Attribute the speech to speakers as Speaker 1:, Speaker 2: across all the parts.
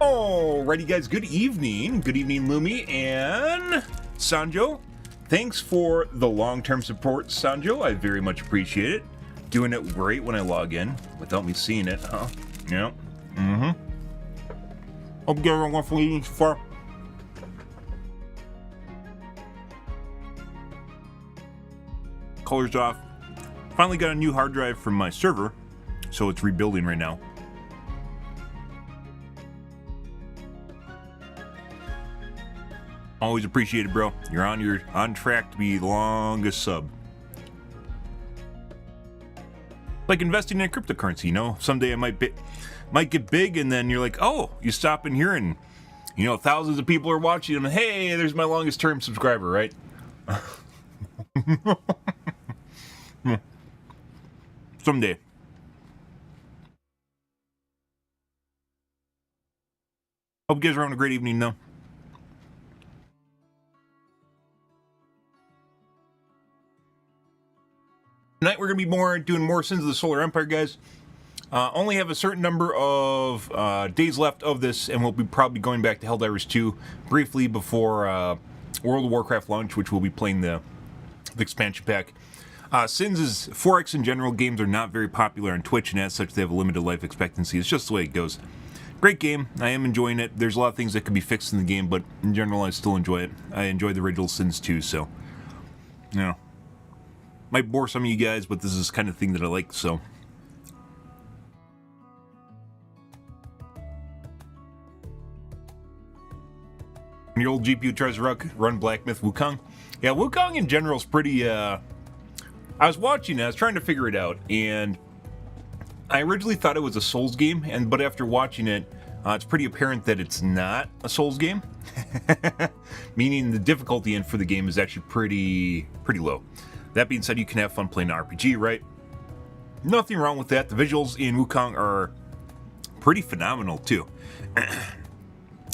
Speaker 1: Alrighty guys, good evening. Good evening, Lumi and Sanjo. Thanks for the long-term support, Sanjo. I very much appreciate it. Doing it great when I log in without me seeing it, huh? Yeah. Hope you guys are going for evening so far. Colors off. Finally got a new hard drive from my server, so it's rebuilding right now. Always appreciated, bro. You're on track to be the longest sub. Like investing in cryptocurrency, you know. Someday I might get big, and then you're like, oh, you stop in here, and you know, thousands of people are watching, and hey, there's my longest term subscriber, right? Someday. Hope you guys are having a great evening, though. Tonight we're going to be doing more Sins of the Solar Empire, guys. Only have a certain number of days left of this, and we'll be probably going back to Helldivers 2 briefly before World of Warcraft launch, which we'll be playing the expansion pack. Sins is 4X in general. Games are not very popular on Twitch, and as such, they have a limited life expectancy. It's just the way it goes. Great game. I am enjoying it. There's a lot of things that could be fixed in the game, but in general, I still enjoy it. I enjoy the original Sins too, so, you know. Might bore some of you guys, but this is the kind of thing that I like, so. When your old GPU tries to run Black Myth Wukong. Yeah, Wukong in general is pretty, I was watching it, I was trying to figure it out, and I originally thought it was a Souls game, but after watching it, it's pretty apparent that it's not a Souls game. Meaning the difficulty for the game is actually pretty low. That being said, you can have fun playing an RPG, right? Nothing wrong with that. The visuals in Wukong are pretty phenomenal, too.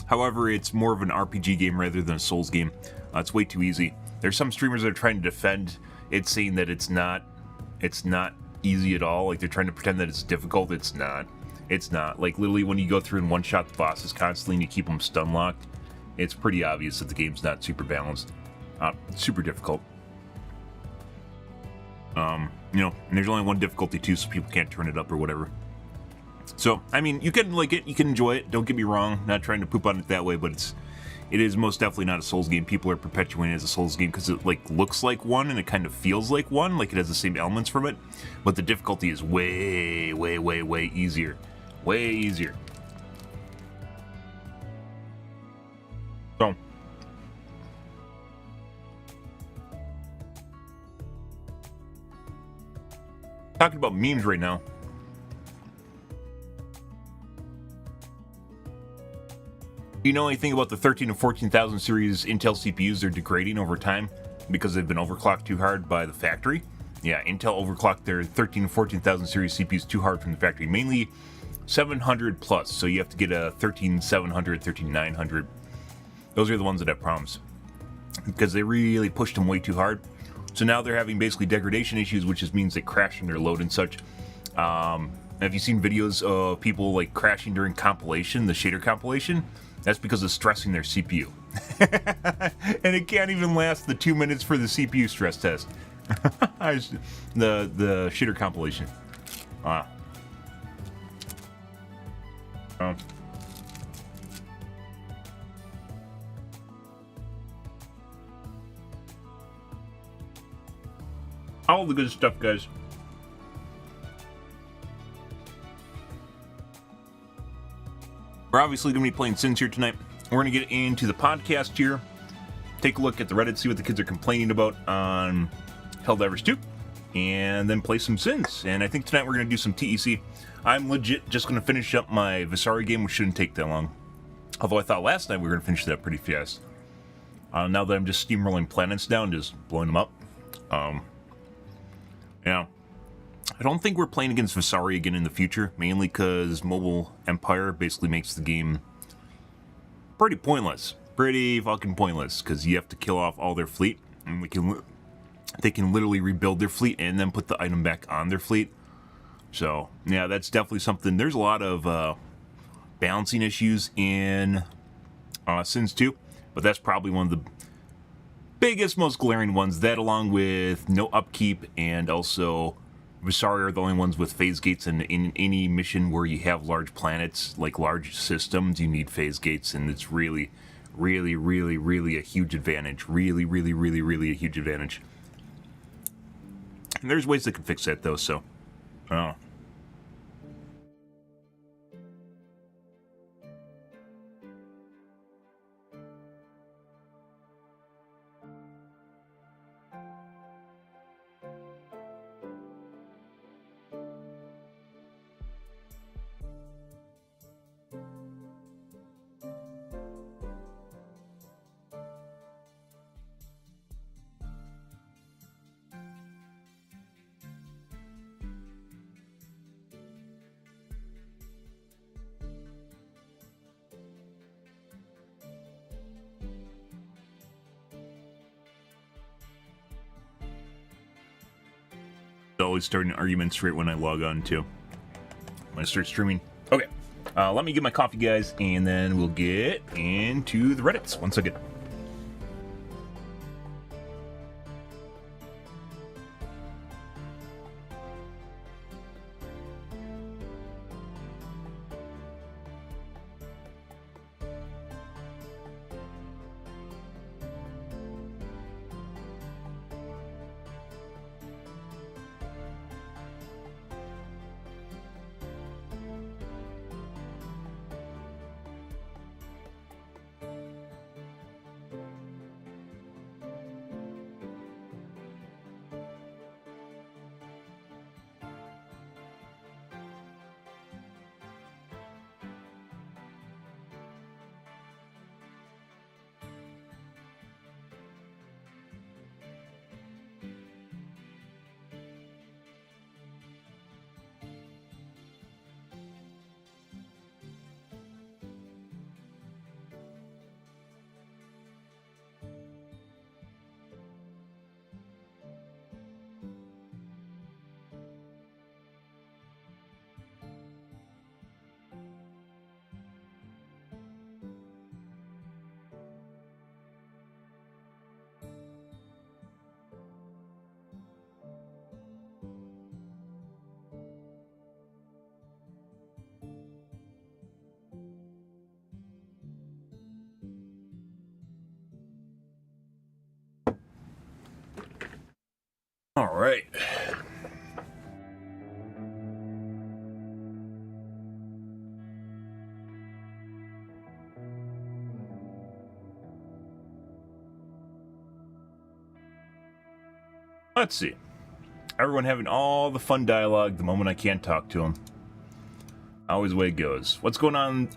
Speaker 1: However, it's more of an RPG game rather than a Souls game. It's way too easy. There's some streamers that are trying to defend it, saying that it's not easy at all. Like, they're trying to pretend that it's difficult. It's not. It's not. Like, literally, when you go through and one-shot the bosses constantly and you keep them stun-locked, it's pretty obvious that the game's not super balanced. Super difficult. You know, and there's only one difficulty too, so people can't turn it up or whatever. So, I mean, you can like it, you can enjoy it, don't get me wrong, not trying to poop on it that way, but it is most definitely not a Souls game. People are perpetuating it as a Souls game because it like looks like one and it kind of feels like one, like it has the same elements from it, but the difficulty is way easier. Way easier. So, talking about memes right now. Do you know anything about the 13 and 14,000 series Intel CPUs? They're degrading over time because they've been overclocked too hard by the factory. Yeah, Intel overclocked their 13 and 14,000 series CPUs too hard from the factory, mainly 700 plus. So you have to get a 13700, 13900. Those are the ones that have problems because they really pushed them way too hard. So now they're having basically degradation issues, which just means they crash in their load and such. Have you seen videos of people like crashing during compilation, the shader compilation? That's because of stressing their CPU. And it can't even last the 2 minutes for the CPU stress test. the shader compilation. All the good stuff, guys. We're obviously going to be playing Sins here tonight. We're going to get into the podcast here, take a look at the Reddit, see what the kids are complaining about on Helldivers 2, and then play some Sins. And I think tonight we're going to do some TEC. I'm legit just going to finish up my Vesari game, which shouldn't take that long. Although I thought last night we were going to finish that pretty fast. Now that I'm just steamrolling planets down, just blowing them up. Yeah, I don't think we're playing against Vesari again in the future, mainly because Mobile Empire basically makes the game pretty pointless. Pretty fucking pointless, because you have to kill off all their fleet, and they can literally rebuild their fleet and then put the item back on their fleet. So, yeah, that's definitely something. There's a lot of balancing issues in Sins 2, but that's probably one of the biggest, most glaring ones. That, along with no upkeep, and also Vesari are the only ones with phase gates, and in any mission where you have large planets, like large systems, you need phase gates, and it's really a huge advantage. Really a huge advantage. And there's ways that can fix that, though, so I don't know. Always starting arguments right when I log on too. When I start streaming. Okay, let me get my coffee, guys, and then we'll get into the Reddits. 1 second. All right. Let's see. Everyone having all the fun dialogue the moment I can't talk to them. Always the way it goes. What's going on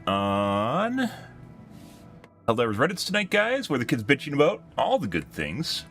Speaker 1: Helldivers Reddits tonight, guys? What are the kids bitching about? All the good things.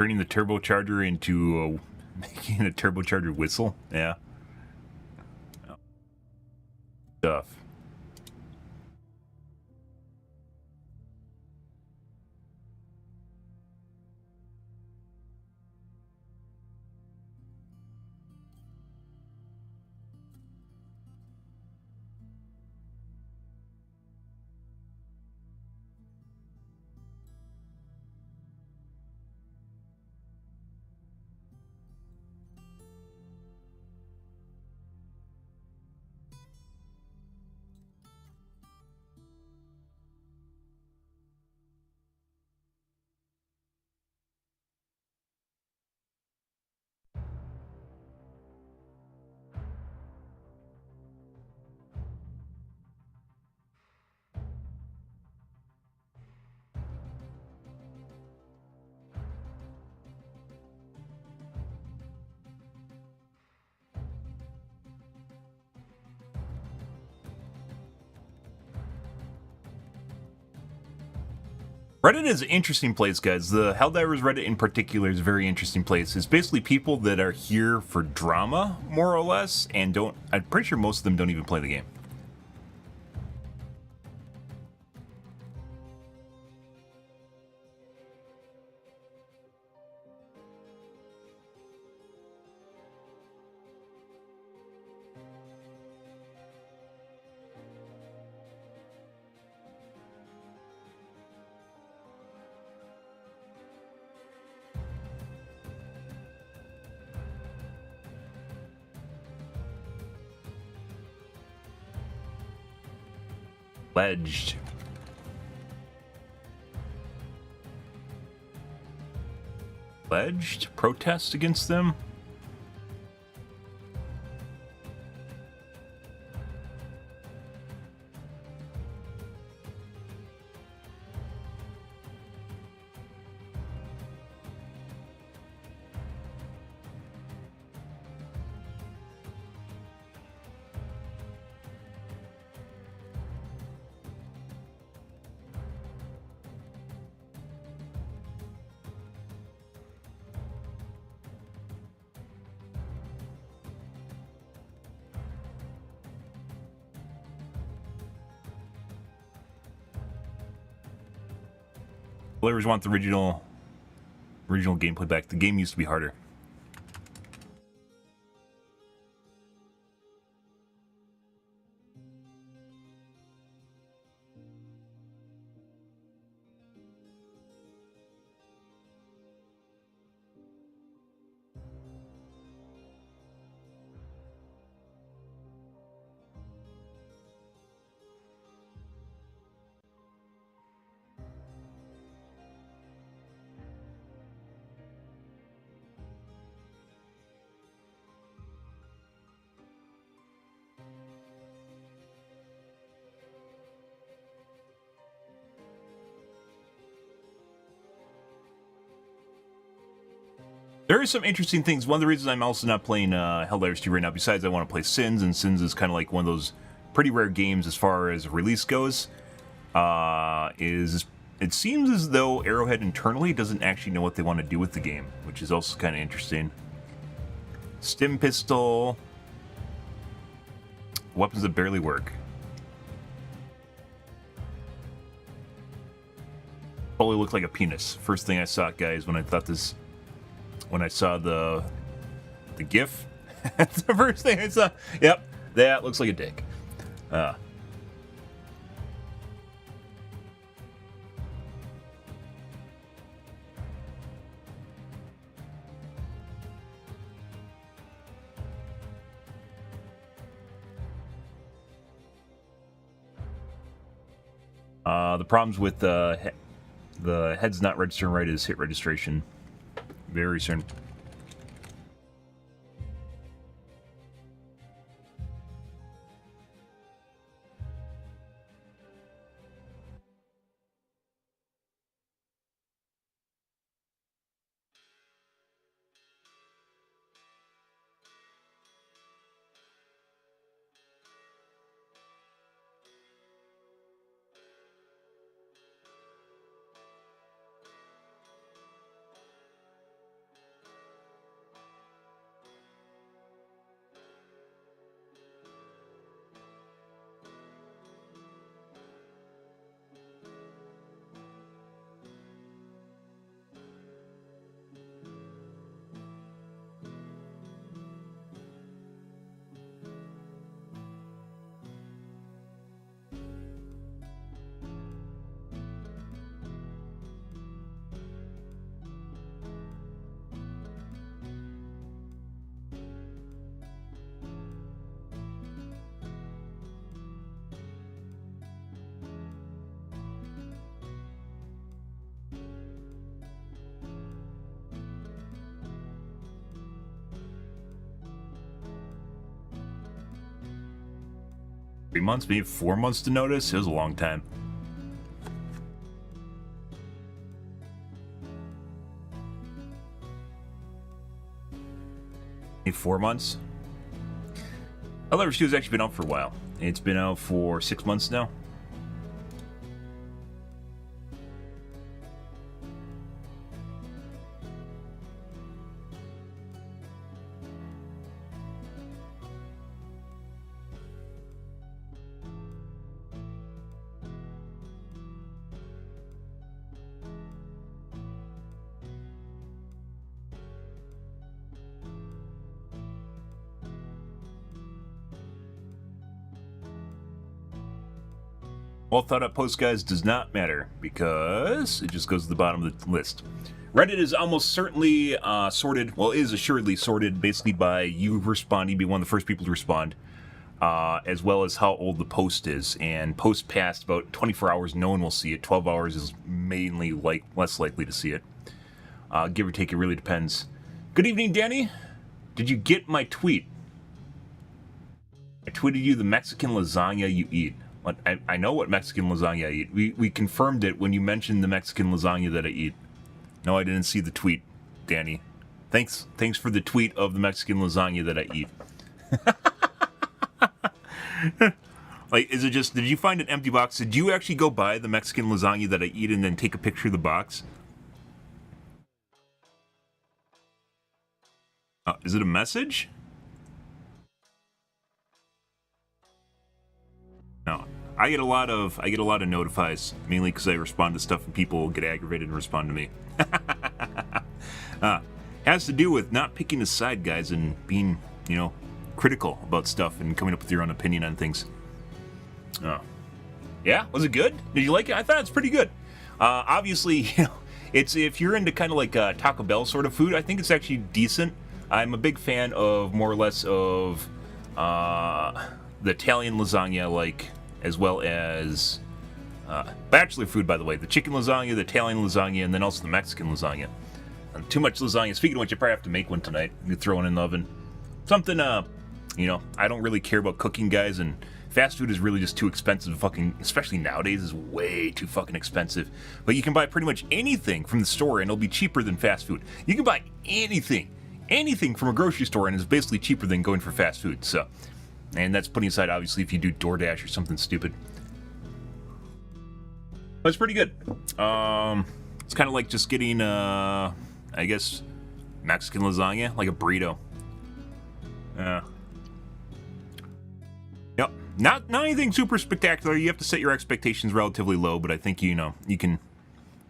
Speaker 1: Turning the turbocharger into making a turbocharger whistle. Yeah. Stuff. Reddit is an interesting place, guys. The Helldivers Reddit in particular is a very interesting place. It's basically people that are here for drama, more or less, and I'm pretty sure most of them don't even play the game. Pledged protest against them. Players want the original gameplay back. The game used to be harder. There are some interesting things. One of the reasons I'm also not playing Helldivers 2 right now, besides I want to play Sins, and Sins is kind of like one of those pretty rare games as far as release goes, is it seems as though Arrowhead internally doesn't actually know what they want to do with the game, which is also kind of interesting. Stim pistol, weapons that barely work. Probably looked like a penis. First thing I saw, guys, when I saw the GIF. That's the first thing I saw. Yep, that looks like a dick. The problems with the head's not registering right is hit registration. Very soon. Three months, maybe 4 months to notice. It was a long time. Maybe 4 months. Helldivers 2 has actually been out for a while. It's been out for 6 months now. Well thought out post, guys, does not matter because it just goes to the bottom of the list. Reddit is almost certainly sorted, well, is assuredly sorted basically by you responding, be one of the first people to respond, as well as how old the post is. And post past about 24 hours, no one will see it. 12 hours is mainly less likely to see it. Give or take, it really depends. Good evening, Danny. Did you get my tweet? I tweeted you the Mexican lasagna you eat. I know what Mexican lasagna I eat. We confirmed it when you mentioned the Mexican lasagna that I eat. No, I didn't see the tweet, Danny. Thanks for the tweet of the Mexican lasagna that I eat. Like, is it just, did you find an empty box? Did you actually go buy the Mexican lasagna that I eat and then take a picture of the box? Is it a message? No. I get a lot of notifies, mainly because I respond to stuff and people get aggravated and respond to me. Has to do with not picking a side, guys, and being, critical about stuff and coming up with your own opinion on things. Oh. Yeah? Was it good? Did you like it? I thought it's pretty good. Obviously, it's, if you're into kind of like Taco Bell sort of food, I think it's actually decent. I'm a big fan of more or less of the Italian lasagna, as well as bachelor food, by the way. The chicken lasagna, the Italian lasagna, and then also the Mexican lasagna. And too much lasagna. Speaking of which, you probably have to make one tonight. You throw one in the oven. Something, I don't really care about cooking, guys, and fast food is really just too expensive to fucking, especially nowadays, is way too fucking expensive. But you can buy pretty much anything from the store, and it'll be cheaper than fast food. You can buy anything from a grocery store, and it's basically cheaper than going for fast food, so... And that's putting aside, obviously, if you do DoorDash or something stupid. But it's pretty good. It's kind of like just getting, I guess, Mexican lasagna, like a burrito. Yep. Not anything super spectacular. You have to set your expectations relatively low, but I think, you can,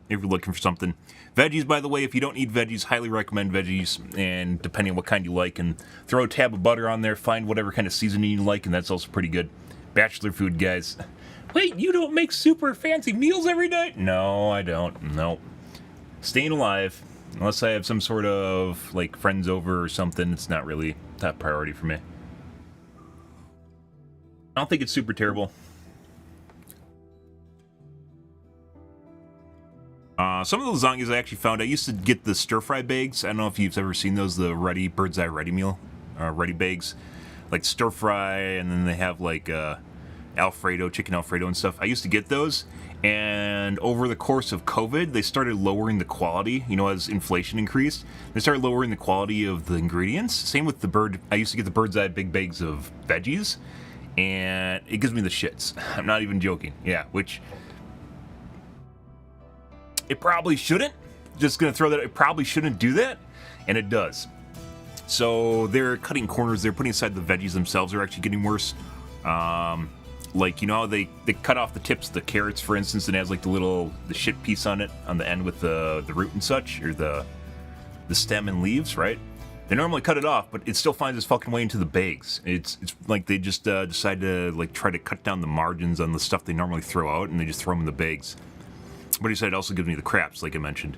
Speaker 1: if you're looking for something. Veggies, by the way, if you don't eat veggies, highly recommend veggies, and depending on what kind you like, and throw a tab of butter on there, find whatever kind of seasoning you like, and that's also pretty good. Bachelor food, guys. Wait, you don't make super fancy meals every night? No, I don't. Nope. Staying alive, unless I have some sort of, friends over or something, it's not really top priority for me. I don't think it's super terrible. Some of the lasagnas I actually found, I used to get the stir-fry bags. I don't know if you've ever seen those, the Bird's Eye Ready meal, Ready bags. Like stir-fry, and then they have Alfredo, chicken Alfredo and stuff. I used to get those, and over the course of COVID, they started lowering the quality, as inflation increased. They started lowering the quality of the ingredients. Same with I used to get the Bird's Eye big bags of veggies, and it gives me the shits. I'm not even joking. Yeah, which... It probably shouldn't. Just gonna throw that. It probably shouldn't do that, and it does. So they're cutting corners. They're putting aside the veggies themselves are actually getting worse. How they cut off the tips of the carrots, for instance, and it has the shit piece on it on the end with the root and such, or the stem and leaves, right? They normally cut it off, but it still finds its fucking way into the bags. It's like they just decide to try to cut down the margins on the stuff they normally throw out, and they just throw them in the bags. But he said it also gives me the craps, like I mentioned.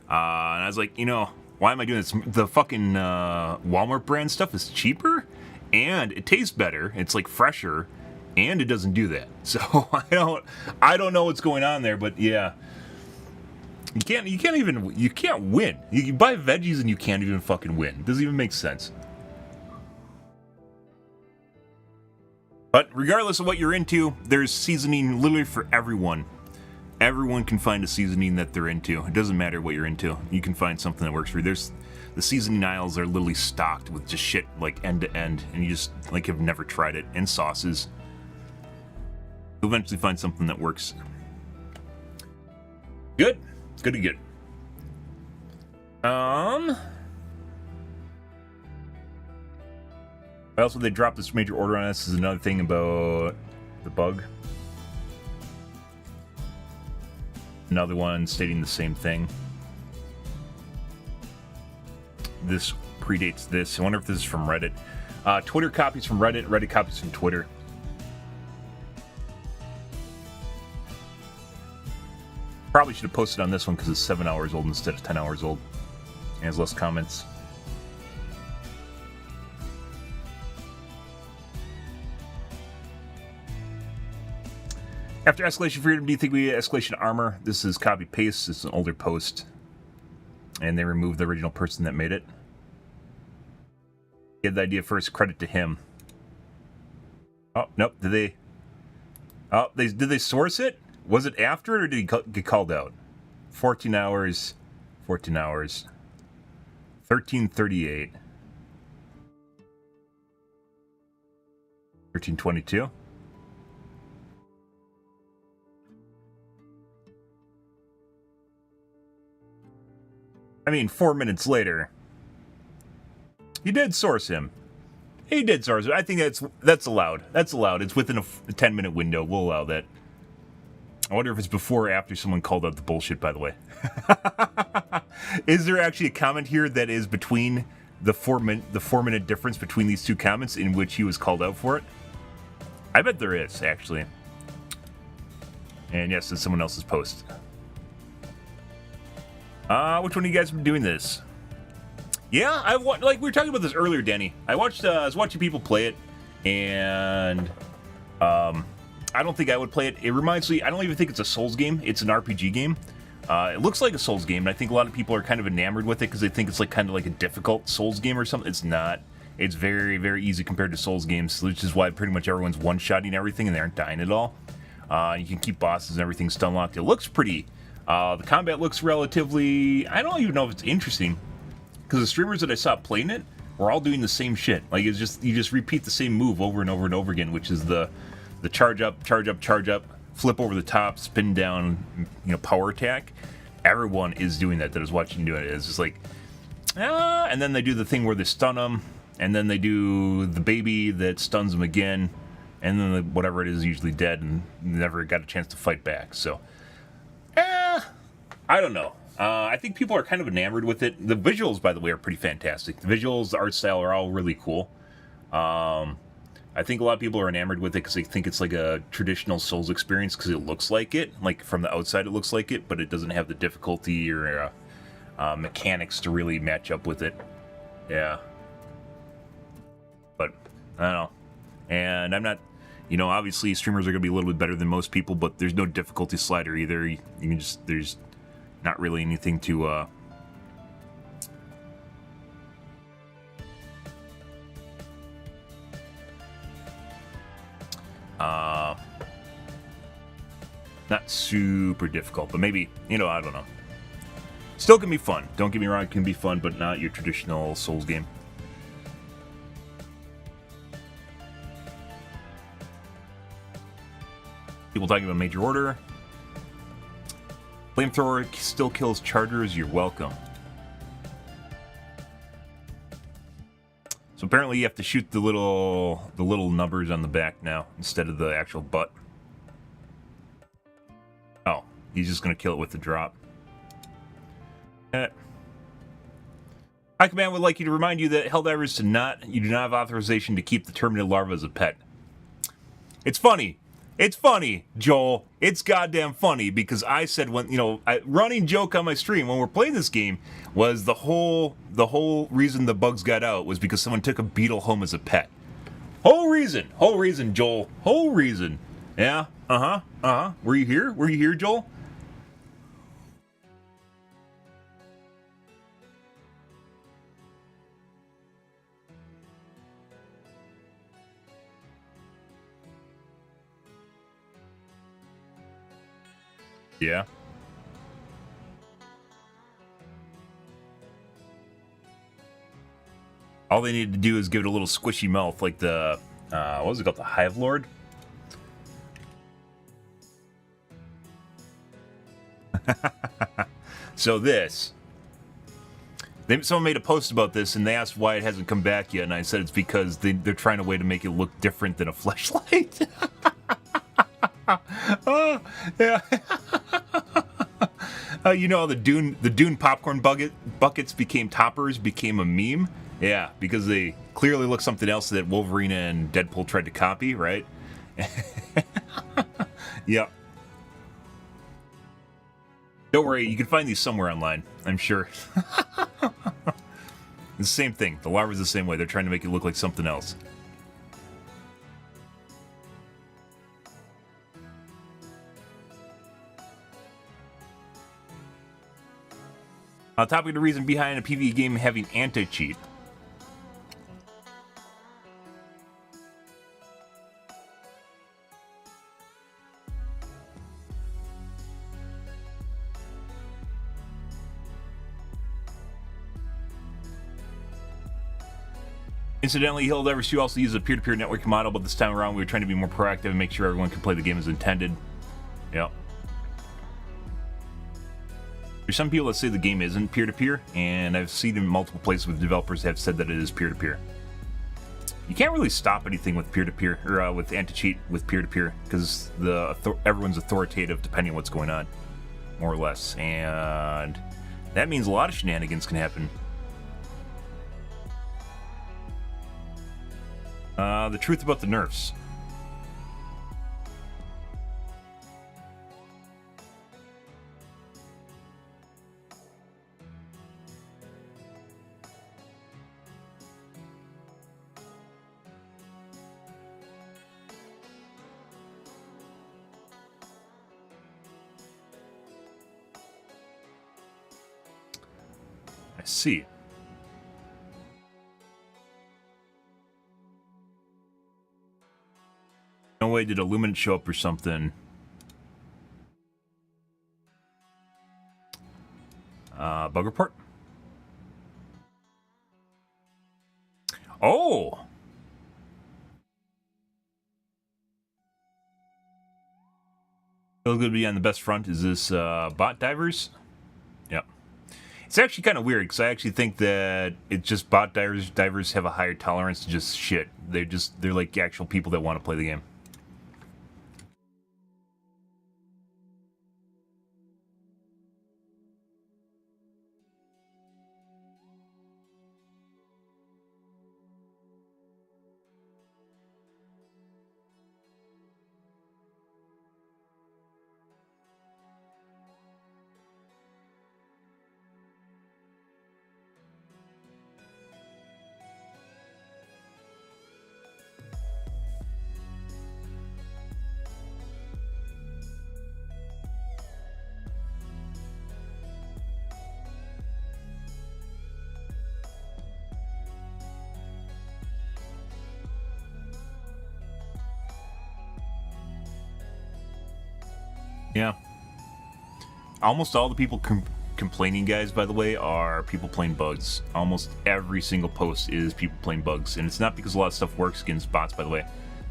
Speaker 1: And I was like, why am I doing this? The fucking Walmart brand stuff is cheaper, and it tastes better. It's fresher, and it doesn't do that. So I don't know what's going on there, but yeah, you can't win. You buy veggies and you can't even fucking win. It doesn't even make sense. But regardless of what you're into, there's seasoning literally for everyone. Everyone can find a seasoning that they're into. It doesn't matter what you're into. You can find something that works for you. The seasoning aisles are literally stocked with just shit end to end, and you just have never tried it. And sauces. You'll eventually find something that works. Good. Good to good. Also, they dropped this major order on us. This is another thing about the bug. Another one stating the same thing. This predates this. I wonder if this is from Reddit. Twitter copies from Reddit. Reddit copies from Twitter. Probably should have posted on this one because it's 7 hours old instead of 10 hours old. And has less comments. After Escalation Freedom, do you think we get Escalation Armor? This is copy-paste. This is an older post. And they removed the original person that made it. He had the idea first. Credit to him. Oh, nope. Did they... Oh, did they source it? Was it after it, or did he get called out? 14 hours. 14 hours. 13:38. 13:22. I mean, 4 minutes later, you did source him. He did source him. I think that's allowed. That's allowed. It's within a 10-minute window. We'll allow that. I wonder if it's before or after someone called out the bullshit, by the way. Is there actually a comment here that is between the 4-minute difference between these two comments in which he was called out for it? I bet there is, actually. And yes, it's someone else's post. Which one of you guys been doing this? Yeah, like we were talking about this earlier, Danny. I was watching people play it, and I don't think I would play it. It reminds me, I don't even think it's a Souls game. It's an RPG game. It looks like a Souls game, and I think a lot of people are kind of enamored with it because they think it's like kind of like a difficult Souls game or something. It's not. It's very, very easy compared to Souls games, which is why pretty much everyone's one-shotting everything and they aren't dying at all. You can keep bosses and everything stun locked. It looks pretty. The combat looks relatively... I don't even know if it's interesting, because the streamers that I saw playing it were all doing the same shit. Like, it's just, you just repeat the same move over and over and over again, which is the charge up, flip over the top, spin down, power attack. Everyone is doing that I was watching do it. It's just like, and then they do the thing where they stun them, and then they do the baby that stuns them again, and then whatever it is usually dead and never got a chance to fight back. So, I don't know. I think people are kind of enamored with it. The visuals, by the way, are pretty fantastic. The visuals, the art style are all really cool. I think a lot of people are enamored with it because they think it's like a traditional Souls experience because it looks like it. Like, from the outside it looks like it, but it doesn't have the difficulty or mechanics to really match up with it. Yeah. But, I don't know. And I'm not... obviously streamers are going to be a little bit better than most people, but there's no difficulty slider either. You can just... There's not really anything to... not super difficult, but maybe, I don't know. Still can be fun. Don't get me wrong, it can be fun, but not your traditional Souls game. People talking about Major Order. Flamethrower still kills chargers, you're welcome. So apparently you have to shoot the little numbers on the back now instead of the actual butt. Oh, he's just gonna kill it with the drop. High Command would like you to remind you that Helldivers you do not have authorization to keep the Terminid larva as a pet. It's funny. It's funny, Joel. It's goddamn funny because I said running joke on my stream when we're playing this game was the whole reason the bugs got out was because someone took a beetle home as a pet. Whole reason, Joel. Whole reason. Yeah. Were you here, Joel? Yeah. All they need to do is give it a little squishy mouth, like the what was it called, the Hive Lord? So someone made a post about this, and they asked why it hasn't come back yet, and I said it's because they're trying a way to make it look different than a fleshlight. Oh, yeah. The Dune popcorn buckets became toppers, became a meme. Yeah, because they clearly look something else that Wolverine and Deadpool tried to copy, right? Yeah. Don't worry, you can find these somewhere online, I'm sure. The same thing. The larva's the same way. They're trying to make it look like something else. Topic of the reason behind a PvE game having anti-cheat. Incidentally, Helldivers 2 also uses a peer-to-peer networking model, but this time around we were trying to be more proactive and make sure everyone can play the game as intended. Yep. There's some people that say the game isn't peer-to-peer, and I've seen in multiple places with developers have said that it is peer-to-peer. You can't really stop anything with peer-to-peer, or with anti-cheat with peer-to-peer, because everyone's authoritative depending on what's going on, more or less. And that means a lot of shenanigans can happen. The truth about the nerfs. I see. No way did Illuminate show up or something. Bug report? Oh! Feel good to be on the best front. Is this BetterDivers? Yep. It's actually kind of weird, because I actually think that it's just BetterDivers have a higher tolerance to just shit. They're like actual people that want to play the game. Yeah. Almost all the people complaining, guys, by the way, are people playing bugs. Almost every single post is people playing bugs. And it's not because a lot of stuff works against bots, by the way.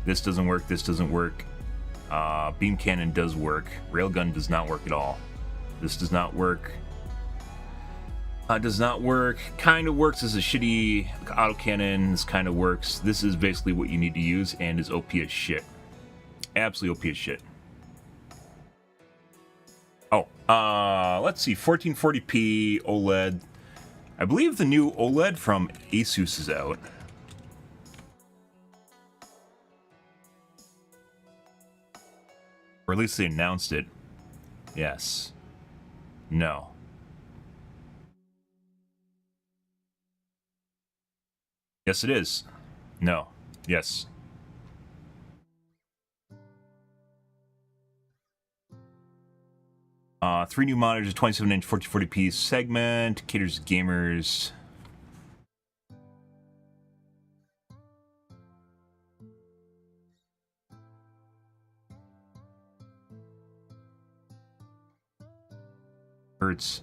Speaker 1: This doesn't work, this doesn't work. Beam cannon does work. Railgun does not work at all. This does not work. Does not work. Kind of works as a shitty autocannon. This kind of works. This is basically what you need to use and is OP as shit. Absolutely OP as shit. Oh, let's see, 1440p OLED. I believe the new OLED from Asus is out. Or at least they announced it. Yes. No. Yes, it is. No. Yes. Three new monitors, 27-inch 1440p segment, caters to gamers. Hertz.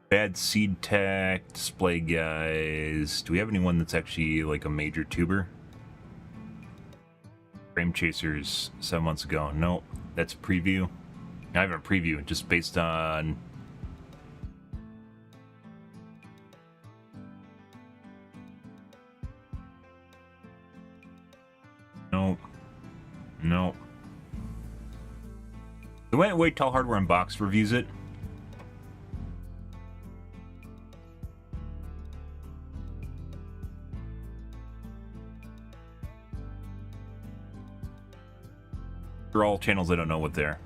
Speaker 1: Bad Seed Tech, Display Guys. Do we have anyone that's actually like a major tuber? Frame Chasers, 7 months ago. No, that's a preview. Not even a preview, just based on We might wait till Hardware Unboxed reviews it. They're all channels I don't know what they're.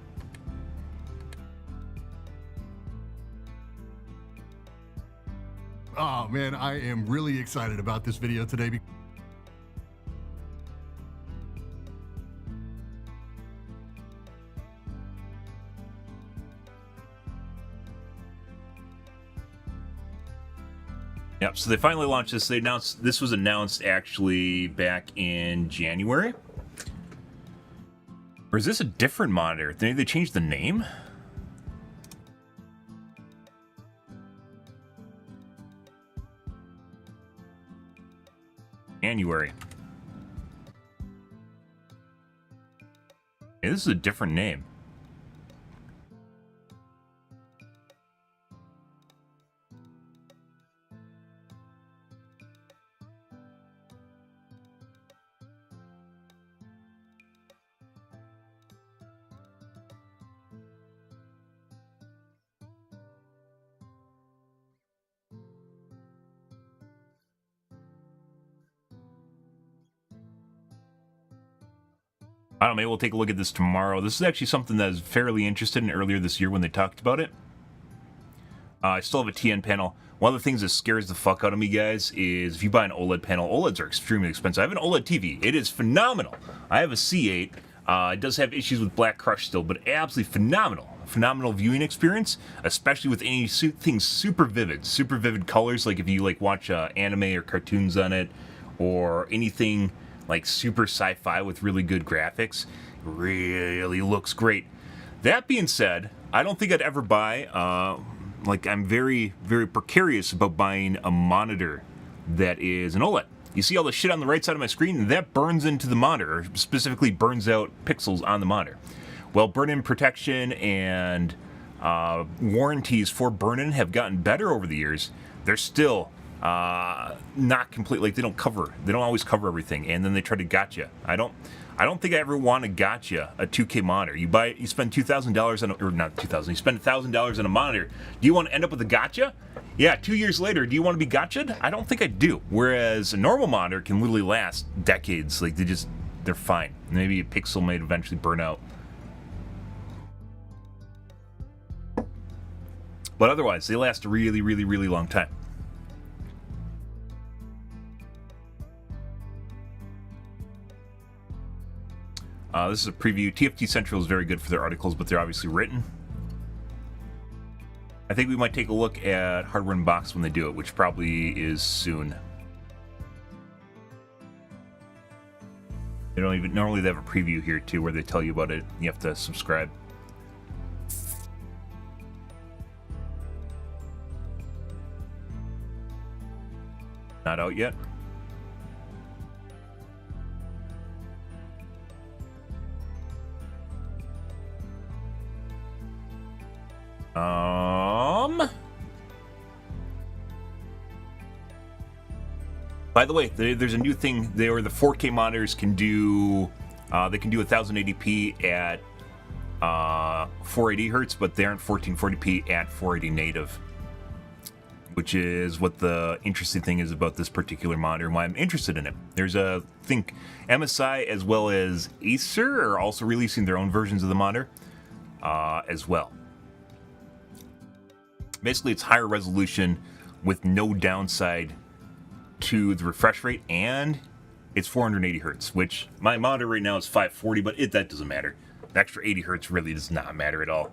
Speaker 2: Oh man, I am really excited about this video today.
Speaker 1: Yep, so they finally launched this. This was announced actually back in January. Or is this a different monitor? Did they change the name? January. Hey, this is a different name. I don't know, maybe we'll take a look at this tomorrow. This is actually something that I was fairly interested in earlier this year when they talked about it. I still have a TN panel. One of the things that scares the fuck out of me, guys, is if you buy an OLED panel, OLEDs are extremely expensive. I have an OLED TV. It is phenomenal. I have a C8. It does have issues with Black Crush still, but absolutely phenomenal. Phenomenal viewing experience, especially with anything super vivid colors, like if you like watch anime or cartoons on it, or anything like super sci-fi with really good graphics. Really looks great. That being said, I don't think I'd ever buy, like I'm very precarious about buying a monitor that is an OLED. You see all the shit on the right side of my screen? That burns into the monitor, or specifically burns out pixels on the monitor. Well, burn-in protection and warranties for burn-in have gotten better over the years. They're still not complete. Like they don't always cover everything, and then they try to gotcha. I don't think I ever want to gotcha a 2K monitor. You spend $2,000 on or not 2,000. You spend $1,000 on a monitor. Do you want to end up with a gotcha? Yeah, 2 years later, do you want to be gotcha'd? I don't think I do. Whereas a normal monitor can literally last decades. Like they're fine. Maybe a pixel may eventually burn out. But otherwise, they last a really long time. This is a preview. TFT Central is very good for their articles, but they're obviously written. I think we might take a look at Hardware Unboxed when they do it, which probably is soon. They don't even normally they have a preview here too, where they tell you about it. You have to subscribe. Not out yet. By the way, there's a new thing there. The 4K monitors can do, they can do 1080p at 480 hertz, but they aren't 1440p at 480 native, which is what the interesting thing is about this particular monitor and why I'm interested in it. There's I think MSI as well as Acer are also releasing their own versions of the monitor as well. Basically, it's higher resolution with no downside to the refresh rate, and it's 480 hertz, which my monitor right now is 540, but that doesn't matter. The extra 80 hertz really does not matter at all.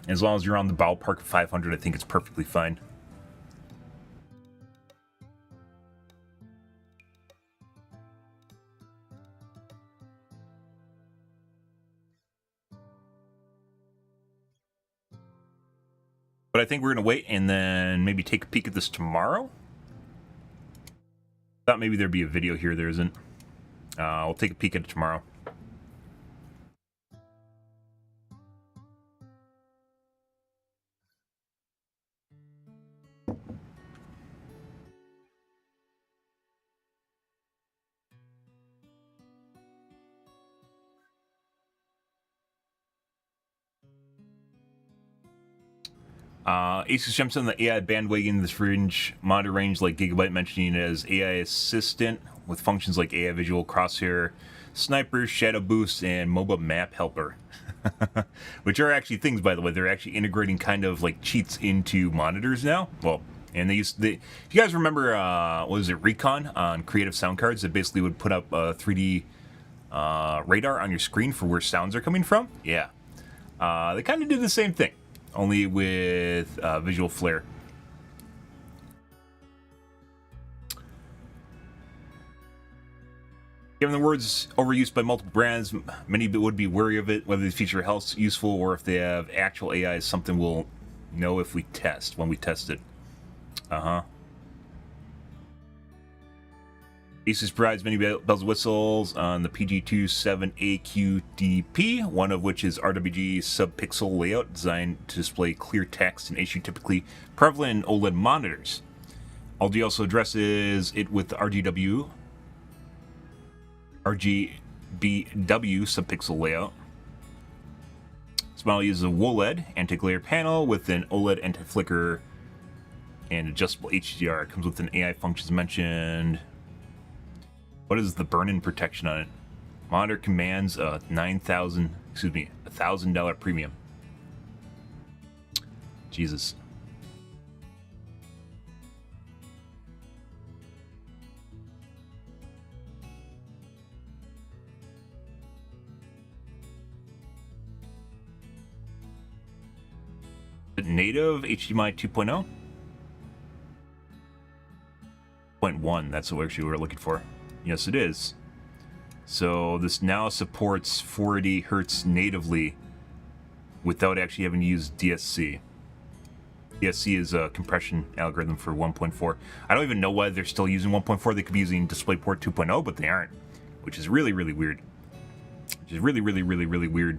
Speaker 1: As long as you're on the ballpark of 500, I think it's perfectly fine. But I think we're going to wait and then maybe take a peek at this tomorrow. Thought maybe there'd be a video here. There isn't. We'll take a peek at it tomorrow. Asus jumps on the AI bandwagon. This fringe monitor range, like Gigabyte mentioning, as AI assistant with functions like AI visual, crosshair, sniper, shadow boost, and mobile map helper. Which are actually things, by the way. They're actually integrating kind of like cheats into monitors now. Well, and if you guys remember, what was it, Recon on creative sound cards that basically would put up a 3D radar on your screen for where sounds are coming from? Yeah. They kind of did the same thing, only with visual flair. Given the word's overused by multiple brands, many would be wary of it, whether the feature is useful or if they have actual AI is something we'll know if we test, when we test it. Asus provides many bells and whistles on the PG27AQDP, one of which is RWG subpixel layout designed to display clear text, an issue typically prevalent in OLED monitors. LG also addresses it with the RGBW subpixel layout. This model uses a WOLED anti-glare panel with an OLED anti-flicker and adjustable HDR. It comes with an AI functions mentioned. What is the burn-in protection on it? Monitor commands a $1,000 premium. Jesus. Native HDMI 2.0? 0.1, that's what actually we're looking for. Yes, it is. So this now supports 480 Hertz natively without actually having to use DSC. DSC is a compression algorithm for 1.4. I don't even know why they're still using 1.4. They could be using DisplayPort 2.0, but they aren't, which is really, really weird. Which is really, really, really, really weird.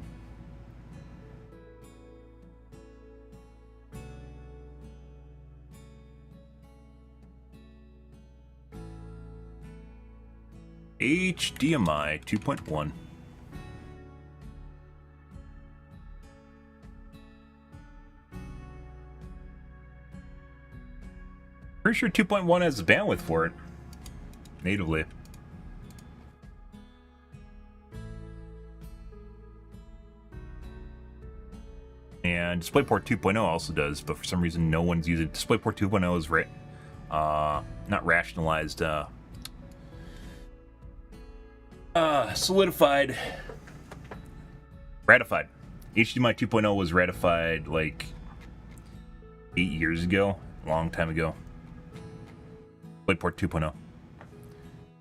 Speaker 1: HDMI 2.1. Pretty sure 2.1 has the bandwidth for it natively. And DisplayPort 2.0 also does, but for some reason no one's using DisplayPort 2.0 is not rationalized. Solidified. Ratified. HDMI 2.0 was ratified like 8 years ago. A long time ago. DisplayPort 2.0.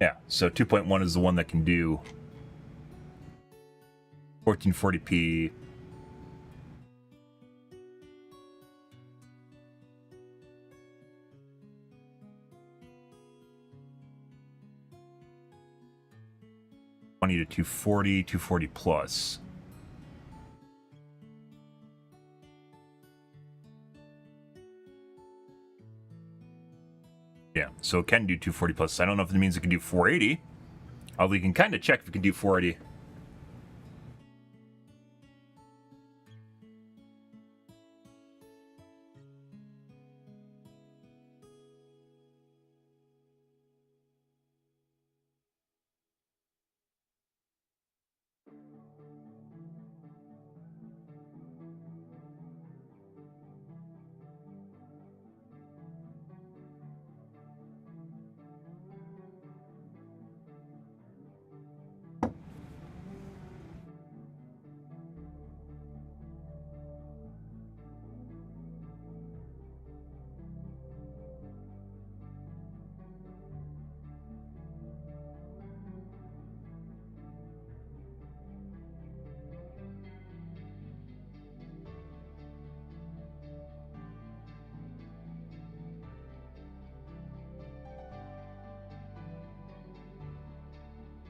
Speaker 1: Yeah, so 2.1 is the one that can do 1440p. To 240, 240 plus. Yeah, so it can do 240 plus. I don't know if it means it can do 480. Although you can kind of check if it can do 480.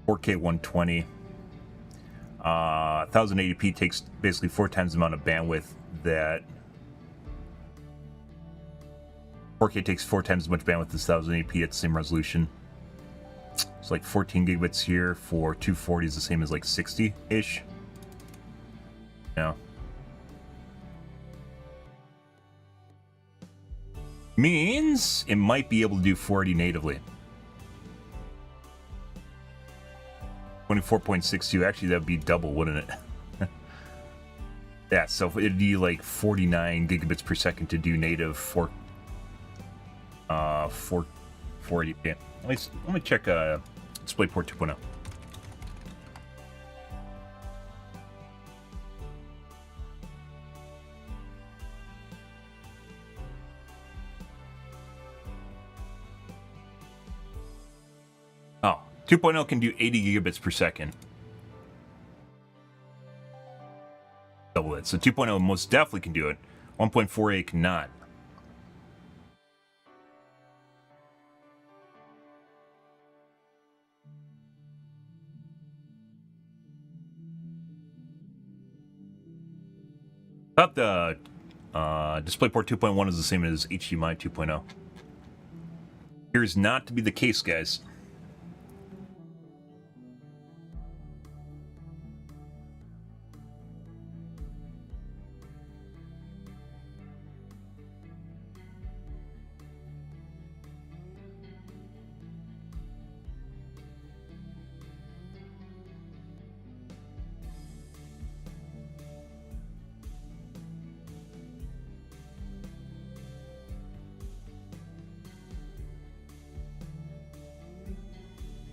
Speaker 1: .4K 120. 1080p takes basically 4 times the amount of bandwidth that 4K takes 4 times as much bandwidth as 1080p at the same resolution. It's like 14 gigabits here for 240 is the same as like 60-ish. Yeah. Means it might be able to do 480 natively. 24.62. Actually, that would be double, wouldn't it? Yeah, so it'd be like 49 gigabits per second to do native 480. Yeah. Let me check DisplayPort 2.0. Oh, 2.0 can do 80 gigabits per second. Double it. So 2.0 most definitely can do it. 1.48 cannot. Thought the DisplayPort 2.1 is the same as HDMI 2.0. Appears not to be the case, guys.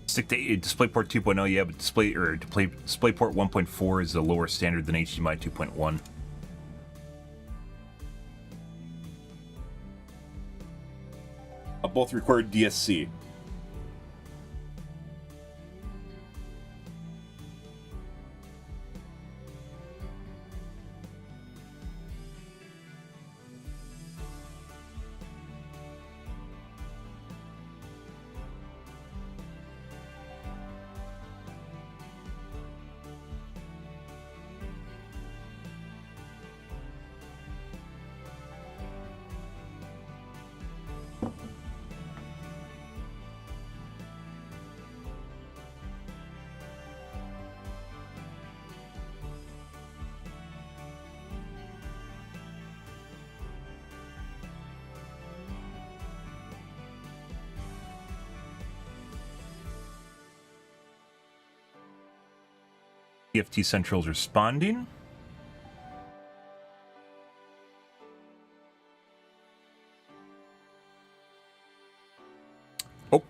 Speaker 1: Stick to DisplayPort 2.0, yeah, but DisplayPort 1.4 is a lower standard than HDMI 2.1. Both require DSC. EFT Central's responding. Oh.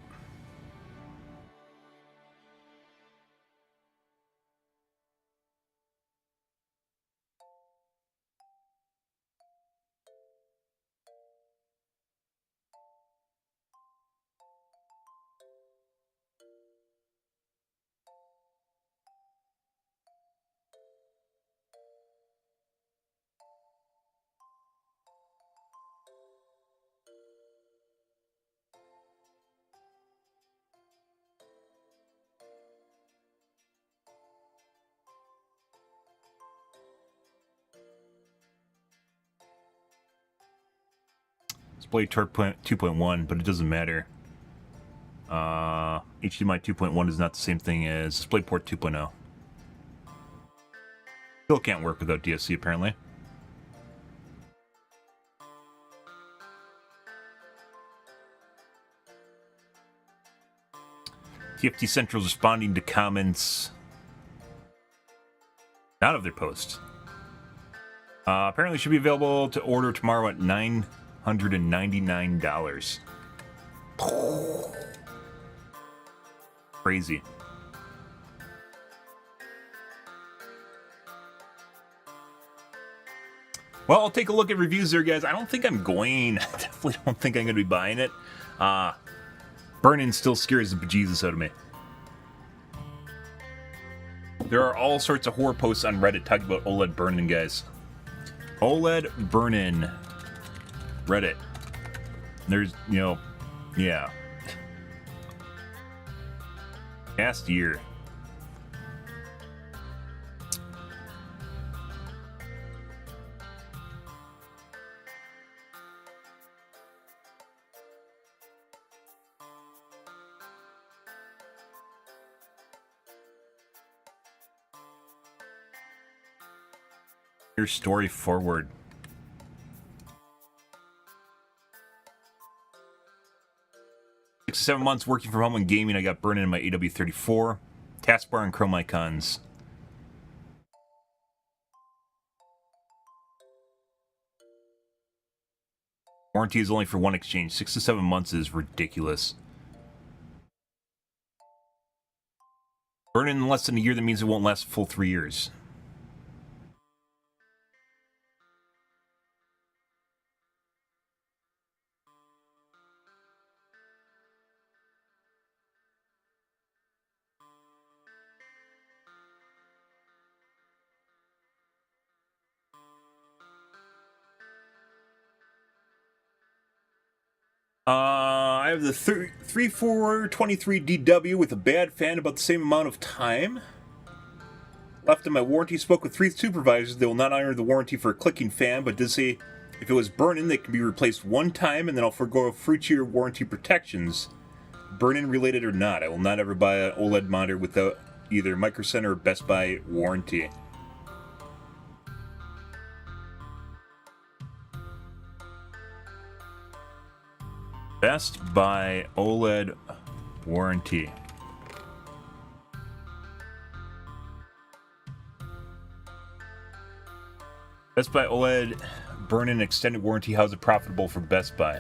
Speaker 1: Display 2.1, but it doesn't matter. HDMI 2.1 is not the same thing as DisplayPort 2.0. Still can't work without DSC, apparently. TFT Central's responding to comments not of their post. Apparently should be available to order tomorrow at $999. Crazy. Well, I'll take a look at reviews there, guys. I don't think I'm going. I definitely don't think I'm going to be buying it. Burn-in still scares the bejesus out of me. There are all sorts of horror posts on Reddit talking about OLED burn-in, guys. OLED burn-in. Reddit. There's, yeah. Past year. Your story forward. 6 to 7 months working from home and gaming. I got burn-in my AW34, taskbar, and Chrome icons. Warranty is only for one exchange. 6 to 7 months is ridiculous. Burn-in in less than a year, that means it won't last a full 3 years. I have the 3423DW with a bad fan about the same amount of time. Left in my warranty. Spoke with 3 supervisors. They will not honor the warranty for a clicking fan, but did say if it was burn-in, they can be replaced one time, and then I'll forego future warranty protections, burn-in related or not. I will not ever buy an OLED monitor without either Micro Center or Best Buy warranty. Best Buy OLED warranty. Best Buy OLED burn-in extended warranty. How's it profitable for Best Buy?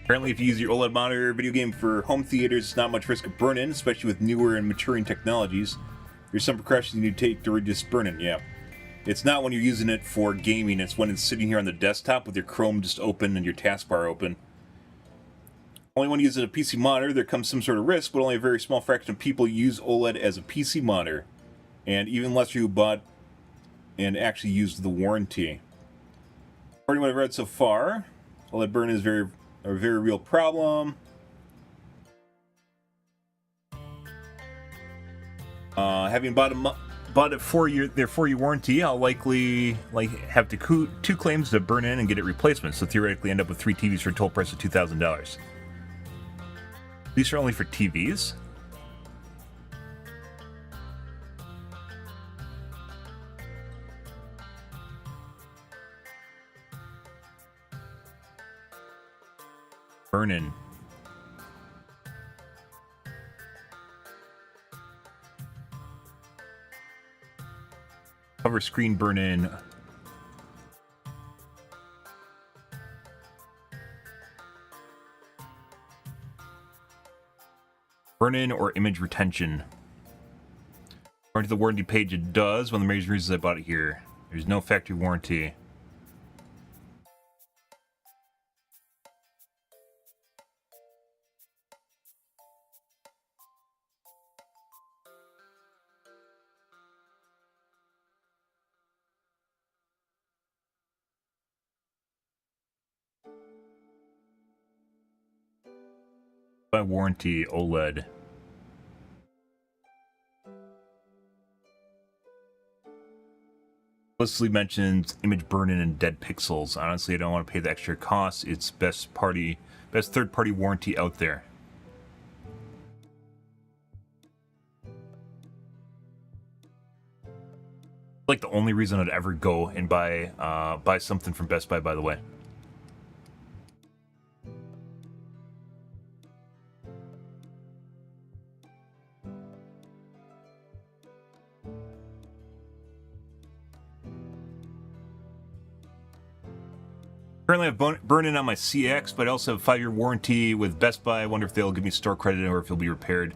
Speaker 1: Apparently, if you use your OLED monitor video game for home theaters, it's not much risk of burn-in, especially with newer and maturing technologies. There's some precautions you need to take to reduce burn-in, yeah. It's not when you're using it for gaming, it's when it's sitting here on the desktop with your Chrome just open and your taskbar open. Only when you use a PC monitor, there comes some sort of risk, but only a very small fraction of people use OLED as a PC monitor. And even less who bought and actually used the warranty. According to what I've read so far, OLED burn-in is a very real problem. Having bought a 4-year warranty, I'll likely have two claims to burn in and get it replacement, so theoretically end up with 3 TVs for a total price of $2,000. These are only for TVs? Burn-in. Cover screen burn-in. Burn-in or image retention. According to the warranty page, it does. One of the major reasons I bought it here. There's no factory warranty. By warranty, OLED. Explicitly mentions image burn-in and dead pixels. Honestly, I don't want to pay the extra cost. It's best third-party warranty out there. Like the only reason I'd ever go and buy something from Best Buy, by the way. Currently, I have burn-in on my CX, but I also have a 5-year warranty with Best Buy. I wonder if they'll give me store credit or if it'll be repaired.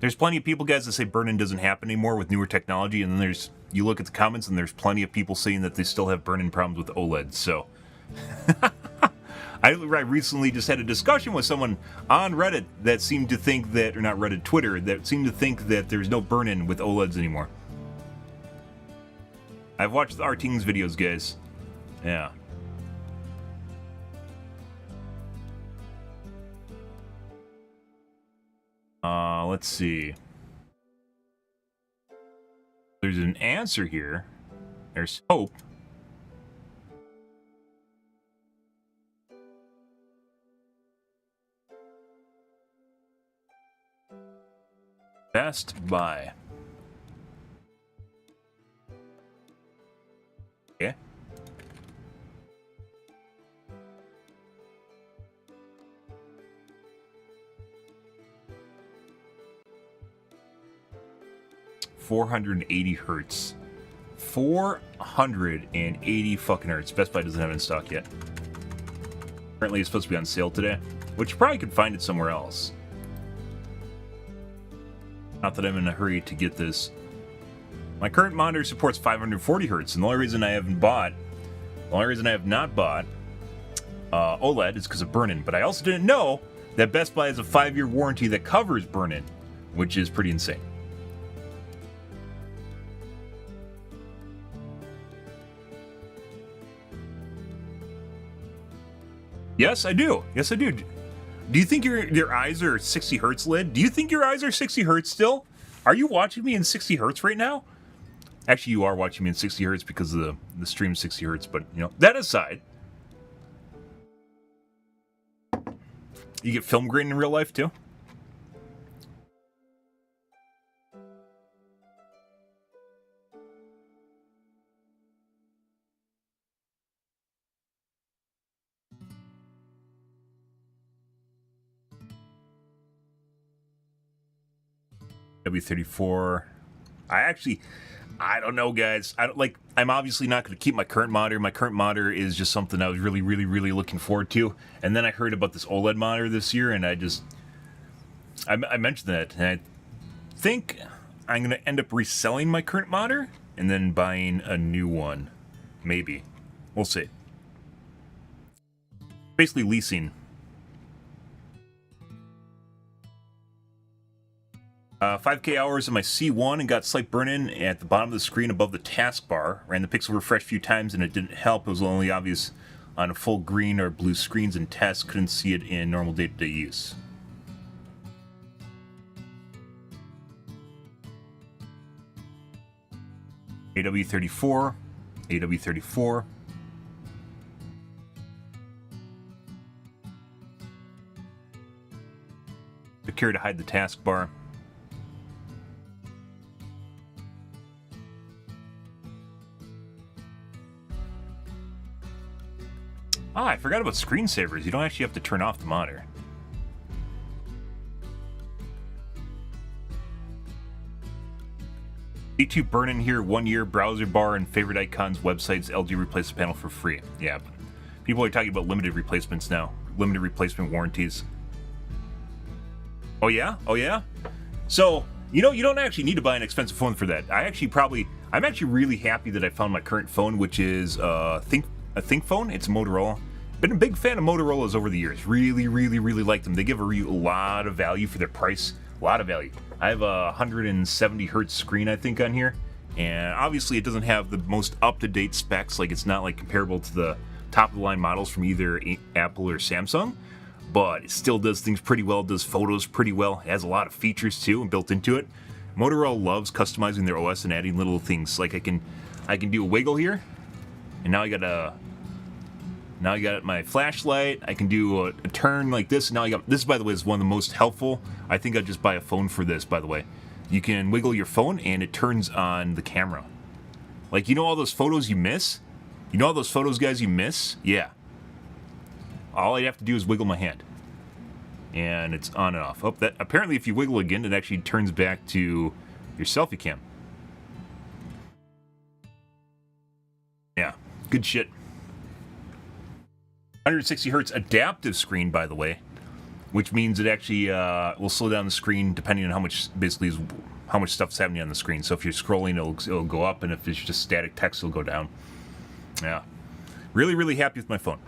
Speaker 1: There's plenty of people, guys, that say burn-in doesn't happen anymore with newer technology, and then you look at the comments and there's plenty of people saying that they still have burn-in problems with OLED, so. I recently just had a discussion with someone on Reddit that seemed to think that, or not Reddit, Twitter, that seemed to think that there's no burn-in with OLEDs anymore. I've watched the Arting's videos, guys. Yeah. Let's see. There's an answer here. There's hope. Best Buy. Okay. $480 Hz. 480 fucking hertz. Best Buy doesn't have it in stock yet. Apparently it's supposed to be on sale today, which you probably could find it somewhere else. Not that I'm in a hurry to get this. My current monitor supports 540 hertz, and the only reason I have not bought OLED is because of burn-in. But I also didn't know that Best Buy has a 5-year warranty that covers burn-in, which is pretty insane. Yes, I do. Yes, I do. Do you think your eyes are 60 hertz, Lid? Do you think your eyes are 60 hertz still? Are you watching me in 60 hertz right now? Actually, you are watching me in 60 hertz because of the stream 60 hertz, but, you know, that aside. You get film grain in real life, too? W34. I don't know, guys. I'm obviously not going to keep my current monitor. My current monitor is just something I was really, really, really looking forward to. And then I heard about this OLED monitor this year, and I mentioned that. And I think I'm going to end up reselling my current monitor and then buying a new one. Maybe. We'll see. Basically leasing. 5K hours of my C1 and got slight burn-in at the bottom of the screen above the taskbar. Ran the pixel refresh a few times and it didn't help. It was only obvious on full green or blue screens and tests. Couldn't see it in normal day-to-day use. AW34. AW34. Took care to hide the taskbar. I forgot about screensavers. You don't actually have to turn off the monitor. YouTube burn-in here, 1 year, browser bar, and favorite icons, websites, LG replace the panel for free. Yeah, people are talking about limited replacements now. Limited replacement warranties. Oh yeah? Oh yeah? So, you know, you don't actually need to buy an expensive phone for that. I'm actually really happy that I found my current phone, which is a Think phone. It's a Motorola. Been a big fan of Motorola's over the years. Really, really, really like them. They give a lot of value for their price. A lot of value. I have a 170 hertz screen, I think, on here. And obviously it doesn't have the most up-to-date specs. Like, it's not like comparable to the top-of-the-line models from either Apple or Samsung. But it still does things pretty well. It does photos pretty well. It has a lot of features, too, and built into it. Motorola loves customizing their OS and adding little things. Like, I can do a wiggle here. And now I got my flashlight. I can do a turn like this. Now I got this. By the way, is one of the most helpful. I think I'd just buy a phone for this. By the way, you can wiggle your phone and it turns on the camera. Like, you know all those photos you miss. You know all those photos, guys, you miss. Yeah. All I have to do is wiggle my hand, and it's on and off. Oh, that apparently, if you wiggle again, it actually turns back to your selfie cam. Yeah, good shit. 160 hertz adaptive screen, by the way, which means it actually will slow down the screen depending on how much stuff's happening on the screen. So if you're scrolling, it'll go up, and if it's just static text, it'll go down. Yeah, really, really happy with my phone.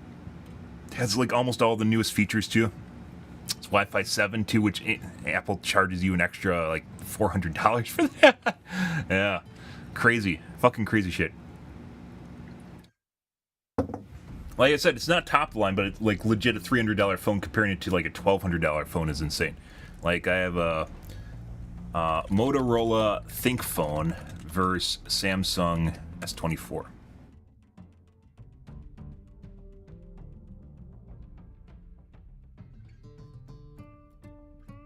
Speaker 1: It has like almost all the newest features too. It's Wi-Fi 7 too, which Apple charges you an extra like $400 for that. Yeah, crazy, fucking crazy shit. Like I said, it's not top of the line, but it's like legit a $300 phone. Comparing it to like a $1,200 phone is insane. Like, I have a Motorola Think phone, versus Samsung S24.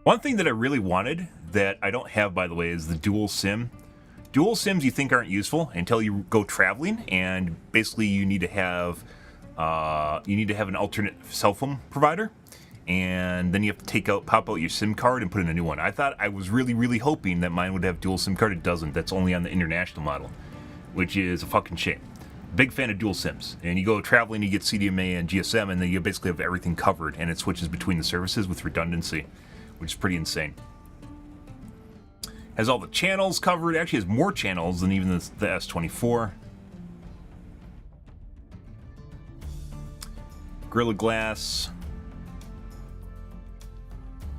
Speaker 1: One thing that I really wanted that I don't have, by the way, is the dual SIM. Dual SIMs you think aren't useful until you go traveling, and basically you need to have an alternate cell phone provider, and then you have to pop out your SIM card and put in a new one. I was really hoping that mine would have dual SIM card. It doesn't. That's only on the international model, which is a fucking shame. Big fan of dual SIMs. And you go traveling, you get CDMA and GSM, and then you basically have everything covered, and it switches between the services with redundancy, which is pretty insane. Has all the channels covered. Actually has more channels than even the S24. Gorilla Glass.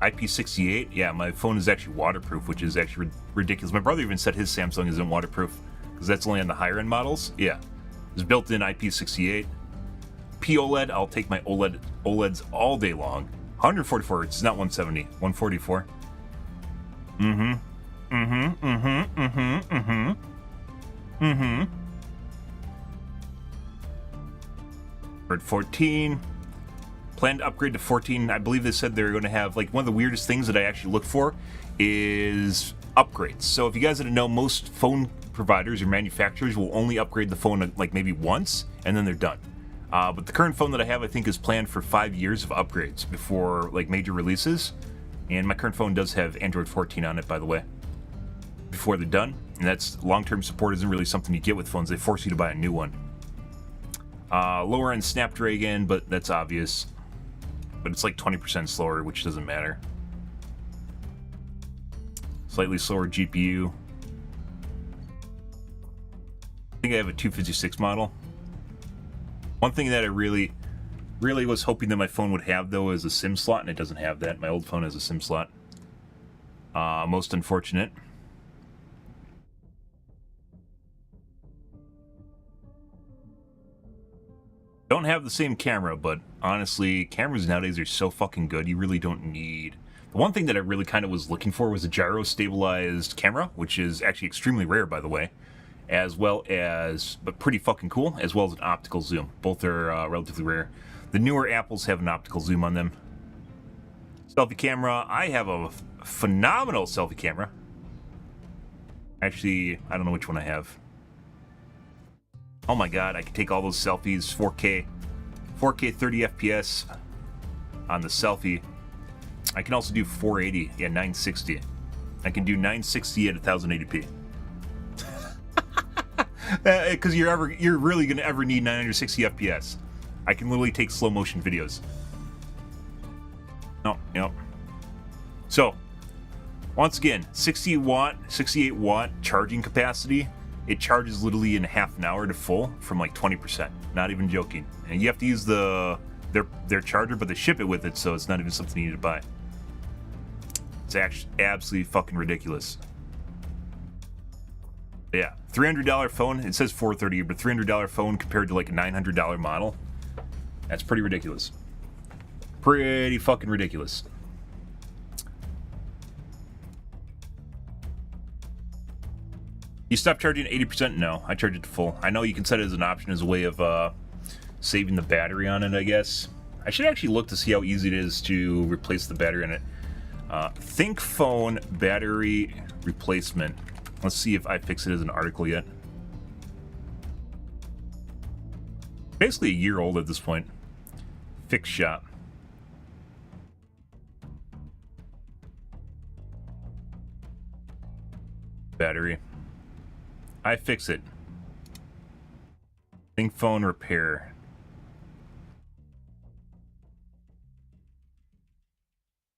Speaker 1: IP68. Yeah, my phone is actually waterproof, which is actually ridiculous. My brother even said his Samsung isn't waterproof because that's only on the higher end models. Yeah. There's built-in IP68. POLED. I'll take my OLEDs all day long. 144 Hz. It's not 170. 144. Bird 14. Planned to upgrade to 14. I believe they said they're going to have, like, one of the weirdest things that I actually look for is upgrades. So if you guys didn't know, most phone providers or manufacturers will only upgrade the phone like maybe once and then they're done. But the current phone that I have, I think, is planned for 5 years of upgrades before like major releases. And my current phone does have Android 14 on it, by the way, before they're done. And that's long-term support isn't really something you get with phones. They force you to buy a new one. Lower end Snapdragon, but that's obvious. But it's like 20% slower, which doesn't matter. Slightly slower GPU. I think I have a 256 model. One thing that I really was hoping that my phone would have, though, is a SIM slot, and it doesn't have that. My old phone has a SIM slot. Most unfortunate. Don't have the same camera, but honestly, cameras nowadays are so fucking good, you really don't need... The one thing that I really kind of was looking for was a gyro-stabilized camera, which is actually extremely rare, by the way, as well as, but pretty fucking cool, as well as an optical zoom. Both are relatively rare. The newer Apples have an optical zoom on them. Selfie camera, I have a phenomenal selfie camera. Actually, I don't know which one I have. Oh my god, I can take all those selfies, 4K 30 FPS on the selfie. I can also do 480, yeah, 960. I can do 960 at 1080p. Because you're really gonna ever need 960 FPS. I can literally take slow motion videos. No, yep. So, once again, 68 watt charging capacity. It charges literally in half an hour to full from like 20%. Not even joking. And you have to use their charger, but they ship it with it, so it's not even something you need to buy. It's actually absolutely fucking ridiculous. Yeah, $300 phone. It says $430, but $300 phone compared to like a $900 model. That's pretty ridiculous. Pretty fucking ridiculous. You stop charging at 80%? No, I charge it to full. I know you can set it as an option as a way of saving the battery on it, I guess. I should actually look to see how easy it is to replace the battery on it. Think phone battery replacement. Let's see if iFixit is an article yet. Basically a year old at this point. Fix shop. Battery. iFixit. Think phone repair.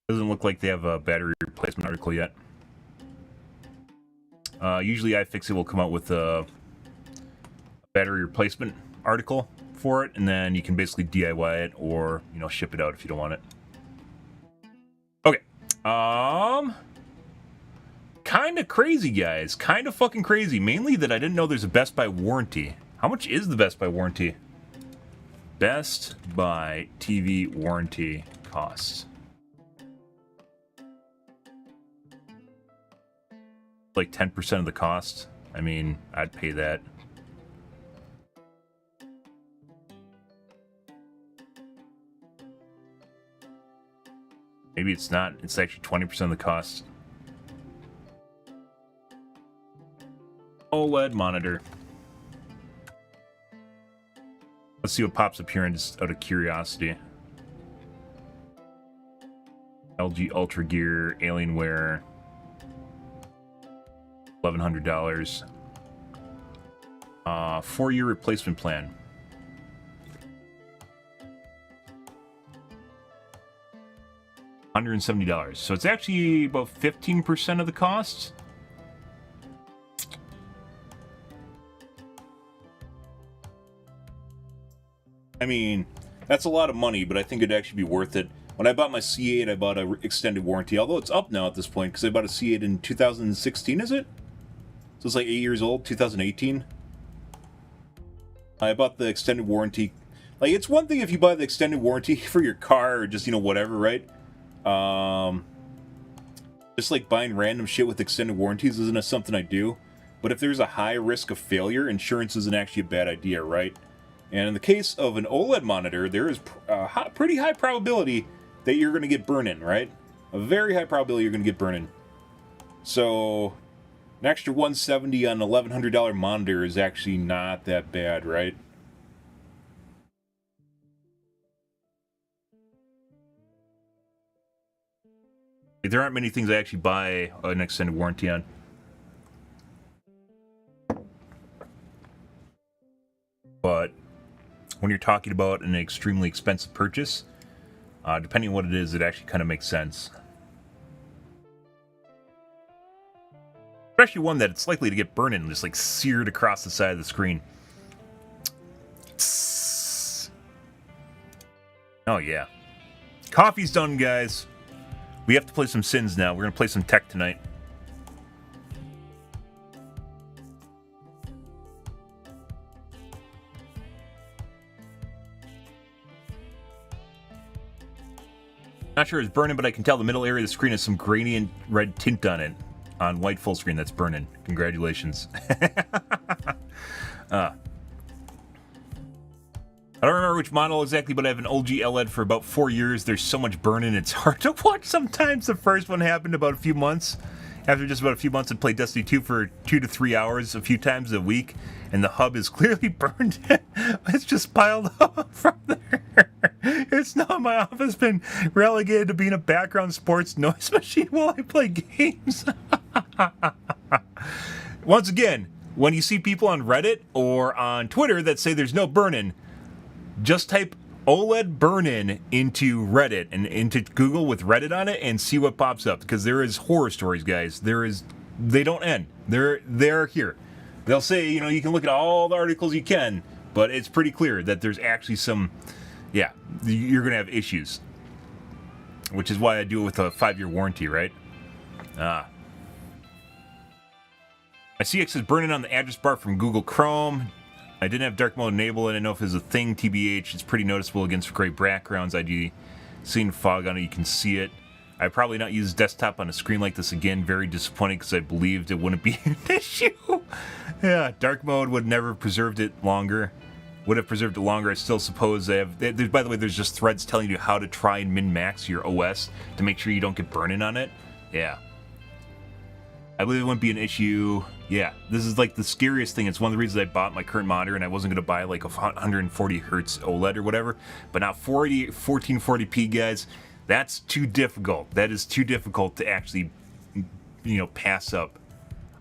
Speaker 1: Doesn't look like they have a battery replacement article yet. Usually iFixit will come out with a battery replacement article for it, and then you can basically DIY it or, you know, ship it out if you don't want it. Okay. Kind of crazy, guys. Kind of fucking crazy. Mainly that I didn't know there's a Best Buy warranty. How much is the Best Buy warranty? Best Buy TV warranty costs. Like 10% of the cost, I mean, I'd pay that. Maybe it's not. It's actually 20% of the cost. OLED monitor. Let's see what pops up here, just out of curiosity. LG Ultra Gear, Alienware, $1,100. 4-year replacement plan. $170. So it's actually about 15% of the cost. I mean, that's a lot of money, but I think it'd actually be worth it. When I bought my C8, I bought an extended warranty, although it's up now at this point, because I bought a C8 in 2016, is it? So it's like 8 years old, 2018. I bought the extended warranty. Like, it's one thing if you buy the extended warranty for your car or just, you know, whatever, right? Just like buying random shit with extended warranties isn't something I do. But if there's a high risk of failure, insurance isn't actually a bad idea, right? And in the case of an OLED monitor, there is a pretty high probability that you're going to get burn-in, right? A very high probability you're going to get burn-in. So, an extra $170 on an $1,100 monitor is actually not that bad, right? There aren't many things I actually buy an extended warranty on. But when you're talking about an extremely expensive purchase, depending on what it is, it actually kind of makes sense. Especially one that it's likely to get burned and just like seared across the side of the screen. Oh yeah. Coffee's done, guys. We have to play some Sins now. We're going to play some TEC tonight. Not sure it's burning, but I can tell the middle area of the screen has some gradient red tint on it. On white full screen, that's burning. Congratulations. I don't remember which model exactly, but I have an LG LED for about 4 years. There's so much burning, it's hard to watch sometimes. The first one happened about a few months. After just about a few months, I'd play Destiny 2 for 2 to 3 hours a few times a week, and the hub is clearly burned. It's just piled up from there. It's now my office been relegated to being a background sports noise machine while I play games. Once again, when you see people on Reddit or on Twitter that say there's no burn-in, just type OLED burn-in into Reddit and into Google with Reddit on it and see what pops up, because there is horror stories, guys. They don't end. They're here. They'll say, you know, you can look at all the articles you can, but it's pretty clear that there's actually some, yeah, you're gonna have issues. Which is why I do it with a 5-year warranty, right? My CX is burning on the address bar from Google Chrome. I didn't have dark mode enabled. I didn't know if it was a thing, TBH. It's pretty noticeable against gray backgrounds. ID seeing fog on it, you can see it. I probably not use desktop on a screen like this again. Very disappointed because I believed it wouldn't be an issue. Yeah, dark mode would never have preserved it longer. Would have preserved it longer. I still suppose I have. By the way, there's just threads telling you how to try and min-max your OS to make sure you don't get burn-in on it. Yeah. I believe it wouldn't be an issue. Yeah, this is like the scariest thing. It's one of the reasons I bought my current monitor, and I wasn't going to buy like a 140 hertz OLED or whatever. But now 1440p, guys, that's too difficult. That is too difficult to actually, you know, pass up.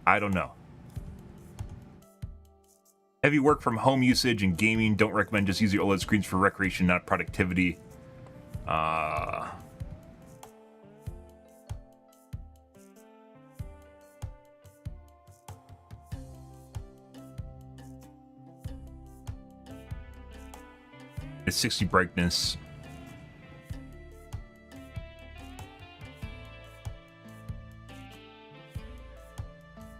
Speaker 1: I don't know. Heavy work from home usage and gaming. Don't recommend. Just use your OLED screens for recreation, not productivity. It's 60 brightness.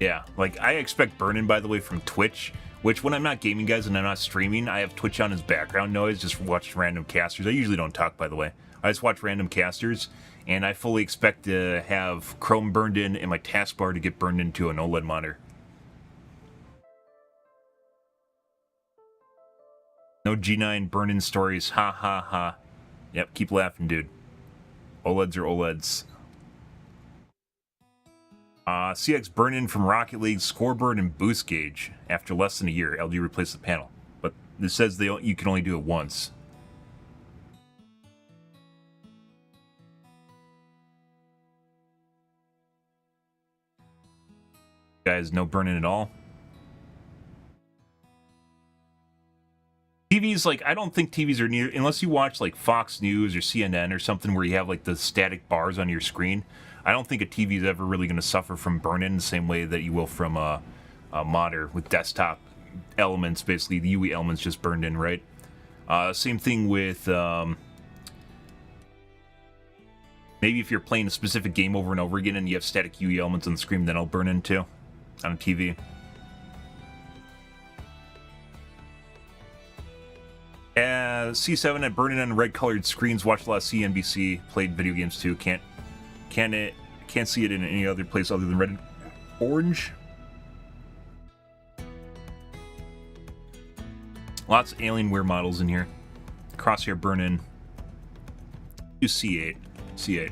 Speaker 1: Yeah, like I expect burn-in, by the way, from Twitch, which when I'm not gaming, guys, and I'm not streaming, I have Twitch on as background noise, just watch random casters. I usually don't talk, by the way. I just watch random casters, and I fully expect to have Chrome burned in and my taskbar to get burned into an OLED monitor. No G9 burn-in stories. Ha ha ha. Yep, keep laughing, dude. OLEDs are OLEDs. CX burn-in from Rocket League, score burn and boost gauge. After less than a year, LG replaced the panel. But this says you can only do it once. Guys, no burn-in at all. TVs, like, I don't think TVs are near, unless you watch like Fox News or CNN or something where you have like the static bars on your screen. I don't think a TV is ever really going to suffer from burn-in the same way that you will from a monitor with desktop elements, basically the UE elements just burned in, right? Same thing with maybe if you're playing a specific game over and over again and you have static UE elements on the screen, then it'll burn in too on a TV. C7 at burning on red-colored screens. Watched a lot of CNBC. Played video games too. Can't see it in any other place other than red and orange. Lots of Alienware models in here. Crosshair burn-in. Do C8. C8.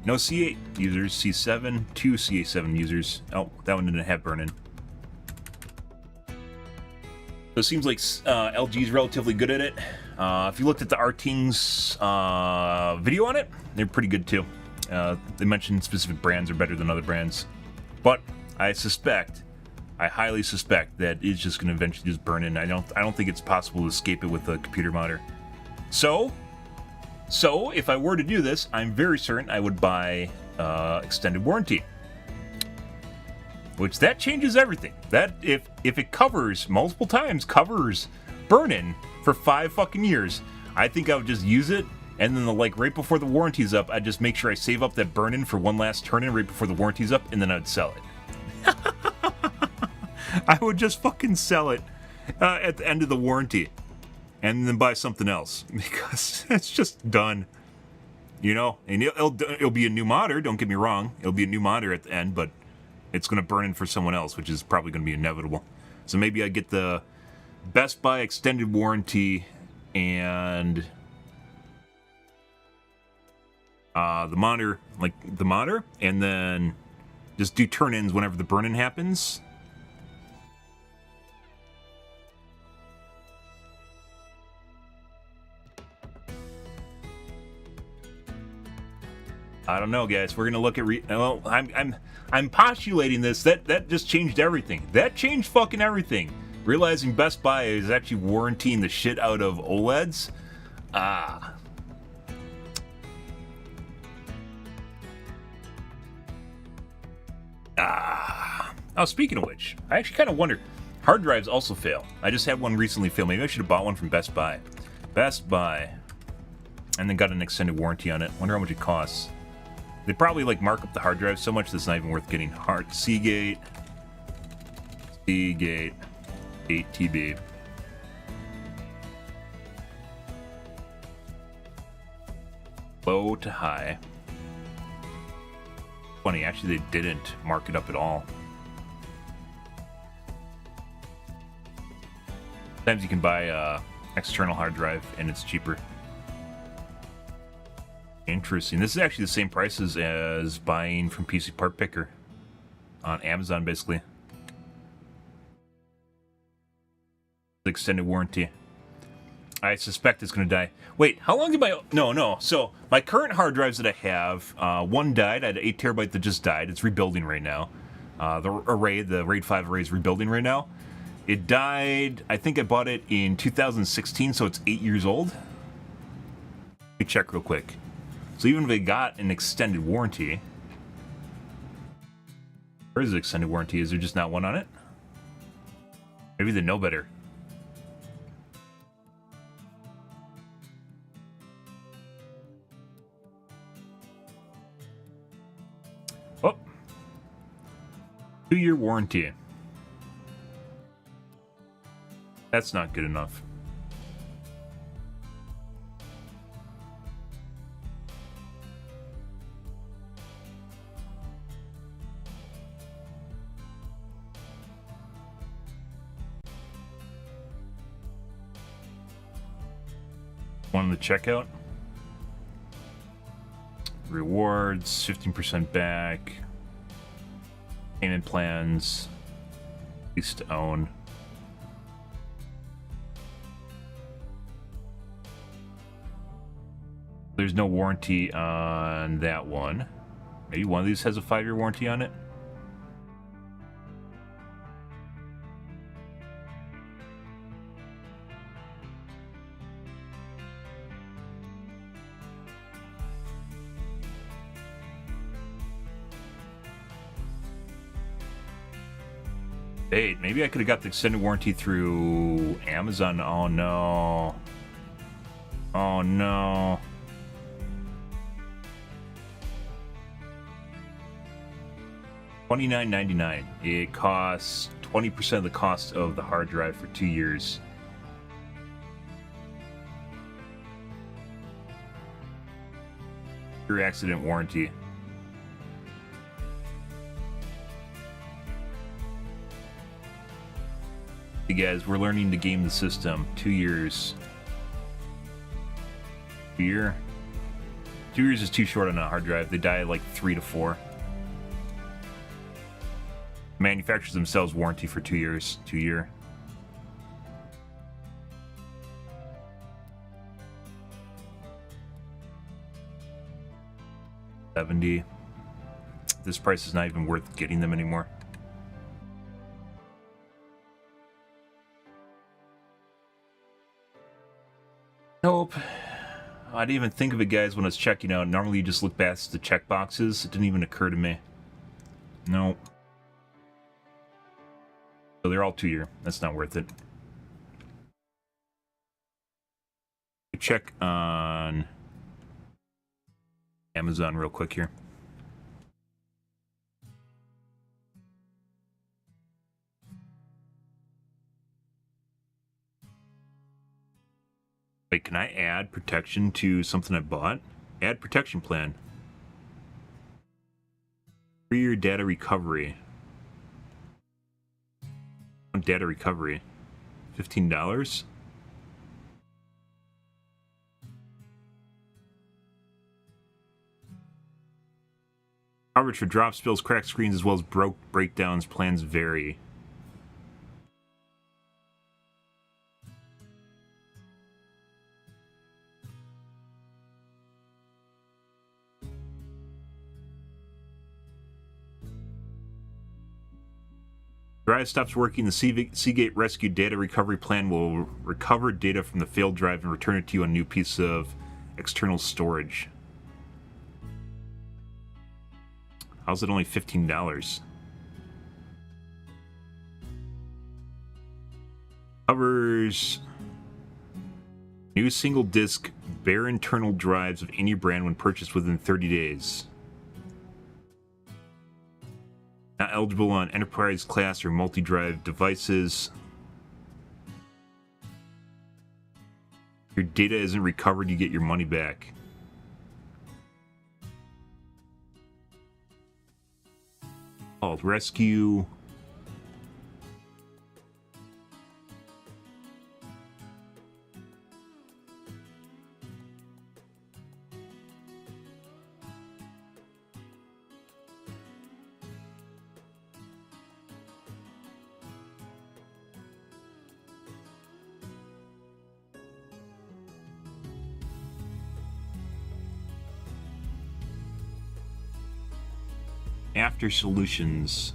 Speaker 1: No C8 users. C7. 2 CA7 users. Oh, that one didn't have burn-in. So it seems like LG is relatively good at it. If you looked at the Arting's video on it, they're pretty good too. They mentioned specific brands are better than other brands. But I highly suspect that it's just going to eventually just burn in. I don't think it's possible to escape it with a computer monitor. So if I were to do this, I'm very certain I would buy extended warranty. Which that changes everything. That if it covers multiple times, covers burn-in for 5 fucking years, I think I would just use it, and then like right before the warranty's up, I'd just make sure I save up that burn-in for one last turn-in right before the warranty's up, and then I'd sell it. I would just fucking sell it at the end of the warranty, and then buy something else because it's just done. You know, and it'll be a new monitor. Don't get me wrong, it'll be a new monitor at the end, but it's going to burn in for someone else, which is probably going to be inevitable. So maybe I get the Best Buy extended warranty and the monitor, and then just do turn-ins whenever the burn-in happens. I don't know, guys. We're gonna look at well, I'm postulating this. That just changed everything. That changed fucking everything. Realizing Best Buy is actually warranting the shit out of OLEDs. Oh, speaking of which, I actually kind of wonder. Hard drives also fail. I just had one recently fail. Maybe I should have bought one from Best Buy. Best Buy. And then got an extended warranty on it. Wonder how much it costs. They probably like mark up the hard drive so much that's not even worth getting. Seagate 8TB. Low to high. Funny, actually they didn't mark it up at all. Sometimes you can buy a external hard drive and it's cheaper. Interesting. This is actually the same prices as buying from PC Part Picker on Amazon, basically. Extended warranty. I suspect it's going to die. Wait, how long did my... No. So, my current hard drives that I have, one died. I had an 8 terabyte that just died. It's rebuilding right now. The RAID 5 array is rebuilding right now. It died... I think I bought it in 2016, so it's 8 years old. Let me check real quick. So even if they got an extended warranty... Where is the extended warranty? Is there just not one on it? Maybe they know better. Oh. 2-year warranty. That's not good enough. One in the checkout. Rewards, 15% back. Payment plans. Lease to own. There's no warranty on that one. Maybe one of these has a 5-year warranty on it. Hey, maybe I could have got the extended warranty through Amazon. Oh no. Oh no. $29.99. It costs 20% of the cost of the hard drive for 2 years. Your accident warranty. Hey guys, we're learning to game the system. 2 years. 2 year? 2 years is too short on a hard drive. They die at like 3 to 4. Manufacturers themselves warranty for 2 years. 2 year. $70. This price is not even worth getting them anymore. Nope. I didn't even think of it, guys, when I was checking out. Normally you just look past the check boxes. It didn't even occur to me. Nope. So they're all 2 year. That's not worth it. Check on Amazon real quick here. Wait, can I add protection to something I bought? Add protection plan. 3-year data recovery. Data recovery. $15? Coverage for drop, spills, cracked screens, as well as breakdowns. Plans vary. Drive stops working. The Seagate Rescue Data Recovery Plan will recover data from the failed drive and return it to you on a new piece of external storage. How's it only $15? Covers new single disk bare internal drives of any brand when purchased within 30 days. Not eligible on enterprise class or multi-drive devices. Your data isn't recovered, you get your money back. Called rescue. After solutions.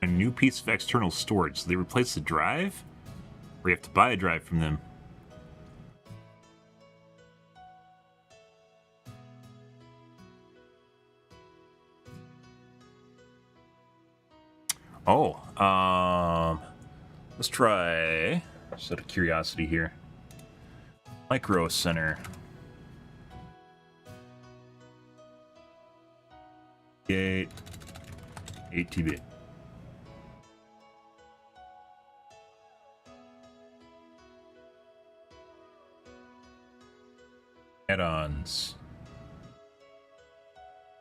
Speaker 1: A new piece of external storage. So they replace the drive? Or you have to buy a drive from them? Oh, let's try, just out of curiosity here, Micro Center. 8 TB. Add-ons.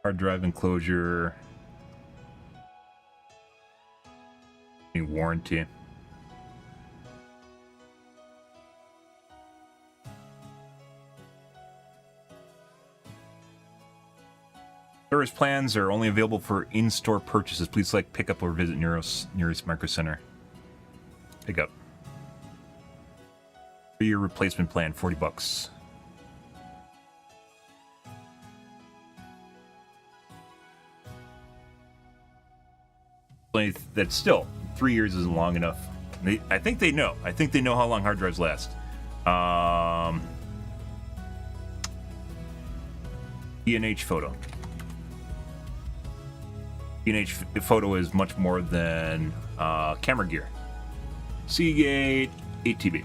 Speaker 1: Hard drive enclosure. Any warranty. Service plans are only available for in-store purchases. Please select pickup or visit nearest Micro Center. Pickup. 3-year replacement plan, $40. That's still 3 years isn't long enough. I think they know. I think they know how long hard drives last. E&H photo. E&H photo is much more than camera gear. Seagate 8 TB.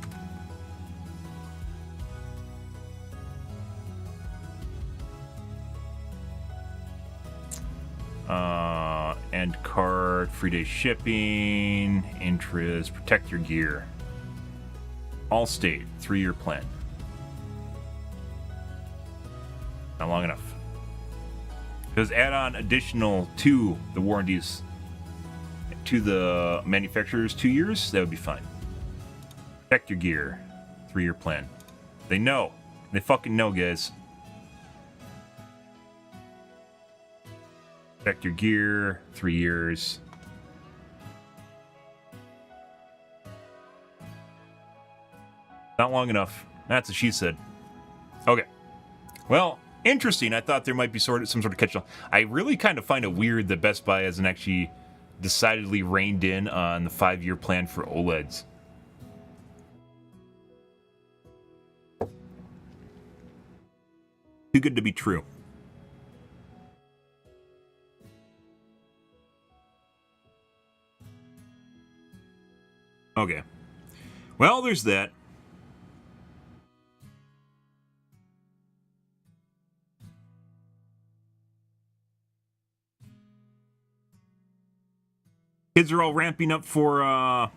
Speaker 1: End card, free day shipping, interest, protect your gear. Allstate, 3-year plan. Not long enough. Does add on additional to the warranties to the manufacturers 2 years? That would be fine. Protect your gear, 3-year plan. They know. They fucking know, guys. Protect your gear, 3 years. Not long enough. That's what she said. Okay. Well, interesting. I thought there might be some sort of catch-all. I really kind of find it weird that Best Buy hasn't actually decidedly reined in on the 5-year plan for OLEDs. Too good to be true. Okay. Well, there's that. Kids are all ramping up for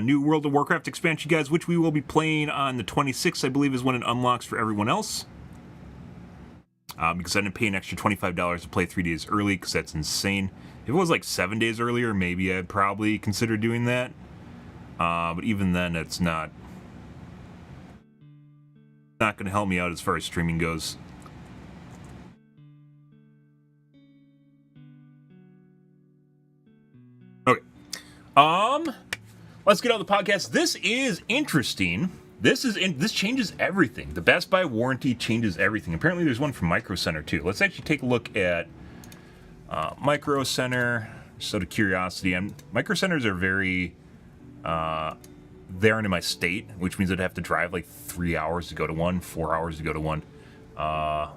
Speaker 1: new World of Warcraft expansion, guys, which we will be playing on the 26th, I believe, is when it unlocks for everyone else. Because I didn't pay an extra $25 to play 3 days early, because that's insane. If it was like 7 days earlier, maybe I'd probably consider doing that. But even then, it's not going to help me out as far as streaming goes. Okay. Let's get on the podcast. This is interesting. This changes everything. The Best Buy warranty changes everything. Apparently, there's one from Micro Center too. Let's actually take a look at Micro Center. Just out of curiosity, and Micro Centers are very they aren't in my state, which means I'd have to drive like 3 hours to go to one, 4 hours to go to one. Asus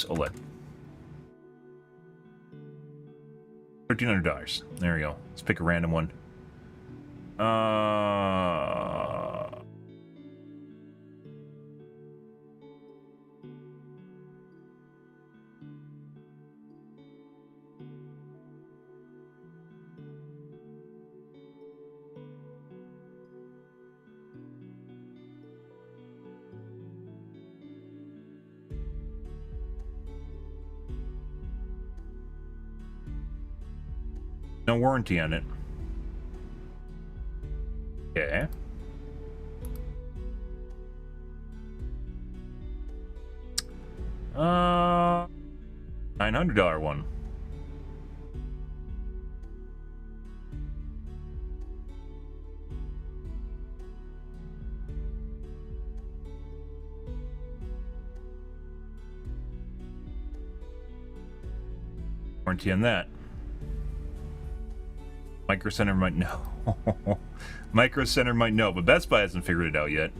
Speaker 1: OLED. $1,300. There we go. Let's pick a random one. No warranty on it. Okay. $900 one. Warranty on that. Micro Center might know. Micro Center might know, but Best Buy hasn't figured it out yet.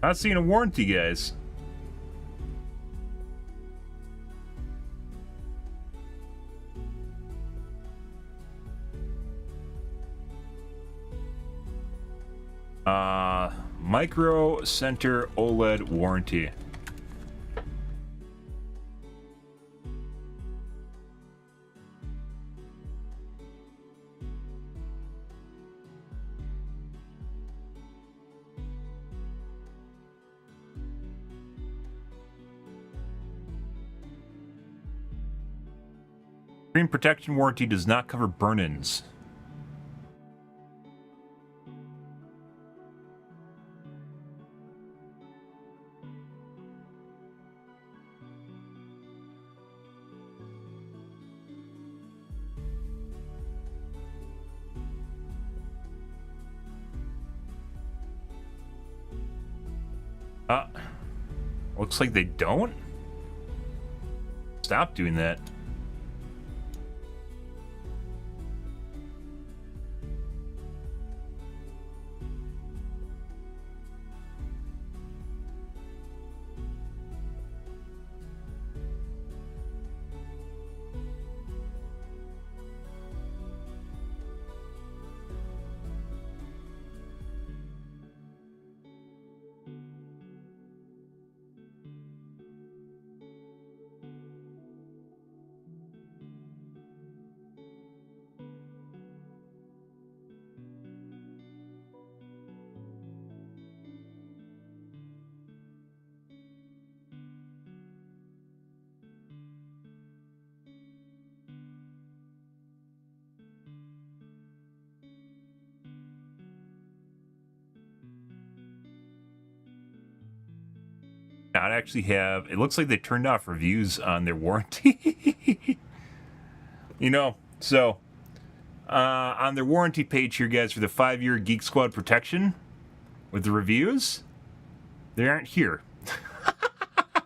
Speaker 1: Not seeing a warranty, guys. Micro Center OLED warranty. Screen protection warranty does not cover burn-ins. Looks like they don't. Stop doing that. Not actually have. It looks like they turned off reviews on their warranty. You know, so on their warranty page here, guys, for the 5-year Geek Squad protection with the reviews, they aren't here.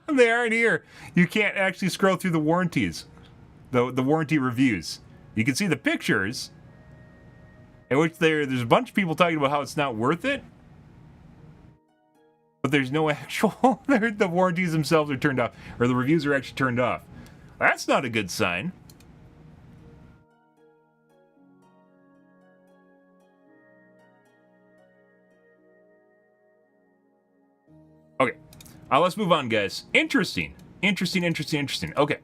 Speaker 1: They aren't here. You can't actually scroll through the warranties, the warranty reviews. You can see the pictures, in which there's a bunch of people talking about how it's not worth it. But there's no actual, the warranties themselves are turned off, or the reviews are actually turned off. That's not a good sign. Okay, let's move on, guys. Interesting. Okay.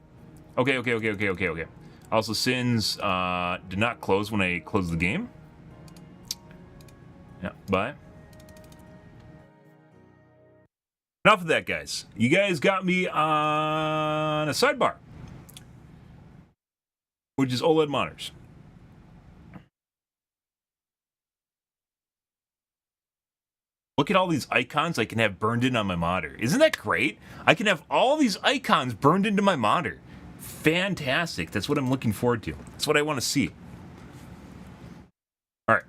Speaker 1: Also, Sins did not close when I closed the game. Yeah, but enough of that, guys. You guys got me on a sidebar, which is OLED monitors. Look at all these icons I can have burned in on my monitor. Isn't that great? I can have all these icons burned into my monitor. Fantastic. That's what I'm looking forward to. That's what I want to see. All right,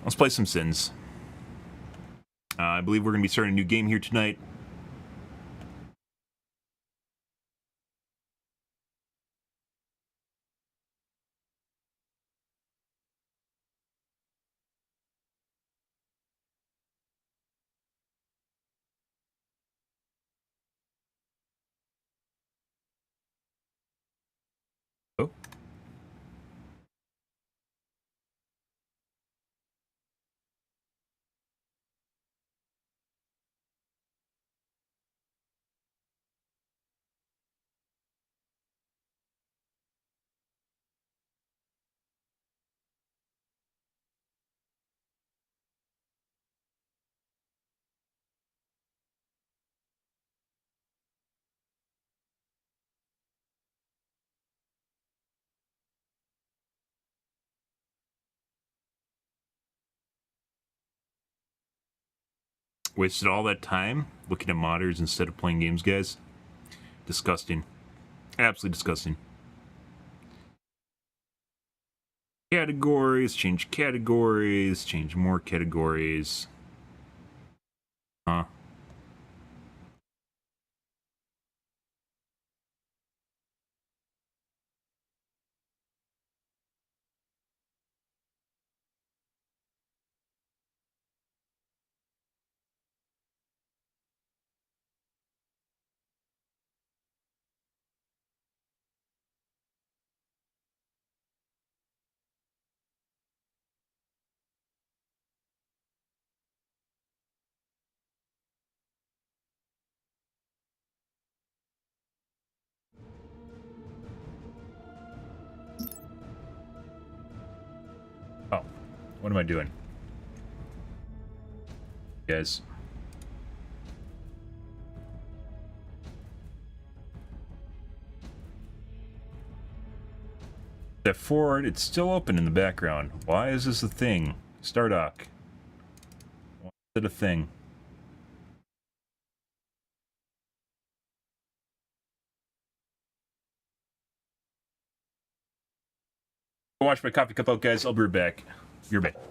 Speaker 1: let's play some Sins. I believe we're going to be starting a new game here tonight. Oh. Wasted all that time looking at monitors instead of playing games, guys. Disgusting. Absolutely disgusting. Categories, change more categories. Huh. What am I doing? Guys. That forward, it's still open in the background. Why is this a thing? Stardock. Why is it a thing? Go watch my coffee cup out, guys. I'll be right back. Be right back.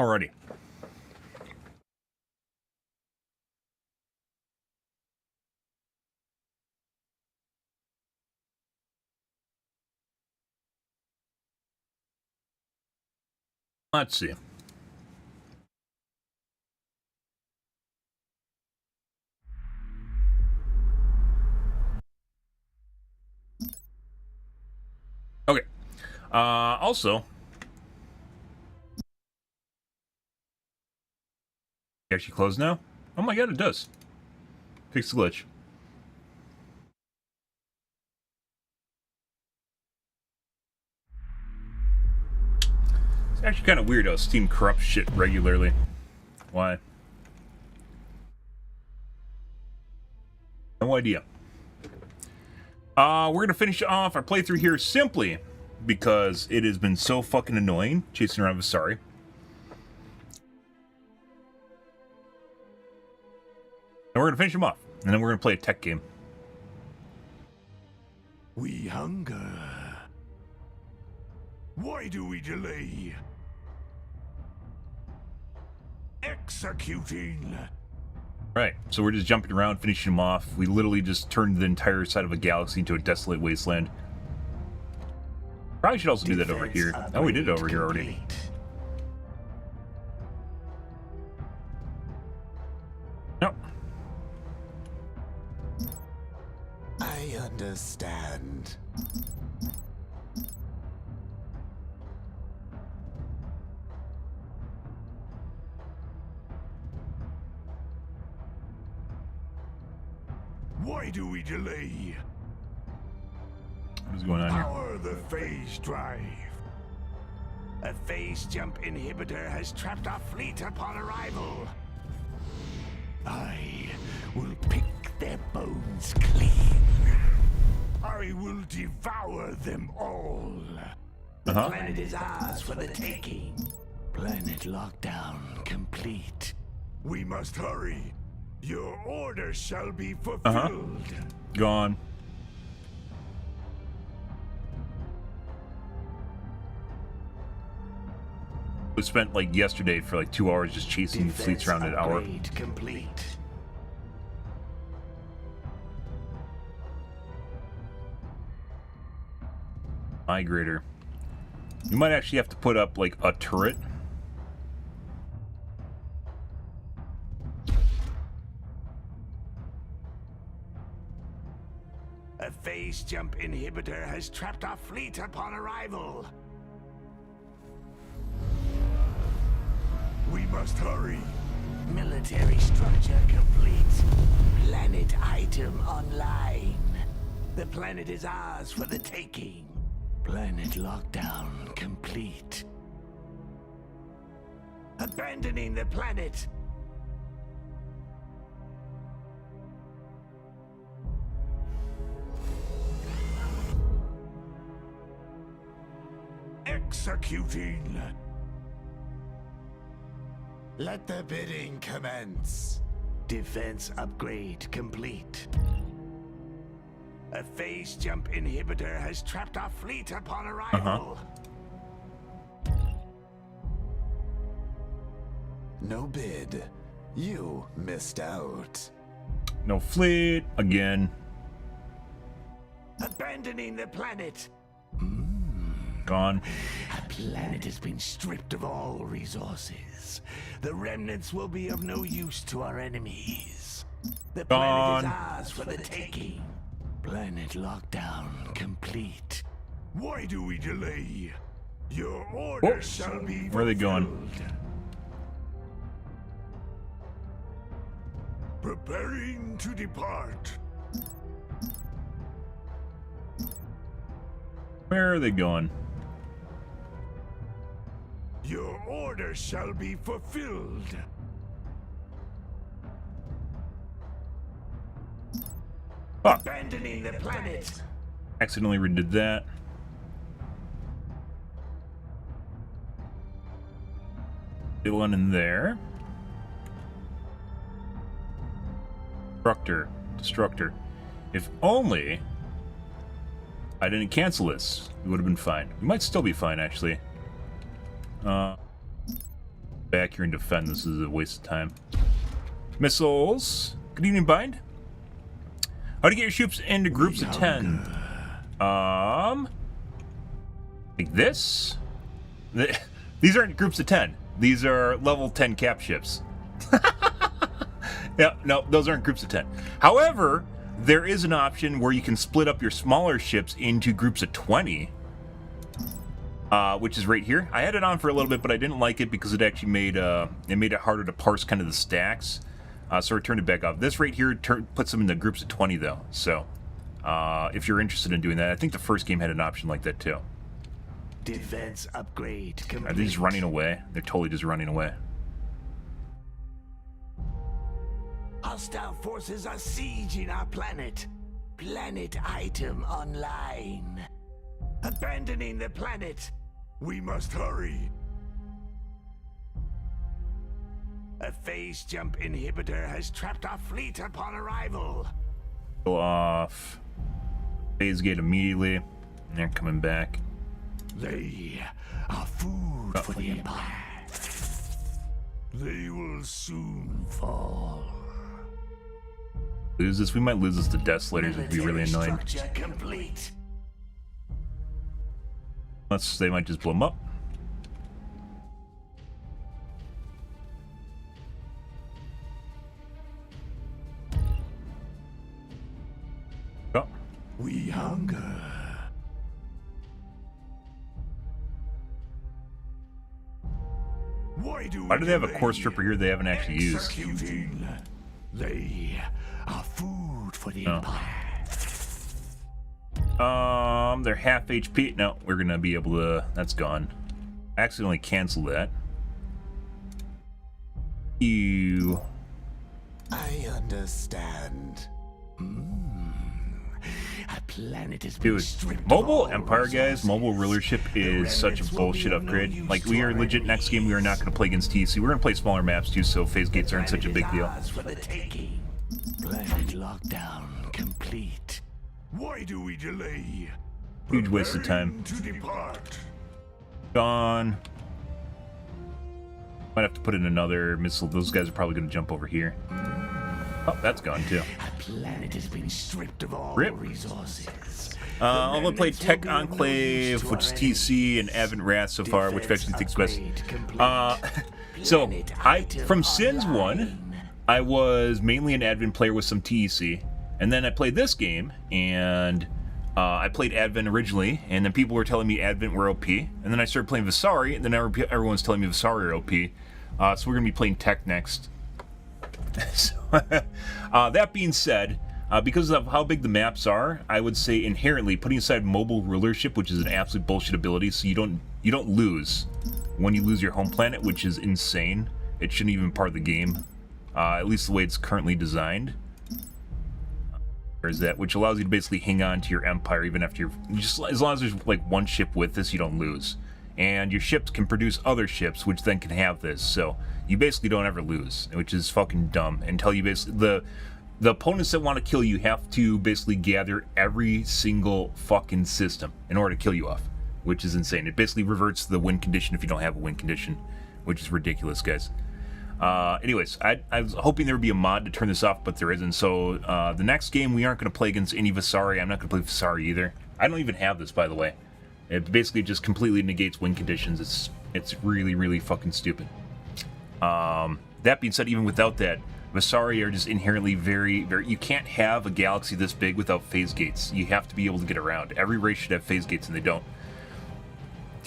Speaker 1: Alrighty. Let's see. Okay. Also, actually closed now? Oh my god, it does. Fix the glitch. It's actually kind of weird how Steam corrupts shit regularly. Why? No idea. We're gonna finish off our playthrough here simply because it has been so fucking annoying chasing around Vesari. And we're gonna finish him off, and then we're gonna play a tech game.
Speaker 3: We hunger. Why do we delay? Executing.
Speaker 1: Right, so we're just jumping around, finishing him off. We literally just turned the entire side of a galaxy into a desolate wasteland. Probably should also do that over here. Oh, we did it over here already. No.
Speaker 3: I understand. Why do we delay?
Speaker 1: What is going on here?
Speaker 3: Power the phase drive. A phase jump inhibitor has trapped our fleet upon arrival. I will pick their bones clean. I will devour them all. The planet is ours for the taking. Planet lockdown complete. We must hurry. Your order shall be fulfilled.
Speaker 1: Gone. We spent like yesterday for like 2 hours just chasing fleets around an hour.
Speaker 3: Complete.
Speaker 1: Migrator. You might actually have to put up like a turret.
Speaker 3: A phase jump inhibitor has trapped our fleet upon arrival. We must hurry. Military structure complete. Planet item online. The planet is ours for the taking. Planet lockdown complete. Abandoning the planet. Executing. Let the bidding commence. Defense upgrade complete. A phase jump inhibitor has trapped our fleet upon arrival. No bid. You missed out.
Speaker 1: No fleet again.
Speaker 3: Abandoning the planet.
Speaker 1: Gone.
Speaker 3: A planet has been stripped of all resources. The remnants will be of no use to our enemies. The planet is ours for the taking. Planet lockdown complete. Why do we delay? Your order shall be fulfilled.
Speaker 1: Where are they going?
Speaker 3: Preparing to depart.
Speaker 1: Where are they going?
Speaker 3: Your order shall be fulfilled.
Speaker 1: Ah,
Speaker 3: Abandoning the planet.
Speaker 1: accidentally redid that. The one in there. Destructor. If only I didn't cancel this, we would have been fine. We might still be fine, actually. back here and defend. This is a waste of time. Missiles. Good evening, Bind. How to get your troops into groups of 10? Like this? These aren't groups of 10. These are level 10 cap ships. Yeah, no, those aren't groups of 10. However, there is an option where you can split up your smaller ships into groups of 20. Which is right here. I had it on for a little bit, but I didn't like it because it actually made it harder to parse kind of the stacks. So I turned it back off. This right here puts them into groups of 20 though. So if you're interested in doing that, I think the first game had an option like that too.
Speaker 3: Defense upgrade complete.
Speaker 1: Are they just running away? They're totally just running away.
Speaker 3: Hostile forces are sieging our planet. Planet item online. Abandoning the planet. We must hurry. A phase jump inhibitor has trapped our fleet upon arrival.
Speaker 1: Go off. Phase gate immediately. And they're coming back.
Speaker 3: They are food for the Empire. They will soon fall.
Speaker 1: Lose this? We might lose this to Desolators. It'd be really annoying.
Speaker 3: Structure complete.
Speaker 1: They might just blow them up. Oh.
Speaker 3: We hunger. Why do
Speaker 1: they have a core stripper here they haven't actually used?
Speaker 3: They are food for the Empire.
Speaker 1: They're half HP. No, we're gonna be able to. That's gone. I accidentally canceled that. Ew.
Speaker 3: I understand. A planet is
Speaker 1: Dude, mobile Empire, guys, mobile rulership is such a bullshit upgrade. Like, we are legit next game, we are not going to play against TEC. We're going to play smaller maps too, so phase gates aren't such a big deal.
Speaker 3: Planet lockdown complete. Why do we delay?
Speaker 1: Huge waste of time. Gone. Might have to put in another missile. Those guys are probably going to jump over here. Oh, that's gone too.
Speaker 3: A planet has been stripped of all resources.
Speaker 1: I'm going to play TEC Enclave, which is TEC, and Advent Wrath so far, which I actually think is best. So, from Sins 1, I was mainly an Advent player with some TEC, and then I played this game, and I played Advent originally, and then people were telling me Advent were OP, and then I started playing Vesari, and then everyone's telling me Vesari are OP, so we're going to be playing TEC next. So, that being said, because of how big the maps are, I would say inherently, putting aside mobile rulership, which is an absolute bullshit ability, so you don't lose when you lose your home planet, which is insane. It shouldn't even be part of the game, at least the way it's currently designed. There's that, which allows you to basically hang on to your empire even after as long as there's like one ship with this, you don't lose. And your ships can produce other ships, which then can have this, so you basically don't ever lose, which is fucking dumb. Until you basically, the opponents that want to kill you have to basically gather every single fucking system in order to kill you off, which is insane. It basically reverts the win condition if you don't have a win condition, which is ridiculous, guys. Anyways, I was hoping there would be a mod to turn this off, but there isn't. So the next game, we aren't going to play against any Vesari. I'm not going to play Vesari either. I don't even have this, by the way. It basically just completely negates win conditions. It's really, really fucking stupid. That being said, even without that, Vesari are just inherently very, very... You can't have a galaxy this big without phase gates. You have to be able to get around. Every race should have phase gates, and they don't.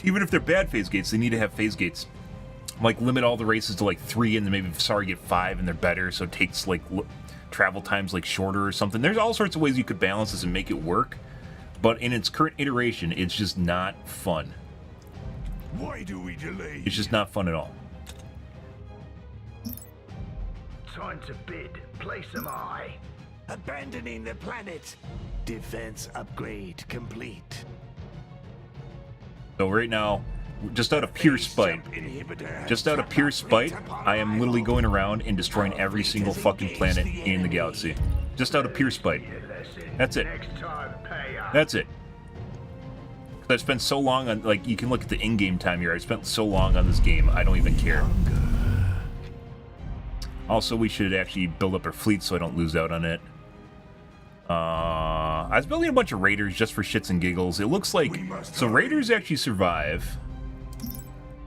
Speaker 1: Even if they're bad phase gates, they need to have phase gates. Like, limit all the races to, like, 3, and then maybe Vesari get 5, and they're better, so it takes, like, travel times, like, shorter or something. There's all sorts of ways you could balance this and make it work, but in its current iteration, it's just not fun.
Speaker 3: Why do we delay?
Speaker 1: It's just not fun at all.
Speaker 3: Time to bid. Place am I. Abandoning the planet. Defense upgrade complete.
Speaker 1: So right now, just out of pure spite, I am literally going around and destroying every single fucking planet in the galaxy. Just out of pure spite. That's it. That's it. I spent so long on, like, you can look at the in-game time here. I spent so long on this game, I don't even care. Also, we should actually build up our fleet so I don't lose out on it. I was building a bunch of raiders just for shits and giggles. It looks like... So raiders actually survive.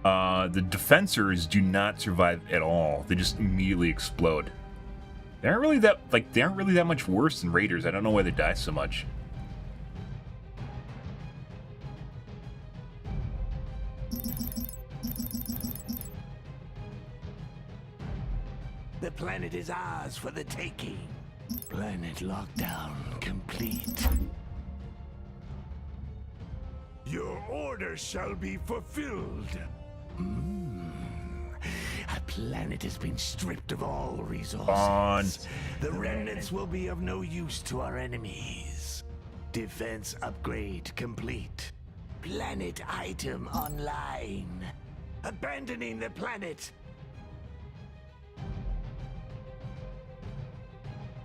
Speaker 1: The defensors do not survive at all. They just immediately explode. They aren't really that much worse than raiders. I don't know why they die so much.
Speaker 3: The planet is ours for the taking. Planet lockdown complete. Your order shall be fulfilled. A planet has been stripped of all resources. The remnants will be of no use to our enemies. Defense upgrade complete. Planet item online. Abandoning the planet.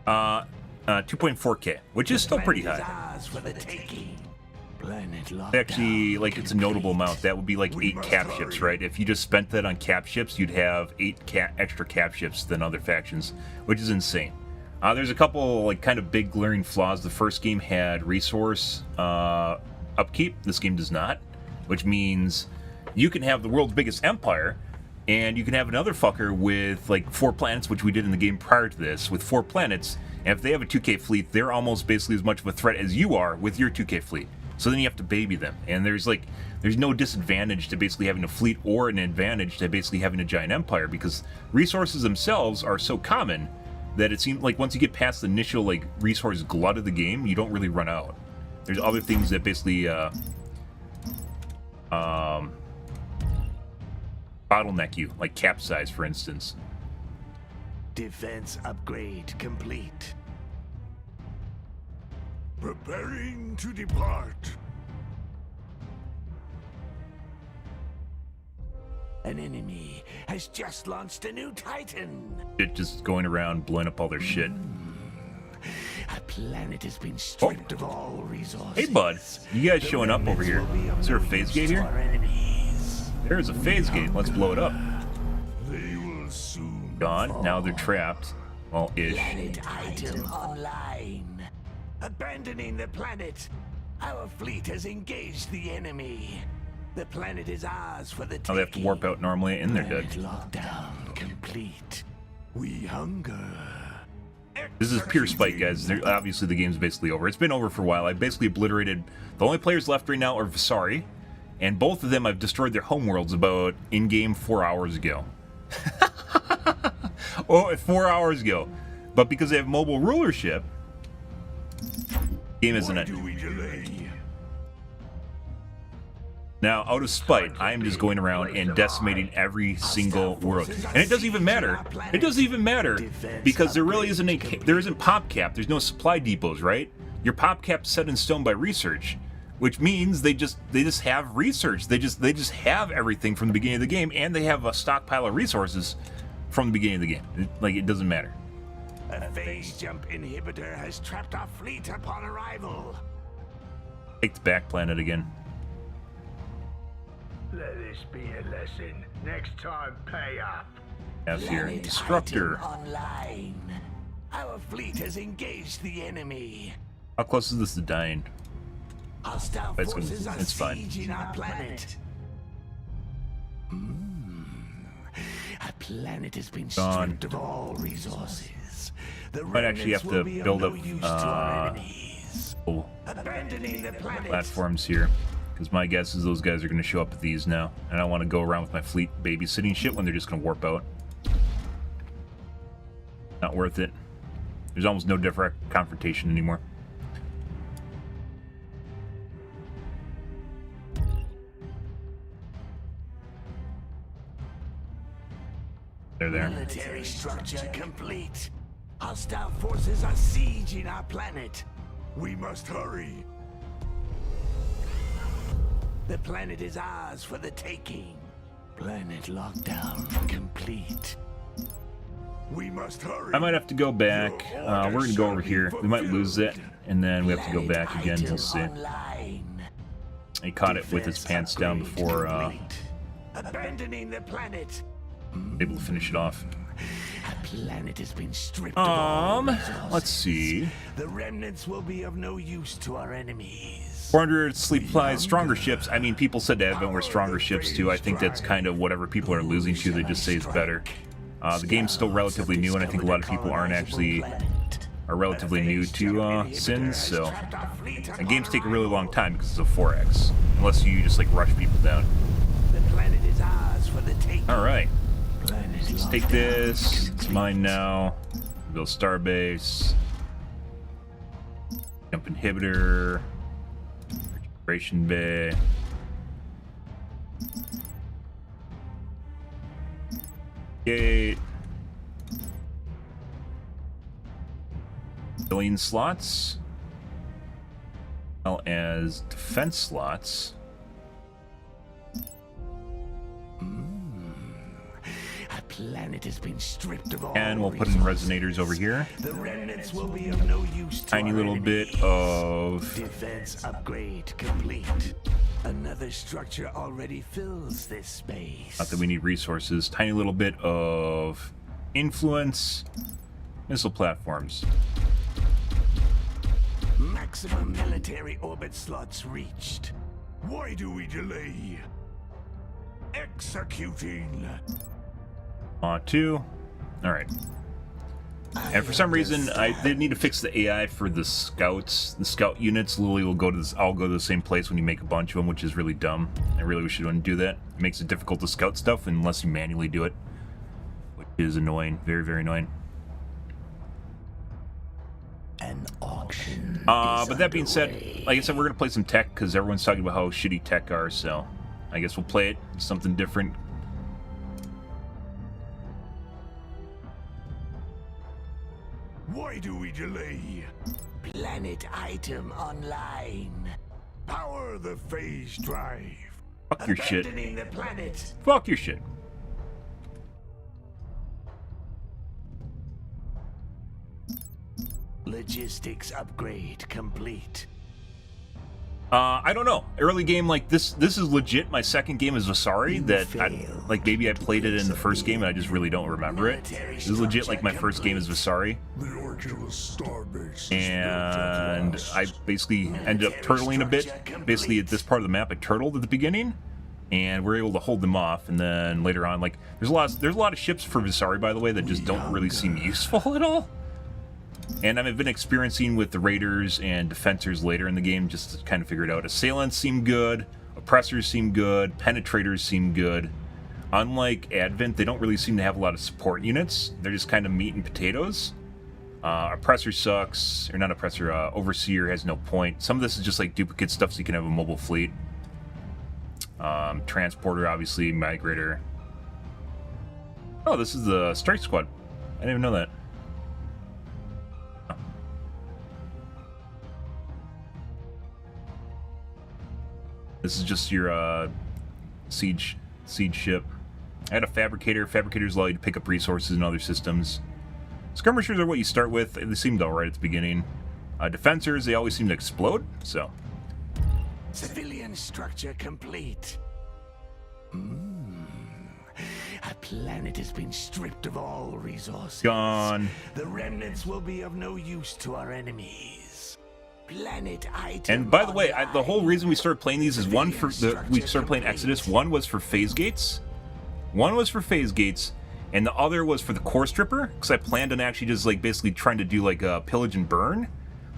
Speaker 1: 2.4K, which is still pretty high. Actually, like, it's a notable amount. That would be like 8 cap ships, right? If you just spent that on cap ships, you'd have 8 extra cap ships than other factions, which is insane. There's a couple, like, kind of big glaring flaws. The first game had resource upkeep. This game does not, which means you can have the world's biggest empire, and you can have another fucker with, like, 4 planets, which we did in the game prior to this, with 4 planets, and if they have a 2K fleet, they're almost basically as much of a threat as you are with your 2K fleet. So then you have to baby them, and there's no disadvantage to basically having a fleet or an advantage to basically having a giant empire, because resources themselves are so common that it seems like once you get past the initial, like, resource glut of the game, you don't really run out. There's other things that basically bottleneck you, like capsize, for instance.
Speaker 3: Defense upgrade complete. Preparing to depart. An enemy has just launched a new Titan.
Speaker 1: It just going around blowing up all their shit.
Speaker 3: A planet has been stripped of all resources.
Speaker 1: Hey, bud. You guys showing up over here. Is there a phase gate here? There's a phase gate. Let's blow it up.
Speaker 3: They will soon
Speaker 1: Gone. Now they're trapped. Well, ish.
Speaker 3: Planet item online. Abandoning the planet. Our fleet has engaged the enemy. The planet is ours for the taking.
Speaker 1: Oh, they have to warp out normally, and they're dead.
Speaker 3: Lockdown complete. We hunger.
Speaker 1: This is pure spite, guys. Obviously, the game's basically over. It's been over for a while. I basically obliterated... The only players left right now are Vesari, and both of them I've destroyed their homeworlds about in-game 4 hours ago. Oh, 4 hours ago. But because they have mobile rulership, game isn't ending. Now, out of spite, I am just going around and decimating every single world. And it doesn't even matter. It doesn't even matter because there really isn't there isn't pop cap. There's no supply depots, right? Your pop cap's set in stone by research, which means they just have research. They just have everything from the beginning of the game, and they have a stockpile of resources from the beginning of the game. It doesn't matter.
Speaker 3: A phase jump inhibitor has trapped our fleet upon arrival.
Speaker 1: Take the back planet again.
Speaker 3: Let this be a lesson. Next time, pay up.
Speaker 1: Have here, Instructor.
Speaker 3: Online. Our fleet has engaged the enemy.
Speaker 1: How close is this to dying?
Speaker 3: Hostile forces are
Speaker 1: it's fine.
Speaker 3: sieging our planet. A planet has been stripped of all resources. The
Speaker 1: might actually have to build up
Speaker 3: abandoning the planet.
Speaker 1: Platforms here. Because my guess is those guys are going to show up with these now. And I don't want to go around with my fleet babysitting shit when they're just going to warp out. Not worth it. There's almost no direct confrontation anymore. They're there.
Speaker 3: Military structure complete. Hostile forces are sieging our planet. We must hurry. The planet is ours for the taking. Planet lockdown complete. We must hurry.
Speaker 1: I might have to go back. We're going to go over here. We might lose it, and then we have to go back again. We'll see. He caught it with his pants down before
Speaker 3: abandoning the planet.
Speaker 1: able to finish it off.
Speaker 3: A planet has been stripped of all resources.
Speaker 1: Let's see.
Speaker 3: The remnants will be of no use to our enemies.
Speaker 1: 400 supply stronger ships. I mean, people said Advent were stronger ships too. I think that's kind of whatever people are losing to. They just say it's better. The game's still relatively new, and I think a lot of people are relatively new to Sins, so and games take a really long time because it's a 4X, unless you just like rush people down.
Speaker 3: The planet is ours for the taking.
Speaker 1: All right, let's take this. It's mine now. Build starbase. Jump inhibitor. Regeneration bay. Gate. Billion slots. As well as defense slots.
Speaker 3: A planet has been stripped of all
Speaker 1: And we'll put in resonators over here.
Speaker 3: The remnants will be of no use to
Speaker 1: Tiny
Speaker 3: our
Speaker 1: little
Speaker 3: enemies.
Speaker 1: bit of
Speaker 3: Defense upgrade complete. Another structure already fills this space.
Speaker 1: not that we need resources. Tiny little bit of influence. Missile platforms.
Speaker 3: Maximum military orbit slots reached. Why do we delay? Executing.
Speaker 1: 2. Alright. And for some reason, they need to fix the AI for the scouts. The scout units literally will go to this, all go to the same place when you make a bunch of them, which is really dumb. I really wish you wouldn't do that. It makes it difficult to scout stuff unless you manually do it, which is annoying. Very, very annoying.
Speaker 3: An auction.
Speaker 1: But that being said, like I said, we're gonna play some tech because everyone's talking about how shitty tech are. So, I guess we'll play it. It's something different.
Speaker 3: Why do we delay? Planet item online. Power the phase drive.
Speaker 1: Fuck your shit.
Speaker 3: Abandoning the planet.
Speaker 1: Fuck your shit.
Speaker 3: Logistics upgrade complete.
Speaker 1: I don't know. Early game like this is legit my second game as Vesari like maybe I played it in the first game and I just really don't remember it. This is legit like my first game as Vesari. And I basically ended up turtling a bit. Basically at this part of the map I turtled at the beginning and we're able to hold them off, and then later on like there's a lot of ships for Vesari, by the way, that just don't really seem useful at all. And I've been experiencing with the raiders and defensors later in the game just to kind of figure it out. Assailants seem good, oppressors seem good, penetrators seem good. Unlike Advent, they don't really seem to have a lot of support units. They're just kind of meat and potatoes. Oppressor sucks, or not oppressor, overseer has no point. Some of this is just like duplicate stuff so you can have a mobile fleet. Transporter, obviously, migrator. Oh, this is the strike squad. I didn't even know that. This is just your siege ship. I had a fabricator. Fabricators allow you to pick up resources in other systems. Skirmishers are what you start with. They seemed alright at the beginning. Defensors, they always seem to explode, so.
Speaker 3: Civilian structure complete. A planet has been stripped of all resources.
Speaker 1: Gone.
Speaker 3: The remnants will be of no use to our enemies. Planet item.
Speaker 1: And by the way, the whole reason we started playing these is we started playing Exodus. One was for phase gates. And the other was for the core stripper, because I planned on actually just like basically trying to do like a pillage and burn.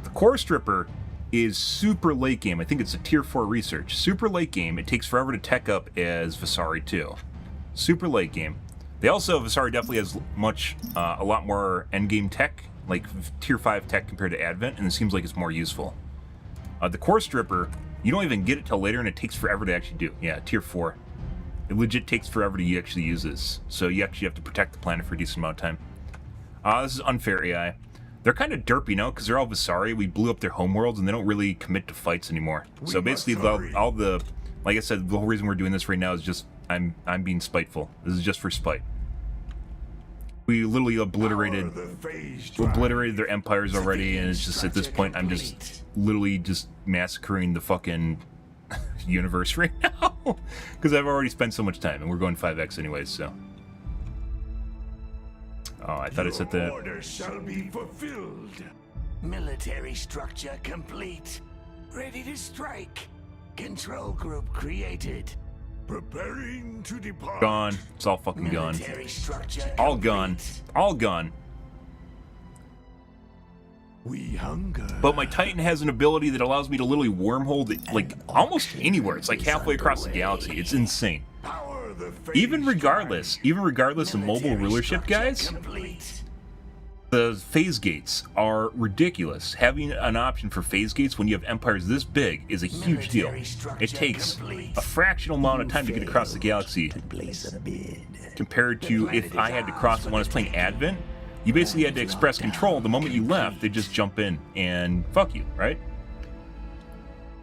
Speaker 1: The core stripper is super late game. I think it's a tier 4 research. Super late game. It takes forever to tech up as Vesari 2. Super late game. They also, Vesari definitely has a lot more endgame tech, like tier 5 tech compared to Advent, and it seems like it's more useful. The core stripper, you don't even get it till later, and it takes forever to actually do. Yeah, tier 4. It legit takes forever to actually use this, so you actually have to protect the planet for a decent amount of time. This is unfair AI. They're kind of derpy, you know, because they're all Vesari. We blew up their homeworlds, and they don't really commit to fights anymore. So basically, all the, like I said, the whole reason we're doing this right now is just I'm being spiteful. This is just for spite. We literally obliterated their empires already, and it's just at this point I'm just literally just massacring the fucking universe right now because I've already spent so much time, and we're going 5x anyways. So Oh, I thought I said that.
Speaker 3: Orders shall be fulfilled. Military structure complete. Ready to strike. Control group created. Preparing to depart.
Speaker 1: Gone. It's all fucking gone.
Speaker 3: Military structure
Speaker 1: All gone.
Speaker 3: complete.
Speaker 1: All gone.
Speaker 3: We hunger.
Speaker 1: But my Titan has an ability that allows me to literally wormhole it, like almost anywhere. It's like halfway across the galaxy. It's insane.
Speaker 3: Power the phase
Speaker 1: Even regardless of mobile
Speaker 3: Military
Speaker 1: rulership,
Speaker 3: structure
Speaker 1: guys,
Speaker 3: complete.
Speaker 1: the phase gates are ridiculous. Having an option for phase gates when you have empires this big is a huge deal. It takes a fractional amount of time to get across the galaxy compared to if I had to cross it when I was playing Advent. You basically had to express control. The moment you left, they just jump in and fuck you, right?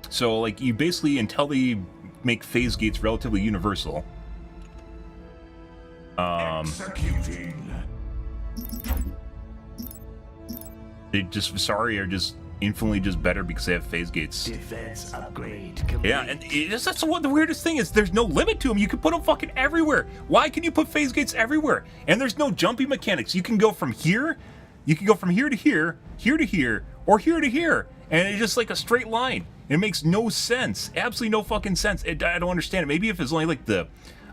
Speaker 1: So, like, you basically, until they make phase gates relatively universal,
Speaker 3: Executing.
Speaker 1: they just, Vesari are just infinitely just better because they have phase gates.
Speaker 3: Defense upgrade complete.
Speaker 1: Yeah, and that's what the weirdest thing is. There's no limit to them. You can put them fucking everywhere. Why can you put phase gates everywhere? And there's no jumping mechanics. You can go from here, you can go from here to here, here to here, or here to here, and it's just like a straight line. It makes no sense. Absolutely no fucking sense. I don't understand it. Maybe if it's only like the,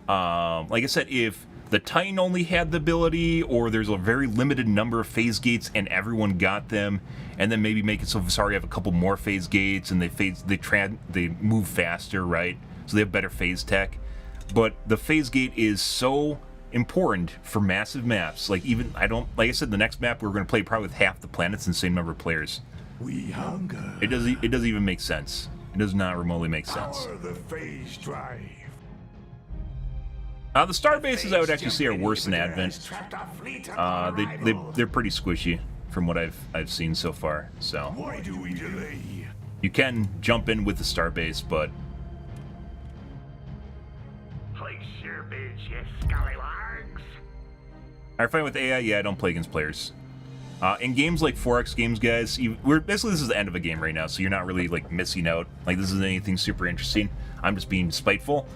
Speaker 1: like I said, if the Titan only had the ability, or there's a very limited number of phase gates and everyone got them, and then maybe make it so Vesari have a couple more phase gates and they move faster, right? So they have better phase tech. But the phase gate is so important for massive maps. Like like I said, the next map we're going to play probably with half the planets and the same number of players.
Speaker 3: We hunger.
Speaker 1: It doesn't even make sense. It does not remotely make sense.
Speaker 3: Power the phase drive.
Speaker 1: The star bases I would actually say are worse than Advent. They're pretty squishy from what I've seen so far. So
Speaker 3: Why do we delay?
Speaker 1: you can jump in with the star base, but
Speaker 3: Place your bids, you scallywags.
Speaker 1: I fight with AI. Yeah, I don't play against players. In games like 4X games, guys, this is the end of a game right now, so you're not really like missing out. Like this isn't anything super interesting. I'm just being spiteful.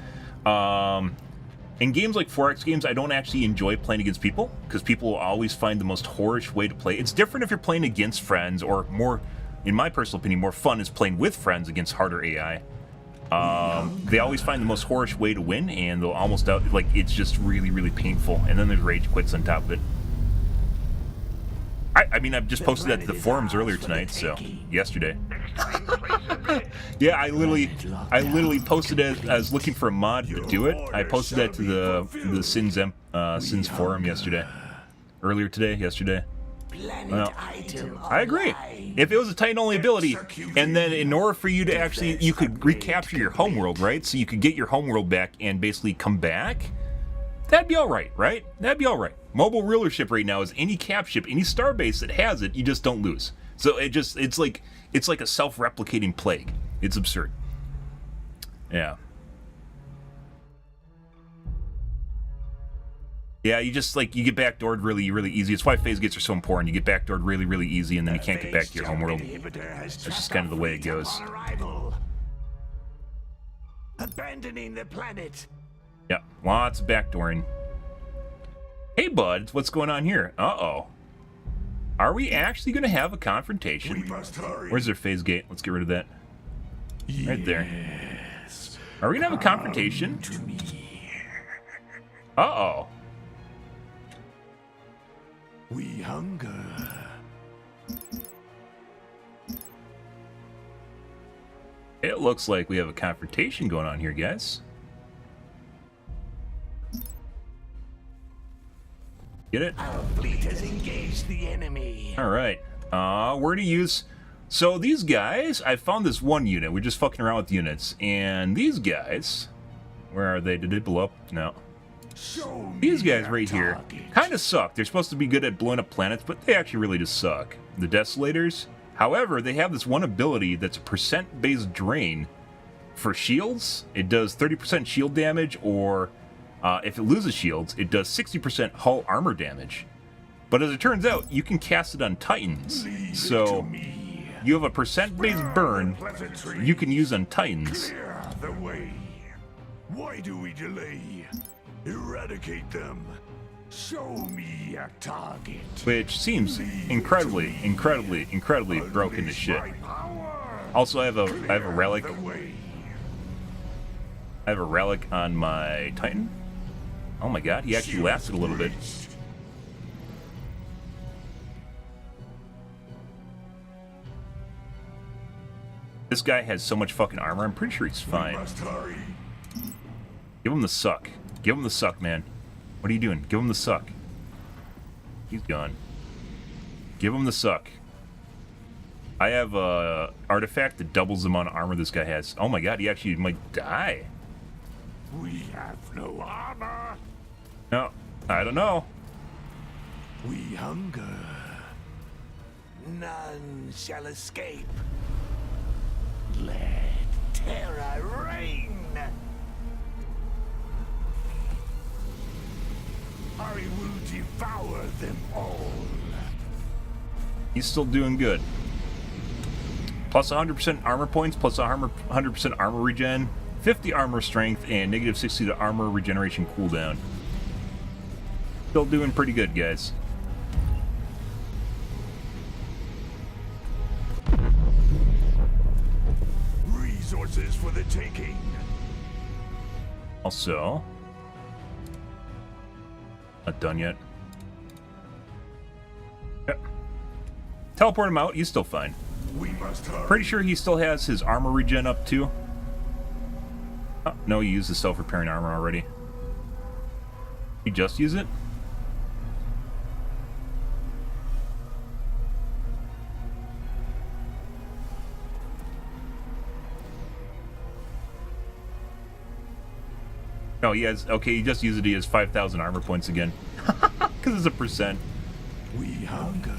Speaker 1: In games like 4X games, I don't actually enjoy playing against people, because people will always find the most whorish way to play. It's different if you're playing against friends, or more, in my personal opinion, more fun is playing with friends against harder AI. They always find the most whorish way to win, and they'll almost like it's just really, really painful. And then there's rage quits on top of it. I mean, I've just posted that to the forums earlier tonight, so yesterday. Yeah, I literally posted it. I was looking for a mod to do it. I posted that to the Sins forum yesterday, yesterday. Well, I agree. If it was a Titan-only ability, and then in order for you to actually, you could recapture your homeworld, right? So you could get your homeworld back and basically come back. That'd be all right, right? That'd be all right. Mobile rulership right now is any cap ship, any starbase that has it, you just don't lose. So it's like a self-replicating plague. It's absurd. Yeah. Yeah, you get backdoored really, really easy. It's why phase gates are so important. You get backdoored really, really easy, and then you can't get back to your homeworld. That's just kind of the way it goes.
Speaker 3: Abandoning the planet.
Speaker 1: Yeah, lots of backdooring. Hey, bud, what's going on here? Uh-oh. Are we actually going to have a confrontation?
Speaker 3: We must hurry.
Speaker 1: Where's their phase gate? Let's get rid of that. Right there.
Speaker 3: Yes.
Speaker 1: Are we going to have a confrontation?
Speaker 3: To me.
Speaker 1: Uh-oh.
Speaker 3: We hunger.
Speaker 1: It looks like we have a confrontation going on here, guys. Get it?
Speaker 3: Our fleet has engaged the enemy.
Speaker 1: All right. Where to use? So these guys, I found this one unit. We're just fucking around with units. And these guys, where are they? Did they blow up? No. These guys right here kind of suck. They're supposed to be good at blowing up planets, but they actually really just suck. The Desolators. However, they have this one ability that's a percent-based drain for shields. It does 30% shield damage, or if it loses shields, it does 60% hull armor damage. But as it turns out, you can cast it on Titans. So you have a percent-based burn you can use on Titans.
Speaker 3: Clear the way. Why do we delay? Eradicate them. Show me a target.
Speaker 1: Which seems incredibly broken to shit. Also, I have a relic. I have a relic on my Titan. Oh my god, he actually lasted a little bit. This guy has so much fucking armor, I'm pretty sure he's fine. Give him the suck. Give him the suck, man. What are you doing? Give him the suck. He's gone. Give him the suck. I have a artifact that doubles the amount of armor this guy has. Oh my god, he actually might die.
Speaker 3: We have no armor.
Speaker 1: No, I don't know.
Speaker 3: We hunger. None shall escape. Let terror reign. I will devour them all.
Speaker 1: He's still doing good. Plus 100% armor points, plus 100% armor regen, 50 armor strength, and negative 60 to armor regeneration cooldown. Still doing pretty good, guys.
Speaker 3: Resources for the taking.
Speaker 1: Also, not done yet. Yep. Teleport him out, he's still fine.
Speaker 3: We must hurry.
Speaker 1: Pretty sure he still has his armor regen up too. Oh, no, he used the self-repairing armor already. He just used it? No, he has, okay, he just used it, he has 5,000 armor points again. Because it's a percent.
Speaker 3: We hunger.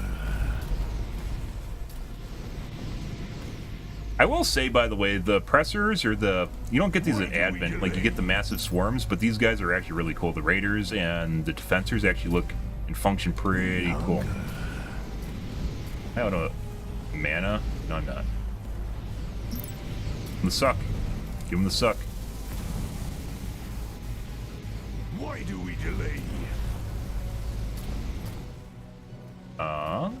Speaker 1: I will say, by the way, the pressers or the... You don't get these at Advent, like you get the massive swarms, but these guys are actually really cool. The raiders and the defensors actually look and function pretty cool. I don't know. Mana? No, I'm not. Give him the suck. Give him the suck.
Speaker 3: Why do we delay?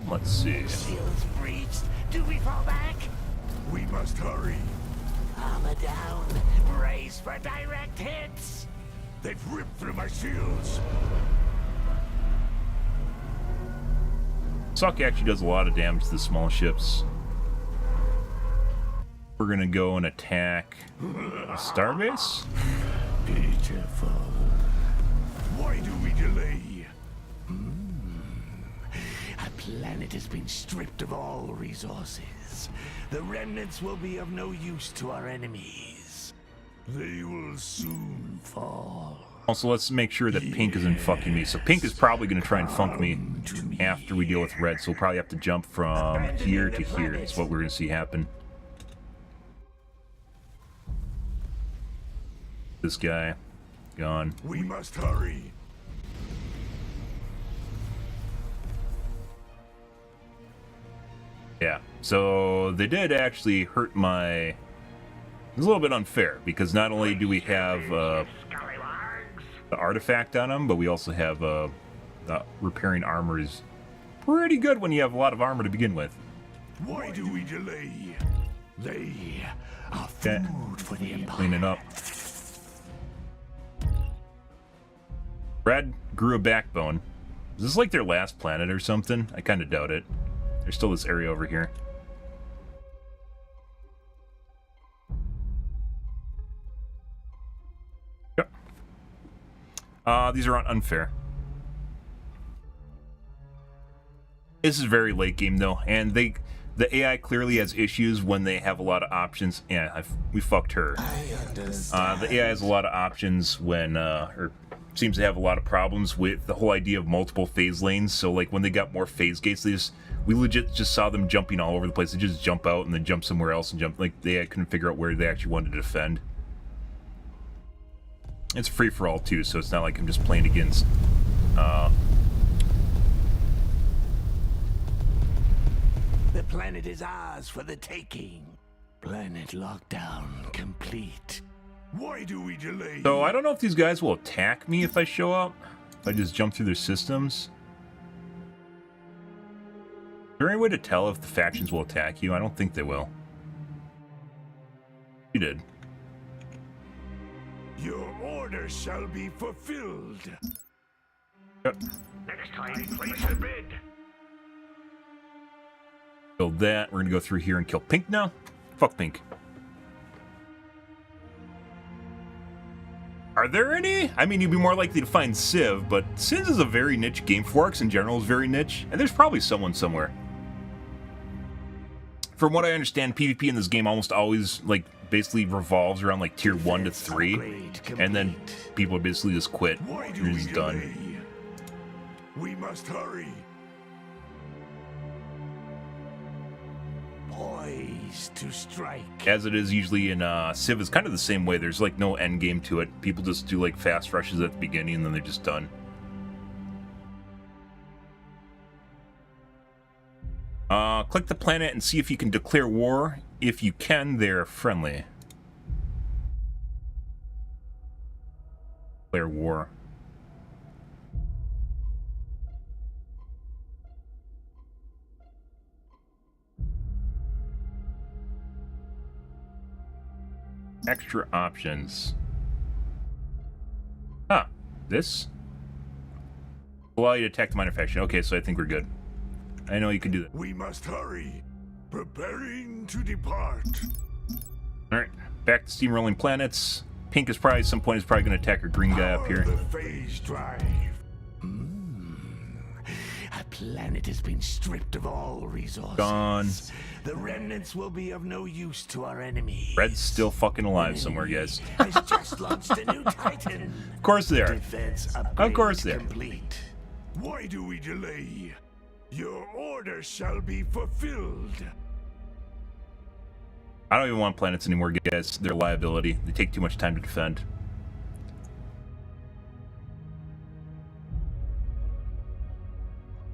Speaker 1: Let's see.
Speaker 3: Shields breached. Do we fall back? We must hurry. Armor down. Brace for direct hits. They've ripped through my shields.
Speaker 1: Suck actually does a lot of damage to the small ships. We're gonna go and attack a starbase.
Speaker 3: Beautiful. Why do we delay? A planet has been stripped of all resources. The remnants will be of no use to our enemies. They will soon fall.
Speaker 1: Also, let's make sure that Pink isn't fucking me. So Pink is probably going to try and funk me after we deal with Red. So we'll probably have to jump from here to here. That's what we're going to see happen. This guy. Gone.
Speaker 3: We must hurry.
Speaker 1: Yeah. So they did actually hurt my... It was a little bit unfair, because not only do we have the artifact on them, but we also have the repairing armor is pretty good when you have a lot of armor to begin with.
Speaker 3: Why do we delay? They are food for the Empire.
Speaker 1: Clean it up. Red grew a backbone. Is this like their last planet or something? I kind of doubt it. There's still this area over here. Yep. These are unfair. This is very late game though, and the AI clearly has issues when they have a lot of options. Yeah, we fucked her. The AI has a lot of options when, or seems to have a lot of problems with the whole idea of multiple phase lanes. So like when they got more phase gates, we legit just saw them jumping all over the place. They just jump out and then jump somewhere else and jump, like they couldn't figure out where they actually wanted to defend. It's free for all too, so it's not like I'm just playing against
Speaker 3: The planet is ours for the taking. Planet lockdown complete. Why do we delay?
Speaker 1: So I don't know if these guys will attack me if I show up. I just jump through their systems. Is there any way to tell if the factions will attack you? I don't think they will. You did.
Speaker 3: Your order shall be fulfilled.
Speaker 1: Yep.
Speaker 3: Next time, place a bid.
Speaker 1: Build that. We're gonna go through here and kill Pink now. Fuck Pink. Are there any? I mean, you'd be more likely to find Civ, but Sins is a very niche game. Forks in general is very niche, and there's probably someone somewhere. From what I understand, PvP in this game almost always, like, basically revolves around, like, tier 1 to 3, and then people basically just quit. You're just done.
Speaker 3: We must hurry. Poised to strike.
Speaker 1: As it is usually in Civ, it's kind of the same way. There's, like, no end game to it. People just do, like, fast rushes at the beginning, and then they're just done. Click the planet and see if you can declare war. If you can, they're friendly. Declare war. Extra options. Ah, this? Allow you to attack the minor faction. Okay, so I think we're good. I know you can do that.
Speaker 3: We must hurry. Preparing to depart.
Speaker 1: Alright, back to steamrolling planets. Pink is probably, at some point, is probably going to attack our green guy up here.
Speaker 3: The phase drive. A planet has been stripped of all resources.
Speaker 1: Gone.
Speaker 3: The remnants will be of no use to our enemies.
Speaker 1: Red's still fucking alive somewhere, guys.
Speaker 3: Has just launched a new Titan.
Speaker 1: Of course they are.
Speaker 3: Defense
Speaker 1: Of course they are.
Speaker 3: complete. Why do we delay? Your order shall be fulfilled.
Speaker 1: I don't even want planets anymore, guys. They're a liability. They take too much time to defend.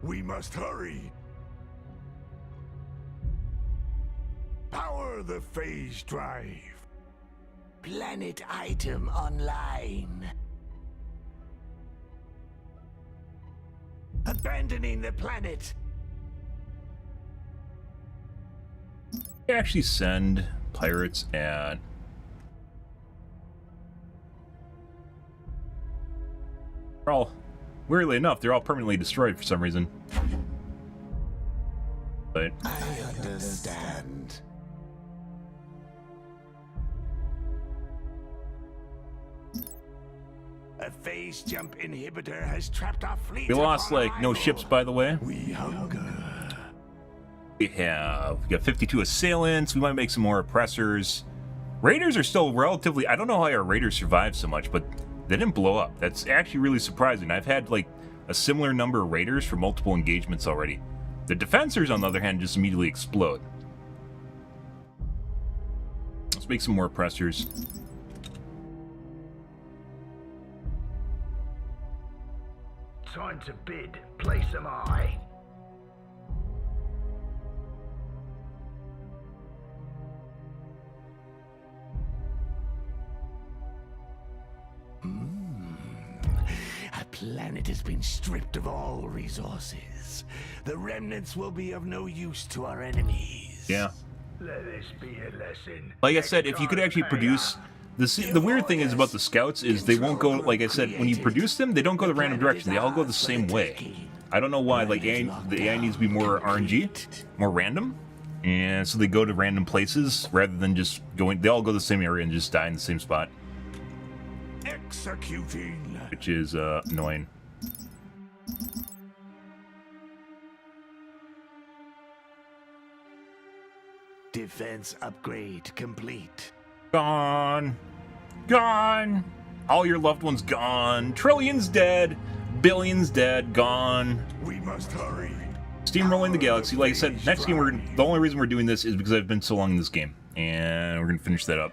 Speaker 3: We must hurry. Power the phase drive. Planet item online. Abandoning the planet.
Speaker 1: They actually send pirates at... They're all, weirdly enough, they're all permanently destroyed for some reason. But
Speaker 3: I understand. A phase jump inhibitor has trapped our fleet.
Speaker 1: we lost, like, no ships, by the way.
Speaker 3: We hunger.
Speaker 1: We got 52 assailants. We might make some more oppressors. Raiders are still relatively... I don't know how our raiders survived so much, but they didn't blow up. That's actually really surprising. I've had, like, a similar number of raiders for multiple engagements already. The defensors, on the other hand, just immediately explode. Let's make some more oppressors.
Speaker 3: Time to bid. Place am I. A planet has been stripped of all resources. The remnants will be of no use to our enemies.
Speaker 1: Yeah.
Speaker 3: Let this be a lesson.
Speaker 1: Like I said, if you could actually produce... The weird thing is about the scouts is they won't go, like I said, when you produce them, they don't go the random direction. They all go the same way. I don't know why, like, the AI needs to be more RNG, more random. And so they go to random places rather than just going... They all go to the same area and just die in the same spot.
Speaker 3: Executing.
Speaker 1: Which is annoying.
Speaker 3: Defense upgrade complete.
Speaker 1: Gone. Gone. All your loved ones gone. Trillions dead. Billions dead. Gone.
Speaker 3: We must hurry.
Speaker 1: Steamrolling the galaxy. Like I said, next game the only reason we're doing this is because I've been so long in this game. And we're gonna finish that up.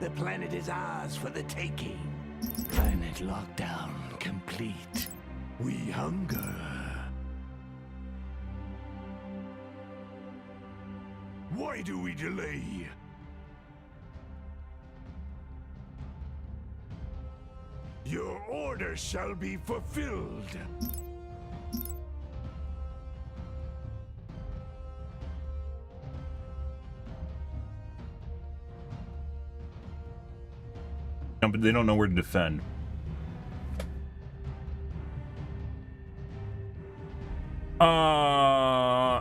Speaker 3: The planet is ours for the taking. Planet lockdown complete. We hunger. Why do we delay? Your order shall be fulfilled.
Speaker 1: No, but they don't know where to defend.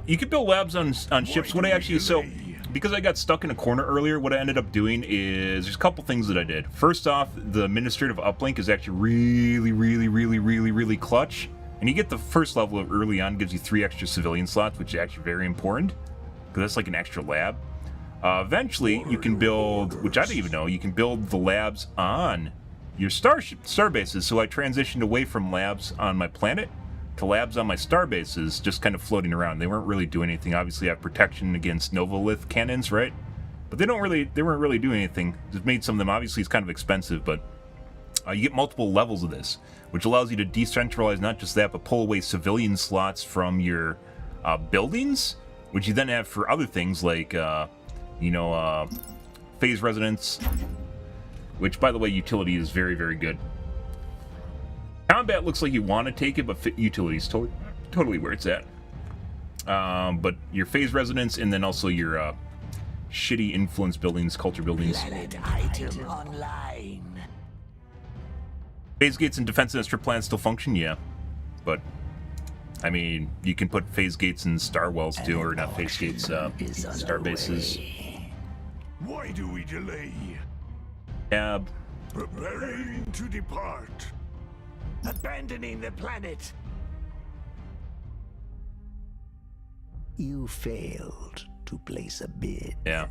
Speaker 1: You can build labs on ships. What I actually, so because I got stuck in a corner earlier, what I ended up doing is there's a couple things that I did. First off, the administrative uplink is actually really clutch, and you get the first level of early on, gives you 3 extra civilian slots, which is actually very important because that's like an extra lab. Eventually, you can build, which I didn't even know, you can build the labs on your star bases. So I transitioned away from labs on my planet to labs on my star bases, just kind of floating around. They weren't really doing anything. Obviously, I have protection against Novolith cannons, right? But they weren't really doing anything. Just made some of them. Obviously, it's kind of expensive, but you get multiple levels of this, which allows you to decentralize not just that, but pull away civilian slots from your buildings, which you then have for other things like, phase resonance, which, by the way, utility is very good. Combat looks like you want to take it, but utility is totally where it's at. But your phase resonance, and then also your shitty influence buildings, culture buildings.
Speaker 3: Planet item online.
Speaker 1: Phase gates and defense industry plans still function, yeah. But, I mean, you can put phase gates in star wells too, or not phase gates, star bases.
Speaker 3: Why do we delay?
Speaker 1: Tab.
Speaker 3: Preparing to depart. Abandoning the planet. You failed to place a bid.
Speaker 1: Yeah.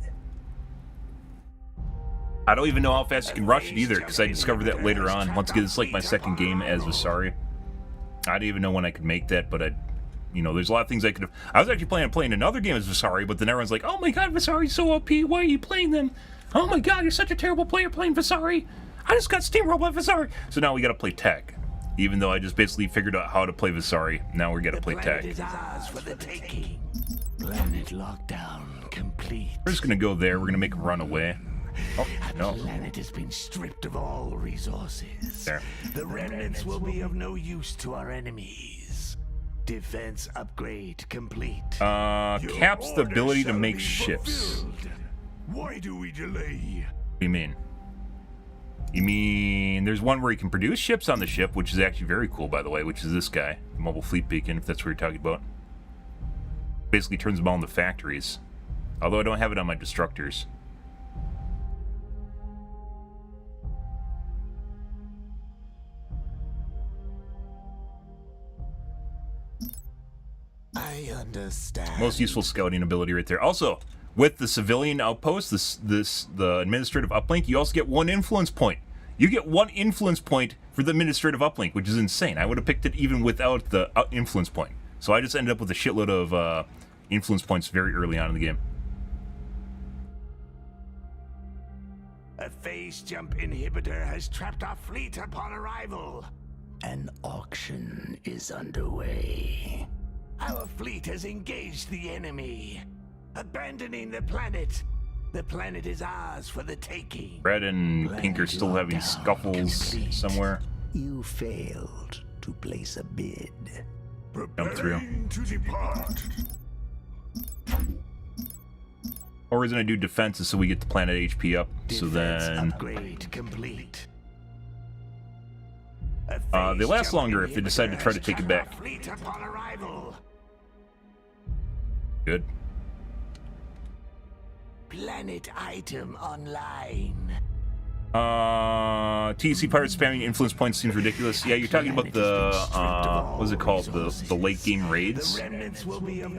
Speaker 1: I don't even know how fast you can rush it either, because I discovered that later on. Once again, it's like my second game as Vesari. I didn't even know when I could make that, but there's a lot of things I could have. I was actually planning on playing another game as Vesari, but then everyone's like, oh my god, Vesari's so OP, why are you playing them? Oh my god, you're such a terrible player playing Vesari. I just got steamrolled by Vesari. So now we gotta play TEC. Even though I just basically figured out how to play Visari, now we're gonna play TEC.
Speaker 3: Is ours for the taking. Planet lockdown complete.
Speaker 1: We're just gonna go there. We're gonna make a run away. Oh no!
Speaker 3: The planet has been stripped of all resources.
Speaker 1: There.
Speaker 3: The remnants will be of no use to our enemies. Defense upgrade complete.
Speaker 1: Caps the ability to make ships.
Speaker 3: Why do we delay?
Speaker 1: What do you mean? You mean there's one where you can produce ships on the ship, which is actually very cool, by the way, which is this guy, the mobile fleet beacon, if that's what you're talking about. Basically turns them all into factories. Although I don't have it on my destructors.
Speaker 3: I understand.
Speaker 1: Most useful scouting ability right there. Also, with the civilian outpost, the administrative uplink, you also get 1 influence point. You get 1 influence point for the administrative uplink, which is insane. I would have picked it even without the influence point. So I just ended up with a shitload of influence points very early on in the game.
Speaker 3: A phase jump inhibitor has trapped our fleet upon arrival. An auction is underway. Our fleet has engaged the enemy. Abandoning the planet. The planet is ours for the taking.
Speaker 1: Red and Pink are still having scuffles somewhere.
Speaker 3: You failed to place a bid.
Speaker 1: Jump through.
Speaker 3: To depart.
Speaker 1: Or reason I do defense is so we get the planet HP up. So then
Speaker 3: Upgrade complete.
Speaker 1: they last longer if they decide to try to take it back.
Speaker 3: Fleet upon arrival.
Speaker 1: Good.
Speaker 3: Planet item online.
Speaker 1: TEC pirates spamming influence points seems ridiculous. Yeah, you're talking about the what is it called? The late game raids. I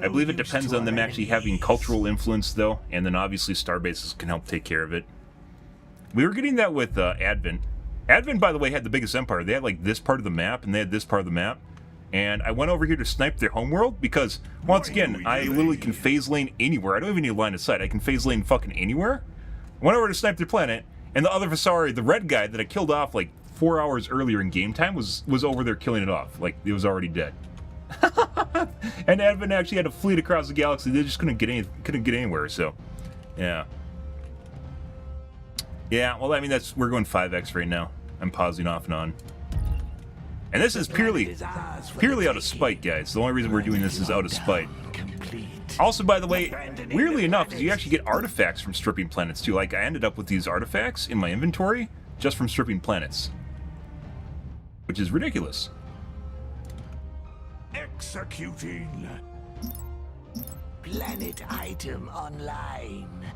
Speaker 1: believe it depends on them actually having cultural influence though, and then obviously starbases can help take care of it. We were getting that with Advent. Advent, by the way, had the biggest empire. They had like this part of the map, and they had this part of the map. And I went over here to snipe their homeworld because, once again, I literally can phase lane anywhere. I don't even need line of sight. I can phase lane fucking anywhere. I went over to snipe their planet, and the other Vesari, the red guy that I killed off like 4 hours earlier in game time, was over there killing it off. Like, it was already dead. And Advent actually had to fleet across the galaxy. They just couldn't get anywhere. So, yeah. Yeah. Well, I mean, we're going 5x right now. I'm pausing off and on. And this is purely out of spite, guys. The only reason we're doing this is out of spite. Also, by the way, weirdly enough, you actually get artifacts from stripping planets too. Like, I ended up with these artifacts in my inventory just from stripping planets, which is ridiculous.
Speaker 3: Executing. Planet item online.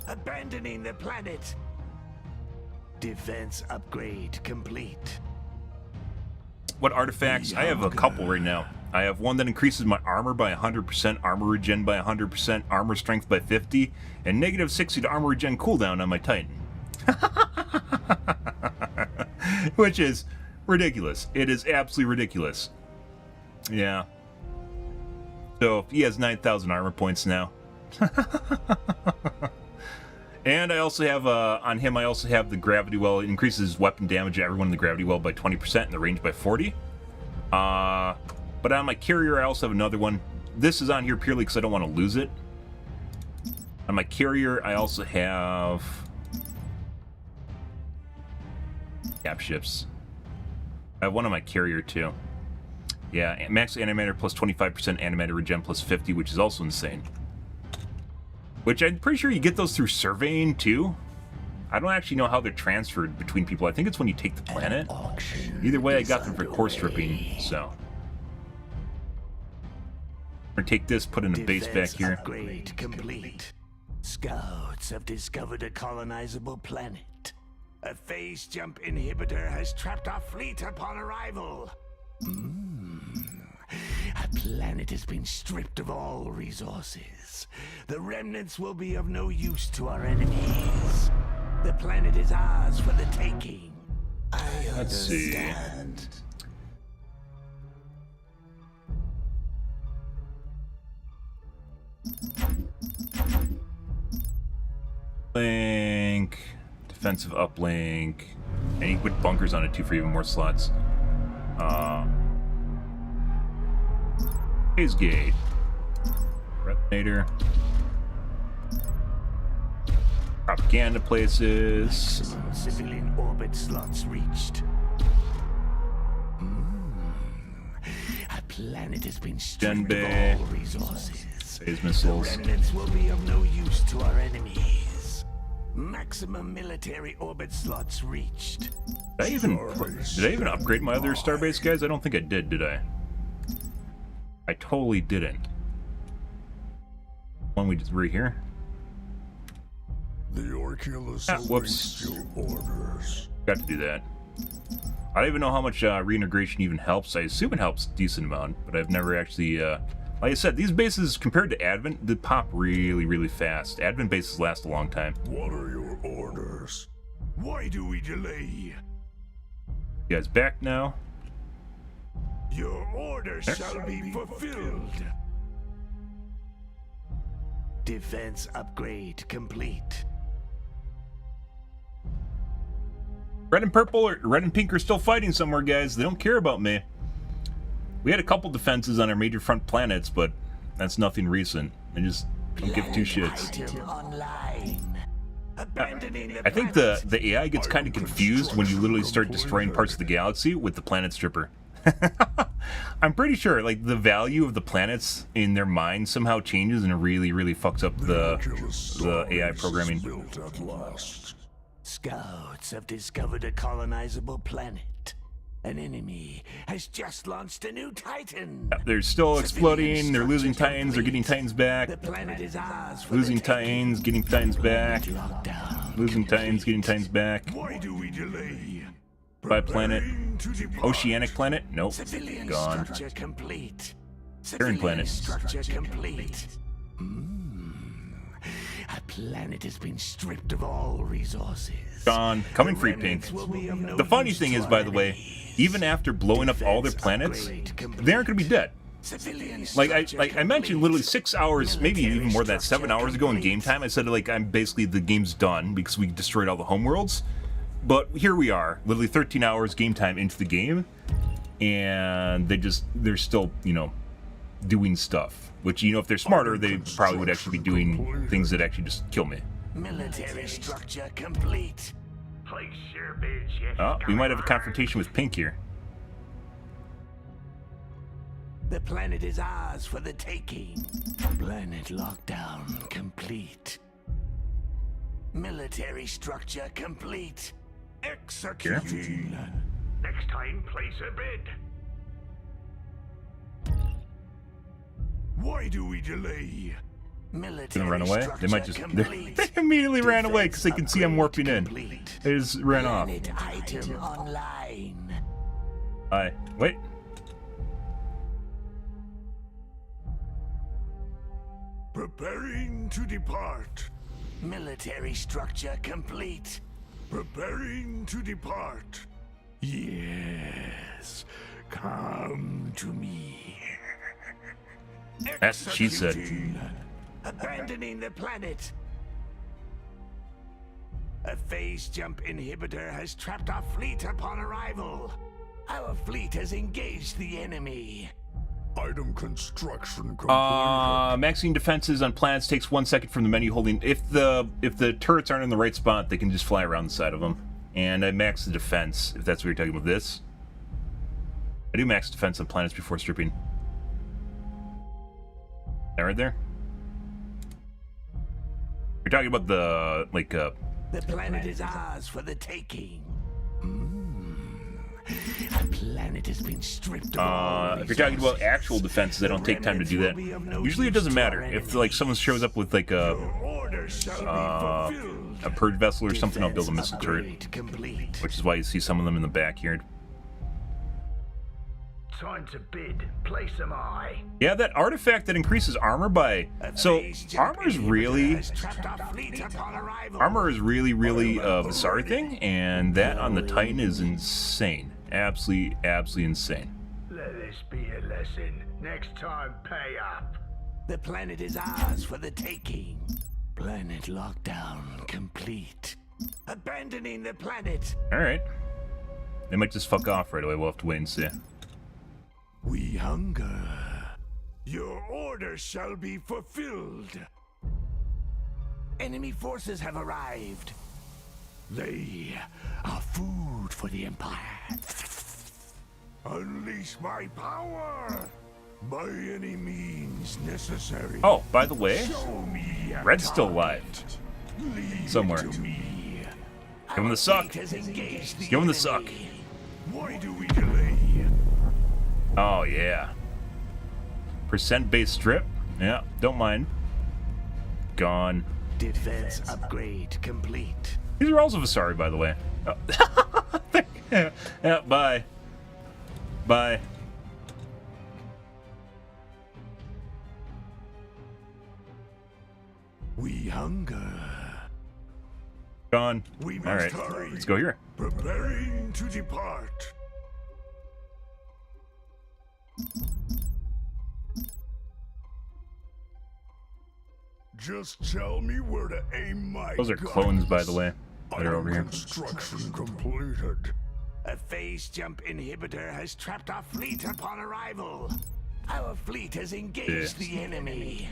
Speaker 3: Abandoning the planet. Defense upgrade complete.
Speaker 1: What artifacts? I have a couple right now. I have one that increases my armor by 100%, armor regen by 100%, armor strength by 50, and negative 60 to armor regen cooldown on my Titan. Which is ridiculous. It is absolutely ridiculous. Yeah. So he has 9,000 armor points now. And I also have, on him, I also have the gravity well. It increases weapon damage to everyone in the gravity well by 20% and the range by 40. But on my carrier, I also have another one. This is on here purely because I don't want to lose it. On my carrier, I also have cap ships. I have one on my carrier too. Yeah, max animator plus 25% animator regen plus 50, which is also insane. Which I'm pretty sure you get those through surveying too. I don't actually know how they're transferred between people. I think it's when you take the planet. Either way, I got them for core stripping, so. I'm gonna take this, put in a base back here.
Speaker 3: Upgrade complete. Scouts have discovered a colonizable planet. A phase jump inhibitor has trapped our fleet upon arrival. A planet has been stripped of all resources. The remnants will be of no use to our enemies. The planet is ours for the taking. I understand.
Speaker 1: Link, defensive uplink, and you put bunkers on it too for even more slots. Phase gate, resonator, propaganda places.
Speaker 3: Maximum civilian orbit slots reached. A planet has been stripped of all resources.
Speaker 1: Phase missiles.
Speaker 3: The remnants will be of no use to our enemies. Maximum military orbit slots reached.
Speaker 1: Did I even upgrade my other starbase, guys? I don't think I did I? I totally didn't. One we just right here.
Speaker 4: The Orculus
Speaker 1: whoops.
Speaker 4: awaits your orders.
Speaker 1: Got to do that. I don't even know how much reintegration even helps. I assume it helps a decent amount, but I've never actually, like I said, these bases compared to Advent, they pop really, really fast. Advent bases last a long time.
Speaker 4: What are your orders?
Speaker 3: Why do we delay?
Speaker 1: You guys back now?
Speaker 3: Your orders shall be fulfilled. Defense upgrade complete.
Speaker 1: Red and purple, or red and pink are still fighting somewhere, guys. They don't care about me. We had a couple defenses on our major front planets, but that's nothing recent. They just don't give two shits. I think the AI gets kind of confused when you literally start destroying parts of the galaxy with the planet stripper. I'm pretty sure, like, the value of the planets in their mind somehow changes and it really, really fucks up the AI programming.
Speaker 3: Scouts have discovered a colonizable planet. An enemy has just launched a new Titan.
Speaker 1: They're still exploding, they're losing Titans, they're getting Titans back.
Speaker 3: The planet is ours for
Speaker 1: Losing
Speaker 3: the taking.
Speaker 1: Titans, getting Titans back. Losing Titans, getting Titans back.
Speaker 3: Why do we delay?
Speaker 1: By planet. Oceanic planet? Nope.
Speaker 3: Civilian
Speaker 1: Gone.
Speaker 3: structure complete.
Speaker 1: Terran planet.
Speaker 3: Structure complete. A planet has been stripped of all resources.
Speaker 1: Gone. Coming free, Pink. The funny thing is, by the way, even after blowing up all their planets, they aren't going to be dead. Like I mentioned, literally 6 hours, maybe even more than that, 7 hours ago in game time, I said, like, I'm basically, the game's done because we destroyed all the homeworlds. But here we are, literally 13 hours game time into the game, and they're still, you know, doing stuff. Which, you know, if they're smarter, they probably would actually be doing things that actually just kill me.
Speaker 3: Military structure complete.
Speaker 5: Place your bids, yes.
Speaker 1: Oh, we might have a confrontation with Pink here.
Speaker 3: The planet is ours for the taking. Planet lockdown complete. Military structure complete. Executing.
Speaker 5: Next time, place a bid.
Speaker 3: Why do we delay? Military
Speaker 1: Gonna run away? They might just...
Speaker 3: complete.
Speaker 1: They immediately ran away because they can see I'm warping in.
Speaker 3: Complete.
Speaker 1: They just ran off.
Speaker 3: Planet item online.
Speaker 1: Wait.
Speaker 3: Preparing to depart. Military structure complete. Preparing to depart. Yes, come to me.
Speaker 1: That's what she said.
Speaker 3: Abandoning the planet. A phase jump inhibitor has trapped our fleet upon arrival. Our fleet has engaged the enemy.
Speaker 4: Item construction complete.
Speaker 1: Maxing defenses on planets takes 1 second from the menu holding. If the turrets aren't in the right spot, they can just fly around the side of them. And I max the defense, if that's what you're talking about this. I do max defense on planets before stripping. That right there? You're talking about the, like,
Speaker 3: The planet is ours for the taking. A planet has been stripped of all
Speaker 1: if you're talking about actual defenses, I don't take time to do that. Usually it doesn't matter. If, like, someone shows up with, like, a purge vessel or something, I'll build a missile turret.
Speaker 3: Complete.
Speaker 1: Which is why you see some of them in the backyard.
Speaker 5: Time to bid. Place am I.
Speaker 1: Yeah, that artifact that increases armor by... So, armor is really... Armor is really a Vesari thing, and that on the Titan is insane. Absolutely insane.
Speaker 5: Let this be a lesson. Next time, pay up.
Speaker 3: The planet is ours for the taking. Planet lockdown complete. Abandoning the planet.
Speaker 1: Alright. They might just fuck off right away. We'll have to wait and see.
Speaker 3: We hunger. Your order shall be fulfilled. Enemy forces have arrived. They are food for the Empire. Unleash my power by any means necessary.
Speaker 1: Oh, by the way,
Speaker 3: Show me a
Speaker 1: Red's still alive.
Speaker 3: Leave
Speaker 1: Somewhere.
Speaker 3: it to me.
Speaker 1: Give him the suck.
Speaker 3: Fate has engaged the
Speaker 1: Give him the
Speaker 3: enemy.
Speaker 1: suck.
Speaker 3: Why do we delay?
Speaker 1: Oh, yeah. Percent-based strip? Yeah, don't mind. Gone.
Speaker 3: Defense upgrade complete.
Speaker 1: These are also Vesari, by the way. Oh. Yeah, bye. Bye.
Speaker 3: We hunger.
Speaker 1: Gone.
Speaker 3: We must
Speaker 1: Alright,
Speaker 3: hurry.
Speaker 1: let's go here.
Speaker 3: Preparing to depart.
Speaker 4: Just tell me where to aim my
Speaker 1: Those are
Speaker 4: guns.
Speaker 1: clones, by the way. That are
Speaker 4: Item
Speaker 1: over here.
Speaker 4: construction completed.
Speaker 3: A phase jump inhibitor has trapped our fleet upon arrival. Our fleet has engaged the enemy.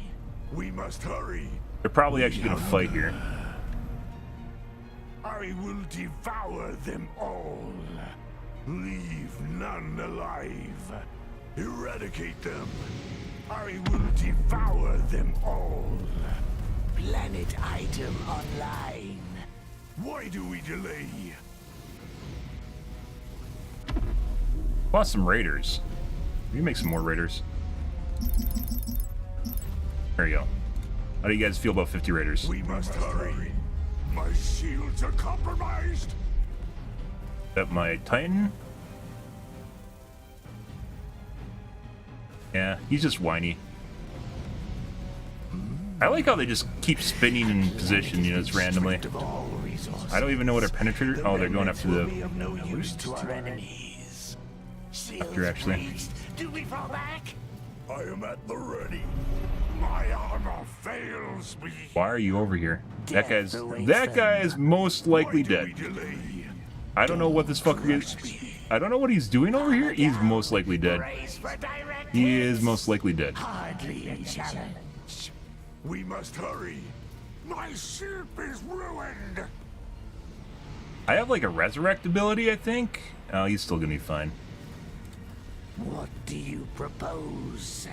Speaker 3: We must hurry.
Speaker 1: They're probably actually gonna fight here.
Speaker 3: I will devour them all. Leave none alive. Eradicate them. I will devour them all. Planet item online. Why do we delay?
Speaker 1: Want some raiders. We can make some more raiders. There you go. How do you guys feel about 50 raiders?
Speaker 3: We must hurry. My shields are compromised.
Speaker 1: Got my Titan. Yeah, he's just whiny. I like how they just keep spinning in position, you know, just randomly. I don't even know what our penetrator... Oh, they're going after the...
Speaker 3: No use to our enemies.
Speaker 1: After, actually.
Speaker 3: Do we fall back?
Speaker 4: I am at the ready.
Speaker 3: My armor fails me.
Speaker 1: Why are you over here? That guy is most likely dead. I don't know what this fucker is. I don't know what he's doing over here. He's most likely dead.
Speaker 3: Brace for directives.
Speaker 1: He is most likely dead.
Speaker 3: Hardly a challenge.
Speaker 4: We must hurry. My ship is ruined.
Speaker 1: I have like a resurrect ability, I think. Oh, he's still gonna be fine.
Speaker 3: What do you propose?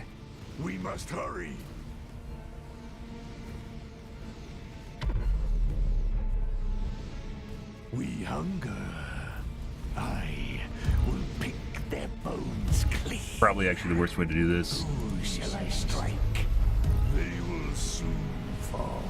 Speaker 4: We must hurry.
Speaker 3: We hunger. I will pick their bones clean.
Speaker 1: Probably actually the worst way to do this.
Speaker 3: Who shall I strike?
Speaker 4: They will soon fall.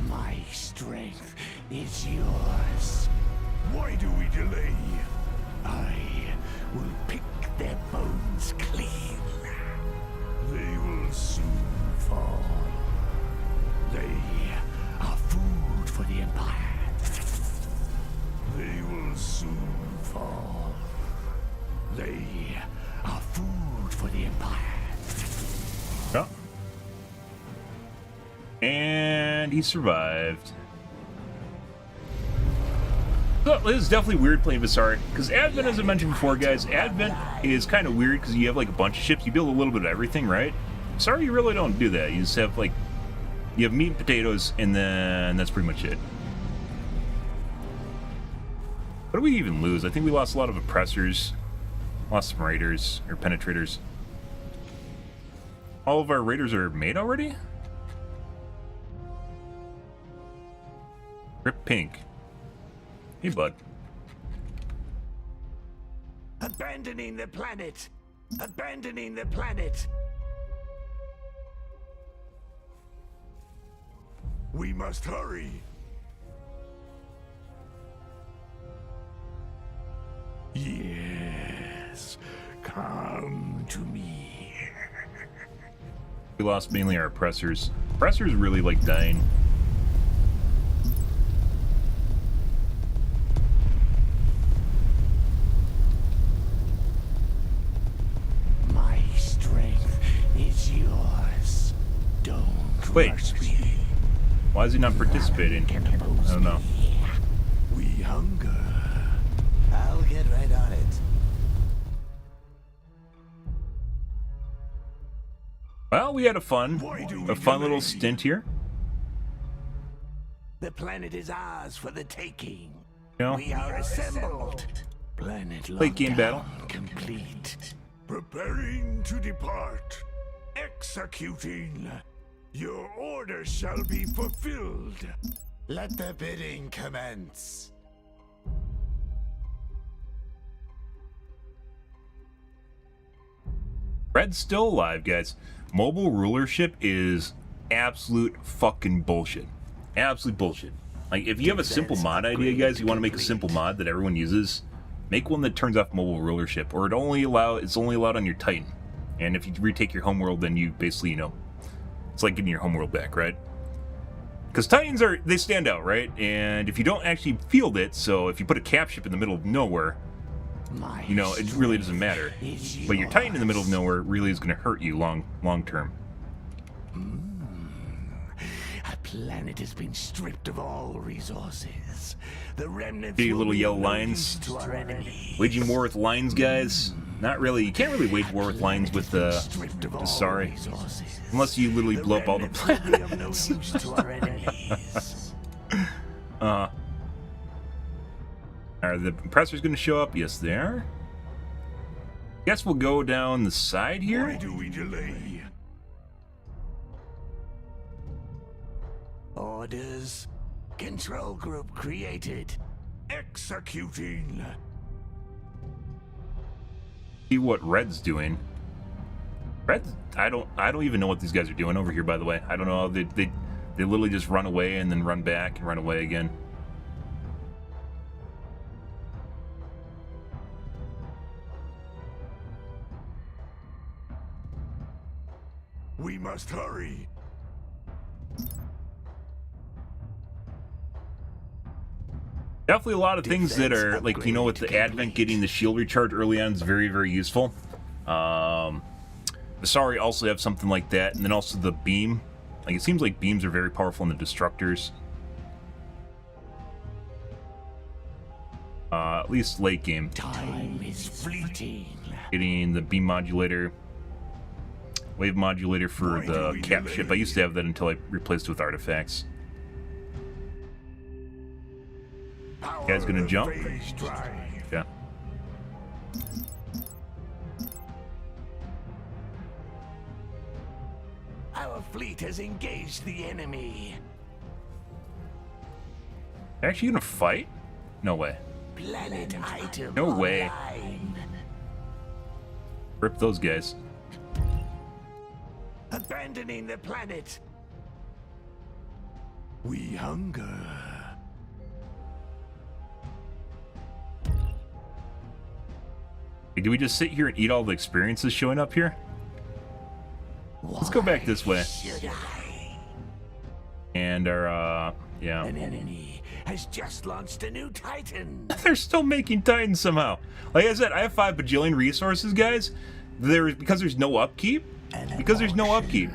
Speaker 3: My strength is yours.
Speaker 4: Why do we delay?
Speaker 3: I will pick their bones clean.
Speaker 4: They will soon fall.
Speaker 3: They are food for the Empire.
Speaker 4: They will soon fall.
Speaker 3: They are food for the Empire.
Speaker 1: Yeah. And he survived. So, this is definitely weird playing Vesari, because Advent, as I mentioned before, guys, Advent is kind of weird because you have like a bunch of ships, you build a little bit of everything, right? Sorry, you really don't do that. You just have like, you have meat and potatoes, and then that's pretty much it. What did we even lose? I think we lost a lot of oppressors, lost some raiders, or penetrators. All of our raiders are made already? Rip Pink. Hey, bud.
Speaker 3: Abandoning the planet! Abandoning the planet!
Speaker 4: We must hurry.
Speaker 3: Yes, come to me.
Speaker 1: We lost mainly our oppressors. Oppressors really like dying.
Speaker 3: My strength is yours. Don't
Speaker 1: Wait.
Speaker 3: rush me.
Speaker 1: Why is he not participating? I don't know.
Speaker 3: We hunger. I'll get right on it.
Speaker 1: Well, we had a fun little stint here.
Speaker 3: The planet is ours for the taking.
Speaker 1: You know,
Speaker 3: We are assembled. Planet
Speaker 1: Late game
Speaker 3: lockdown
Speaker 1: battle.
Speaker 3: complete.
Speaker 4: Preparing to depart. Executing. Your order shall be fulfilled.
Speaker 3: Let the bidding commence.
Speaker 1: Red's still alive, guys. Mobile rulership is absolute fucking bullshit. Absolute bullshit. Like, if you have a simple mod idea, guys, you want to make a simple mod that everyone uses, make one that turns off mobile rulership, or it's only allowed on your Titan. And if you retake your homeworld, then you basically, you know, it's like getting your homeworld back, right? Because Titans they stand out, right? And if you don't actually field it, so if you put a cap ship in the middle of nowhere, you know, it really doesn't matter. But your Titan in the middle of nowhere really is going to hurt you long term.
Speaker 3: A planet has been stripped of all resources. The remnants
Speaker 1: See
Speaker 3: will
Speaker 1: little
Speaker 3: be
Speaker 1: yellow
Speaker 3: no
Speaker 1: lines?
Speaker 3: use to our enemies.
Speaker 1: Waging war with lines, guys? Not really. You can't really wage war with lines with
Speaker 3: Stripped of all
Speaker 1: Vesari.
Speaker 3: resources.
Speaker 1: Unless you literally blow up all the
Speaker 3: remnants will be of no
Speaker 1: planets.
Speaker 3: use to our enemies.
Speaker 1: Are the oppressors going to show up? Yes, they are. Guess we'll go down the side
Speaker 4: Why
Speaker 1: here.
Speaker 4: do we delay?
Speaker 3: Orders. Control group created.
Speaker 4: Executing.
Speaker 1: See what Red's doing. Red, I don't even know what these guys are doing over here. By the way, I don't know. They literally just run away and then run back and run away again.
Speaker 4: We must hurry.
Speaker 1: Definitely a lot of things that are, like, you know, with the Advent getting the shield recharge early on is very, very useful. Vesari also have something like that, and then also the beam. Like, it seems like beams are very powerful in the destructors. At least late game.
Speaker 3: Time is fleeting.
Speaker 1: Getting the beam modulator, wave modulator for the cap ship. I used to have that until I replaced it with artifacts. Guy's gonna jump. Yeah.
Speaker 3: Our fleet has engaged the enemy.
Speaker 1: Actually gonna fight? No way.
Speaker 3: Planet item.
Speaker 1: No way.
Speaker 3: online.
Speaker 1: Rip those guys.
Speaker 3: Abandoning the planet. We hunger.
Speaker 1: Hey, do we just sit here and eat all the experiences showing up here? Let's go back this way.
Speaker 3: Should I?
Speaker 1: And our, yeah.
Speaker 3: An enemy has just launched a new Titan.
Speaker 1: They're still making Titans somehow. Like I said, I have 5 bajillion resources, guys. Because there's no upkeep. Because there's no upkeep.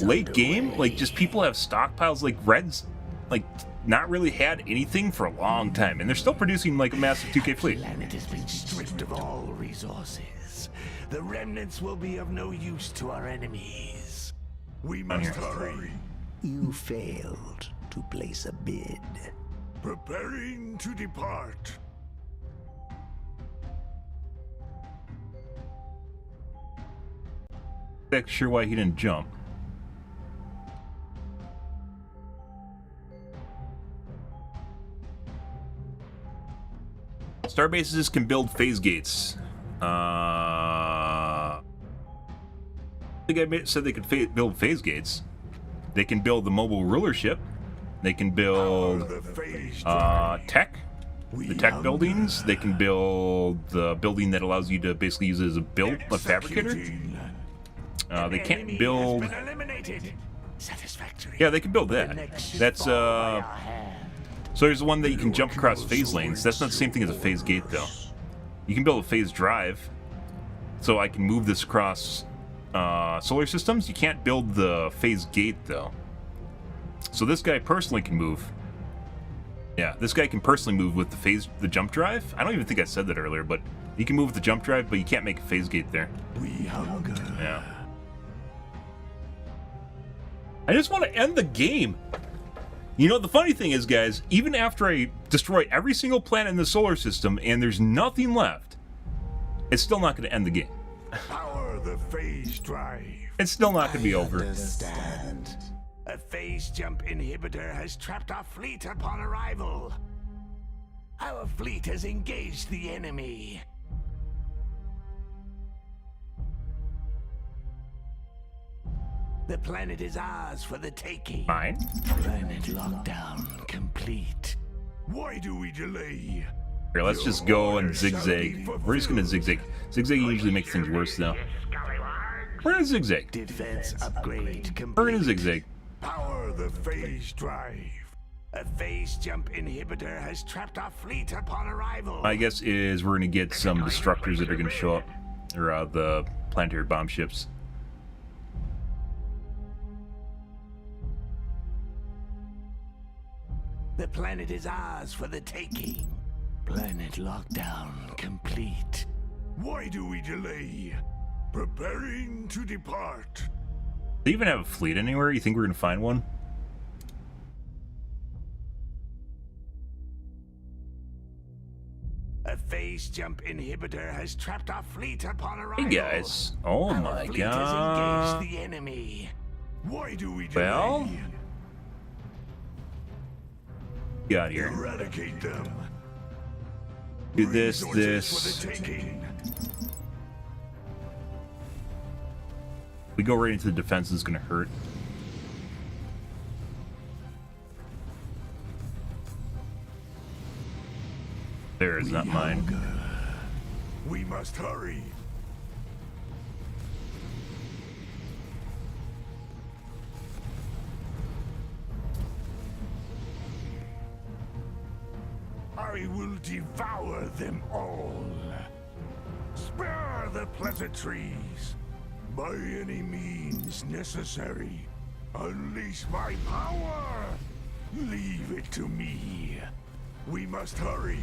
Speaker 1: Late game, like, just people have stockpiles like Reds, like, not really had anything for a long time. And they're still producing, like, a massive 2K fleet.
Speaker 3: The planet has been stripped of all resources. The remnants will be of no use to our enemies.
Speaker 4: We must hurry.
Speaker 3: You failed to place a bid.
Speaker 4: Preparing to depart.
Speaker 1: Not sure why he didn't jump. Starbases can build phase gates. I think I said they could build phase gates. They can build the mobile rulership. They can build tech, the tech buildings. They can build the building that allows you to basically use it as a fabricator. They can't build. Yeah, they can build that. That's So there's one that you can jump across phase lanes. That's not the same thing as a phase gate, though. You can build a phase drive, so I can move this across solar systems. You can't build the phase gate, though. So this guy personally can move. Yeah, this guy can personally move with the jump drive. I don't even think I said that earlier, but you can move with the jump drive, but you can't make a phase gate there.
Speaker 3: We hunger.
Speaker 1: Yeah. I just want to end the game. You know, the funny thing is, guys, even after I destroy every single planet in the solar system and there's nothing left, it's still not going to end the game.
Speaker 4: Power the phase drive.
Speaker 1: It's still not going to be over.
Speaker 3: Understand. A phase jump inhibitor has trapped our fleet upon arrival. Our fleet has engaged the enemy. The planet is ours for the taking.
Speaker 1: Fine.
Speaker 3: Planet lockdown complete.
Speaker 4: Why do we delay?
Speaker 1: Here, let's just go and zigzag. We're just going to zigzag. Zigzagging usually makes things worse, though. We're going to zigzag.
Speaker 3: Defense upgrade complete.
Speaker 1: We're going to zigzag.
Speaker 4: Power the phase drive.
Speaker 3: A phase jump inhibitor has trapped our fleet upon arrival.
Speaker 1: My guess is we're going to get some destructors that are going to show up. Or the planetary bomb ships.
Speaker 3: The planet is ours for the taking. Planet lockdown complete.
Speaker 4: Why do we delay? Preparing to depart.
Speaker 1: Do they even have a fleet anywhere? You think we're going to find one?
Speaker 3: A phase jump inhibitor has trapped our fleet upon arrival.
Speaker 1: Hey guys. Oh
Speaker 3: Our
Speaker 1: my
Speaker 3: fleet
Speaker 1: god.
Speaker 3: has engaged the enemy.
Speaker 4: Why do we delay?
Speaker 1: Well, get out of here.
Speaker 4: Eradicate them.
Speaker 1: Do this,
Speaker 4: Resources
Speaker 1: this.
Speaker 4: for the taking.
Speaker 1: We go right into the defense, it's going to hurt. There is not mine.
Speaker 4: We must hurry. I will devour them all. Spare the pleasantries.
Speaker 3: By any means necessary. Unleash my power! Leave it to me. We must hurry.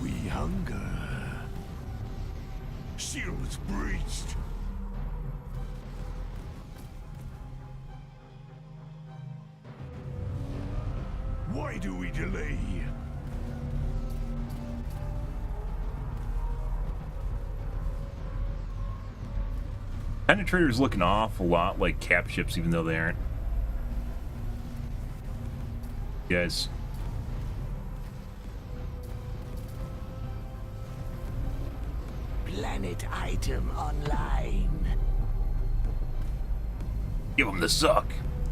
Speaker 3: We hunger. Shields breached. Why do we delay?
Speaker 1: Penetrators look an awful lot like cap ships, even though they aren't. Guys.
Speaker 3: Planet item online.
Speaker 1: Give him the suck.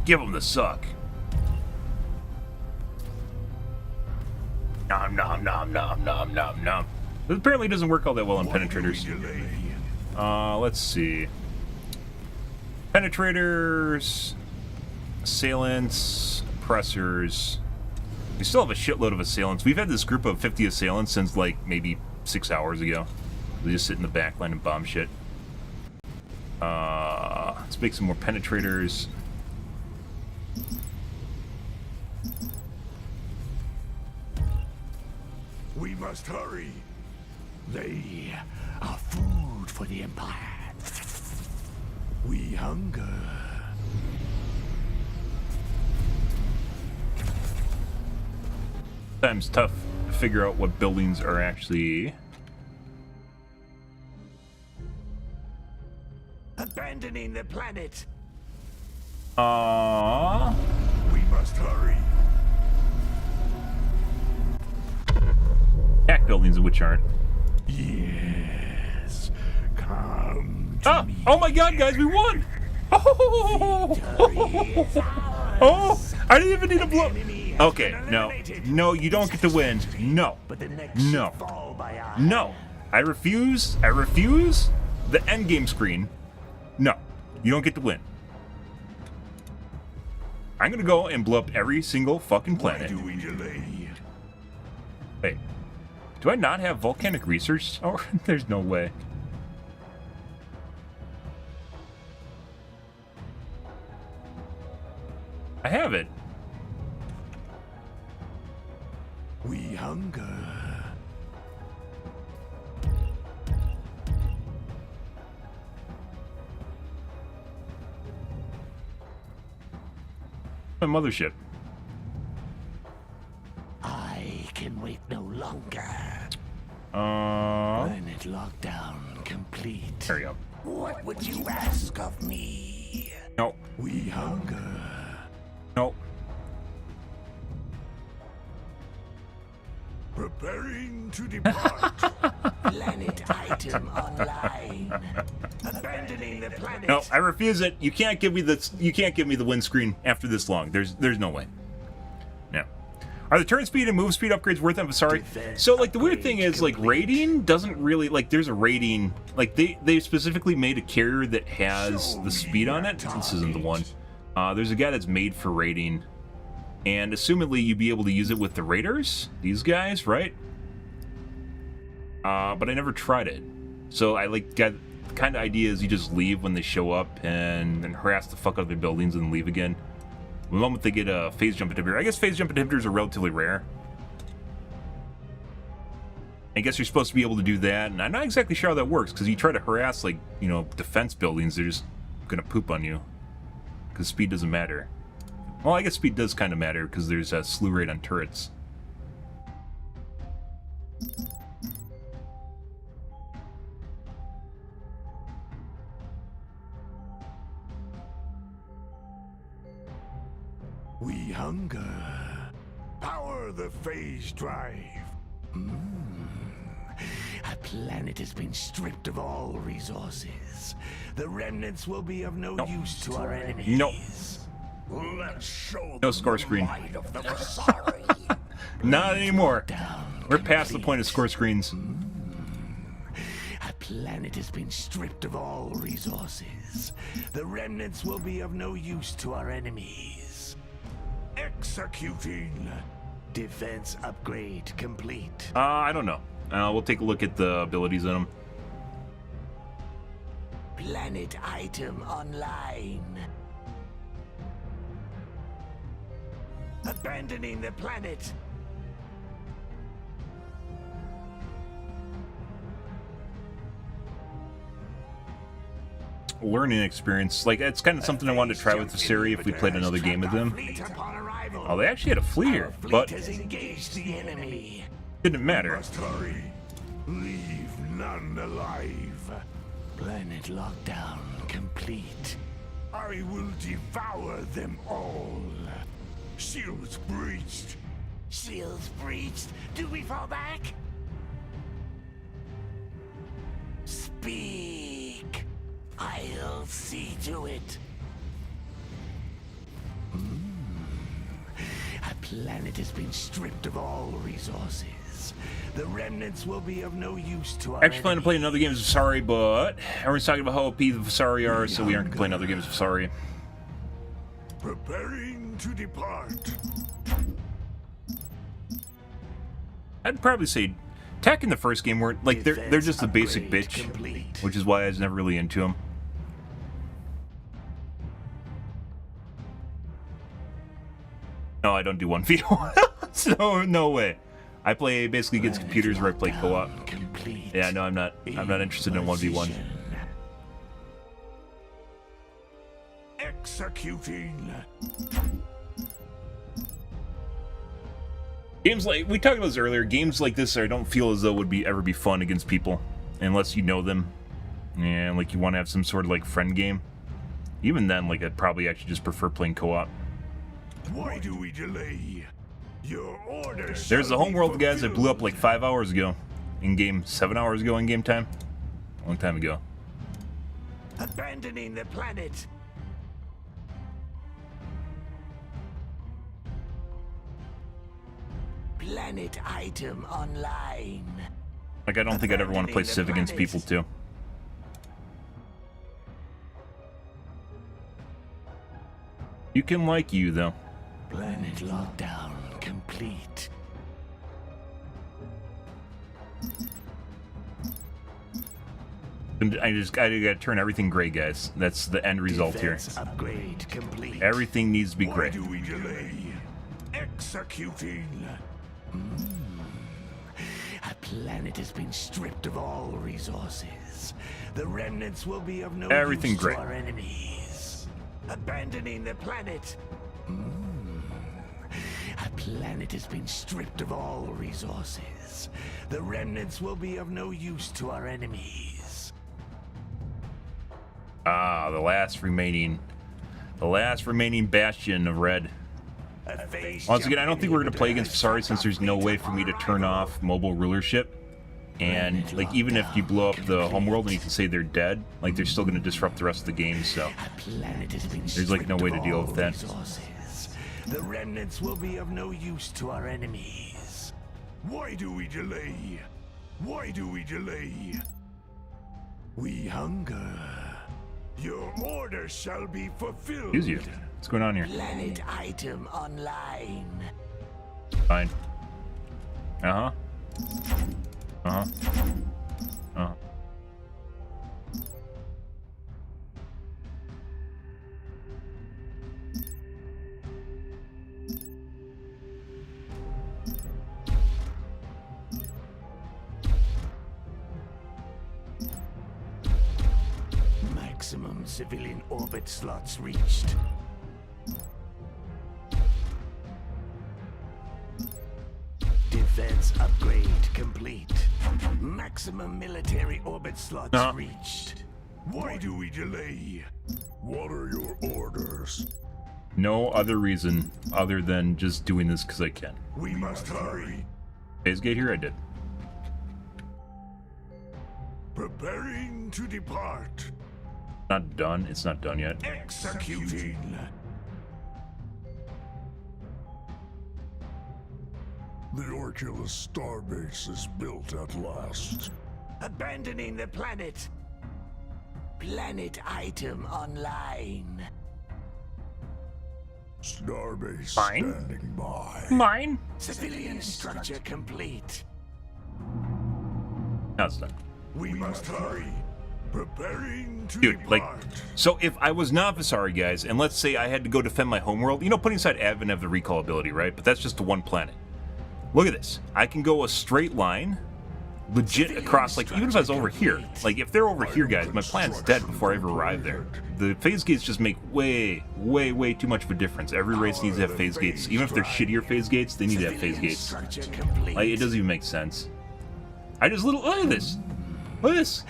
Speaker 1: Give him the suck. Nom nom nom nom nom nom nom. It apparently doesn't work all that well on penetrators. Let's see. Penetrators, assailants, oppressors. We still have a shitload of assailants. We've had this group of 50 assailants since like maybe 6 hours ago. They just sit in the back line and bomb shit. Let's make some more penetrators.
Speaker 3: We must hurry. They are food for the Empire. We hunger.
Speaker 1: Sometimes tough to figure out what buildings are actually...
Speaker 3: Abandoning the planet.
Speaker 1: We
Speaker 3: must hurry.
Speaker 1: Attack buildings which aren't.
Speaker 3: Yes. Come to me.
Speaker 1: Oh my god, guys, we won! Oh, I didn't even need a blow. Okay, no. No, you don't get to win. No. No. No. I refuse. I refuse the endgame screen. No. You don't get to win. I'm gonna go and blow up every single fucking planet.
Speaker 3: Why do we delay?
Speaker 1: Wait. Do I not have volcanic research? Oh, there's no way. I have it.
Speaker 3: We hunger.
Speaker 1: My mothership.
Speaker 3: I can wait no longer. Planet lockdown complete.
Speaker 1: There we go.
Speaker 3: What would you ask of me?
Speaker 1: No.
Speaker 3: We hunger.
Speaker 1: No.
Speaker 3: Preparing to depart. Planet item online. Abandoning the planet.
Speaker 1: No, I refuse it. You can't give me the win screen after this long. There's no way. No. Are the turn speed and move speed upgrades worth it? Sorry. So like the weird thing is like rating doesn't really like there's a rating like they specifically made a carrier that has the speed on it. This isn't the one. There's a guy that's made for rating. And assumedly you'd be able to use it with the raiders, these guys, right? But I never tried it. So I like got the kind of idea is you just leave when they show up and harass the fuck out of their buildings and leave again. The moment they get a phase jump inhibitor. I guess phase jump inhibitors are relatively rare. I guess you're supposed to be able to do that, and I'm not exactly sure how that works, because you try to harass, like, you know, defense buildings, they're just gonna poop on you. Because speed doesn't matter. Well, I guess speed does kind of matter, because there's a slew rate on turrets.
Speaker 3: We hunger. Power the phase drive. Our planet has been stripped of all resources. The remnants will be of no use to our enemies.
Speaker 1: Nope.
Speaker 3: Let's show
Speaker 1: No score screen.
Speaker 3: might of the Vesari.
Speaker 1: Not anymore. We're past the point of score screens.
Speaker 3: Our planet has been stripped of all resources. The remnants will be of no use to our enemies. Executing. Defense upgrade complete.
Speaker 1: I don't know. We'll take a look at the abilities in them.
Speaker 3: Planet item online. Abandoning the planet.
Speaker 1: Learning experience. Like, it's kind of something I wanted to try with Vesari if we played another game with them. Oh, they actually had a fleet here, but didn't matter.
Speaker 4: Must hurry. Leave none alive.
Speaker 3: Planet lockdown complete.
Speaker 4: I will devour them all. Shields breached.
Speaker 3: Shields breached. Do we fall back? Speak. I'll see to it. A planet has been stripped of all resources. The remnants will be of no use to our
Speaker 1: Actually, plan to play another game of Vesari, but everyone's talking about how OP the Vesari are, so we aren't going to play another game of Vesari.
Speaker 4: Preparing to depart.
Speaker 1: I'd probably say TEC in the first game weren't like they're just a basic bitch, which is why I was never really into them. No, I don't do 1v1, so no way. I play basically against computers where I play co-op. Yeah, no, I'm not interested in 1v1.
Speaker 4: Executing.
Speaker 1: Games like we talked about this earlier. Games like this, I don't feel as though would ever be fun against people, unless you know them, and like you want to have some sort of like friend game. Even then, like I'd probably actually just prefer playing co-op.
Speaker 4: Why do we delay? Your orders.
Speaker 1: There's the homeworld guys that blew up like 5 hours ago, in game 7 hours ago in game time, a long time ago.
Speaker 3: Abandoning the planet. Planet item online.
Speaker 1: Like I don't think I'd ever want to play Civ against people too. You can like you though.
Speaker 3: Planet lockdown complete.
Speaker 1: I gotta turn everything gray, guys. That's the end result here.
Speaker 3: Upgrade complete.
Speaker 1: Everything needs to be
Speaker 4: Why
Speaker 1: gray.
Speaker 4: do we delay? Executing.
Speaker 3: A planet has been stripped of all resources. The remnants will be of no
Speaker 1: Everything
Speaker 3: use
Speaker 1: great.
Speaker 3: to our enemies. Abandoning the planet. A planet has been stripped of all resources. The remnants will be of no use to our enemies.
Speaker 1: Ah, the last remaining bastion of red. Once again, I don't think we're going to play against Vesari since there's no way for me to turn off mobile rulership. And, like, even if you blow up the homeworld and you can say they're dead, like, they're still going to disrupt the rest of the game, so there's, like, no way to deal with that.
Speaker 3: The remnants will be of no use to our enemies.
Speaker 4: Why do we delay? Why do we delay?
Speaker 3: We hunger.
Speaker 4: Your order shall be fulfilled.
Speaker 1: Excuse you. What's going on here?
Speaker 3: Planet item online.
Speaker 1: Fine. Uh-huh. Uh-huh. Uh-huh.
Speaker 3: Maximum civilian orbit slots reached. Defense upgrade complete. Maximum military orbit slots reached.
Speaker 4: Why do we delay? What are your orders?
Speaker 1: No other reason other than just doing this because I can.
Speaker 4: We must hurry.
Speaker 1: Phase gate here, I did.
Speaker 4: Preparing to depart.
Speaker 1: Not done. It's not done yet.
Speaker 4: Executing. The Orculus starbase is built at last.
Speaker 3: Abandoning the planet. Planet item online.
Speaker 4: Starbase
Speaker 1: Fine.
Speaker 4: standing by.
Speaker 1: Mine?
Speaker 3: Civilian structure complete.
Speaker 1: No, it's not.
Speaker 4: We must hurry. Preparing to
Speaker 1: Dude, like,
Speaker 4: depart.
Speaker 1: so if I was not Vesari, guys, and let's say I had to go defend my homeworld, you know, putting aside Advent have the recall ability, right? But that's just the one planet. Look at this. I can go a straight line, legit across, like, even if I was over here. Like, if they're over here, guys, my planet's dead before I ever arrive there. The phase gates just make way, way, way too much of a difference. Every race needs to have phase gates. Even if they're shittier phase gates, they need to have phase gates. Like, it doesn't even make sense. I just look at this. Look at this.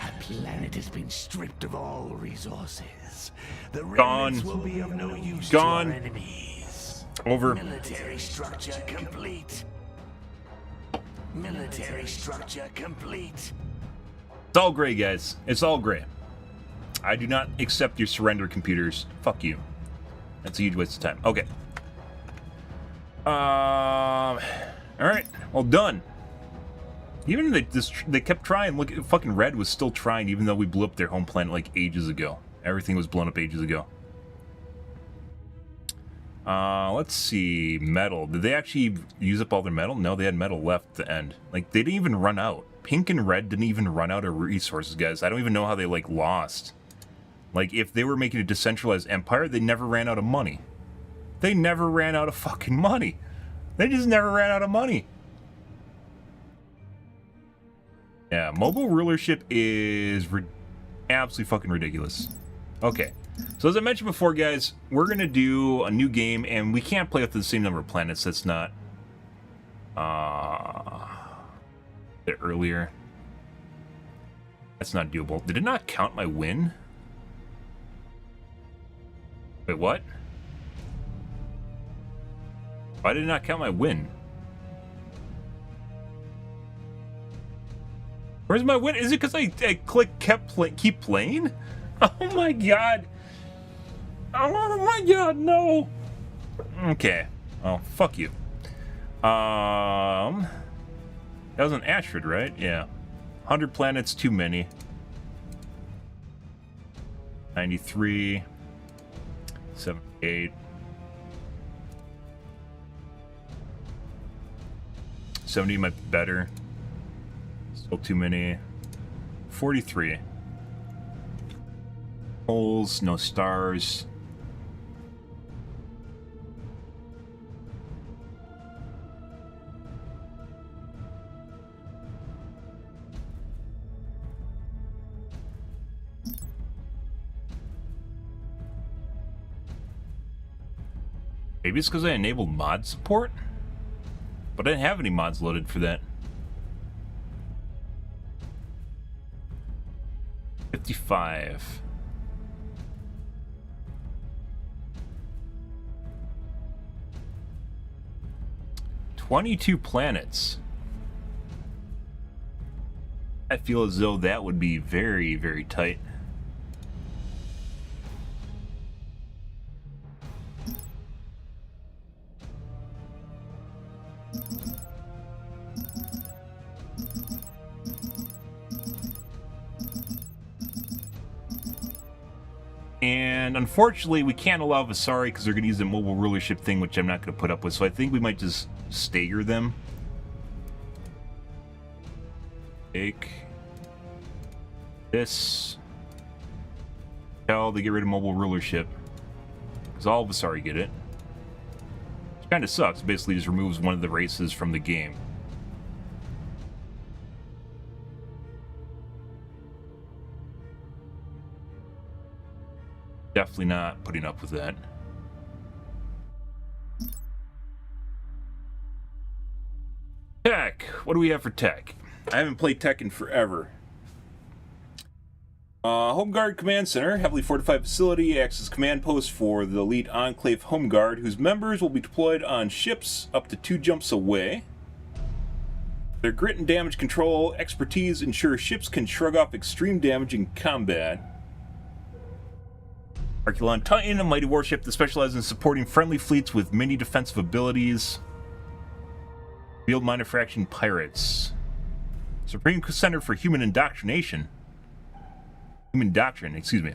Speaker 3: A planet has been stripped of all resources. The
Speaker 1: Gone.
Speaker 3: remnants will be of no use
Speaker 1: Gone.
Speaker 3: to our enemies.
Speaker 1: Over.
Speaker 3: Military structure complete. Military structure complete.
Speaker 1: It's all gray, guys. It's all gray. I do not accept your surrender, computers. Fuck you. That's a huge waste of time. Okay. All right. Well, done. Even they kept trying. Look, fucking Red was still trying, even though we blew up their home planet like ages ago. Everything was blown up ages ago. Let's see. Metal. Did they actually use up all their metal? No, they had metal left at the end. Like, they didn't even run out. Pink and Red didn't even run out of resources, guys. I don't even know how they, like, lost. Like, if they were making a decentralized empire, they never ran out of money. They never ran out of fucking money. They just never ran out of money. Yeah, mobile rulership is absolutely fucking ridiculous. Okay. So as I mentioned before, guys, we're going to do a new game, and we can't play with the same number of planets. That's not... bit earlier. That's not doable. Did it not count my win? Wait, what? Why did it not count my win? Where's my win? Is it because I keep playing? Oh my god. Oh my god, no. Okay. Oh, fuck you. That was an asteroid, right? Yeah. 100 planets, too many. 93. 78. 70 might be better. Still too many. 43. Holes, no stars. Maybe it's because I enabled mod support? But I didn't have any mods loaded for that. 55. "22 planets. I feel as though that would be very, very tight. And unfortunately, we can't allow Vesari because they're going to use the mobile rulership thing, which I'm not going to put up with. So I think we might just stagger them. Take this. Tell they get rid of mobile rulership. Because all Vesari get it. Which kind of sucks. Basically just removes one of the races from the game. Definitely not putting up with that. Tech. What do we have for tech? I haven't played tech in forever. Home Guard Command Center, heavily fortified facility, acts as command post for the elite Enclave Home Guard, whose members will be deployed on ships up to 2 jumps away. Their grit and damage control expertise ensures ships can shrug off extreme damage in combat. Arculon Titan, a mighty warship that specializes in supporting friendly fleets with many defensive abilities. Field Minor Fraction Pirates. Supreme Center for Human Indoctrination. Human Doctrine, excuse me.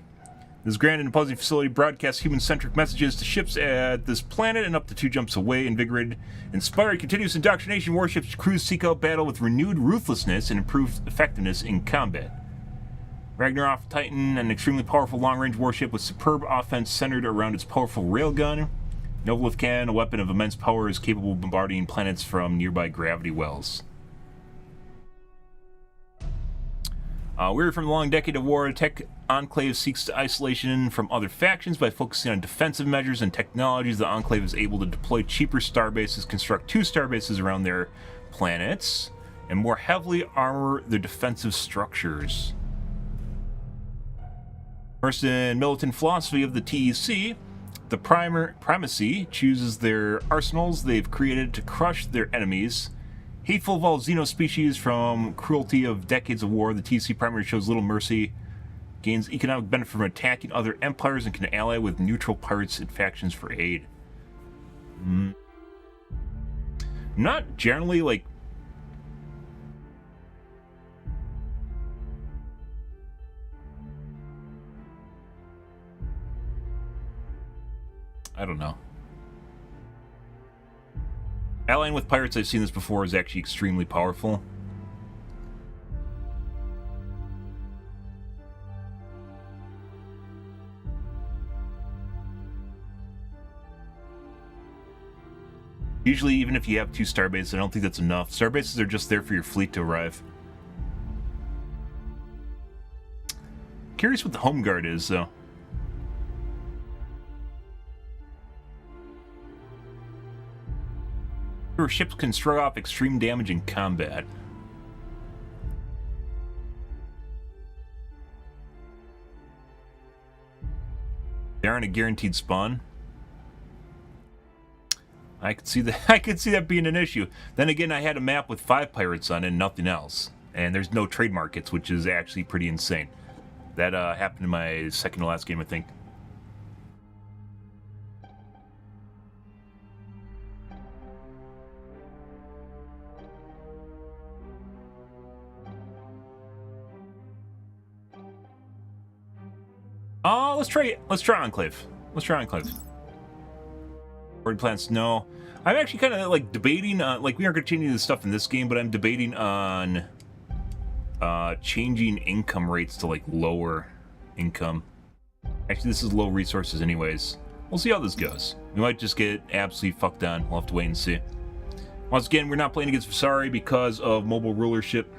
Speaker 1: This grand and imposing facility broadcasts human-centric messages to ships at this planet and up to 2 jumps away, invigorated, inspired continuous indoctrination. Warships crews seek out battle with renewed ruthlessness and improved effectiveness in combat. Ragnarok Titan, an extremely powerful long-range warship with superb offense centered around its powerful railgun. Novolithcan, a weapon of immense power, is capable of bombarding planets from nearby gravity wells. Weary from the long decade of war, Tech Enclave seeks isolation from other factions by focusing on defensive measures and technologies. The Enclave is able to deploy cheaper starbases, construct 2 starbases around their planets, and more heavily armor their defensive structures. First in militant philosophy of the TEC, the primacy chooses their arsenals they've created to crush their enemies. Hateful of all xenospecies from cruelty of decades of war, the TEC primary shows little mercy, gains economic benefit from attacking other empires, and can ally with neutral pirates and factions for aid. Not generally, like... I don't know. Allying with pirates, I've seen this before, is actually extremely powerful. Usually, even if you have 2 starbases, I don't think that's enough. Starbases are just there for your fleet to arrive. Curious what the home guard is, though. Your ships can throw off extreme damage in combat. They aren't a guaranteed spawn. I could see that. I could see that being an issue. Then again, I had a map with 5 pirates on it and nothing else, and there's no trade markets, which is actually pretty insane. That happened in my second to last game, I think. Oh, let's try Enclave. Let's try Enclave. Word plants, no. I'm actually kind of like debating on, like, we aren't going to change any of the stuff in this game, but I'm debating on changing income rates to like lower income. Actually, this is low resources anyways. We'll see how this goes. We might just get absolutely fucked on. We'll have to wait and see. Once again, we're not playing against Vesari because of mobile rulership.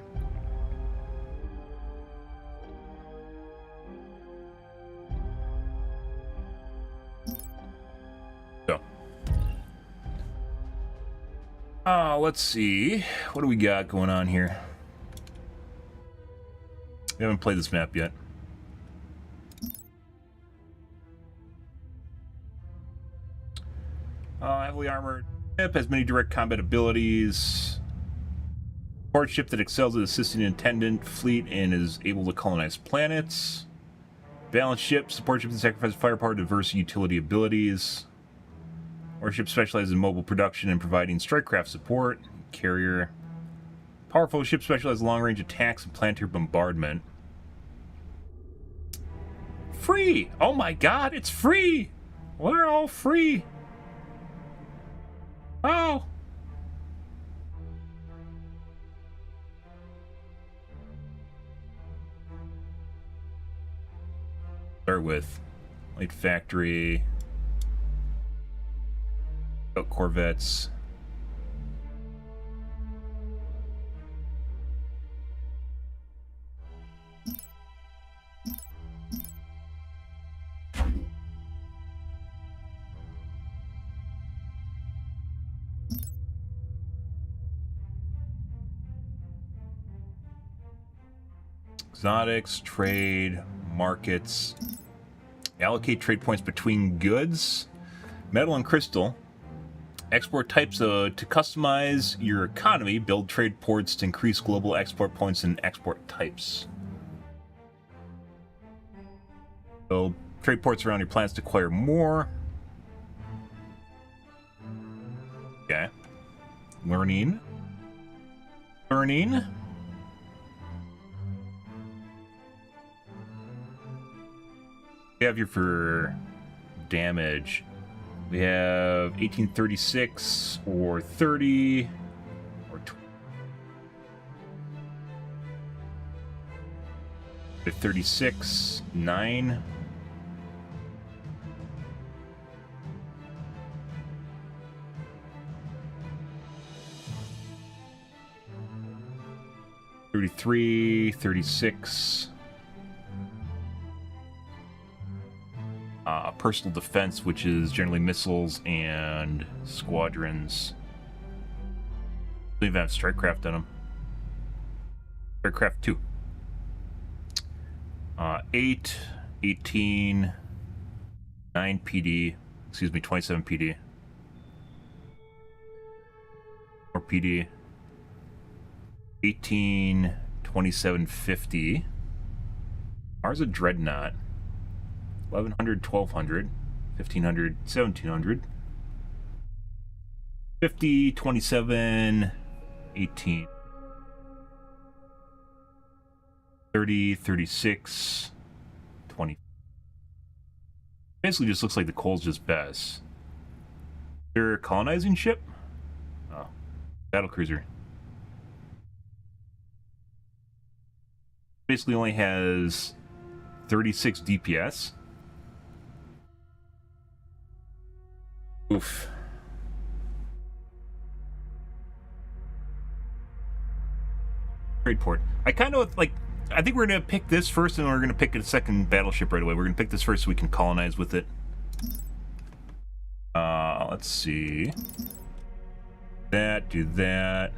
Speaker 1: Let's see. What do we got going on here? We haven't played this map yet. Heavily armored ship, has many direct combat abilities. Support ship that excels at assisting an attendant fleet and is able to colonize planets. Balanced ship, support ship that sacrifices firepower, diverse utility abilities. Warship specializes in mobile production and providing strikecraft support. Carrier. Powerful ship specializes in long-range attacks and planetary bombardment. Free! Oh my god, it's free! We're all free! Oh! Start with Light Factory. Corvettes. Exotics, trade, markets. Allocate trade points between goods, metal and crystal. Export types to customize your economy. Build trade ports to increase global export points and export types. Build trade ports around your plans to acquire more. Okay. Learning. we have here for damage? We have 1836 or 30 or 36, 9. $33, $36. Personal defense, which is generally missiles and squadrons. Don't even have Strikecraft on them. Strikecraft 2. 8, 18, 9 PD. Excuse me, 27 PD. More PD. 18, 27, 50. Ours a Dreadnought. 1100, 1200, 1500, 1700. 50, 27, 18. 30, 36, 20. Basically just looks like the Cole's just best. Their colonizing ship? Oh, battlecruiser. Basically only has 36 DPS. Oof. Trade port. I kind of like. I think we're gonna pick this first, and we're gonna pick a second battleship right away. We're gonna pick this first so we can colonize with it. Let's see. That, do that.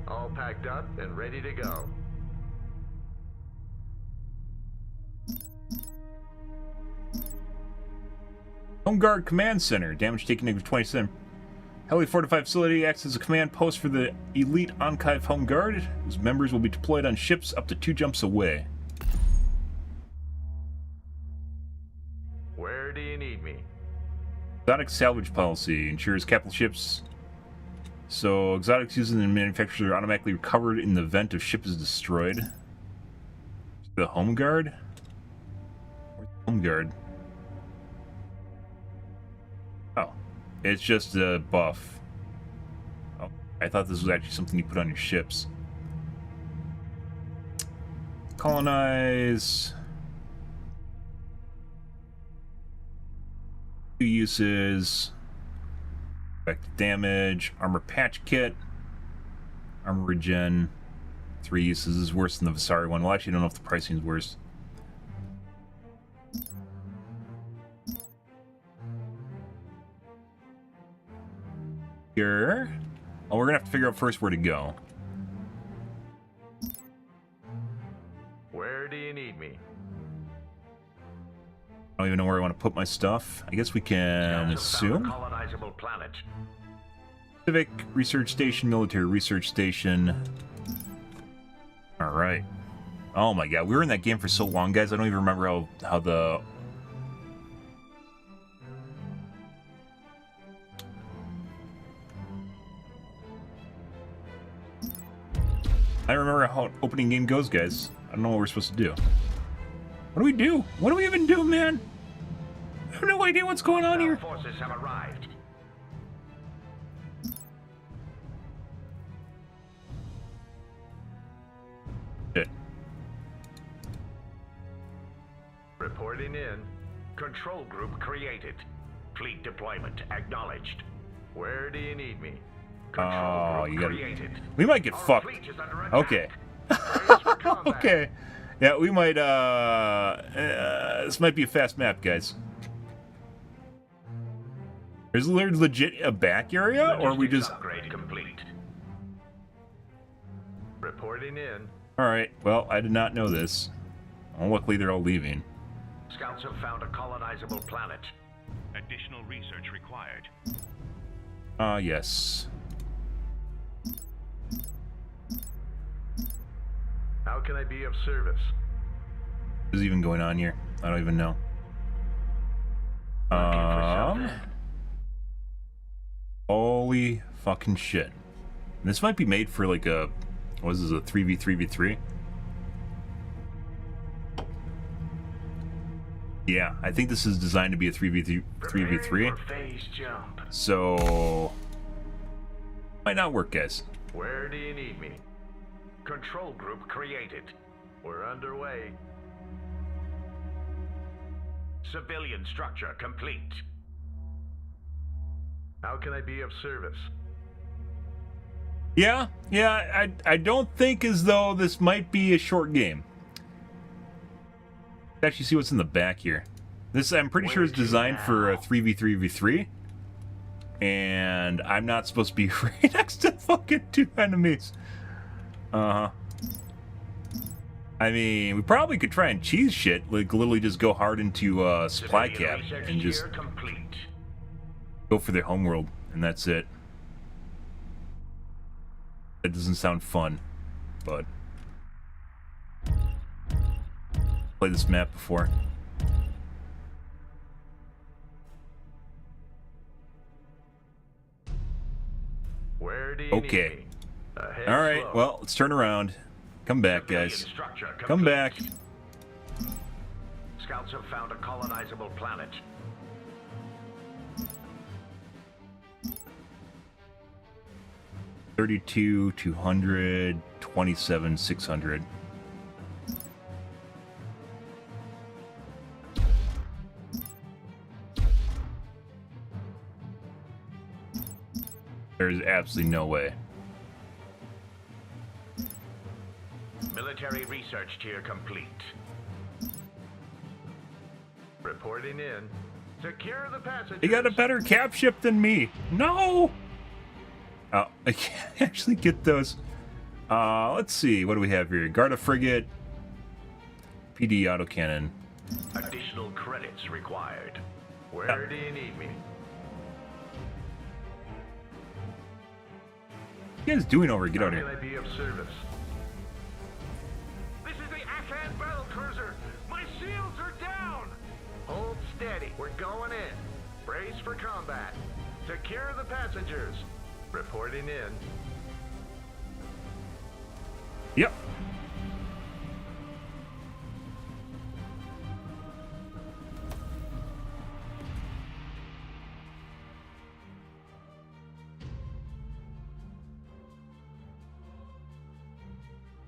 Speaker 5: All packed up and ready to go.
Speaker 1: Home Guard Command Center. Damage taken negative 27. Heavily fortified facility acts as a command post for the elite Enclave Home Guard, whose members will be deployed on ships up to 2 jumps away.
Speaker 5: Where do you need me?
Speaker 1: Exotic salvage policy ensures capital ships. So exotics used in the manufacturer are automatically recovered in the event of ship is destroyed. The Home Guard? Where's the Home Guard? Oh, it's just a buff. Oh, I thought this was actually something you put on your ships. Colonize. 2 uses. Effective damage. Armor patch kit. Armor regen. 3 uses is worse than the Vesari one. Well, actually, I don't know if the pricing is worse. Here. Oh, we're gonna have to figure out first where to go.
Speaker 5: Where do you need me?
Speaker 1: I don't even know where I want to put my stuff. I guess we can assume.
Speaker 5: Colonizable planet.
Speaker 1: Civic Research Station, Military Research Station. Alright. Oh my god, we were in that game for so long, guys. I don't even remember how the... I don't remember how an opening game goes, guys. I don't know what we're supposed to do. What do we do? What do we even do, man? I have no idea what's going on here.
Speaker 5: Forces have arrived.
Speaker 1: Shit.
Speaker 5: Reporting in. Control group created. Fleet deployment acknowledged. Where do you need me? Control group created.
Speaker 1: We might get
Speaker 5: Our
Speaker 1: fucked.
Speaker 5: fleet is under attack.
Speaker 1: Okay.
Speaker 5: Brace for combat.
Speaker 1: Okay. Yeah, we might, this might be a fast map, guys. Is there legit a back area, or are we just...
Speaker 5: Upgrade complete. Reporting in.
Speaker 1: Alright, well, I did not know this. Well, luckily they're all leaving.
Speaker 5: Scouts have found a colonizable planet.
Speaker 6: Additional research required.
Speaker 1: Yes.
Speaker 5: How can I be of service?
Speaker 1: What is even going on here? I don't even know. Holy fucking shit. This might be made for like a... What is this, a 3v3v3? Yeah, I think this is designed to be a 3v3.
Speaker 5: Preparing for phase jump.
Speaker 1: So might not work, guys.
Speaker 5: Where do you need me? Control group created. We're underway. Civilian structure complete. How can I be of service?
Speaker 1: Yeah, I don't think as though this might be a short game. Let's actually see what's in the back here. This, I'm pretty sure, is designed for a 3v3v3. And I'm not supposed to be right next to fucking two enemies. Uh-huh. I mean, we probably could try and cheese shit. Like, literally just go hard into supply cap and just go for their homeworld. And that's it. That doesn't sound fun, but played this map before.
Speaker 5: Where do you
Speaker 1: Okay.
Speaker 5: need me? Ahead
Speaker 1: All right.
Speaker 5: slow.
Speaker 1: Well, let's turn around. Come back, guys.
Speaker 5: Civilian structure
Speaker 1: Come
Speaker 5: complete.
Speaker 1: back.
Speaker 5: Scouts have found a colonizable planet.
Speaker 1: $32, $200, $27, $600. There's absolutely no way.
Speaker 5: Military research tier complete. Reporting in. Secure the passengers.
Speaker 1: He got a better cap ship than me. No! Oh, I can't actually get those. Let's see. What do we have here? Guard a frigate. PD autocannon.
Speaker 5: Additional credits required. Where do you need me?
Speaker 1: What are you guys doing over here? Get out
Speaker 5: How
Speaker 1: of
Speaker 5: can
Speaker 1: here.
Speaker 5: I be of service? This is the Akan battle cruiser. My shields are down. Hold steady. We're going in. Brace for combat. Secure the passengers. Reporting in.
Speaker 1: Yep.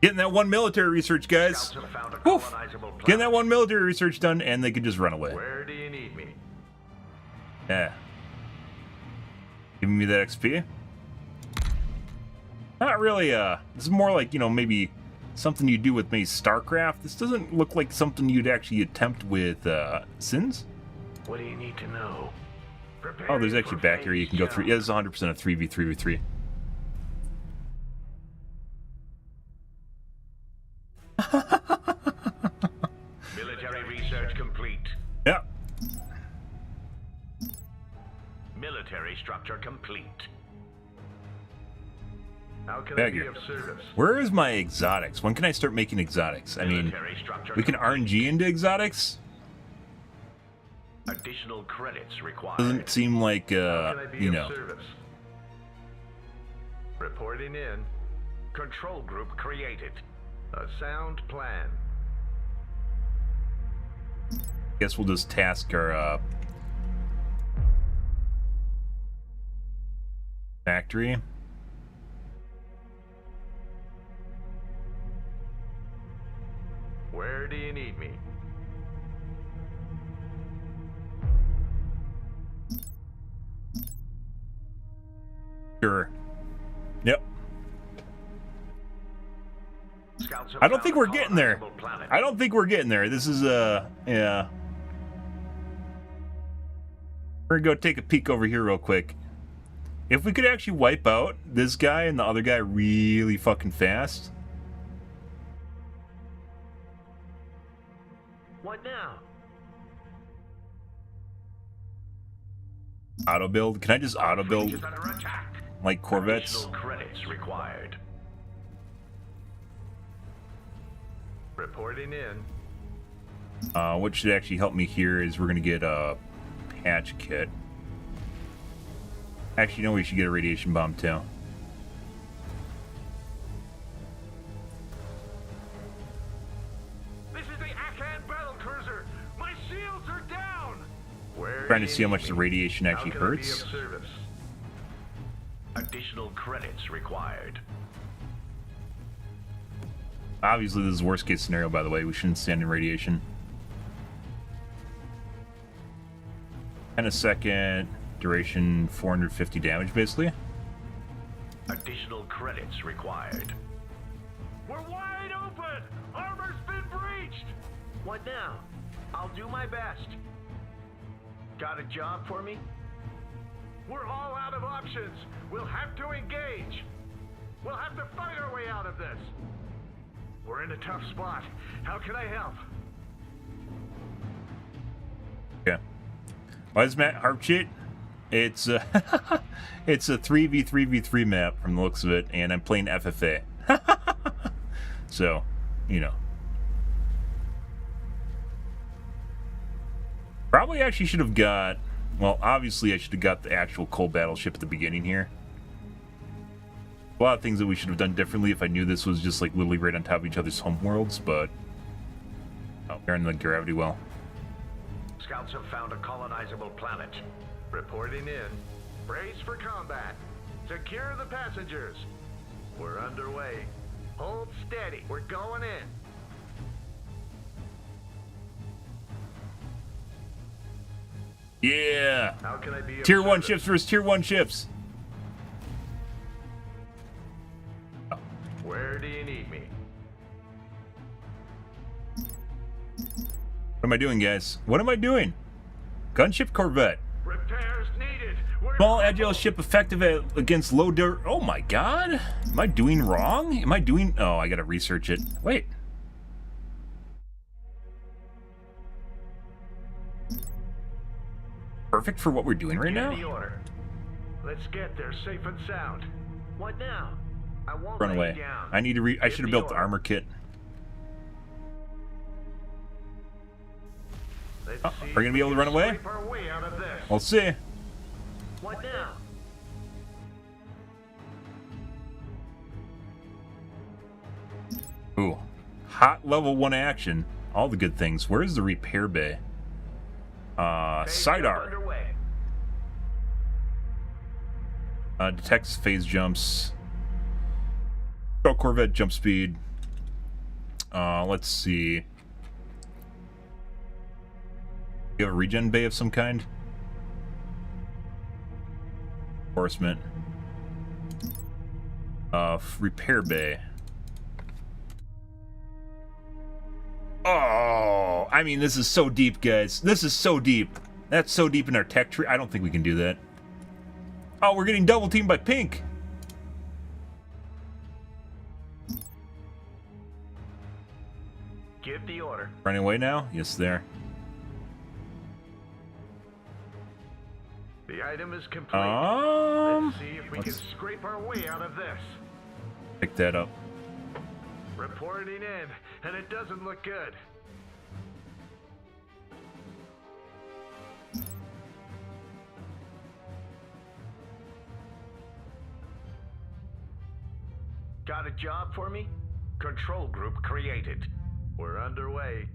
Speaker 1: Getting that one military research, guys.
Speaker 5: Scouts have found a
Speaker 1: Woof.
Speaker 5: colonizable planet.
Speaker 1: Getting that one military research done, and they can just run away.
Speaker 5: Where do you need me?
Speaker 1: Yeah. Giving me that XP? Not really, this is more like, you know, maybe something you do with maybe StarCraft. This doesn't look like something you'd actually attempt with, Sins.
Speaker 5: What do you need to know?
Speaker 1: Oh, there's actually
Speaker 5: Preparing
Speaker 1: back
Speaker 5: for
Speaker 1: here you can go
Speaker 5: phase
Speaker 1: through. Yeah, this is 100% a 3v3v3.
Speaker 5: Military research complete.
Speaker 1: Yeah.
Speaker 5: Military structure complete. How can
Speaker 1: Back
Speaker 5: I be
Speaker 1: here.
Speaker 5: of service?
Speaker 1: Where is my exotics? When can I start making exotics? I mean,
Speaker 5: Military structure
Speaker 1: we can
Speaker 5: complete.
Speaker 1: RNG into exotics?
Speaker 5: Additional credits required.
Speaker 1: Doesn't seem like,
Speaker 5: How can I be
Speaker 1: you
Speaker 5: of
Speaker 1: know.
Speaker 5: service? Reporting in. Control group created. A sound plan.
Speaker 1: Guess we'll just task our, factory.
Speaker 5: Where do you need me?
Speaker 1: Sure. Yep.
Speaker 5: Scouts have
Speaker 1: I don't
Speaker 5: found
Speaker 1: think
Speaker 5: a
Speaker 1: we're getting there.
Speaker 5: colonizable planet.
Speaker 1: I don't think we're getting there. This is, yeah. We're gonna go take a peek over here real quick. If we could actually wipe out this guy and the other guy really fucking fast.
Speaker 5: What now?
Speaker 1: Auto build. Can I just auto build
Speaker 5: Fleet is under attack.
Speaker 1: like Corvettes?
Speaker 5: Additional credits required. Reporting in.
Speaker 1: What should actually help me here is we're gonna get a patch kit. Actually, no, we should get a radiation bomb too.
Speaker 5: This is the Akan battle cruiser. My shields are
Speaker 1: Trying to see how much the radiation actually
Speaker 5: How can I be
Speaker 1: hurts.
Speaker 5: of service? Additional credits required.
Speaker 1: Obviously, this is worst case scenario, by the way. We shouldn't stand in radiation. 10 a second, duration 450 damage, basically.
Speaker 5: Additional credits required. We're wide open! Armor's been breached! What now? I'll do my best. Got a job for me? We're all out of options. We'll have to engage. We'll have to fight our way out of this. We're in a tough spot. How can I help?
Speaker 1: Yeah. Why is Matt Harp cheat? It's it's a 3v3v3 map from the looks of it, and I'm playing FFA. So, you know. Probably actually should have got, well, obviously I should have got the actual cold battleship at the beginning here. A lot of things that we should have done differently if I knew this was just like literally right on top of each other's homeworlds, but oh, they're in the gravity well.
Speaker 5: Scouts have found a colonizable planet. Reporting in. Brace for combat. Secure the passengers. We're underway. Hold steady. We're going in.
Speaker 1: Yeah!
Speaker 5: How can I be of
Speaker 1: Tier 1
Speaker 5: service?
Speaker 1: ships versus Tier 1 ships.
Speaker 5: Where do you need me?
Speaker 1: What am I doing, guys? What am I doing? Gunship Corvette.
Speaker 5: Repairs needed. We're
Speaker 1: Small agile ship effective against low dirt. Oh my god. Am I doing wrong? Am I doing... Oh, I gotta research it. Wait. Perfect for what we're doing right
Speaker 5: Give
Speaker 1: now?
Speaker 5: the order. Let's get there safe and sound. What now? I won't
Speaker 1: Run
Speaker 5: lay
Speaker 1: away.
Speaker 5: you down.
Speaker 1: I need to I
Speaker 5: Give
Speaker 1: should have
Speaker 5: the
Speaker 1: built the
Speaker 5: order.
Speaker 1: armor kit.
Speaker 5: Let's
Speaker 1: Oh,
Speaker 5: see
Speaker 1: are we gonna be
Speaker 5: if
Speaker 1: able to
Speaker 5: can
Speaker 1: run away?
Speaker 5: scrape our way out of this.
Speaker 1: We'll see.
Speaker 5: What now?
Speaker 1: Ooh. Hot level 1 action. All the good things. Where's the repair bay?
Speaker 5: Phase jump
Speaker 1: Sidearm.
Speaker 5: underway.
Speaker 1: Detects phase jumps. Control Corvette jump speed. Let's see. You have a regen bay of some kind? Enforcement. Repair bay. Oh, I mean, this is so deep, guys. This is so deep. That's so deep in our tech tree. I don't think we can do that. Oh, we're getting double teamed by Pink.
Speaker 5: Give the order.
Speaker 1: Running away now? Yes, there.
Speaker 5: The item is complete. Let's see if we can scrape our way out of this.
Speaker 1: Pick that up.
Speaker 5: Reporting in, and it doesn't look good. Got a job for me? Control group created. We're underway.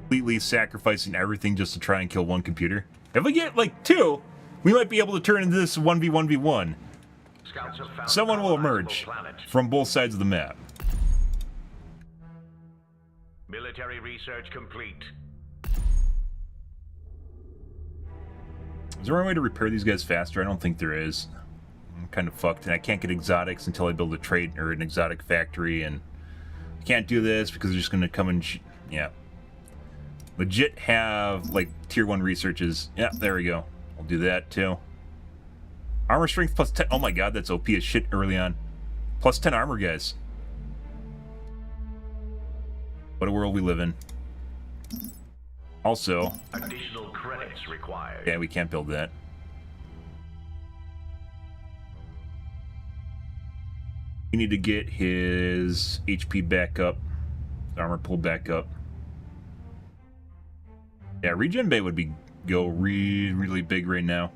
Speaker 1: Completely sacrificing everything just to try and kill one computer. If we get like 2, we might be able to turn into this 1v1v1.
Speaker 5: Scouts have found
Speaker 1: Someone will
Speaker 5: a colonizable
Speaker 1: emerge
Speaker 5: planet.
Speaker 1: from both sides of the map.
Speaker 5: Military research complete.
Speaker 1: Is there any way to repair these guys faster? I don't think there is. I'm kind of fucked, and I can't get exotics until I build a trade or an exotic factory, and I can't do this because they're just going to come and yeah. Legit have like tier 1 researches. Yeah, there we go. I'll do that too. Armor strength plus 10. Oh my god, that's OP as shit early on. Plus 10 armor, guys. What a world we live in. Also,
Speaker 5: Additional credits required.
Speaker 1: yeah, we can't build that. We need to get his HP back up. His armor pulled back up. Yeah, regen bay would go really big right now.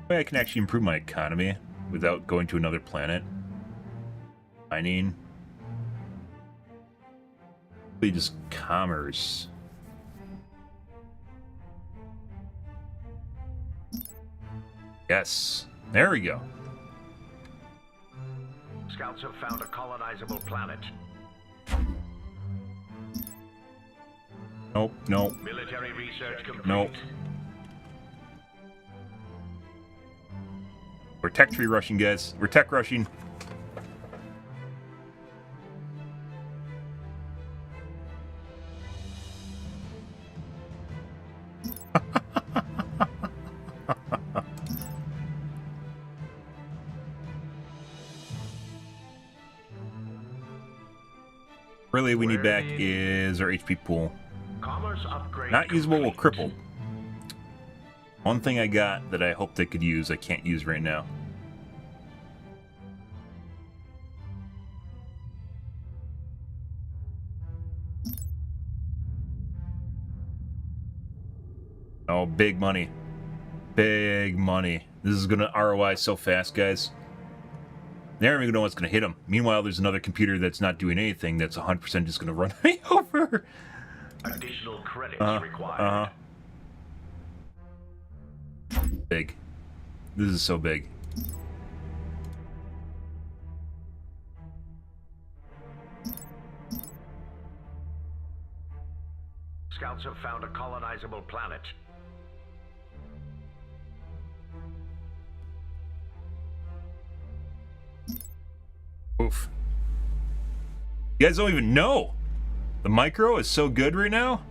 Speaker 1: Way I can actually improve my economy without going to another planet. Mining. Really just commerce. Yes. There we go.
Speaker 5: Scouts have found a colonizable planet.
Speaker 1: Nope, nope,
Speaker 5: Military research complete.
Speaker 1: nope. We're tech tree rushing, guys. We're tech rushing. Really, we need back is our HP pool.
Speaker 5: Commerce upgrade
Speaker 1: Not usable will
Speaker 5: complete.
Speaker 1: cripple. One thing I got that I hope they could use, I can't use right now. Oh, big money. Big money. This is going to ROI so fast, guys. They're not even going to know what's going to hit them. Meanwhile, there's another computer that's not doing anything that's 100% just going to run me over.
Speaker 5: Additional credits required.
Speaker 1: Big. This is so big.
Speaker 5: Scouts have found a colonizable planet.
Speaker 1: Oof. You guys don't even know. The micro is so good right now.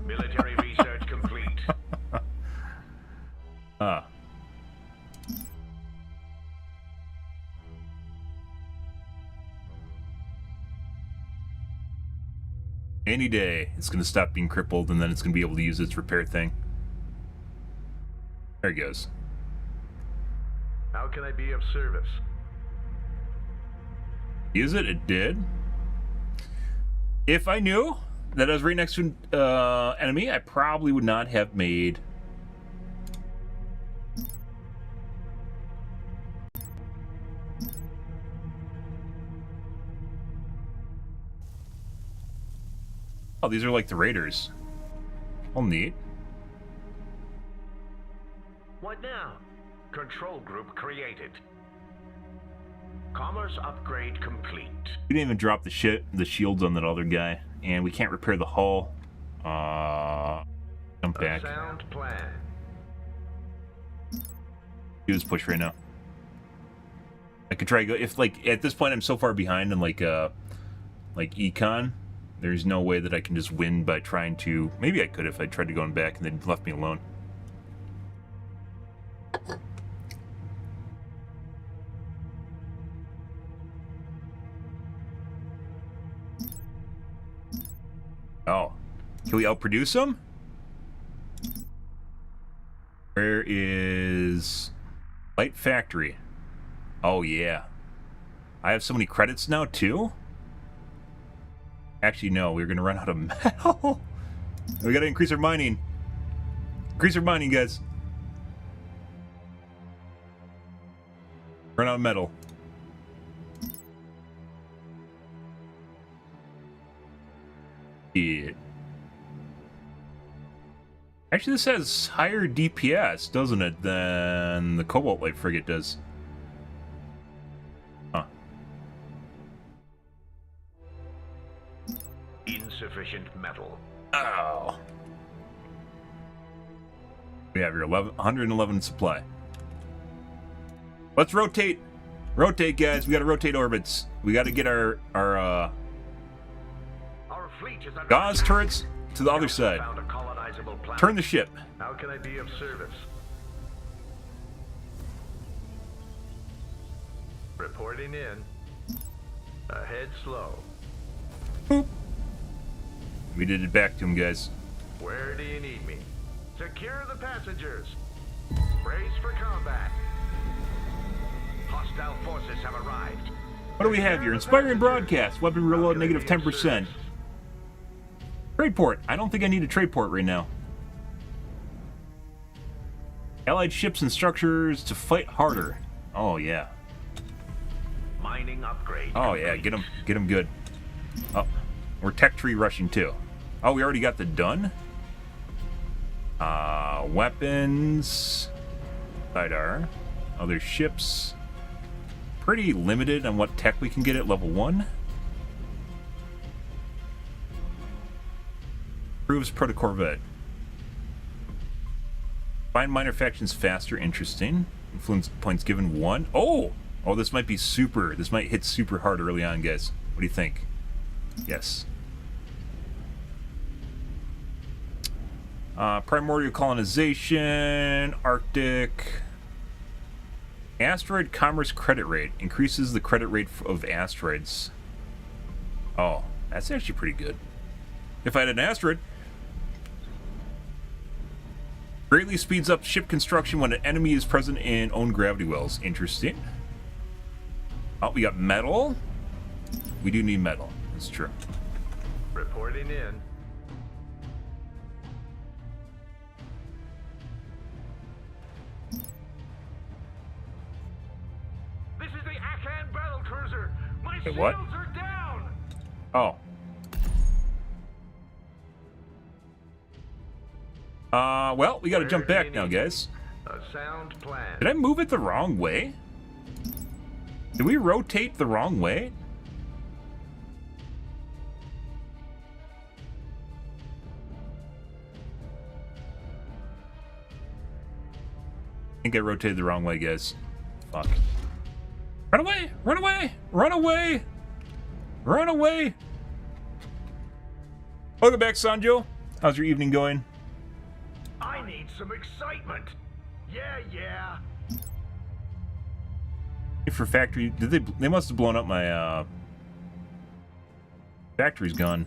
Speaker 5: Military research complete.
Speaker 1: Any day, it's going to stop being crippled, and then it's going to be able to use its repair thing. There it goes.
Speaker 5: How can I be of service?
Speaker 1: Use it? It did. If I knew that I was right next to an enemy, I probably would not have made... Oh, these are like the raiders. Oh, neat.
Speaker 5: What now? Control group created. Commerce upgrade complete.
Speaker 1: We didn't even drop the shields on that other guy, and we can't repair the hull. Jump back.
Speaker 5: Sound plan.
Speaker 1: Do this push right now. I could try to go if like at this point I'm so far behind in like econ. There's no way that I can just win by trying to... Maybe I could if I tried to go back and they left me alone. Oh. Can we outproduce them? Where is... Light Factory? Oh, yeah. I have so many credits now, too? Actually, no, we're gonna run out of metal. We gotta increase our mining. Increase our mining, guys. Run out of metal. Yeah. Actually, this has higher DPS, doesn't it, than the Cobalt Light Frigate does. Huh.
Speaker 5: Insufficient metal.
Speaker 1: Oh. We have your 111 supply. Let's rotate. Rotate, guys. We gotta rotate orbits. We gotta get our
Speaker 5: Our fleet is under
Speaker 1: gauze turrets to the other side.
Speaker 5: Found a colonizable planet.
Speaker 1: Turn the ship.
Speaker 5: How can I be of service? Reporting in. Ahead slow.
Speaker 1: Boop. We did it back to him, guys.
Speaker 5: Where do you need me? Secure the passengers. Brace for combat. Hostile forces have arrived.
Speaker 1: What do we have here? Inspiring broadcast. Weapon reload negative 10%. Trade port. I don't think I need a trade port right now. Allied ships and structures to fight harder. Oh, yeah.
Speaker 5: Mining upgrade.
Speaker 1: Oh, yeah.
Speaker 5: complete.
Speaker 1: Get them good. Oh. We're tech tree rushing too. Oh, we already got the done. Weapons. Sidearm. Other ships. Pretty limited on what tech we can get at level 1. Proves proto-corvette. Find minor factions faster. Interesting. Influence points given 1. Oh! Oh, this might be super. This might hit super hard early on, guys. What do you think? Yes. Primordial colonization. Arctic. Asteroid commerce credit rate. Increases the credit rate of asteroids. Oh, that's actually pretty good. If I had an asteroid. Greatly speeds up ship construction when an enemy is present in own gravity wells. Interesting. Oh, we got metal. We do need metal. That's true.
Speaker 5: Reporting in. This is the Akan battle cruiser. My
Speaker 1: Wait,
Speaker 5: shields
Speaker 1: what?
Speaker 5: are down.
Speaker 1: Oh. Well, we gotta jump back now, guys.
Speaker 5: A sound plan.
Speaker 1: Did I move it the wrong way? Did we rotate the wrong way? I think I rotated the wrong way, guys. Fuck. Run away! Run away! Run away! Run away! Welcome back, Sanjo. How's your evening going?
Speaker 5: I need some excitement. Yeah.
Speaker 1: For factory, did they must have blown up my factory's gone.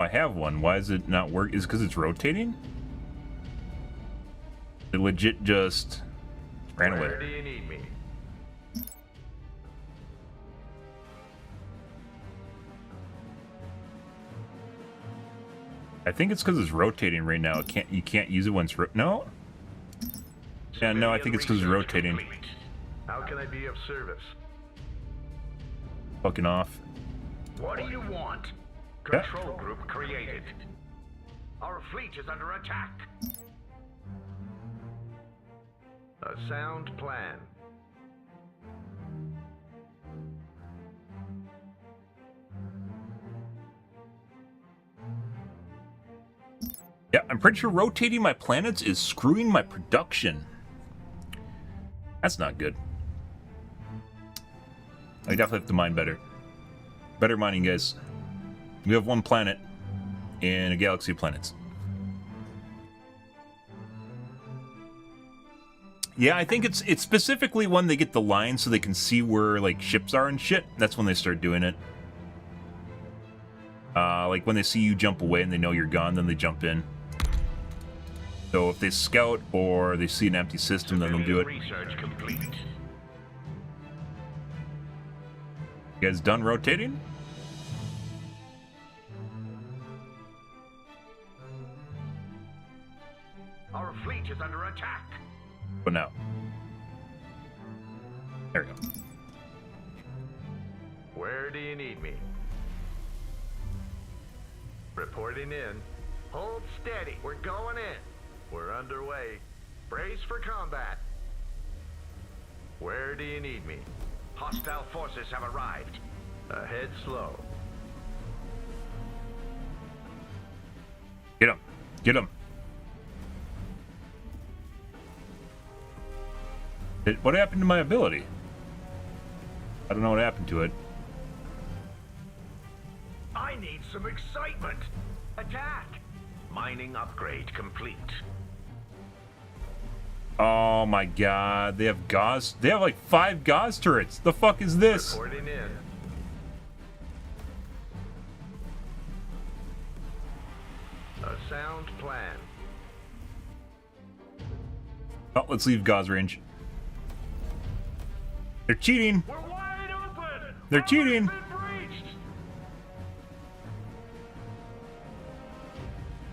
Speaker 1: I have one. Why is it not work? Is it because it's rotating? It legit just ran away.
Speaker 5: Where do you need me?
Speaker 1: I think it's because it's rotating right now. You can't use it once. No. Yeah, no. I think it's because it's rotating.
Speaker 5: Complete. How can I be of service?
Speaker 1: Fucking off.
Speaker 5: What do you want?
Speaker 1: Yeah.
Speaker 5: Control group created. Our fleet is under attack. A sound plan.
Speaker 1: Yeah, I'm pretty sure rotating my planets is screwing my production. That's not good. I definitely have to mine better. Better mining, guys. We have one planet in a galaxy of planets. Yeah, I think it's specifically when they get the line so they can see where like ships are and shit. That's when they start doing it. Like when they see you jump away and they know you're gone, then they jump in. So if they scout or they see an empty system, then they'll do it.
Speaker 5: Research complete.
Speaker 1: You guys done rotating?
Speaker 5: Our fleet is under attack.
Speaker 1: But now. There we go.
Speaker 5: Where do you need me? Reporting in. Hold steady. We're going in. We're underway. Brace for combat. Where do you need me? Hostile forces have arrived. Ahead slow.
Speaker 1: Get him. Get him. What happened to my ability? I don't know what happened to it.
Speaker 5: I need some excitement. Attack. Mining upgrade complete.
Speaker 1: Oh my god, they have Gauss. They have like 5 Gauss turrets. The fuck is this?
Speaker 5: Reporting in. A sound plan.
Speaker 1: Oh, let's leave Gauss range. They're cheating.
Speaker 5: We're wide open.
Speaker 1: They're cheating.
Speaker 5: Been breached.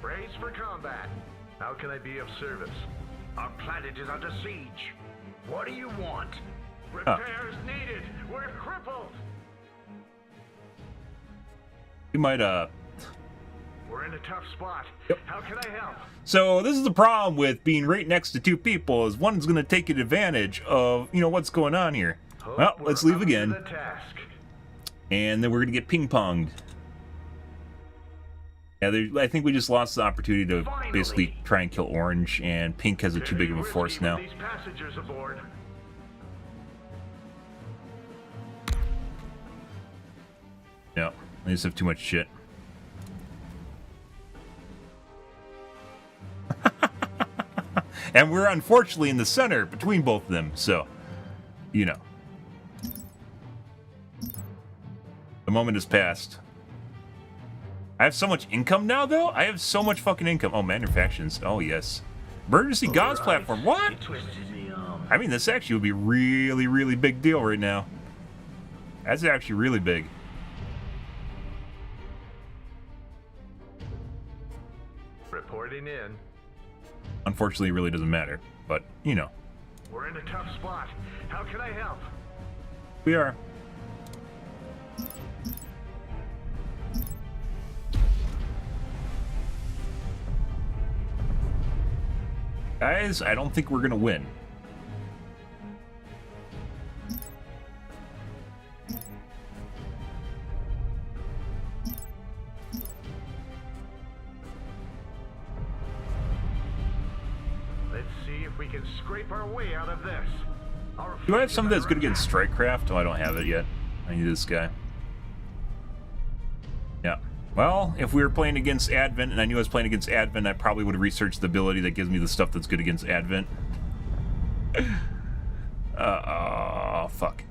Speaker 5: Brace for combat. How can I be of service? Our planet is under siege. What do you want? Repairs needed. We're crippled.
Speaker 1: We might,
Speaker 5: We're in a tough spot.
Speaker 1: Yep.
Speaker 5: How can I help?
Speaker 1: So this is the problem with being right next to two people, is one's going to take advantage of, you know, what's going on here.
Speaker 5: Hope
Speaker 1: Well, let's
Speaker 5: we're
Speaker 1: leave
Speaker 5: up to
Speaker 1: again.
Speaker 5: the task.
Speaker 1: And then we're going to get ping-ponged. Yeah, I think we just lost the opportunity to basically try and kill Orange, and Pink has a too big of a force now.
Speaker 5: These passengers aboard.
Speaker 1: Yeah, they just have too much shit. And we're unfortunately in the center between both of them, so, you know. The moment has passed. I have so much income now, though? I have so much fucking income. Oh, manufactions. Oh, yes. Emergency Gods platform. What?
Speaker 5: You twisted me arm.
Speaker 1: I mean, this actually would be really, really big deal right now. That's actually really big.
Speaker 5: Reporting in.
Speaker 1: Unfortunately, it really doesn't matter. But, you know.
Speaker 5: We're in a tough spot. How can I help?
Speaker 1: We are. Guys, I don't think we're gonna win.
Speaker 5: Let's see if we can scrape our way out of this.
Speaker 1: Do I have something that's good against Strikecraft? Oh, I don't have it yet. I need this guy. Yeah. Well, if we were playing against Advent, and I knew I was playing against Advent, I probably would have researched the ability that gives me the stuff that's good against Advent. Oh, fuck.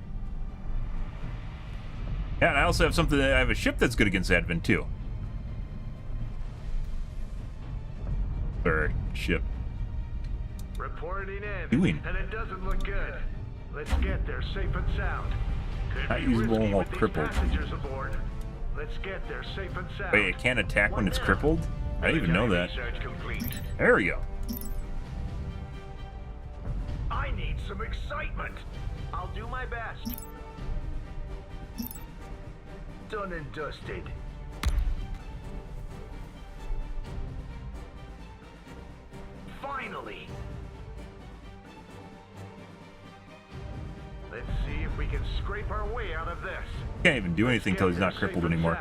Speaker 1: Yeah, and I also have something I have a ship that's good against Advent, too. Or ship.
Speaker 5: Reporting in.
Speaker 1: Doing?
Speaker 5: And it doesn't look good. Let's get there safe and sound. Could
Speaker 1: Not
Speaker 5: be
Speaker 1: usable
Speaker 5: risky
Speaker 1: while
Speaker 5: with these
Speaker 1: crippled.
Speaker 5: passengers aboard. Let's get there safe and sound.
Speaker 1: Wait, it can't attack when it's crippled? I didn't even know that.
Speaker 5: Research complete.
Speaker 1: There we go.
Speaker 5: I need some excitement. I'll do my best. Done and dusted. Finally. Let's see if we can scrape our way out of this.
Speaker 1: Can't even do anything till he's not crippled anymore.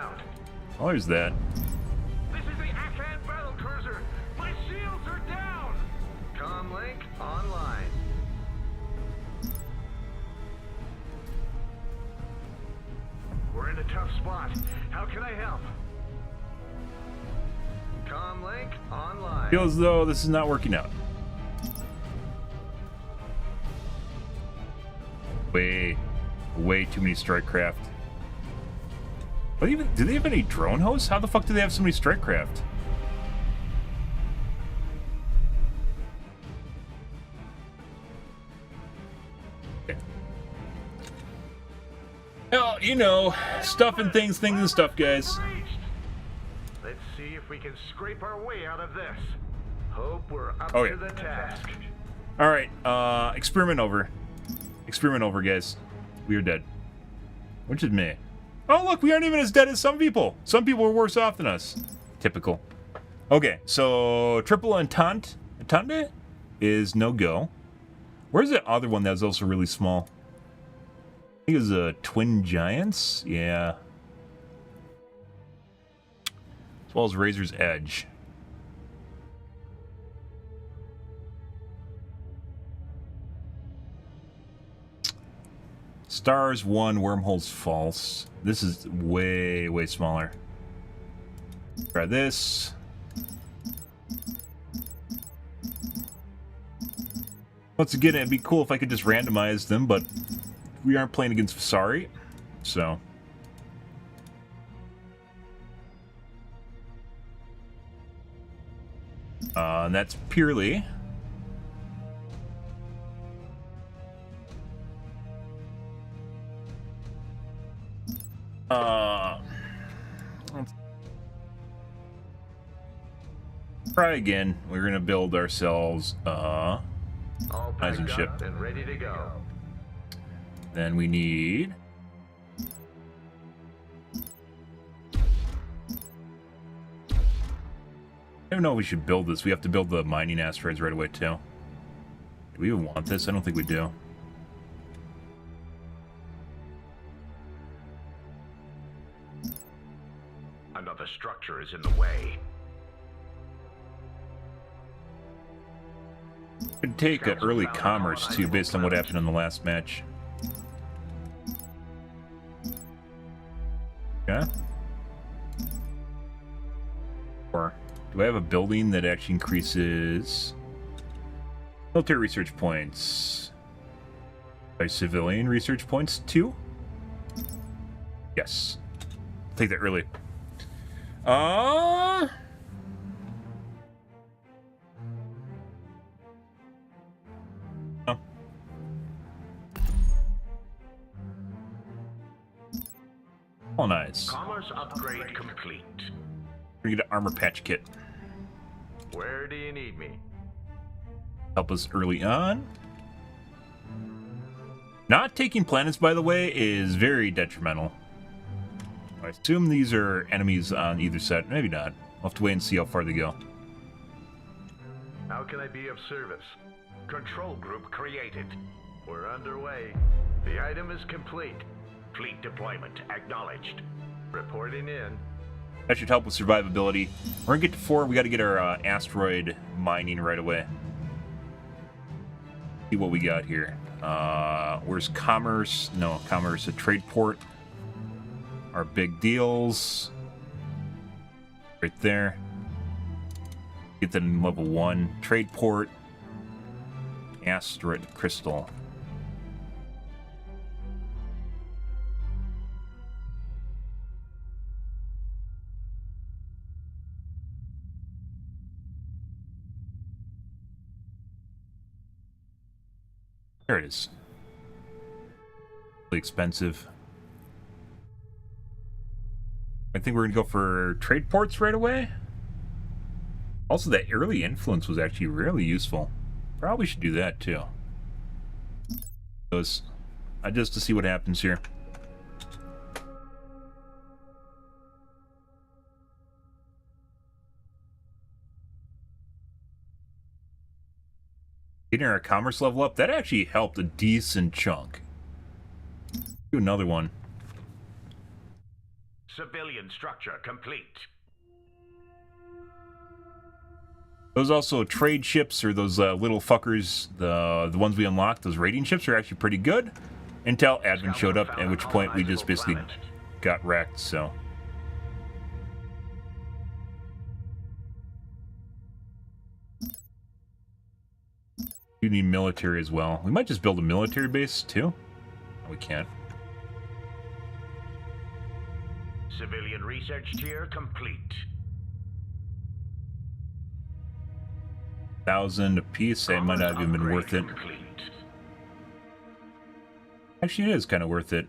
Speaker 1: Oh, there's that.
Speaker 5: This is the Akan battle cruiser. My shields are down. Comlink online. We're in a tough spot. How can I help? Comlink online.
Speaker 1: Feels as though this is not working out. Way too many Strikecraft. What even? Do they have any drone hosts? How the fuck do they have so many Strikecraft? Okay. Well, you know, stuff and things and stuff, guys.
Speaker 5: Let's see if we can scrape our way out of this. Hope we're up
Speaker 1: Oh, yeah.
Speaker 5: to the task.
Speaker 1: All right, experiment over. Experiment over, guys. We are dead. Which is me. Oh, look, we aren't even as dead as some people. Some people are worse off than us. Typical. Okay, so triple entente is no go. Where's the other one that was also really small? I think it was Twin Giants? Yeah. As well as Razor's Edge. Stars 1, Wormholes False. This is way smaller. Try this. Once again, it'd be cool if I could just randomize them, but we aren't playing against Vesari, so. And that's purely. Let's try again. We're gonna build ourselves
Speaker 5: All packed
Speaker 1: ship.
Speaker 5: up and ready to go.
Speaker 1: Then we need... I don't know if we should build this. We have to build the mining asteroids right away, too. Do we even want this? I don't think we do.
Speaker 5: Another structure is in the way.
Speaker 1: Could take an early commerce, too, based on what happened in the last match. Okay. Or do I have a building that actually increases military research points by civilian research points too? Yes. I'll take that early. No. Colonize.
Speaker 5: Commerce upgrade complete.
Speaker 1: We get an armor patch kit.
Speaker 5: Where do you need me?
Speaker 1: Help us early on. Not taking planets, by the way, is very detrimental. I assume these are enemies on either side. Maybe not. We'll have to wait and see how far they go.
Speaker 5: How can I be of service? Control group created. We're underway. The item is complete. Fleet deployment acknowledged. Reporting in.
Speaker 1: That should help with survivability. We're gonna get to 4. We got to get our asteroid mining right away. See what we got here. Where's commerce? No, commerce. A trade port. Our big deals. Right there. Get them level 1. Trade port. Asteroid crystal. There it is. Really expensive. I think we're gonna go for trade ports right away. Also, that early influence was actually really useful. Probably should do that too. Just to see what happens here. Getting our commerce level up, that actually helped a decent chunk. Do another one.
Speaker 5: Civilian structure complete.
Speaker 1: Those also trade ships, or those little fuckers, the ones we unlocked, those raiding ships are actually pretty good. Until admin showed up, at which point we just basically got wrecked, so. You need military as well. We might just build a military base too. No, we can't.
Speaker 5: Civilian research tier complete.
Speaker 1: 1,000 apiece. That might not have even been worth it.
Speaker 5: Complete.
Speaker 1: Actually, it is kind of worth it.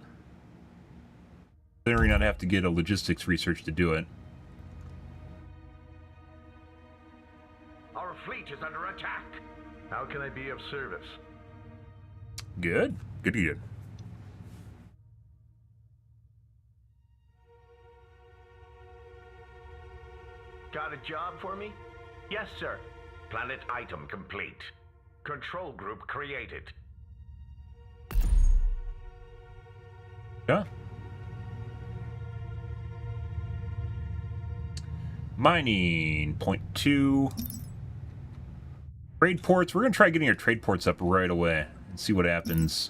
Speaker 1: Considering I'd have to get a logistics research to do it.
Speaker 5: Our fleet is under attack. How can I be of service?
Speaker 1: Good. Good.
Speaker 5: Got a job for me? Yes, sir. Planet item complete. Control group created.
Speaker 1: Yeah. Mining, 0.2. Trade ports. We're going to try getting our trade ports up right away and see what happens.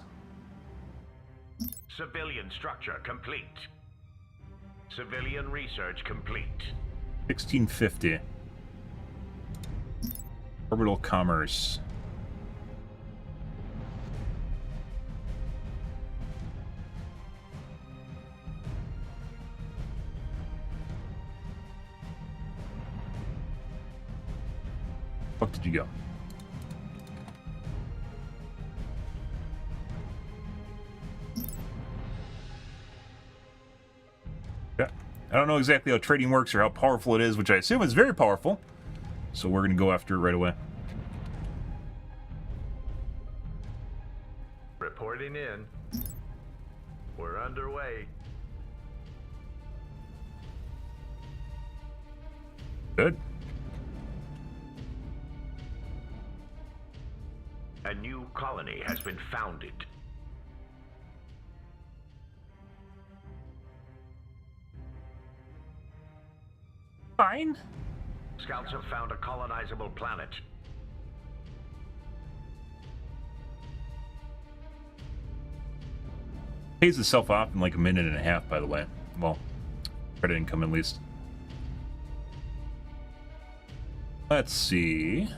Speaker 5: Civilian structure complete. Civilian research complete.
Speaker 1: 1650. Orbital commerce. Fuck did you go? Yeah. I don't know exactly how trading works or how powerful it is, which I assume is very powerful. So we're going to go after it right away.
Speaker 5: Reporting in. We're underway.
Speaker 1: Good.
Speaker 5: A new colony has been founded.
Speaker 1: Fine.
Speaker 5: Scouts have found a colonizable planet.
Speaker 1: Pays itself off in like a minute and a half, by the way. Well, credit income at least. Let's see.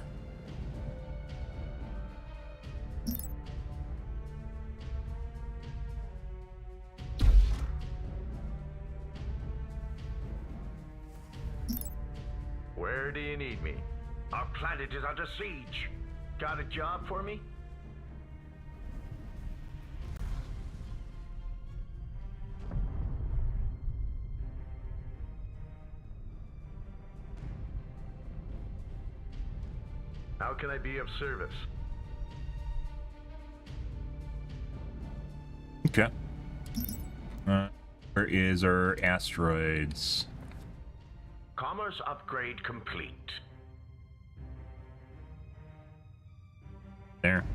Speaker 5: Where do you need me? Our planet is under siege. Got a job for me? How can I be of service?
Speaker 1: Okay. Where is our asteroids?
Speaker 5: Commerce upgrade complete.
Speaker 1: There.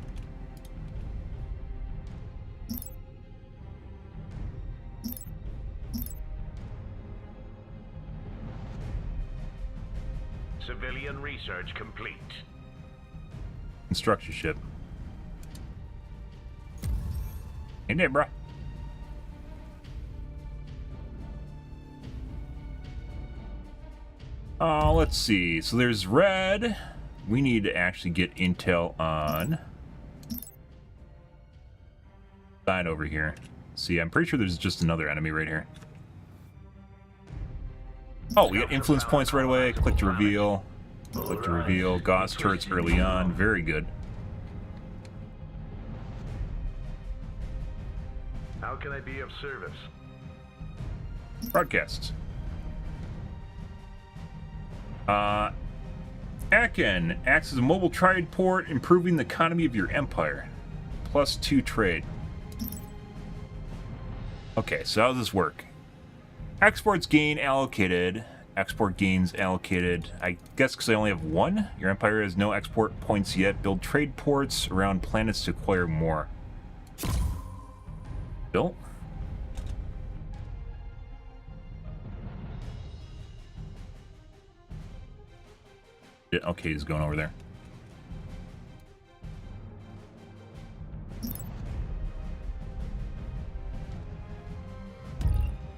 Speaker 5: Civilian research complete.
Speaker 1: Construction ship. Hey there, bro. Let's see. So there's red. We need to actually get intel on side over here. See, I'm pretty sure there's just another enemy right here. Oh, we got influence points right away. Click to reveal. Click to reveal. Gauss turrets early on. Very good.
Speaker 5: How can I be of service?
Speaker 1: Broadcast. Aken acts as a mobile trade port, improving the economy of your empire. +2 trade. Okay, so how does this work? Exports gain allocated. Export gains allocated. I guess because I only have one. Your empire has no export points yet. Build trade ports around planets to acquire more. Built. Yeah, okay, he's going over there.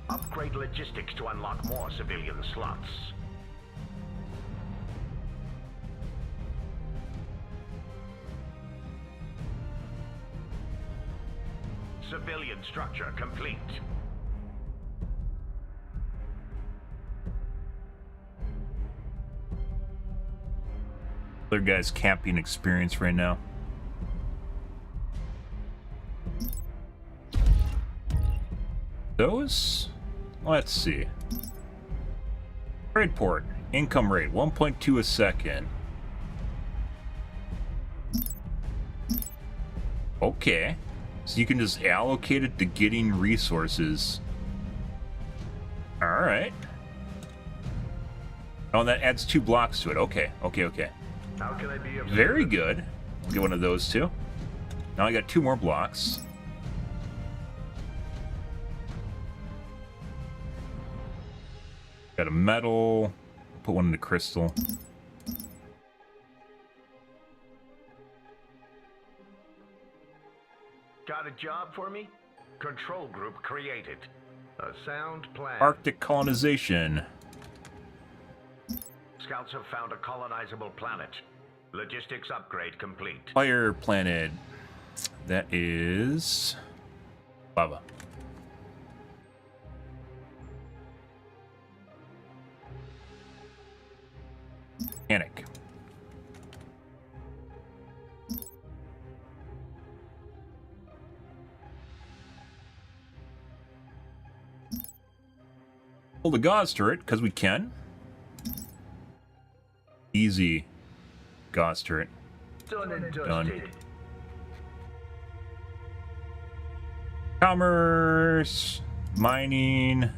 Speaker 5: Upgrade logistics to unlock more civilian slots. Civilian structure complete.
Speaker 1: Other guy's camping experience right now. Those? Let's see. Trade port. Income rate 1.2 a second. Okay. So you can just allocate it to getting resources. Alright. Oh, and that adds 2 blocks to it. Okay, okay, okay.
Speaker 5: How can I be of
Speaker 1: Very
Speaker 5: service?
Speaker 1: good. We'll get one of those too. Now I got 2 more blocks. Got a metal. Put one in the crystal.
Speaker 5: Got a job for me? Control group created. A sound plan.
Speaker 1: Arctic colonization.
Speaker 5: Scouts have found a colonizable planet. Logistics upgrade complete.
Speaker 1: Fire planet. That is lava. Panic. Pull the gauze turret, because we can. Easy gauze turret.
Speaker 5: Done and
Speaker 1: Done.
Speaker 5: dusted.
Speaker 1: Commerce, mining.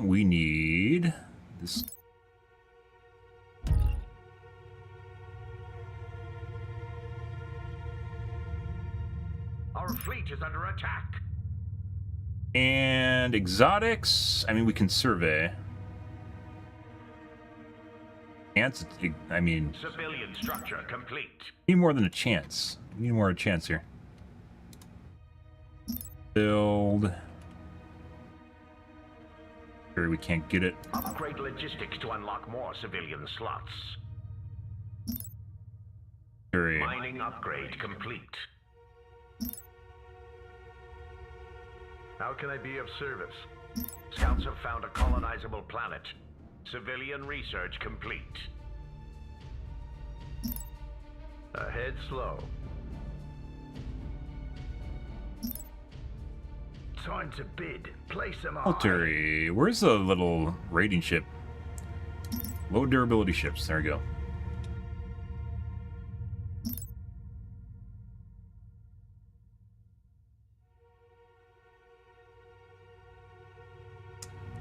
Speaker 1: We need this.
Speaker 5: Our fleet is under attack.
Speaker 1: And exotics. I mean, we can survey. Chance. I mean,
Speaker 5: Civilian structure complete.
Speaker 1: need more than a chance. We need more of a chance here. Build. Sure, we can't get it.
Speaker 5: Upgrade logistics to unlock more civilian slots.
Speaker 1: Sure.
Speaker 5: Mining upgrade complete. How can I be of service? Scouts have found a colonizable planet. Civilian research complete. Ahead slow. Time to bid. Place them on.
Speaker 1: Military. Where's the little raiding ship? Low durability ships. There we go.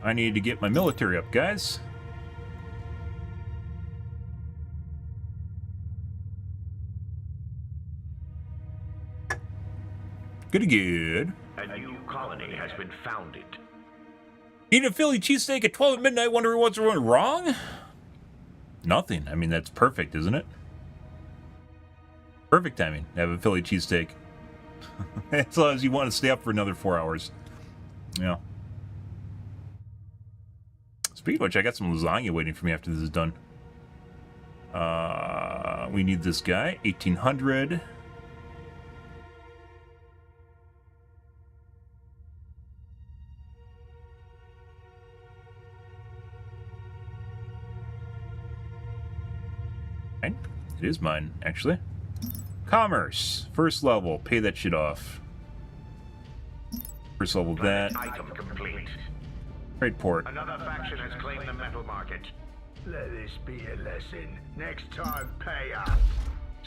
Speaker 1: I need to get my military up, guys. Good.
Speaker 5: A new colony has been founded.
Speaker 1: Eating a Philly cheesesteak at 12 at midnight, wondering what's going wrong? Nothing. I mean, that's perfect, isn't it? Perfect timing to have a Philly cheesesteak. As long as you want to stay up for another 4 hours. Yeah. Speaking of which, I got some lasagna waiting for me after this is done. We need this guy. 1800. It is mine, actually. Commerce. First level. Pay that shit off. First level of that.
Speaker 5: Item complete.
Speaker 1: Trade port.
Speaker 5: Another faction has claimed the metal market.
Speaker 3: Let this be a lesson. Next time, pay up.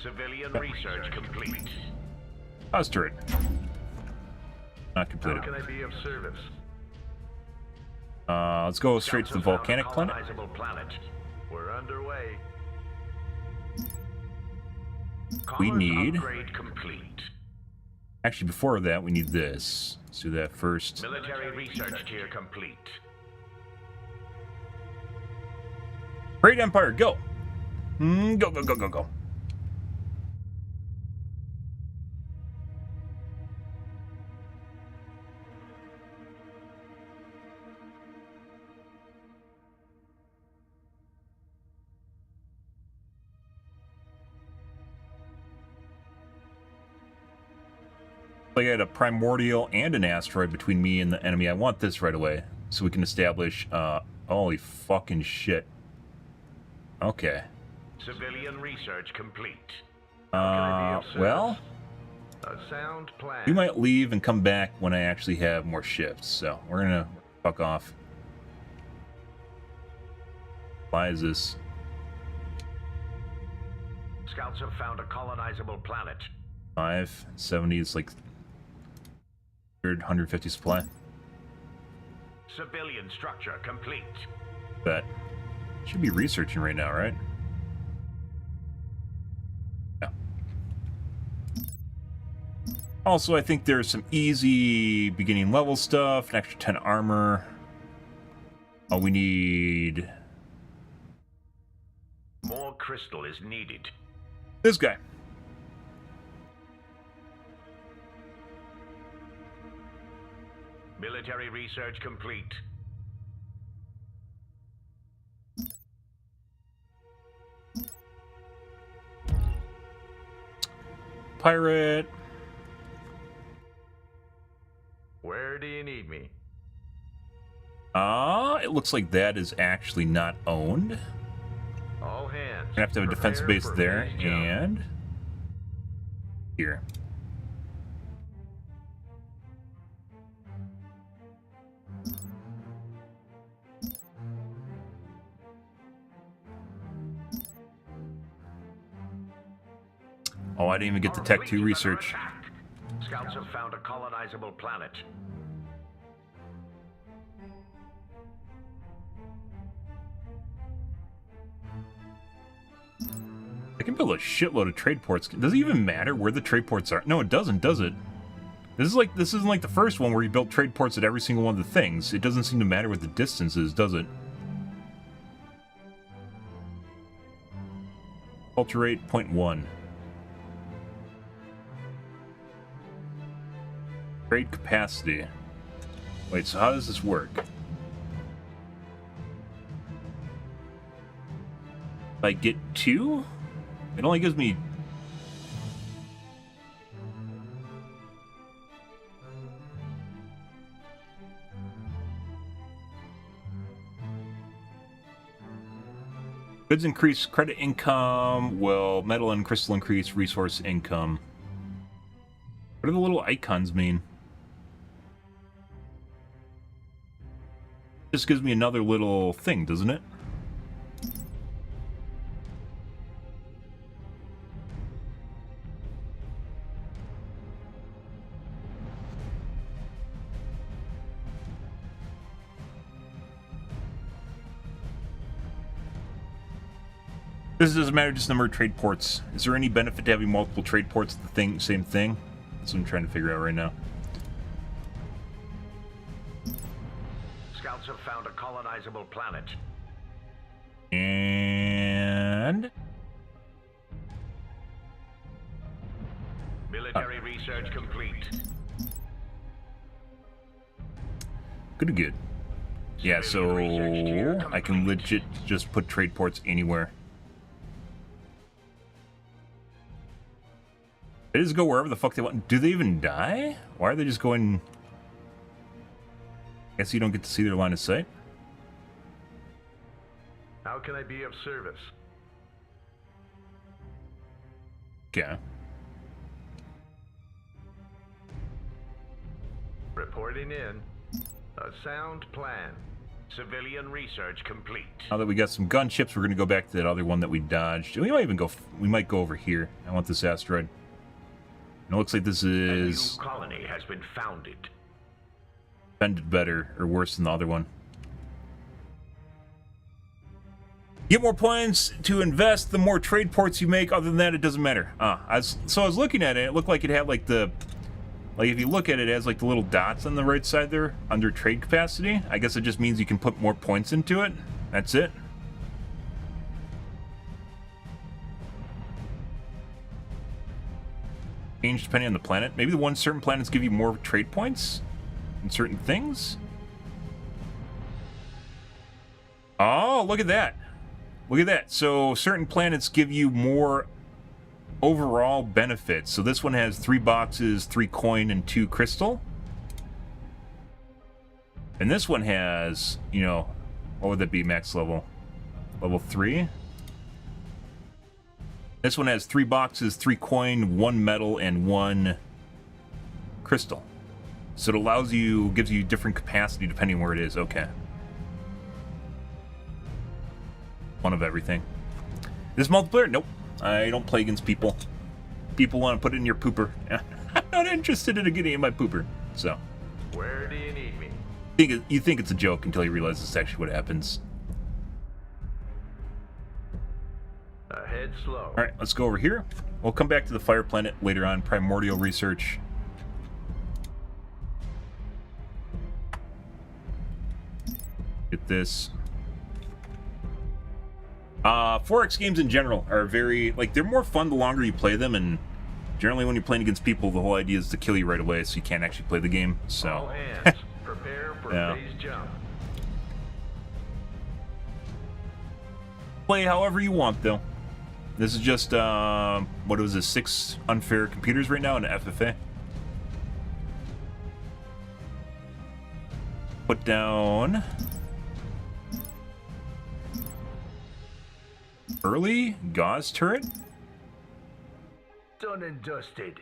Speaker 5: Civilian research complete.
Speaker 1: House turret. Not
Speaker 5: How
Speaker 1: completed.
Speaker 5: can I be of service?
Speaker 1: Let's go straight to the volcanic planet.
Speaker 5: Colonizable planet. We're underway.
Speaker 1: We
Speaker 5: Commerce
Speaker 1: need-
Speaker 5: upgrade complete.
Speaker 1: Actually, before that, we need this. Let's do that first.
Speaker 5: Military research tier complete.
Speaker 1: Great Empire, go! Go. I got a primordial and an asteroid between me and the enemy. I want this right away so we can establish. Holy fucking shit. Okay.
Speaker 5: Civilian research complete. How can I be of service?
Speaker 1: Well,
Speaker 5: A sound plan.
Speaker 1: we might leave and come back when I actually have more shifts. So we're gonna fuck off. Why is this?
Speaker 5: Scouts have found a colonizable planet.
Speaker 1: 570 is like 150 supply.
Speaker 5: Civilian structure complete.
Speaker 1: But should be researching right now, right? Yeah. Also, I think there's some easy beginning level stuff, an extra 10 armor. Oh, we need
Speaker 5: More crystal is needed.
Speaker 1: this guy.
Speaker 5: Military research complete.
Speaker 1: Pirate.
Speaker 5: Where do you need me?
Speaker 1: It looks like that is actually not owned.
Speaker 5: All hands.
Speaker 1: Gonna have to have a defensive
Speaker 5: prepare
Speaker 1: base
Speaker 5: for
Speaker 1: there,
Speaker 5: phase jump.
Speaker 1: and here. Oh, I didn't even get the
Speaker 5: Our
Speaker 1: Tech
Speaker 5: fleet
Speaker 1: 2
Speaker 5: is under
Speaker 1: research.
Speaker 5: attack. Scouts have found a colonizable planet.
Speaker 1: I can build a shitload of trade ports. Does it even matter where the trade ports are? No, it doesn't, does it? This isn't like the first one where you built trade ports at every single one of the things. It doesn't seem to matter what the distance is, does it? Culture rate 0.1. Trade capacity. Wait, so how does this work? If I get 2? It only gives me... Goods increase credit income, well, metal and crystal increase resource income. What do the little icons mean? This gives me another little thing, doesn't it? This doesn't matter, just number of trade ports. Is there any benefit to having multiple trade ports at the same thing? That's what I'm trying to figure out right now.
Speaker 5: Scouts have found a colonizable planet.
Speaker 1: And...
Speaker 5: Military research complete.
Speaker 1: Good. Yeah, so I can legit just put trade ports anywhere. They just go wherever the fuck they want. Do they even die? Why are they just going... Guess you don't get to see their line of sight.
Speaker 5: How can I be of service?
Speaker 1: Okay.
Speaker 5: Reporting in. A sound plan. Civilian research complete.
Speaker 1: Now that we got some gunships, we're going to go back to that other one that we dodged. We might even go... We might go over here. I want this asteroid. And it looks like this is...
Speaker 5: A new colony has been founded.
Speaker 1: Defended better or worse than the other one. Get more plans to invest, the more trade ports you make. Other than that, it doesn't matter. So I was looking at it. It looked like it had like the... Like if you look at it, it has like the little dots on the right side there under trade capacity. I guess it just means you can put more points into it. That's it. Change depending on the planet. Maybe the one certain planets give you more trade points in certain things. Oh, look at that. Look at that. So certain planets give you more overall benefits. So this one has 3 boxes, 3 coin, and 2 crystal. And this one has, you know, what would that be max level? Level 3? This one has 3 boxes, 3 coin, 1 metal, and 1 crystal. So it allows you, gives you different capacity depending where it is. Okay. One of everything. This multiplayer? Nope. I don't play against people. People want to put it in your pooper. I'm not interested in getting in my pooper. So.
Speaker 5: Where do you need me?
Speaker 1: You think it's a joke until you realize it's actually what happens.
Speaker 5: Ahead slow.
Speaker 1: Alright, let's go over here. We'll come back to the fire planet later on. Primordial research. Get this. 4X games in general are very, like, they're more fun the longer you play them, and generally when you're playing against people, the whole idea is to kill you right away so you can't actually play the game, so.
Speaker 5: All hands, prepare for
Speaker 1: Yeah.
Speaker 5: phase jump.
Speaker 1: Play however you want, though. This is just, what was this, 6 unfair computers right now in the FFA. Put down... Early gauze turret?
Speaker 5: Done and dusted.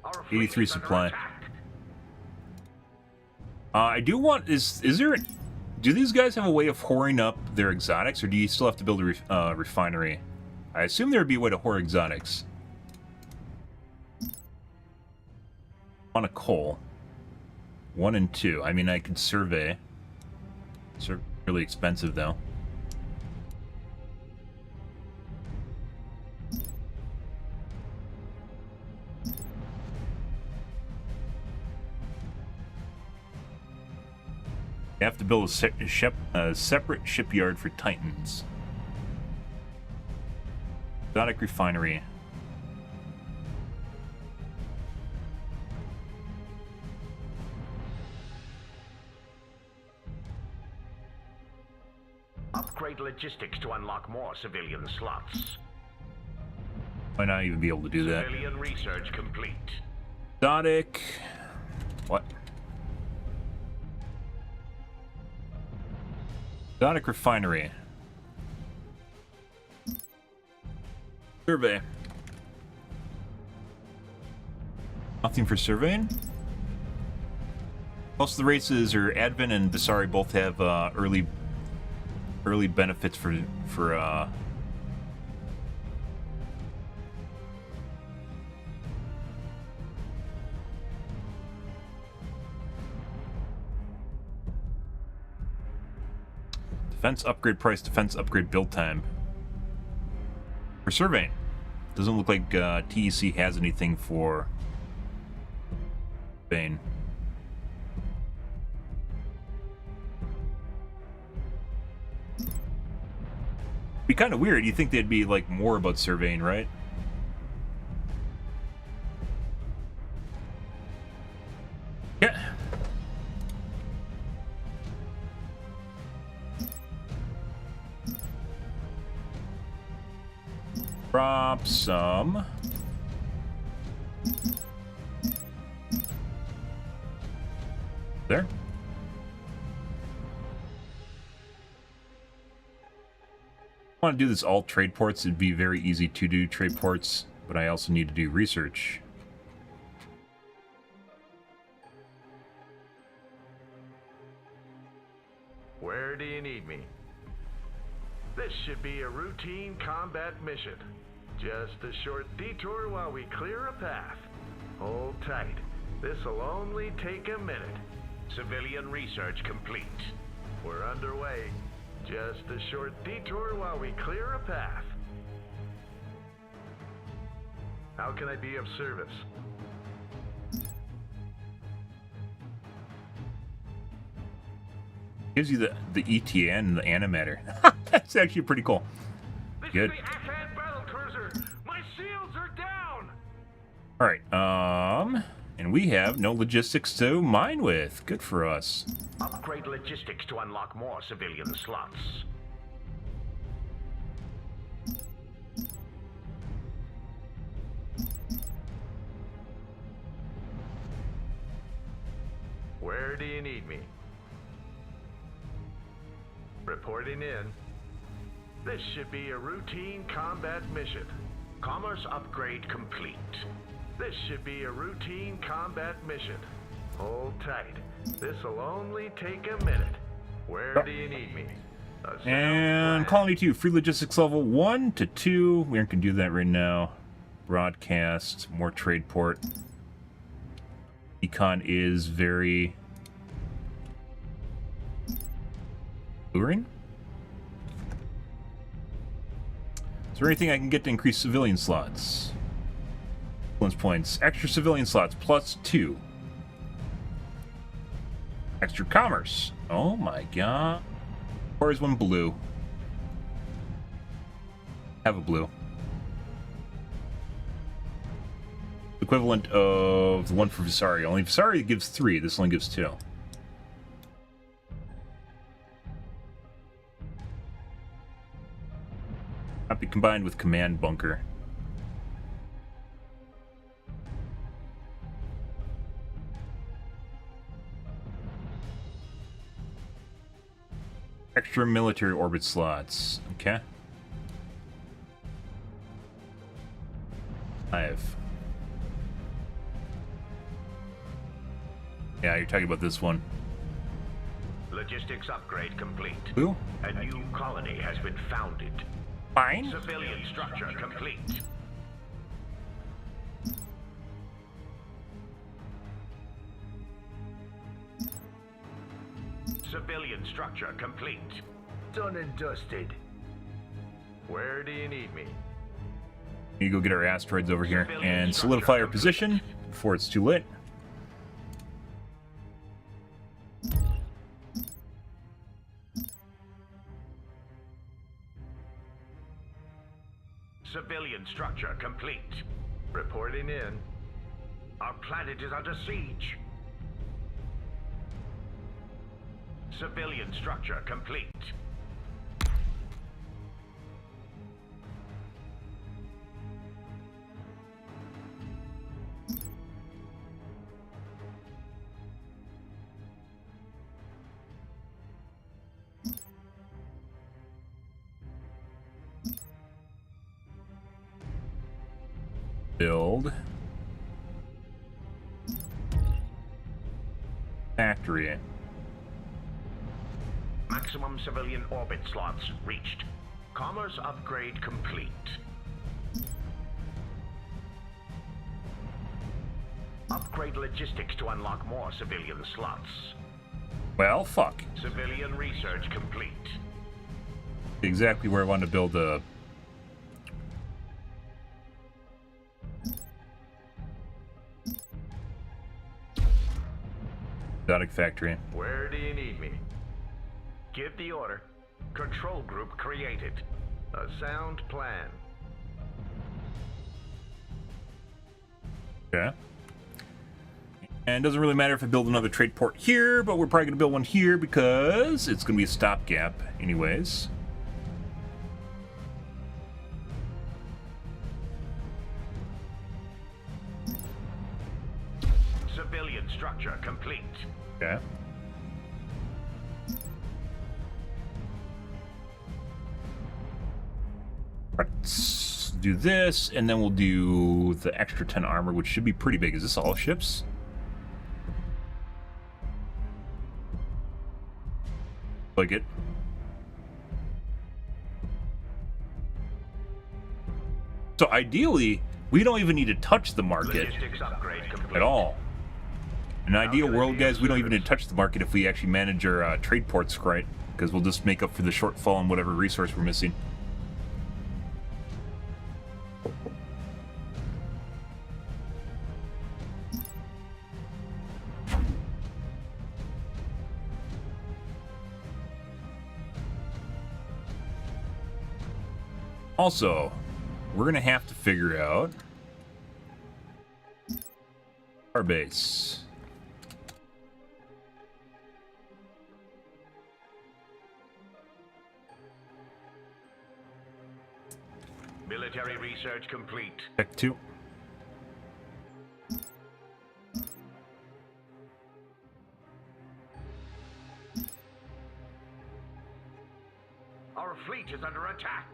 Speaker 5: Our fleet
Speaker 1: 83
Speaker 5: is under
Speaker 1: supply.
Speaker 5: attack.
Speaker 1: I do want, is there, do these guys have a way of whoring up their exotics, or do you still have to build a refinery? I assume there would be a way to hoard exotics. On a coal. 1 and 2. I mean, I could survey. It's really expensive, though. You have to build a separate shipyard for Titans. Exotic refinery.
Speaker 5: Upgrade logistics to unlock more civilian slots.
Speaker 1: Might not even be able to do that.
Speaker 5: Civilian research complete.
Speaker 1: Exotic. What? Exotic refinery. Survey. Nothing for surveying? Most of the races are Advent and Vesari both have early benefits for defense upgrade price, defense upgrade build time. For surveying. Doesn't look like TEC has anything for surveying. Be kind of weird. You think they'd be like more about surveying, right? Yeah. Drop some. There. I want to do this all trade ports. It'd be very easy to do trade ports, but I also need to do research.
Speaker 5: Where do you need me? This should be a routine combat mission. Just a short detour while we clear a path. Hold tight. This'll only take a minute. Civilian research complete. We're underway. Just a short detour while we clear a path. How can I be of service?
Speaker 1: Gives you the ETA and the animator. That's actually pretty cool. Good.
Speaker 5: This is the Afghan battle cruiser. My shields are down.
Speaker 1: All right. And we have no logistics to mine with. Good for us.
Speaker 5: Upgrade logistics to unlock more civilian slots. Where do you need me? Reporting in. This should be a routine combat mission. Commerce upgrade complete. This should be a routine combat mission. Hold tight. This'll only take a minute. Where do you need me?
Speaker 1: And Colony 2, free logistics level 1 to 2. We aren't going to do that right now. Broadcast, more trade port. Econ is very luring. Is there anything I can get to increase civilian slots? Influence points. Extra civilian slots, +2. Extra commerce. Oh my god. Or is one blue? Have a blue. Equivalent of the one for Vesari. Only Vesari gives 3. This only gives 2. Not be combined with command bunker. Extra military orbit slots. Okay. 5. Yeah, you're talking about this one.
Speaker 5: Logistics upgrade complete.
Speaker 1: Blue?
Speaker 5: A new colony has been founded.
Speaker 1: Fine.
Speaker 5: Civilian structure complete. Civilian structure complete. Done and dusted. Where do you need me?
Speaker 1: You go get our asteroids over here and solidify our position before it's too late.
Speaker 5: Civilian structure complete. Reporting in. Our planet is under siege. Civilian structure complete.
Speaker 1: Build. Factory.
Speaker 5: Maximum civilian orbit slots reached. Commerce upgrade complete. Upgrade logistics to unlock more civilian slots.
Speaker 1: Well, fuck.
Speaker 5: Civilian research complete.
Speaker 1: Exactly where I want to build a... exotic factory.
Speaker 5: Where do you need me? Give the order. Control group created. A sound plan.
Speaker 1: Okay. And it doesn't really matter if I build another trade port here, but we're probably going to build one here because it's going to be a stopgap anyways.
Speaker 5: Civilian structure complete.
Speaker 1: Okay. Let's do this, and then we'll do the extra 10 armor, which should be pretty big. Is this all ships? Like it. So ideally, we don't even need to touch the market
Speaker 5: Logistics upgrade complete.
Speaker 1: at all. In an ideal world, guys, we don't even need to touch the market if we actually manage our trade ports right, because we'll just make up for the shortfall in whatever resource we're missing. Also, we're going to have to figure out our base.
Speaker 5: Military research complete.
Speaker 1: TEC 2.
Speaker 5: Our fleet is under attack.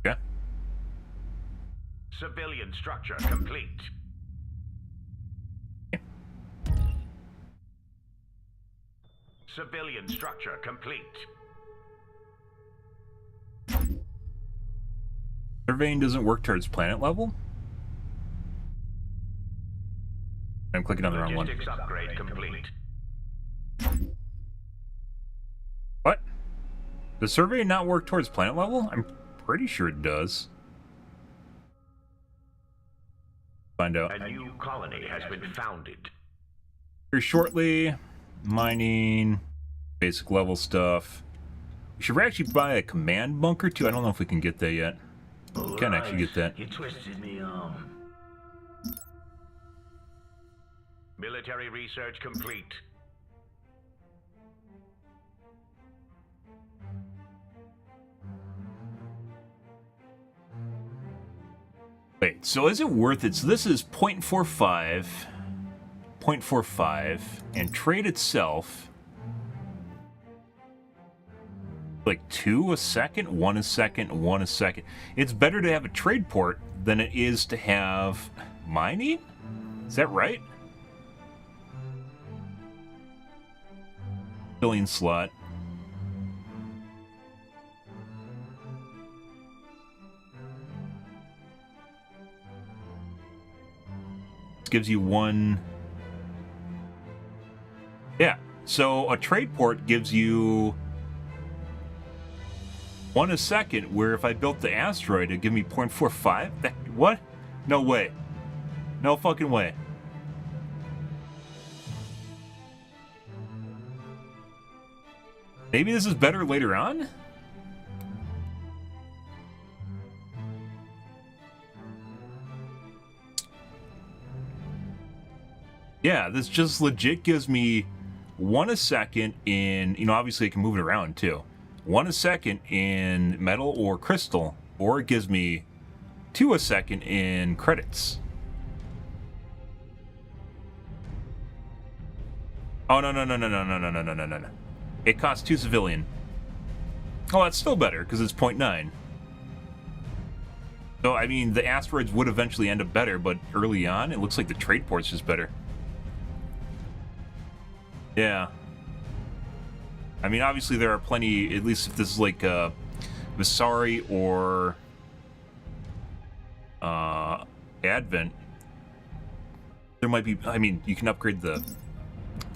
Speaker 1: Yeah.
Speaker 5: Civilian structure complete. Civilian structure complete.
Speaker 1: Surveying doesn't work towards planet level. I'm clicking on the wrong one.
Speaker 5: Logistics upgrade complete.
Speaker 1: What? Does survey not work towards planet level? I'm pretty sure it does. Find out.
Speaker 5: A new colony has been founded.
Speaker 1: Here shortly. Mining. Basic level stuff. We should actually buy a command bunker too. I don't know if we can get that yet. We can actually get that.
Speaker 5: You twisted me arm. Military research complete.
Speaker 1: Wait. Alright, so is it worth it? So this is 0.45, and trade itself, like 2 a second, 1 a second, 1 a second. It's better to have a trade port than it is to have mining? Is that right? Billion slot. Gives you one. Yeah, so a trade port gives you 1 a second, where if I built the asteroid, it'd give me 0.45? That, what? No way. No fucking way. Maybe this is better later on? Yeah, this just legit gives me 1 a second in, you know, obviously I can move it around too. 1 a second in metal or crystal, or it gives me 2 a second in credits. Oh, no. It costs 2 civilian. Oh, that's still better, because it's 0.9. So, I mean, the asteroids would eventually end up better, but early on, it looks like the trade port's just better. Yeah. I mean, obviously there are plenty, at least if this is like Vesari or Advent, there might be, I mean, you can upgrade the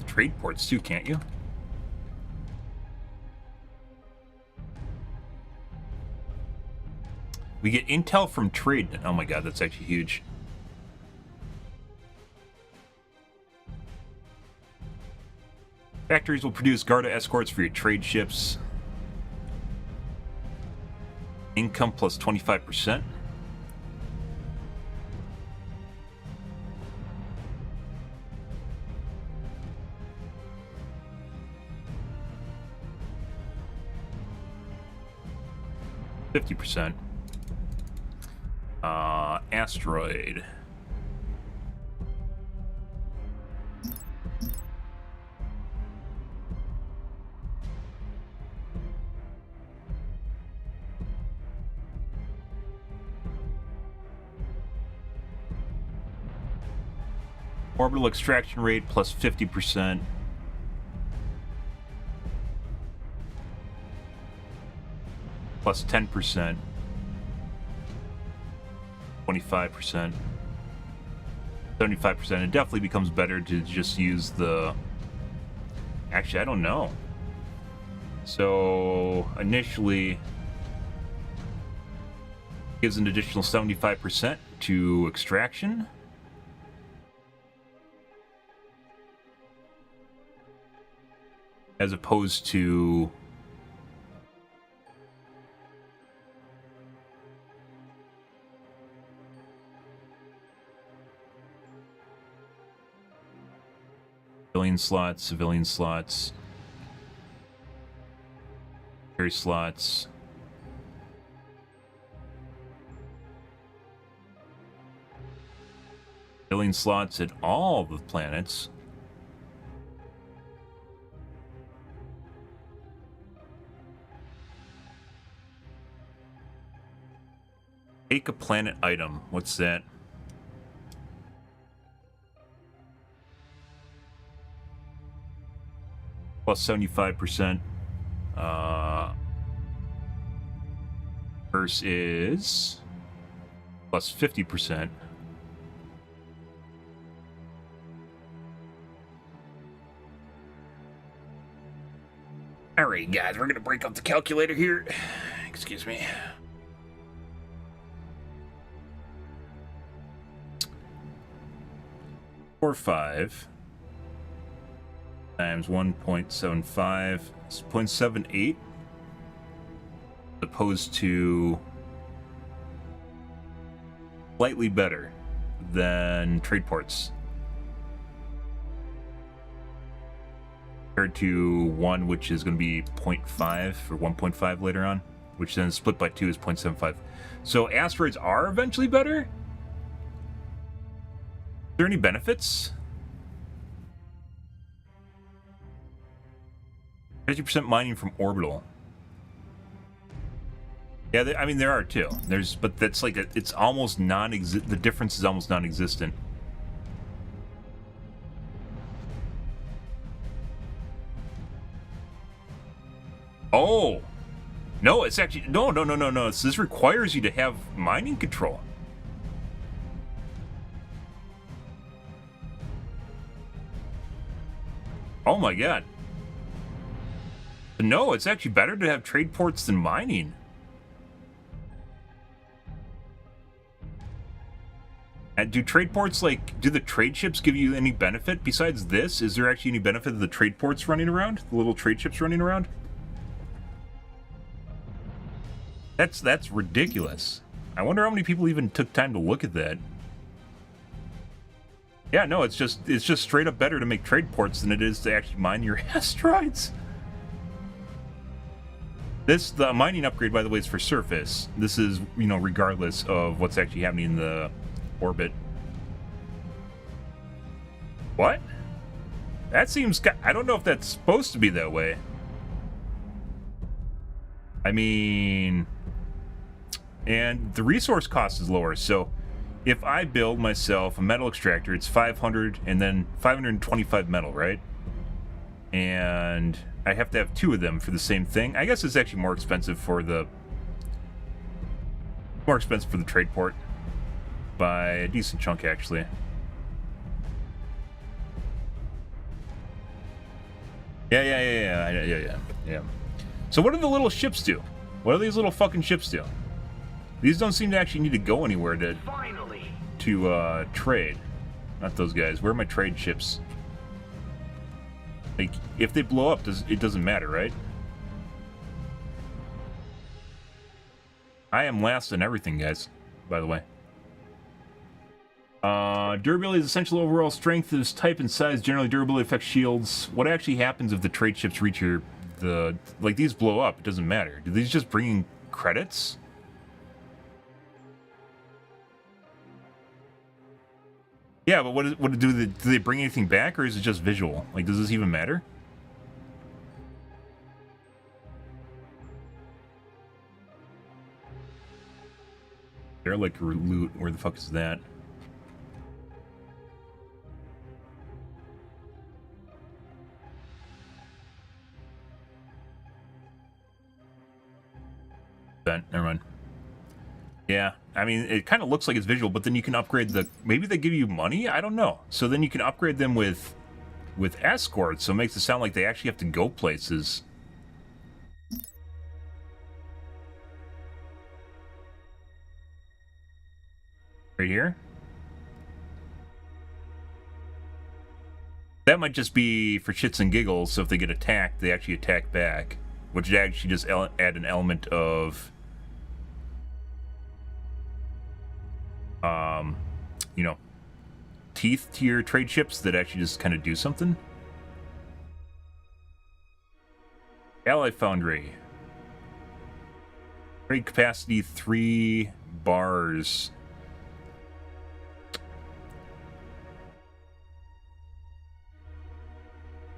Speaker 1: trade ports too, can't you? We get intel from trade. Oh my god, that's actually huge. Factories will produce Garda escorts for your trade ships. Income plus 25%. %. Asteroid. Orbital extraction rate plus 50%. Plus 10%. 25%. 75%. It definitely becomes better to just use the... Actually, I don't know. So, initially, gives an additional 75% to extraction. As opposed to... civilian slots, carry slots. Civilian slots at all the planets. Take a planet item. What's that? Plus 75%. Verse is plus 50%. Alright, guys, we're gonna break up the calculator here. Excuse me. Or 5 times 1.75 is 0.78, opposed to slightly better than trade ports, compared to 1, which is going to be 0.5 or 1.5 later on, which then split by 2 is 0.75. So asteroids are eventually better. there any benefits? 50% mining from orbital. Yeah, I mean there are too. But that's like it's almost non-existent. The difference is almost non-existent. Oh, no! It's actually no. This requires you to have mining control. Oh my god! No, it's actually better to have trade ports than mining. And do trade ports, like, do the trade ships give you any benefit besides this? Is there actually any benefit of the trade ports running around? The little trade ships running around? That's ridiculous. I wonder how many people even took time to look at that. Yeah, no, it's just straight up better to make trade ports than it is to actually mine your asteroids. The mining upgrade, by the way, is for surface. This is, you know, regardless of what's actually happening in the orbit. What? That seems... I don't know if that's supposed to be that way. I mean... And the resource cost is lower, so if I build myself a metal extractor, it's 500 and then 525 metal, right? And I have to have 2 of them for the same thing. I guess it's actually more expensive for the trade port by a decent chunk, actually. Yeah. So what do the little ships do? What do these little fucking ships do? These don't seem to actually need to go anywhere to trade. Not those guys. Where are my trade ships? Like, if they blow up, it doesn't matter, right? I am last in everything, guys, by the way. Durability is essential. Overall strength is type and size. Generally, durability affects shields. What actually happens if the trade ships reach like, these blow up? It doesn't matter. Do these just bring in credits? Yeah, but what do they bring anything back, or is it just visual? Like, does this even matter? Derelict loot. Where the fuck is that? Never mind. Yeah, I mean, it kind of looks like it's visual, but then you can upgrade maybe they give you money? I don't know. So then you can upgrade them with escorts, so it makes it sound like they actually have to go places. Right here? That might just be for shits and giggles, so if they get attacked, they actually attack back. Which would actually just add an element of... you know, teeth to your trade ships that actually just kind of do something. Ally Foundry. Trade capacity 3 bars.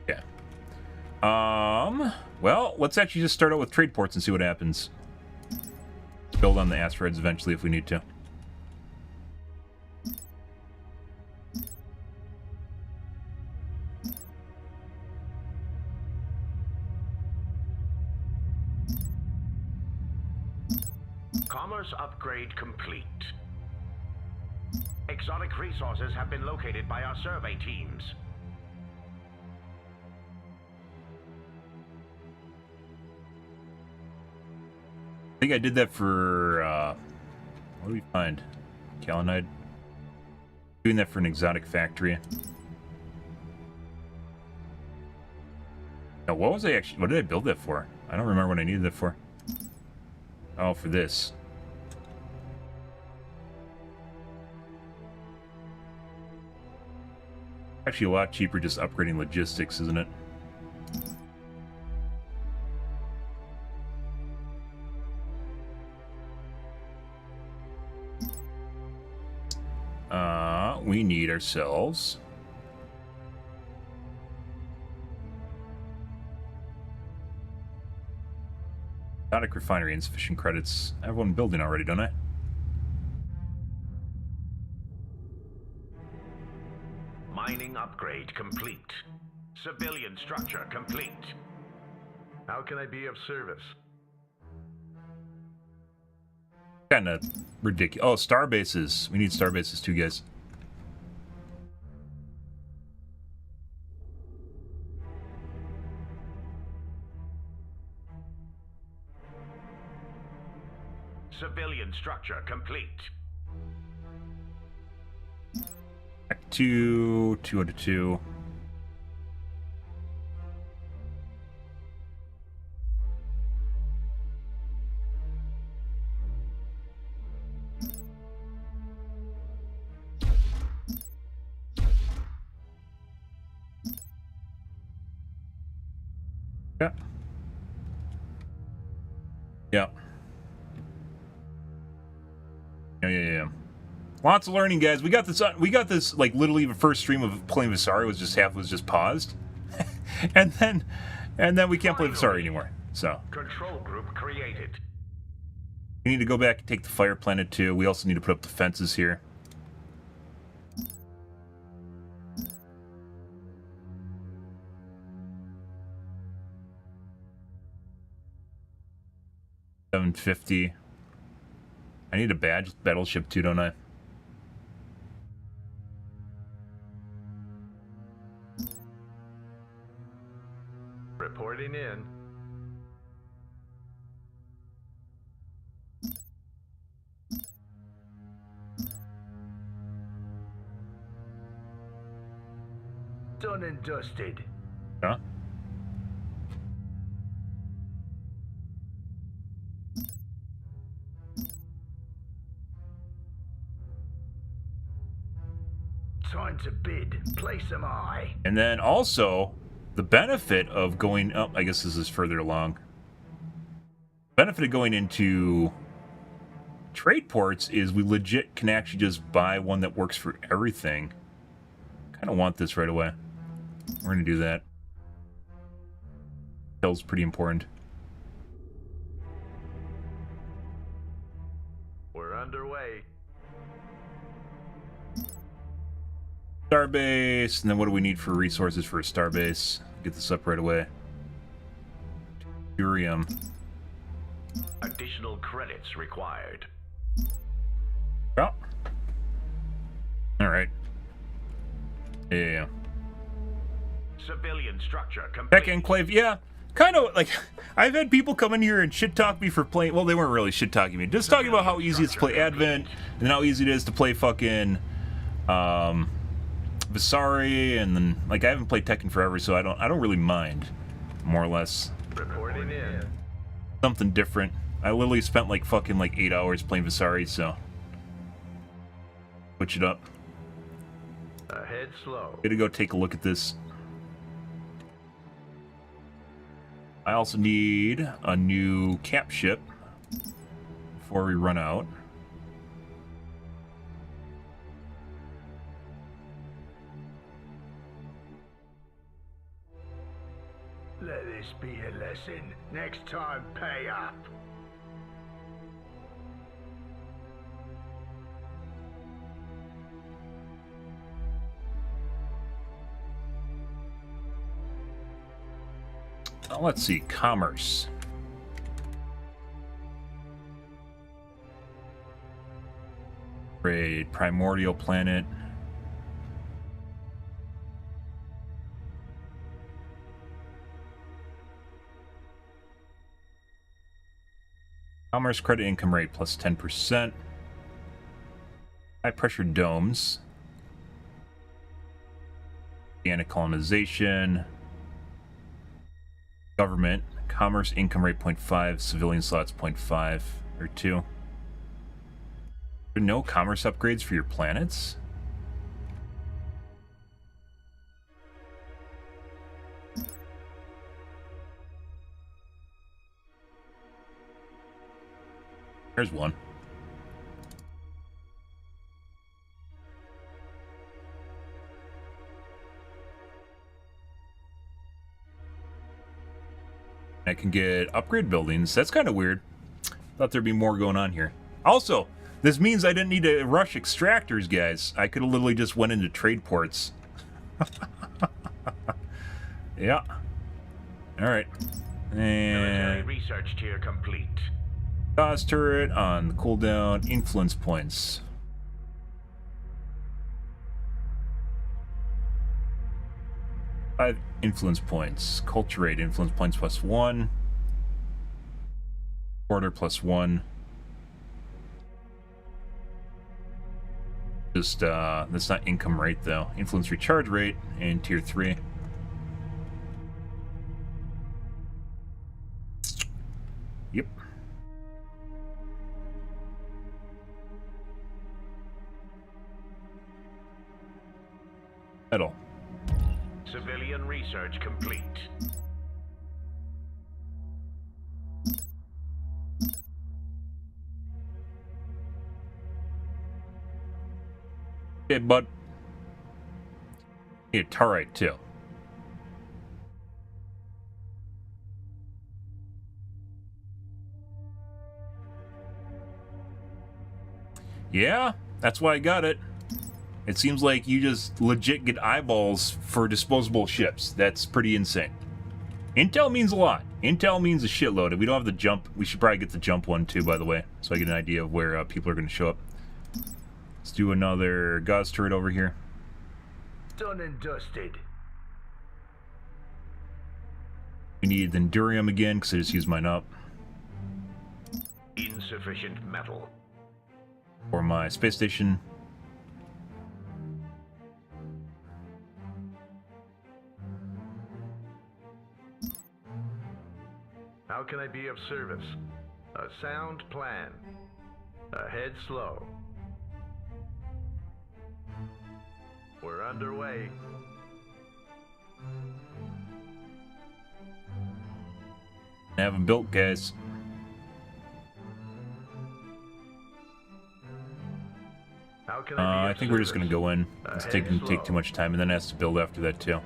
Speaker 1: Yeah. Well, let's actually just start out with trade ports and see what happens. Build on the asteroids eventually if we need to.
Speaker 5: Commerce upgrade complete. Exotic resources have been located by our survey teams.
Speaker 1: I think I did that for, what do we find? Kalinite. Doing that for an exotic factory. Now, what did I build that for? I don't remember what I needed that for. Oh, for this. Actually a lot cheaper just upgrading logistics, isn't it? we need ourselves... Exotic refinery, insufficient credits. I have one building already, don't I?
Speaker 5: Mining upgrade complete. Civilian structure complete. How can I be of service?
Speaker 1: Kinda ridiculous. Oh, star bases. We need star bases too, guys.
Speaker 5: Civilian structure complete.
Speaker 1: Back to 2 out of 2. Yeah. Yeah. Yeah. Lots of learning, guys. We got this like literally the first stream of playing Vesari was just paused. and then we can't play Vesari anymore. So
Speaker 5: Control group created.
Speaker 1: we need to go back and take the fire planet too. We also need to put up the fences here. $750. I need a badge battleship too, don't I?
Speaker 5: Reporting in. Done and dusted.
Speaker 1: Huh?
Speaker 5: Time to bid. Place am I.
Speaker 1: And then also, the benefit of going... Oh, I guess this is further along. Benefit of going into trade ports is we legit can actually just buy one that works for everything. Kind of want this right away. We're going to do that. Hill's pretty important.
Speaker 5: We're underway.
Speaker 1: Starbase, and then what do we need for resources for a starbase? Get this up right away. Urium.
Speaker 5: Additional credits required.
Speaker 1: Oh. Alright. Yeah.
Speaker 5: Civilian structure complete.
Speaker 1: Tech Enclave, yeah. Kind of, like, I've had people come in here and shit-talk me for playing... Well, they weren't really shit-talking me. Just talking about how easy it's to play Advent, and how easy it is to play fucking... Vesari, and then, like, I haven't played Tekken forever, so I don't really mind, more or less.
Speaker 5: Reporting in.
Speaker 1: Something different. I literally spent, like, fucking, like, 8 hours playing Vesari, so... Switch it up.
Speaker 5: Ahead slow.
Speaker 1: Gotta go take a look at this. I also need a new cap ship before we run out.
Speaker 5: Let this be a lesson. Next time, pay up.
Speaker 1: Let's see, commerce. Trade, primordial planet. Commerce credit income rate plus 10%. High pressure domes. Organic colonization. Government. Commerce income rate 0.5. Civilian slots 0.5 or 2. There are no commerce upgrades for your planets? There's one. I can get upgrade buildings. That's kind of weird. Thought there'd be more going on here. Also, this means I didn't need to rush extractors, guys. I could have literally just went into trade ports. Yeah. All right. And
Speaker 5: research tier complete.
Speaker 1: Gauss turret on the cooldown. Influence points. Five influence points. Culture rate influence points +1. Order +1. Just that's not income rate though. Influence recharge rate in tier 3. Yep. Metal.
Speaker 5: Civilian research complete.
Speaker 1: Okay, bud. Need a tarite too. Yeah, that's why I got it. It seems like you just legit get eyeballs for disposable ships. That's pretty insane. Intel means a lot. Intel means a shitload. If we don't have the jump, we should probably get the jump one too, by the way, so I get an idea of where people are going to show up. Let's do another God's turret over here.
Speaker 5: Done and dusted.
Speaker 1: We need the Endurium again, because I just used mine up.
Speaker 5: Insufficient metal.
Speaker 1: For my space station.
Speaker 5: How can I be of service? A sound plan. Ahead slow. We're underway.
Speaker 1: I haven't built, guys.
Speaker 5: How can I be
Speaker 1: I think we're just going to go in. It's take too much time, and then it has to build after that, too.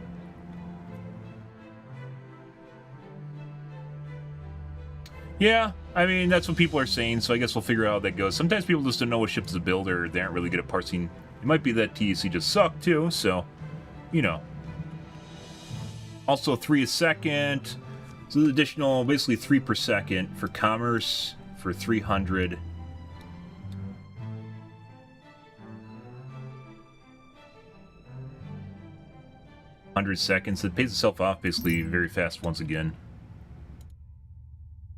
Speaker 1: Yeah, I mean, that's what people are saying, so I guess we'll figure out how that goes. Sometimes people just don't know what ships to build, or they aren't really good at parsing. It might be that TEC just sucked, too, so, you know. Also, 3 a second. So there's additional, basically 3 per second for commerce, for 300. Seconds. It pays itself off basically very fast once again.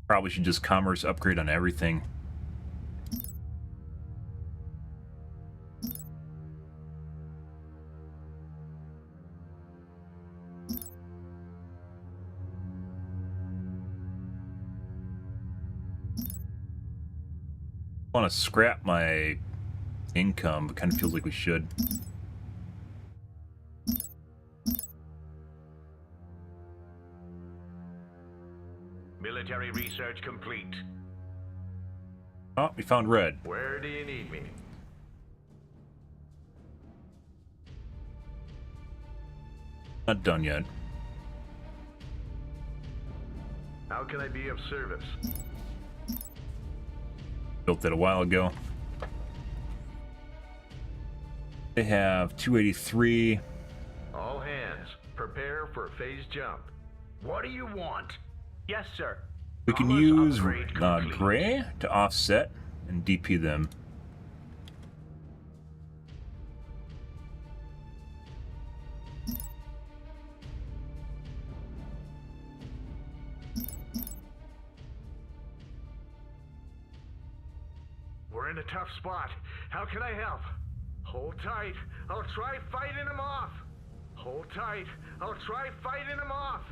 Speaker 1: Probably should just commerce upgrade on everything. I want to scrap my income, but kind of feels like we should.
Speaker 5: Military research complete.
Speaker 1: Oh, we found red.
Speaker 5: Where do you need me?
Speaker 1: Not done yet.
Speaker 5: How can I be of service?
Speaker 1: Built that a while ago. They have 283.
Speaker 5: All hands, prepare for phase jump. What do you want? Yes, sir.
Speaker 1: We can use gray to offset and DP them.
Speaker 5: We're in a tough spot. How can I help? Hold tight. I'll try fighting them off. Hold tight. I'll try fighting them off.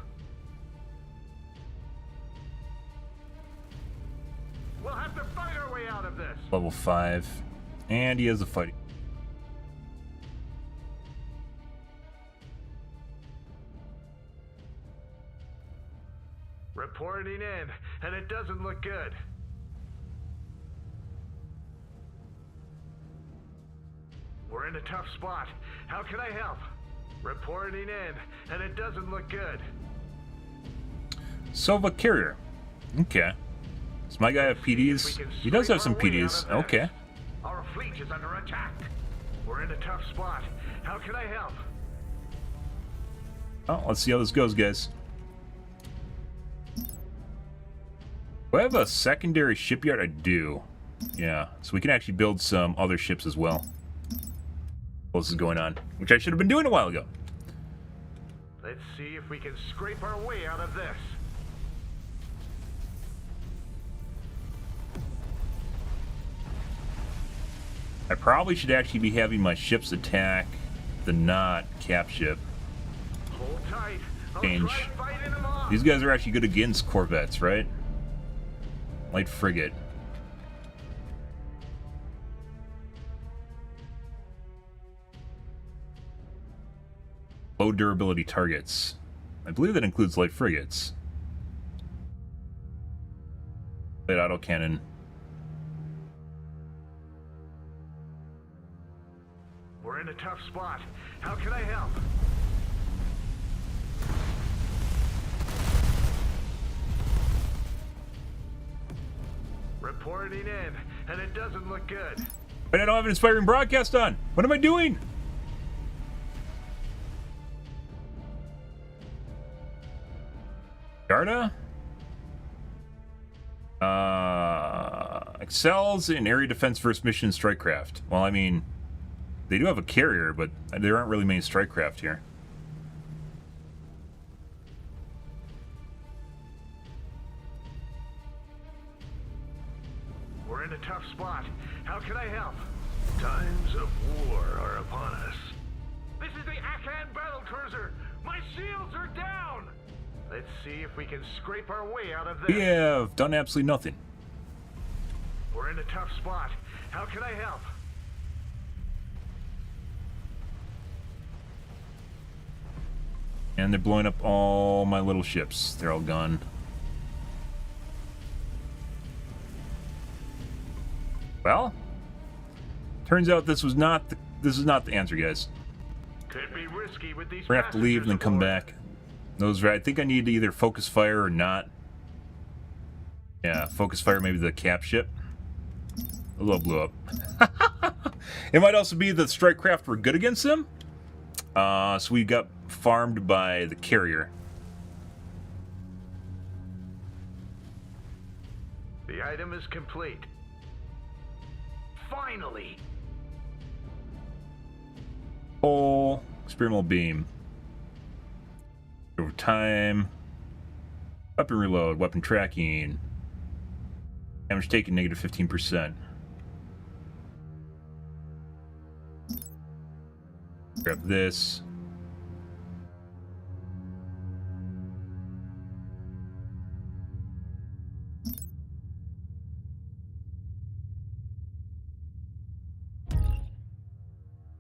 Speaker 5: We'll have to fight our way out of this.
Speaker 1: Level 5. And he has a fighting.
Speaker 5: Reporting in, and it doesn't look good. We're in a tough spot. How can I help? Reporting in, and it doesn't look good.
Speaker 1: Sova carrier. Okay. Does my guy have PDs? He does have some PDs. Okay.
Speaker 5: Our fleet is under attack. We're in a tough spot. How can I help?
Speaker 1: Well, let's see how this goes, guys. Do I have a secondary shipyard? I do. Yeah, so we can actually build some other ships as well. While this is going on, which I should have been doing a while ago.
Speaker 5: Let's see if we can scrape our way out of this.
Speaker 1: I probably should actually be having my ships attack the not cap ship.
Speaker 5: Hold tight.
Speaker 1: Change. These guys are actually good against corvettes, right? Light frigate. Low durability targets. I believe that includes light frigates. Light autocannon.
Speaker 5: We're in a tough spot. How can I help? Reporting in, and it doesn't look good.
Speaker 1: Wait, I don't have an inspiring broadcast on. What am I doing? Garda? Excels in area defense versus mission strikecraft. Well, I mean, they do have a carrier, but there aren't really many strikecraft here.
Speaker 5: We're in a tough spot. How can I help?
Speaker 3: Times of war are upon us.
Speaker 5: This is the Akan battlecruiser. My shields are down. Let's see if we can scrape our way out of this.
Speaker 1: We have done absolutely nothing.
Speaker 5: We're in a tough spot. How can I help?
Speaker 1: And they're blowing up all my little ships. They're all gone. Well, turns out this is not the answer, guys.
Speaker 5: Could be risky with these.
Speaker 1: We're gonna have to leave and then come back. Those right. I think I need to either focus fire or not. Yeah, focus fire maybe the cap ship. A little blew up. It might also be the strike craft were good against them. So we got farmed by the carrier.
Speaker 5: The item is complete. Finally.
Speaker 1: Pole, experimental beam. Over time. Weapon reload, weapon tracking. Damage taken negative 15%. Grab this.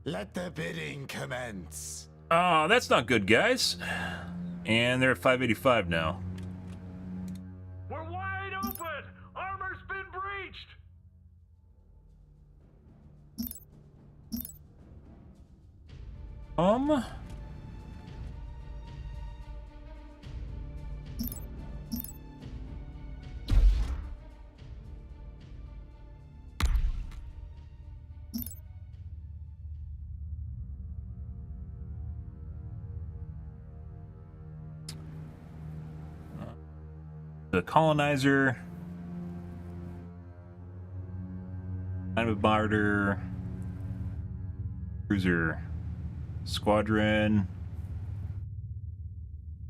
Speaker 3: Let the bidding commence.
Speaker 1: Oh, that's not good, guys. And they're at 585 now.
Speaker 5: We're wide open. Armor's been breached.
Speaker 1: The colonizer. Kind of a barter. Cruiser. Squadron.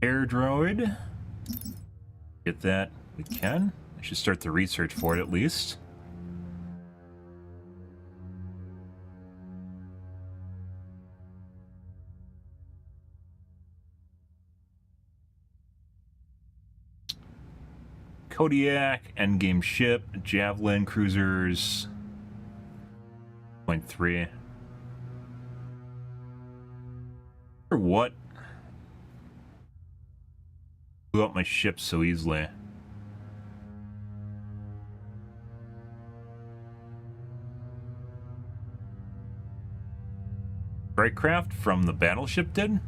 Speaker 1: Air droid. Get that. We can. I should start the research for it at least. Kodiak, endgame ship, Javelin, cruisers, 0.3. Or what? Blew up my ship so easily. Strikecraft from the battleship did?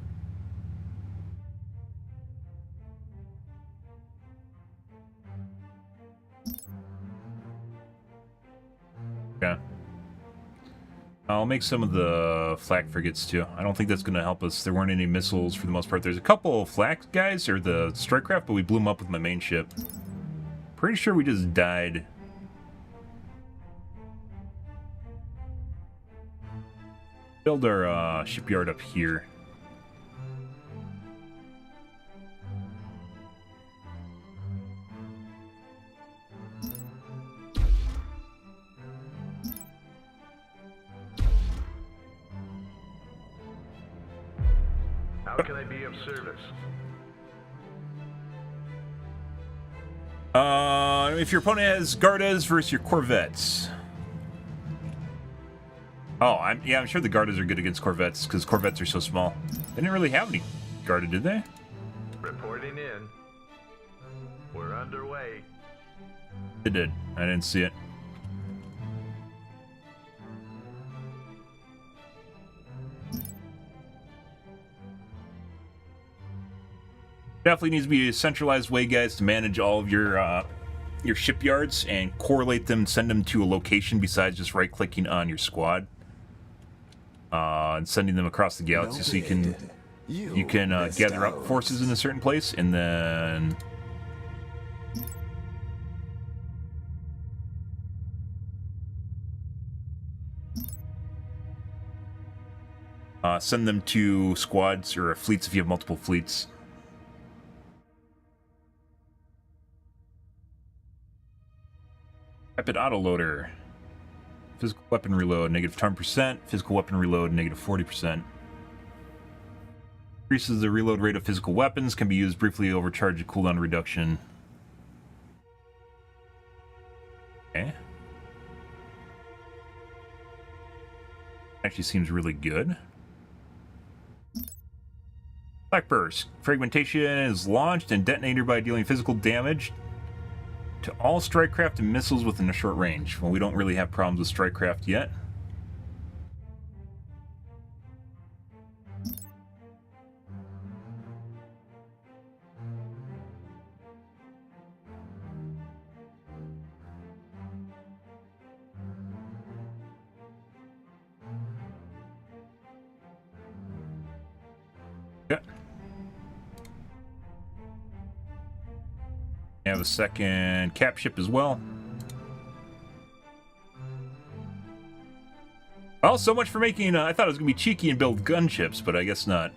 Speaker 1: I'll make some of the flak frigates too. I don't think that's going to help us. There weren't any missiles for the most part. There's a couple of flak guys, or the strike craft, but we blew them up with my main ship. Pretty sure we just died. Build our shipyard up here.
Speaker 5: How can I be of service?
Speaker 1: If your opponent has Gardas versus your Corvettes. Oh, I'm sure the Gardas are good against Corvettes because Corvettes are so small. They didn't really have any Garda, did they?
Speaker 5: Reporting in. We're underway.
Speaker 1: They did. I didn't see it. Definitely needs to be a centralized way, guys, to manage all of your shipyards and correlate them, send them to a location besides just right-clicking on your squad and sending them across the galaxy, so you can gather up forces in a certain place and then send them to squads or fleets if you have multiple fleets. Rapid autoloader. Physical weapon reload, negative 10%. Physical weapon reload, negative 40%. Increases the reload rate of physical weapons. Can be used briefly to overcharge a cooldown reduction. Okay. Actually seems really good. Black Burst. Fragmentation is launched and detonated by dealing physical damage to all strike craft and missiles within a short range. Well, we don't really have problems with strike craft yet. Okay. We have a second cap ship as well. Well, so much for making... I thought it was going to be cheeky and build gunships, but I guess not.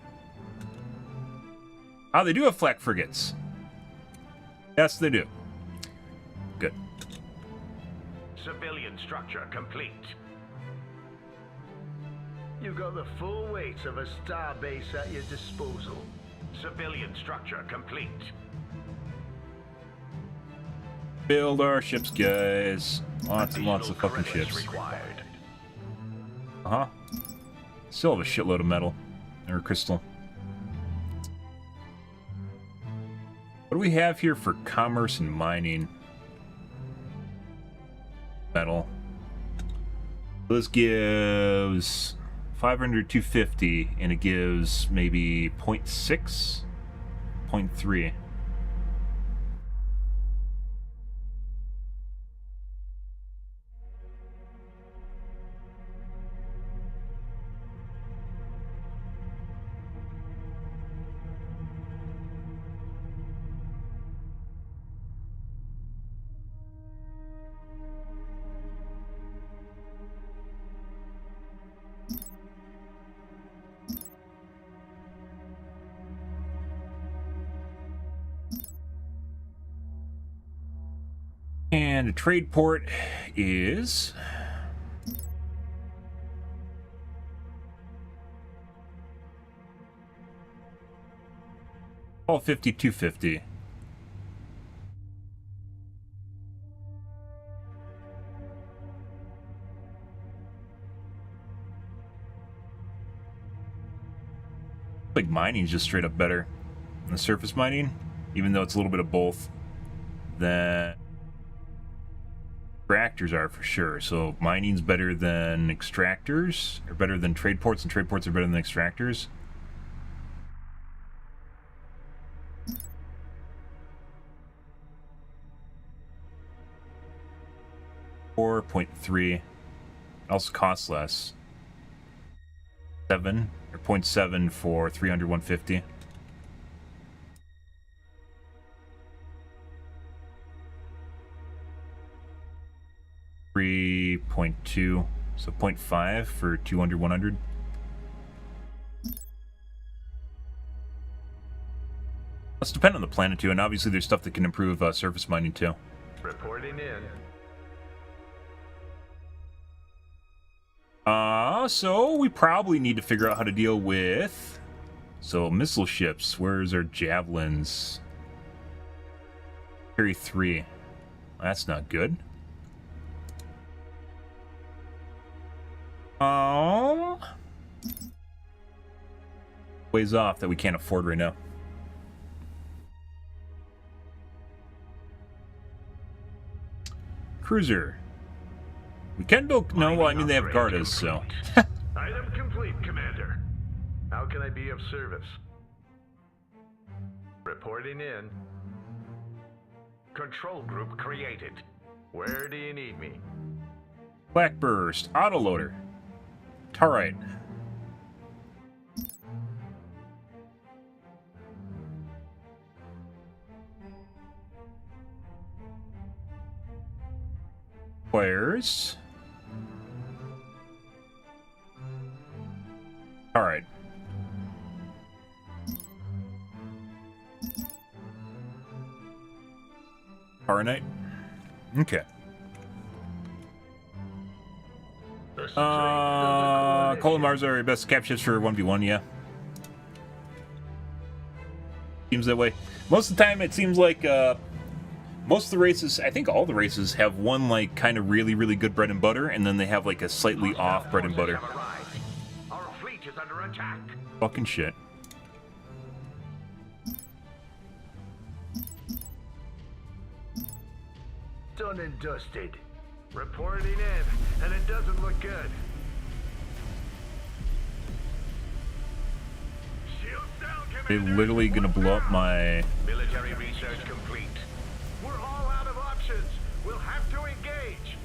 Speaker 1: Oh, they do have flak frigates. Yes, they do. Good.
Speaker 5: Civilian structure complete. You've got the full weight of a starbase at your disposal. Civilian structure complete.
Speaker 1: Build our ships, guys. Lots and lots of fucking
Speaker 5: Additional
Speaker 1: ships.
Speaker 5: required.
Speaker 1: Uh-huh. Still have a shitload of metal. Or crystal. What do we have here for commerce and mining? Metal. This gives 500, 250, and it gives maybe 0.6? 0.3. And a trade port is... all 50, 250. Like mining's just straight up better than the surface mining, even though it's a little bit of both. Than extractors are for sure. So mining's better than extractors, or better than trade ports, and trade ports are better than extractors. .3 also costs less. 7 or 0.7 for 300, 150. .2, so 0.5 for 200, 100. Let's depend on the planet too, and obviously there's stuff that can improve surface mining too.
Speaker 5: Reporting in.
Speaker 1: So we probably need to figure out how to deal with... So, missile ships. Where's our javelins? Carry 3. That's not good. Ways off that we can't afford right now. Cruiser. We can build... No, well, I mean, they have Gardas, so...
Speaker 5: Item complete, Commander. How can I be of service? Reporting in. Control group created. Where do you need me?
Speaker 1: Blackburst. Autoloader. Tarite. Players. All right. Paranite. Okay. Colomars are your best cap ships for 1v1, yeah. Seems that way. Most of the time, it seems like most of the races, I think all the races, have one like kind of really, really good bread and butter, and then they have like a slightly off bread and butter.
Speaker 5: Our fleet is under attack.
Speaker 1: Fucking shit.
Speaker 5: Done and dusted. Reporting in, and it doesn't look good. Shields down,
Speaker 1: They're
Speaker 5: Commander.
Speaker 1: literally gonna blow up my...
Speaker 5: Military research complete. We're all out of options. We'll have to engage.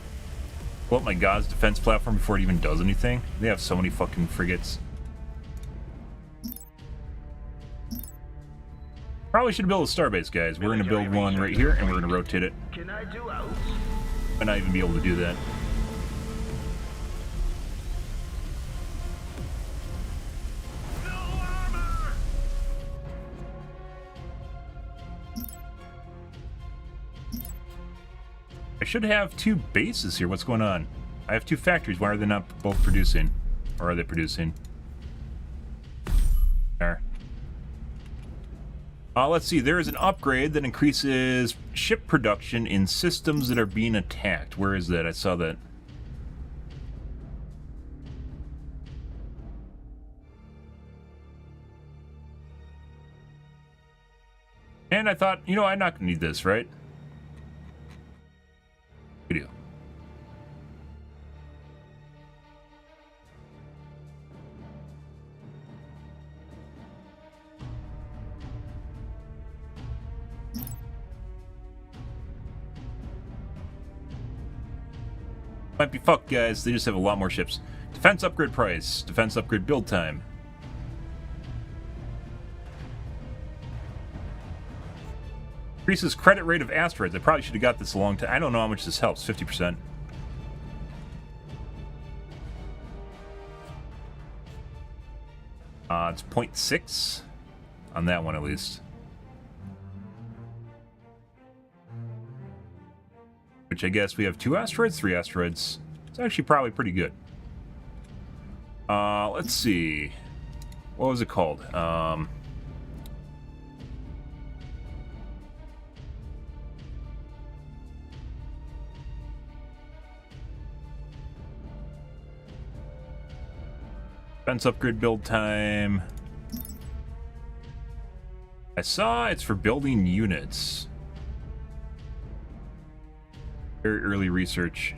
Speaker 1: Blow up my God's defense platform before it even does anything. They have so many fucking frigates. Probably should have built a starbase, guys. We're gonna build one right here, and we're gonna rotate it.
Speaker 5: Can I do out?
Speaker 1: Might not even be able to do that.
Speaker 5: No armor!
Speaker 1: I should have 2 bases here. What's going on? I have 2 factories. Why are they not both producing? Or are they producing? There. Let's see. There is an upgrade that increases ship production in systems that are being attacked. Where is that? I saw that. And I thought, you know, I'm not going to need this, right? Video. Might be fucked, guys. They just have a lot more ships. Defense upgrade price. Defense upgrade build time. Increases credit rate of asteroids. I probably should have got this a long time. I don't know how much this helps. 50%. It's 0.6 on that one at least. Which I guess we have 2 asteroids, 3 asteroids. It's actually probably pretty good. Let's see. What was it called? Defense upgrade build time. I saw it's for building units. Very early research.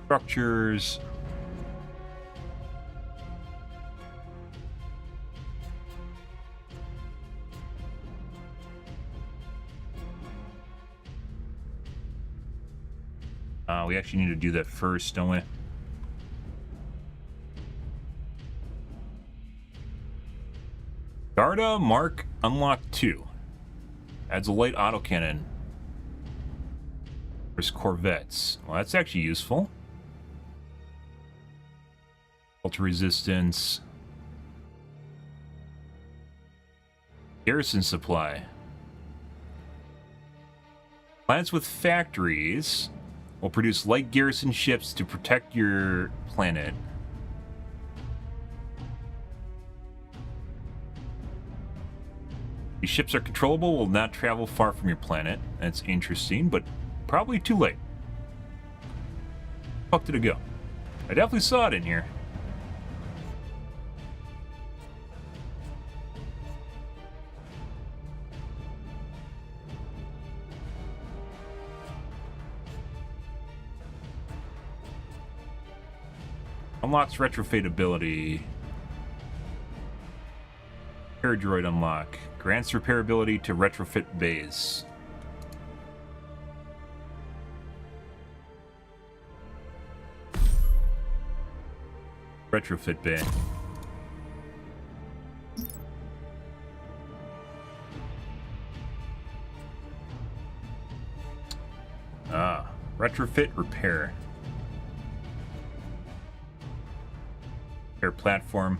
Speaker 1: Structures. We actually need to do that first, don't we? Garda Mark Unlocked 2. Adds a light autocannon. There's corvettes. Well, that's actually useful. Ultra resistance. Garrison supply. Planets with factories will produce light garrison ships to protect your planet. These ships are controllable, will not travel far from your planet. That's interesting, but probably too late. Fuck did it go? I definitely saw it in here. Unlocks retrofit ability. Repair droid unlock. Grants repairability to retrofit bays. Retrofit bay. Retrofit repair. Repair platform.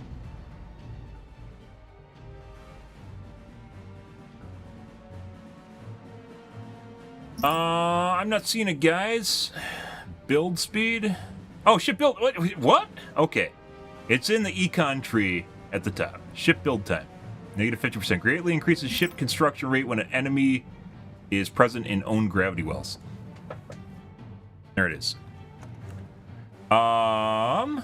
Speaker 1: I'm not seeing it, guys. Build speed. Oh, ship build. What? Okay. It's in the econ tree at the top. Ship build time. Negative 50%. Greatly increases ship construction rate when an enemy is present in own gravity wells. There it is. I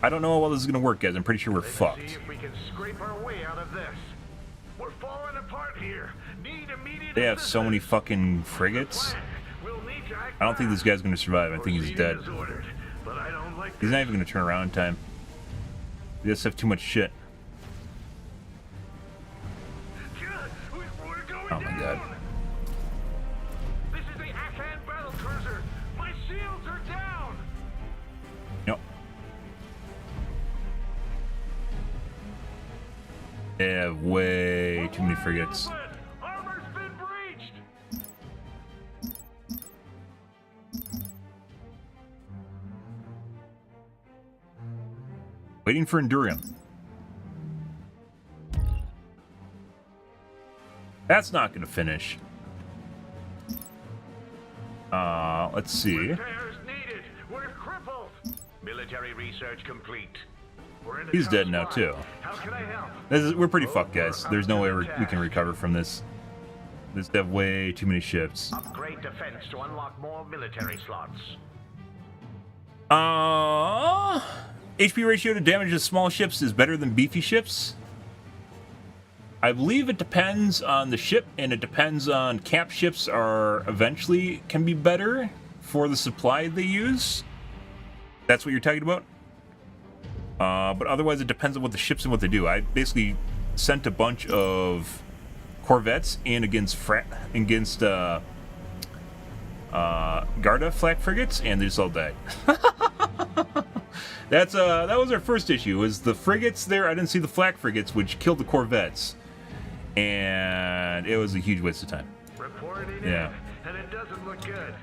Speaker 1: don't know how well this is going to work, guys. I'm pretty sure we're fucked.
Speaker 5: See if we can scrape our way out of this. We're falling apart here. Need immediate
Speaker 1: They have so many fucking frigates. I don't think this guy's going to survive. I think he's dead. He's not even going to turn around in time. He just have too much shit. Oh my god.
Speaker 5: This is the Akan battle cruiser. My shields are down.
Speaker 1: Yep. They have way too many frigates.
Speaker 5: Armor's been breached.
Speaker 1: Waiting for Endurium. That's not going to finish. Let's see.
Speaker 5: Repairs needed. We're crippled. Military research complete. We're in the
Speaker 1: He's dead
Speaker 5: tough
Speaker 1: now
Speaker 5: spot.
Speaker 1: too.
Speaker 5: How can I help?
Speaker 1: We're pretty fucked, guys. There's no way we can recover from this. They have way too many ships.
Speaker 5: Upgrade defense to unlock more military slots.
Speaker 1: HP ratio to damage of small ships is better than beefy ships. I believe it depends on the ship, and it depends on cap ships are eventually can be better for the supply they use. That's what you're talking about? But otherwise it depends on what the ships and what they do. I basically sent a bunch of corvettes in against Garda flak frigates, and they just all died. That was our first issue, was the frigates there. I didn't see the flak frigates, which killed the corvettes. And it was a huge waste of time.
Speaker 5: Reporting
Speaker 1: Yeah.
Speaker 5: in, and it doesn't look good.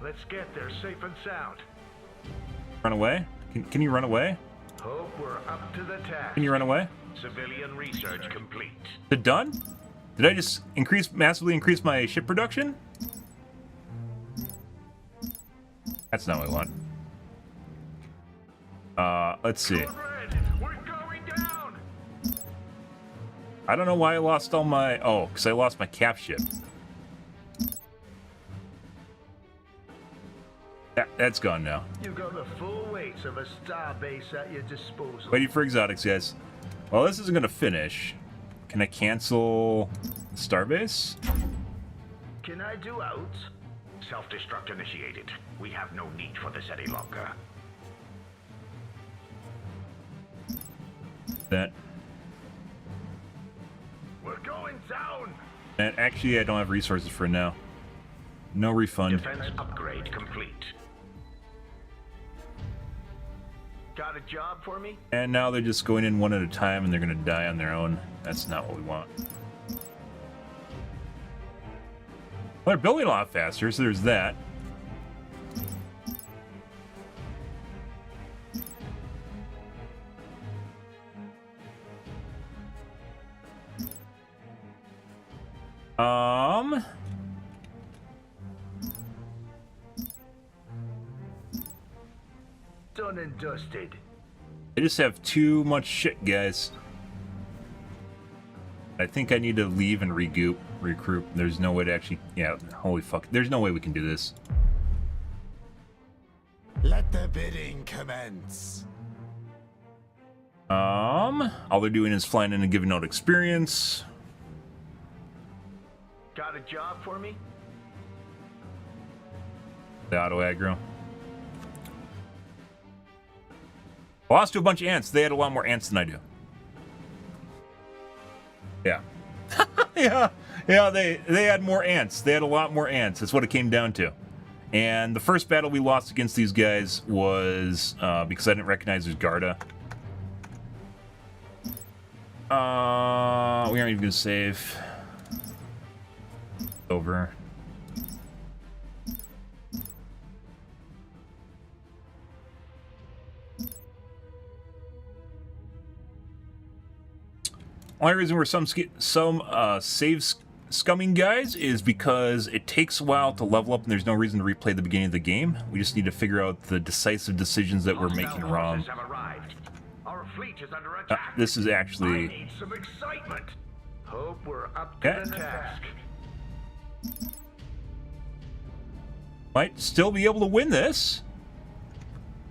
Speaker 5: Let's get there safe and sound.
Speaker 1: Run away? Can you run away?
Speaker 5: Hope we're up to the task.
Speaker 1: Can you run away?
Speaker 5: Civilian research complete.
Speaker 1: Is it done? Did I just massively increase my ship production? That's not what I want. Let's see.
Speaker 5: We're going down.
Speaker 1: I don't know why I lost all my... Oh, because I lost my cap ship. That's gone now.
Speaker 5: You've got the full weights of a starbase at your disposal.
Speaker 1: Waiting for exotics, guys. Well, this isn't going to finish. Can I cancel the starbase?
Speaker 5: Can I do out? Self-destruct initiated. We have no need for this any longer.
Speaker 1: That
Speaker 5: We're going down.
Speaker 1: actually, I don't have resources for it now. No refund.
Speaker 5: Defense upgrade complete. Got a job for me?
Speaker 1: And now they're just going in one at a time and they're going to die on their own. That's not what we want. Well, they're building a lot faster, so there's that.
Speaker 5: Done and dusted.
Speaker 1: I just have too much shit, guys. I think I need to leave and regroup. There's no way to actually... Yeah, holy fuck. There's no way we can do this.
Speaker 3: Let the bidding commence.
Speaker 1: All they're doing is flying in and giving out experience.
Speaker 5: Got a job for me?
Speaker 1: The auto aggro. I lost to a bunch of ants. They had a lot more ants than I do. Yeah. yeah, they had more ants. They had a lot more ants. That's what it came down to. And the first battle we lost against these guys was because I didn't recognize there's Garda. We aren't even gonna save. Over. Only reason we're some save scumming guys is because it takes a while to level up and there's no reason to replay the beginning of the game. We just need to figure out the decisive decisions that we're making wrong.
Speaker 5: Our fleet is under attack.
Speaker 1: This is actually...
Speaker 5: I need some excitement. Hope we're up to the task.
Speaker 1: Might still be able to win this.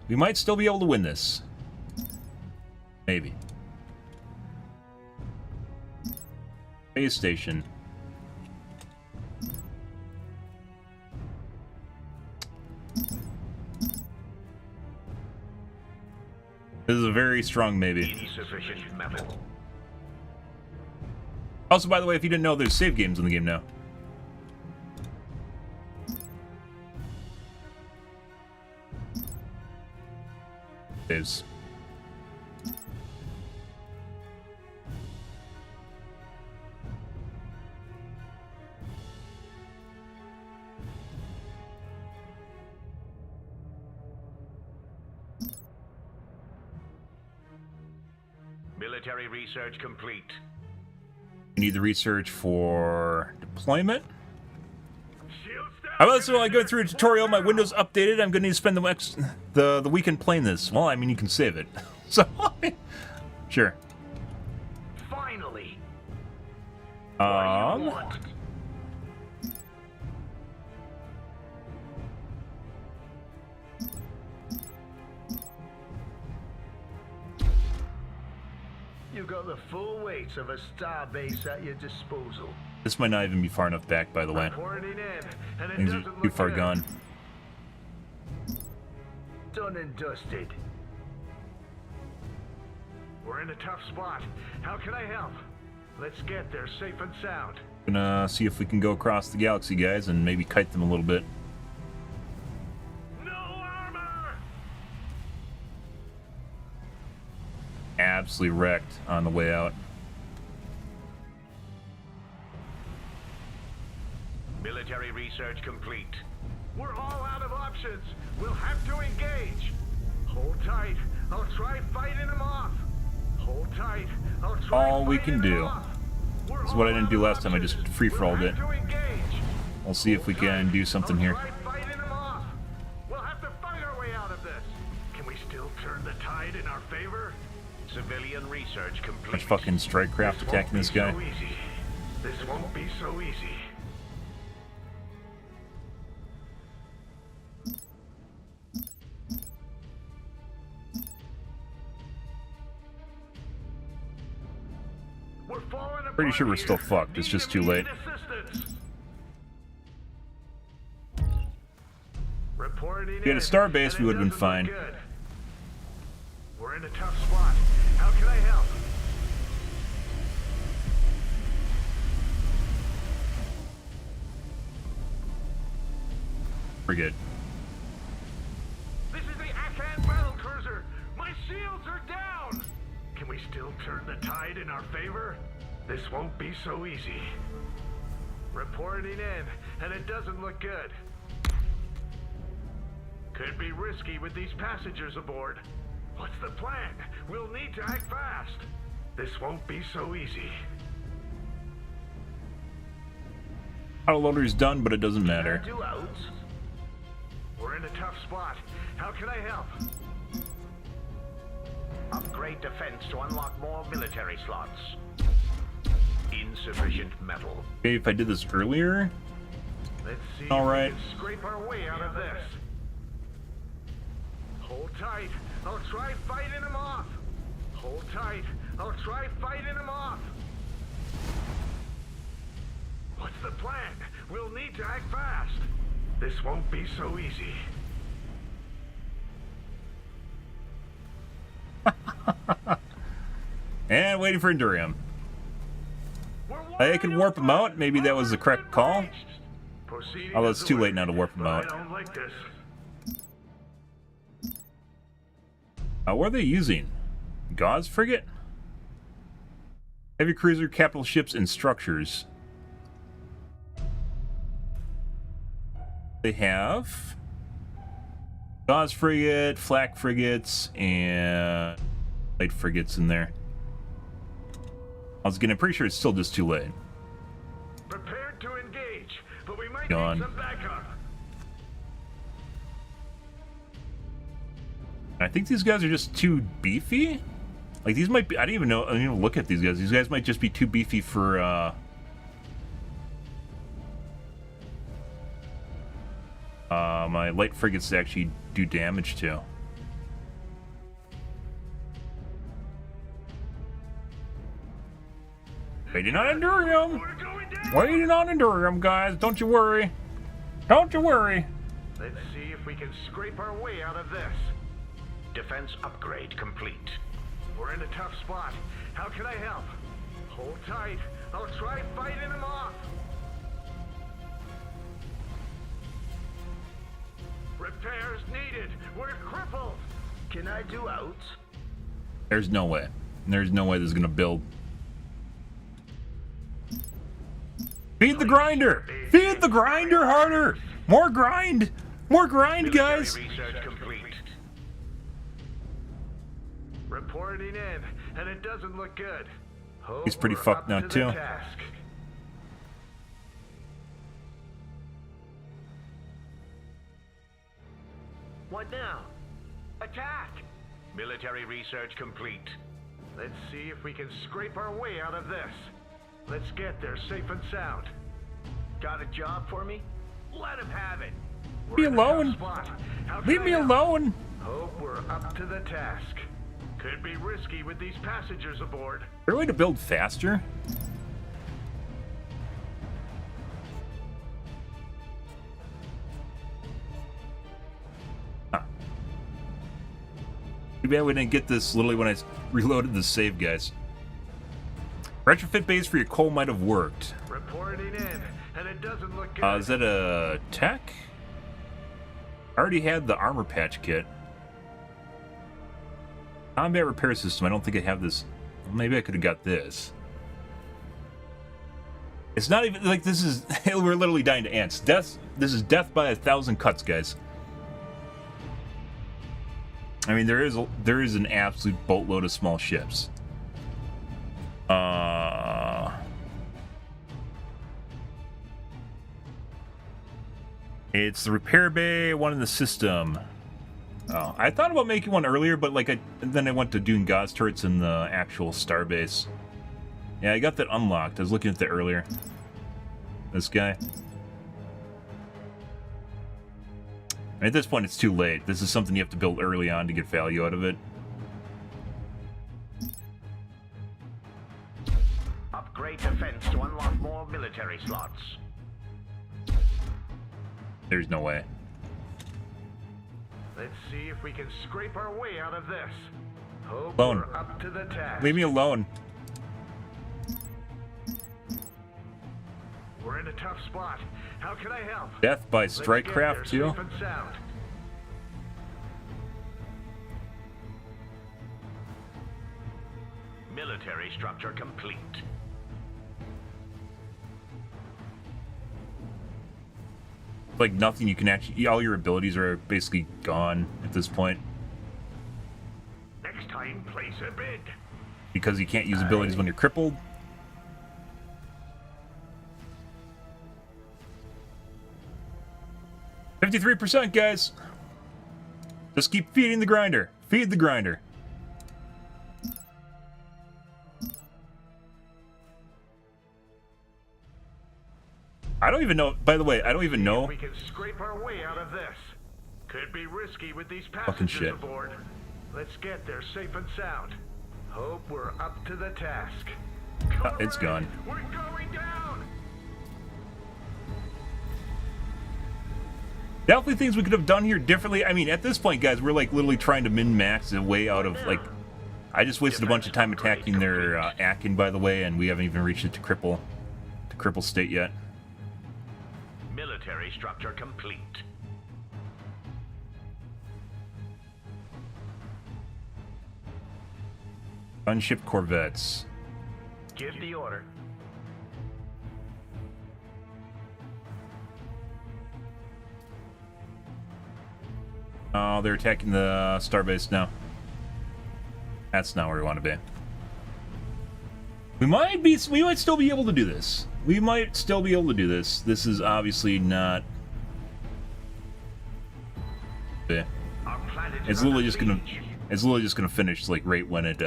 Speaker 1: We might still be able to win this. Maybe. Base station. This is a very strong maybe.
Speaker 5: Insufficient metal.
Speaker 1: Also, by the way, if you didn't know, there's save games in the game now. Saves.
Speaker 5: Military research complete.
Speaker 1: You need the research for deployment. How about this? While I go through a tutorial, my Windows updated. I'm going to need to spend the weekend playing this. Well, I mean, you can save it. So, sure.
Speaker 5: Finally. You got the full weight of a star base at your disposal.
Speaker 1: This might not even be far enough back, by the way. Things are too far gone.
Speaker 5: Done and dusted. We're in a tough spot. How can I help? Let's get there safe and sound.
Speaker 1: Gonna see if we can go across the galaxy, guys, and maybe kite them a little bit.
Speaker 5: No armor!
Speaker 1: Absolutely wrecked on the way out.
Speaker 5: Military research complete. We're all out of options. We'll have to engage. Hold tight. I'll try fighting them off. Hold tight. I'll try
Speaker 1: all we can do. This is what I didn't do last time. I just free-for-alled it. We'll see if we can do something here.
Speaker 5: We'll have to fight our way out of this. Can we still turn the tide in our favor? Civilian research complete.
Speaker 1: Much fucking strike craft attacking this guy.
Speaker 5: So easy. This won't be so easy.
Speaker 1: Pretty sure we're still fucked. It's just too late. If we had a star base, we would have been fine.
Speaker 5: We're in a tough spot. How can I help?
Speaker 1: frigate.
Speaker 5: This is the Akan battle cruiser. My shields are down. Can we still turn the tide in our favor? This won't be so easy. Reporting in, and it doesn't look good. Could be risky with these passengers aboard. What's the plan? We'll need to act fast. This won't be so easy.
Speaker 1: Autoloader's done, but it doesn't matter.
Speaker 5: Do out. We're in a tough spot. How can I help? Upgrade defense to unlock more military slots. Insufficient metal.
Speaker 1: Okay, if I did this earlier.
Speaker 5: Let's see
Speaker 1: All
Speaker 5: if
Speaker 1: right.
Speaker 5: we can scrape our way out of this. Hold tight. I'll try fighting him off. Hold tight. I'll try fighting him off. What's the plan? We'll need to act fast. This won't be so easy.
Speaker 1: And waiting for Endurium. I could warp him out. Maybe that was the correct call. Although it's too late now to warp him out.
Speaker 5: I don't like this.
Speaker 1: What are they using? Gauze frigate? Heavy cruiser, capital ships, and structures. They have Gauze frigate, flak frigates, and light frigates in there. I was getting pretty sure it's still just too late.
Speaker 5: Prepared to engage, but we might
Speaker 1: Gone.
Speaker 5: need some backup.
Speaker 1: I think these guys are just too beefy. Like these might be. I didn't even know. I didn't even look at these guys. These guys might just be too beefy for. My light frigates to actually do damage to. Waiting on Endurium.
Speaker 5: We're going down.
Speaker 1: Waiting on Endurium, guys. Don't you worry. Don't you worry.
Speaker 5: Let's see if we can scrape our way out of this. Defense upgrade complete. We're in a tough spot. How can I help? Hold tight. I'll try fighting him off. Repairs needed. We're crippled. Can I do out?
Speaker 1: There's no way. There's no way this is gonna build. Feed the grinder! Feed the grinder harder! More grind! More grind, guys!
Speaker 5: Research complete. Reporting in, and it doesn't look good. Hope
Speaker 1: He's pretty
Speaker 5: we're
Speaker 1: fucked
Speaker 5: up
Speaker 1: now,
Speaker 5: to the
Speaker 1: too.
Speaker 5: task. What now? Attack! Military research complete. Let's see if we can scrape our way out of this. Let's get there safe and sound. Got a job for me? Let him have it. We're
Speaker 1: Me
Speaker 5: in a tough
Speaker 1: alone.
Speaker 5: spot. How can
Speaker 1: Leave
Speaker 5: I
Speaker 1: me
Speaker 5: help?
Speaker 1: alone!
Speaker 5: Hope we're up to the task. Could be risky with these passengers aboard.
Speaker 1: Is there a way to build faster? Huh. Too bad we didn't get this literally when I reloaded the save, guys. Retrofit base for your coal might have worked.
Speaker 5: Reporting in, and it doesn't look good.
Speaker 1: Is that a tech? I already had the armor patch kit. Combat repair system. I don't think I have this. Maybe I could have got this. It's not even like this is. We're literally dying to ants. Death. This is death by 1,000 cuts, guys. I mean, there is an absolute boatload of small ships. It's the repair bay, one in the system. Oh, I thought about making one earlier, but like then I went to doing Gauze turrets in the actual starbase. Yeah, I got that unlocked. I was looking at that earlier. This guy. At this point, it's too late. This is something you have to build early on to get value out of it.
Speaker 5: Upgrade defense to unlock more military slots.
Speaker 1: There's no way.
Speaker 5: Let's see if we can scrape our way out of this. Hope
Speaker 1: Alone.
Speaker 5: we're up to the task.
Speaker 1: Leave me alone.
Speaker 5: We're in a tough spot. How can I help?
Speaker 1: Death by
Speaker 5: Let's
Speaker 1: strike
Speaker 5: get
Speaker 1: craft
Speaker 5: there
Speaker 1: too.
Speaker 5: safe and sound. Military structure complete.
Speaker 1: Like nothing you can actually. All your abilities are basically gone at this point
Speaker 5: Next time, place a bid.
Speaker 1: because you can't use abilities when you're crippled. %, guys. Just keep feeding the grinder. Feed the grinder. I don't even know. By the way, I don't even know.
Speaker 5: We can scrape our way out of this. Could be risky with these
Speaker 1: Fucking
Speaker 5: passengers
Speaker 1: shit.
Speaker 5: aboard. Let's get there safe and sound. Hope we're up to the task.
Speaker 1: It's gone.
Speaker 5: We're going down.
Speaker 1: Definitely things we could have done here differently. I mean, at this point, guys, we're like literally trying to min-max a way out of like. I just wasted a bunch of time attacking their Akin, by the way, and we haven't even reached it to cripple state yet.
Speaker 5: Military structure complete.
Speaker 1: Gunship corvettes.
Speaker 5: Give the order.
Speaker 1: Oh, they're attacking the starbase now. That's not where we want to be. We might still be able to do this. We might still be able to do this. This is obviously not. Yeah.
Speaker 5: Our planet is
Speaker 1: It's literally
Speaker 5: under
Speaker 1: just gonna.
Speaker 5: siege.
Speaker 1: It's literally just gonna finish like right when it.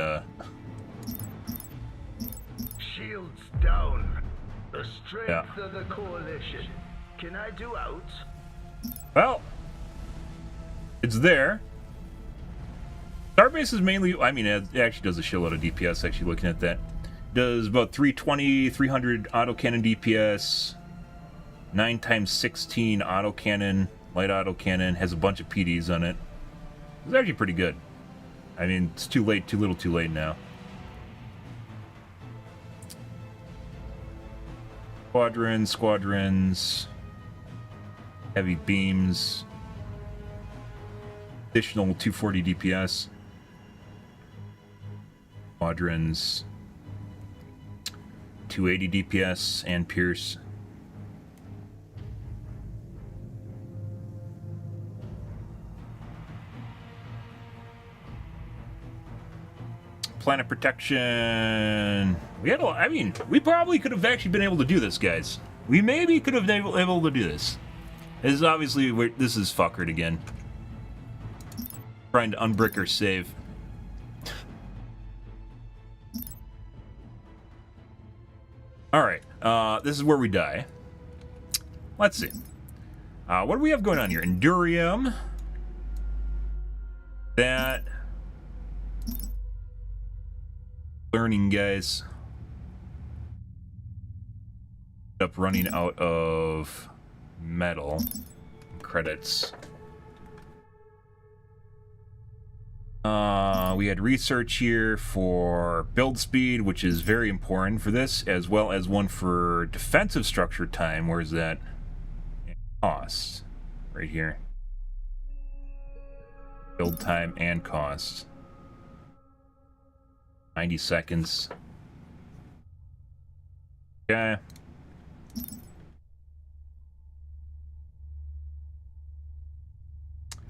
Speaker 5: Shields down. The strength
Speaker 1: Yeah.
Speaker 5: of the coalition. Can I do out?
Speaker 1: Well, it's there. Starbase is mainly. I mean, it actually does a shitload of DPS. Actually, looking at that, does about 320, 300 autocannon DPS, 9x16 autocannon, light autocannon. Has a bunch of PDs on it. It's actually pretty good. I mean, it's too late, too little, too late now. Squadrons, heavy beams, additional 240 DPS. Squadrons, 280 DPS and Pierce. Planet protection. We had I mean, we probably could have actually been able to do this, guys. We maybe could have been able to do this. This is obviously this is fuckered again. Trying to unbrick our save. All right, this is where we die. Let's see. What do we have going on here? Endurium. That. Learning, guys. Up running out of metal credits. We had research here for build speed, which is very important for this, as well as one for defensive structure time. Where's that? Cost. Right here. Build time and cost. 90 seconds. Okay.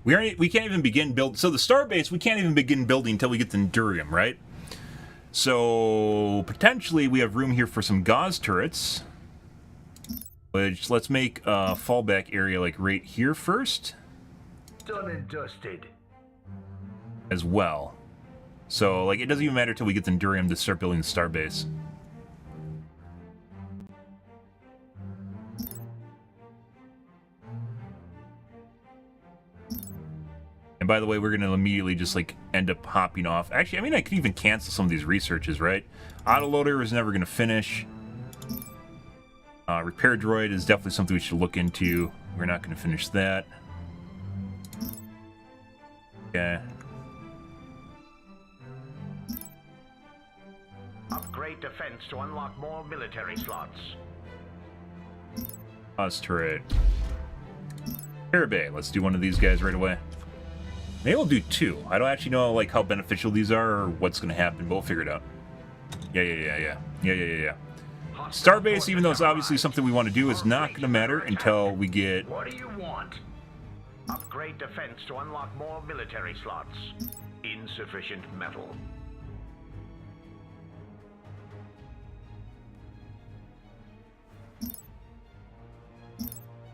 Speaker 1: We can't even begin build. So the starbase we can't even begin building until we get the Endurium, right? So potentially we have room here for some gauze turrets. Which let's make a fallback area like right here first.
Speaker 5: Done and dusted.
Speaker 1: As well. So like it doesn't even matter till we get the Endurium to start building the starbase. And by the way, we're going to immediately just, like, end up hopping off. Actually, I mean, I can even cancel some of these researches, right? Autoloader is never going to finish. Repair droid is definitely something we should look into. We're not going to finish that. Okay.
Speaker 5: Upgrade defense to unlock more military slots.
Speaker 1: Us turret. Carabay. Let's do one of these guys right away. Maybe we'll do 2. I don't actually know like how beneficial these are or what's going to happen, but we'll figure it out. Yeah. Starbase, even though it's obviously something we want to do, is not going to matter until we get...
Speaker 5: What do you want? Upgrade defense to unlock more military slots. Insufficient metal.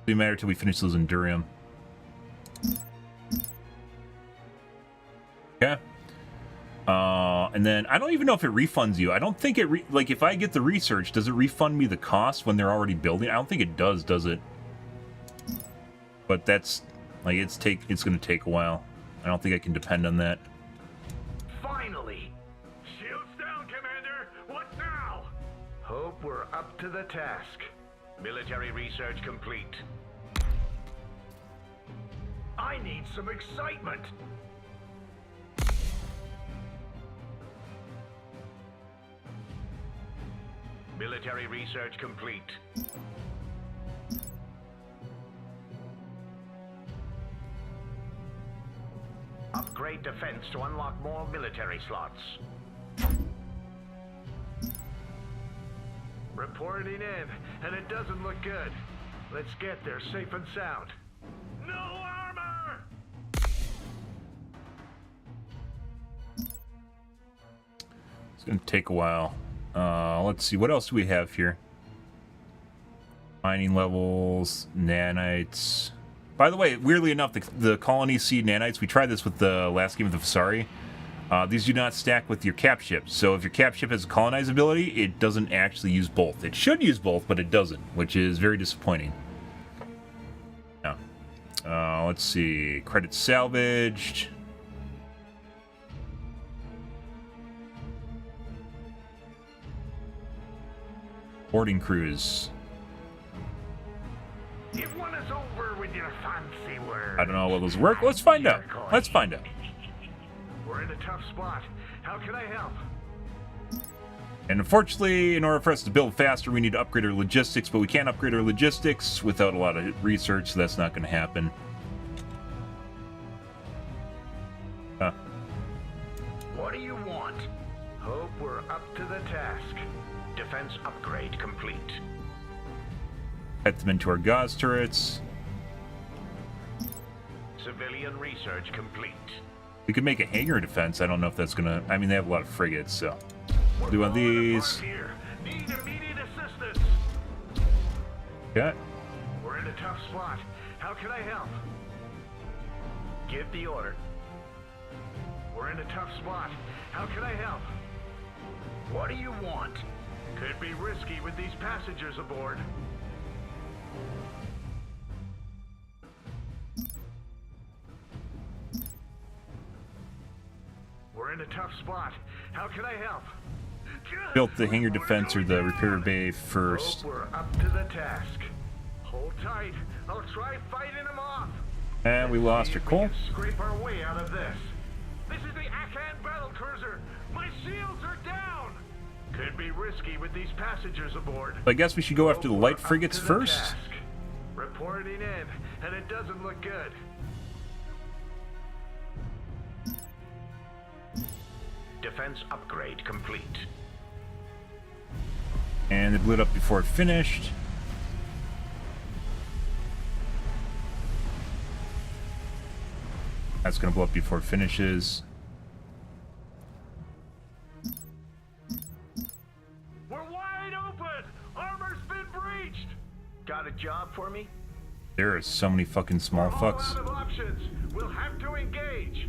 Speaker 1: Doesn't matter till we finish those Endurium. Okay. And then I don't even know if it refunds you. I don't think it like if I get the research, does it refund me the cost when they're already building? I don't think it does it? But that's like it's going to take a while. I don't think I can depend on that.
Speaker 5: Finally. Shields down, Commander. What now? Hope we're up to the task. Military research complete. I need some excitement. Military research complete. Upgrade defense to unlock more military slots. Reporting in, and it doesn't look good. Let's get there safe and sound. No armor!
Speaker 1: It's going to take a while. Let's see, what else do we have here? Mining levels, nanites. By the way, weirdly enough, the colony seed nanites, we tried this with the last game of the Vesari. These do not stack with your cap ship. So if your cap ship has a colonize ability, it doesn't actually use both. It should use both, but it doesn't, which is very disappointing. Now, let's see. Credits salvaged. Boarding cruise.
Speaker 5: You've won us over with your fancy words.
Speaker 1: I don't know how well those work. Let's find out. Let's find out.
Speaker 5: We're in a tough spot. How can I help?
Speaker 1: And unfortunately, in order for us to build faster, we need to upgrade our logistics, but we can't upgrade our logistics without a lot of research, so that's not going to happen.
Speaker 5: What do you want? Hope we're up to the task. Defense upgrade complete.
Speaker 1: Put them into our gauze turrets.
Speaker 5: Civilian research complete.
Speaker 1: We could make a hangar defense. I don't know if that's gonna... I mean, they have a lot of frigates, so... We'll do one of these.
Speaker 5: Here. Need immediate assistance.
Speaker 1: Yeah.
Speaker 5: We're in a tough spot. How can I help? Give the order. We're in a tough spot. How can I help? What do you want? Could be risky with these passengers aboard. We're in a tough spot. How can I help?
Speaker 1: Built the hangar defense or the repair bay first.
Speaker 5: Hope we're up to the task. Hold tight. I'll try fighting them off.
Speaker 1: And we lost her coal.
Speaker 5: Scrape our way out of this. This is the Akan battle cruiser. My shields are down. Could be risky with these passengers aboard.
Speaker 1: I guess we should go after the light frigates first.
Speaker 5: Task. Reporting in, and it doesn't look good. Defense upgrade complete.
Speaker 1: And it lit up before it finished. That's going to blow up before it finishes.
Speaker 5: We're wide open! Armor's been breached! Got a job for me?
Speaker 1: There are so many fucking small
Speaker 5: We're all
Speaker 1: fucks.
Speaker 5: out of options. We'll have to engage.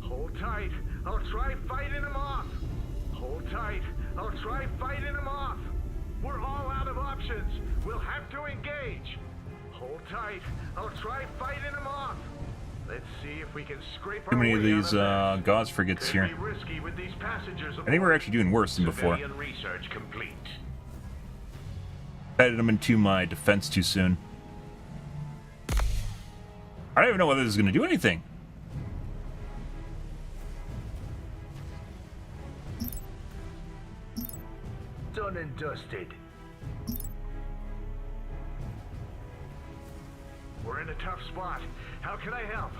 Speaker 5: Hold tight. I'll try fighting them off. Hold tight. I'll try fighting them off. We're all out of options. We'll have to engage. Hold tight. I'll try fighting them off. Let's see if we can scrape
Speaker 1: Too
Speaker 5: our
Speaker 1: many of
Speaker 5: way out
Speaker 1: these
Speaker 5: this.
Speaker 1: gauze frigates
Speaker 5: Could
Speaker 1: here.
Speaker 5: be risky with these passengers
Speaker 1: I think we're actually doing worse than before.
Speaker 5: Civilian research complete.
Speaker 1: Added them into my defense too soon. I don't even know whether this is going to do anything.
Speaker 5: Done and dusted. We're in a tough spot. How can I help?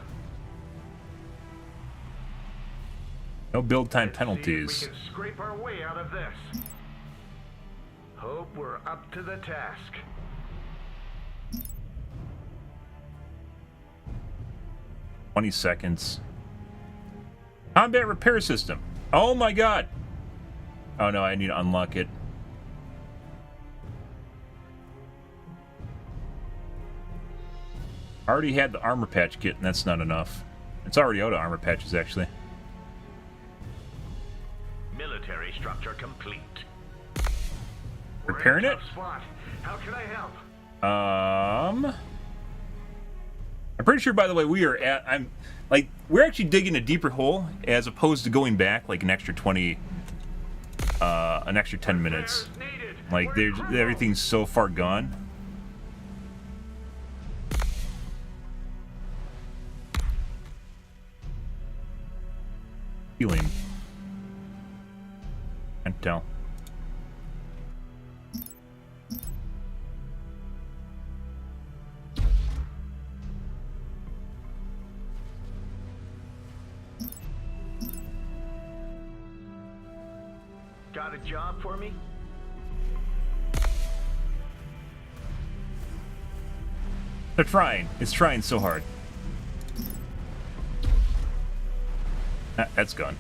Speaker 1: No build time
Speaker 5: Let's see if
Speaker 1: penalties.
Speaker 5: we can scrape our way out of this. Hope we're up to the task.
Speaker 1: $20 seconds. Combat repair system. Oh my god. Oh no, I need to unlock it. I already had the armor patch kit, and that's not enough. It's already out of armor patches, actually.
Speaker 5: Military structure complete.
Speaker 1: Repairing it?
Speaker 5: Spot. How can I help?
Speaker 1: I'm pretty sure, by the way, we're actually digging a deeper hole as opposed to going back like an extra 10 minutes. Like, everything's so far gone. Healing. Can't tell.
Speaker 5: Got a job for me?
Speaker 1: They're trying. It's trying so hard. That's gone.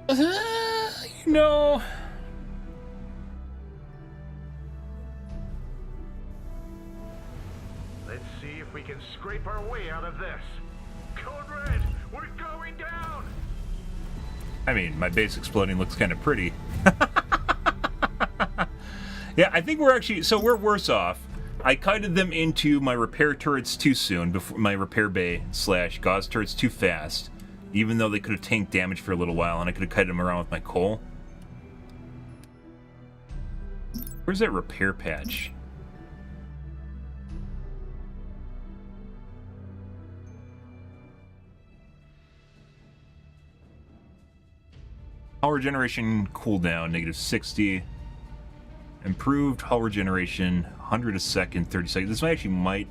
Speaker 1: You know.
Speaker 5: Let's see if we can scrape our way out of this. Code Red, we're going down!
Speaker 1: I mean, my base exploding looks kind of pretty. Yeah, I think we're actually... So we're worse off. I kited them into my repair turrets too soon, before my repair bay / gauze turrets too fast, even though they could have tanked damage for a little while, and I could have kited them around with my coal. Where's that repair patch? Power generation cooldown, -60. Improved hull regeneration, 100 a second, 30 seconds. This might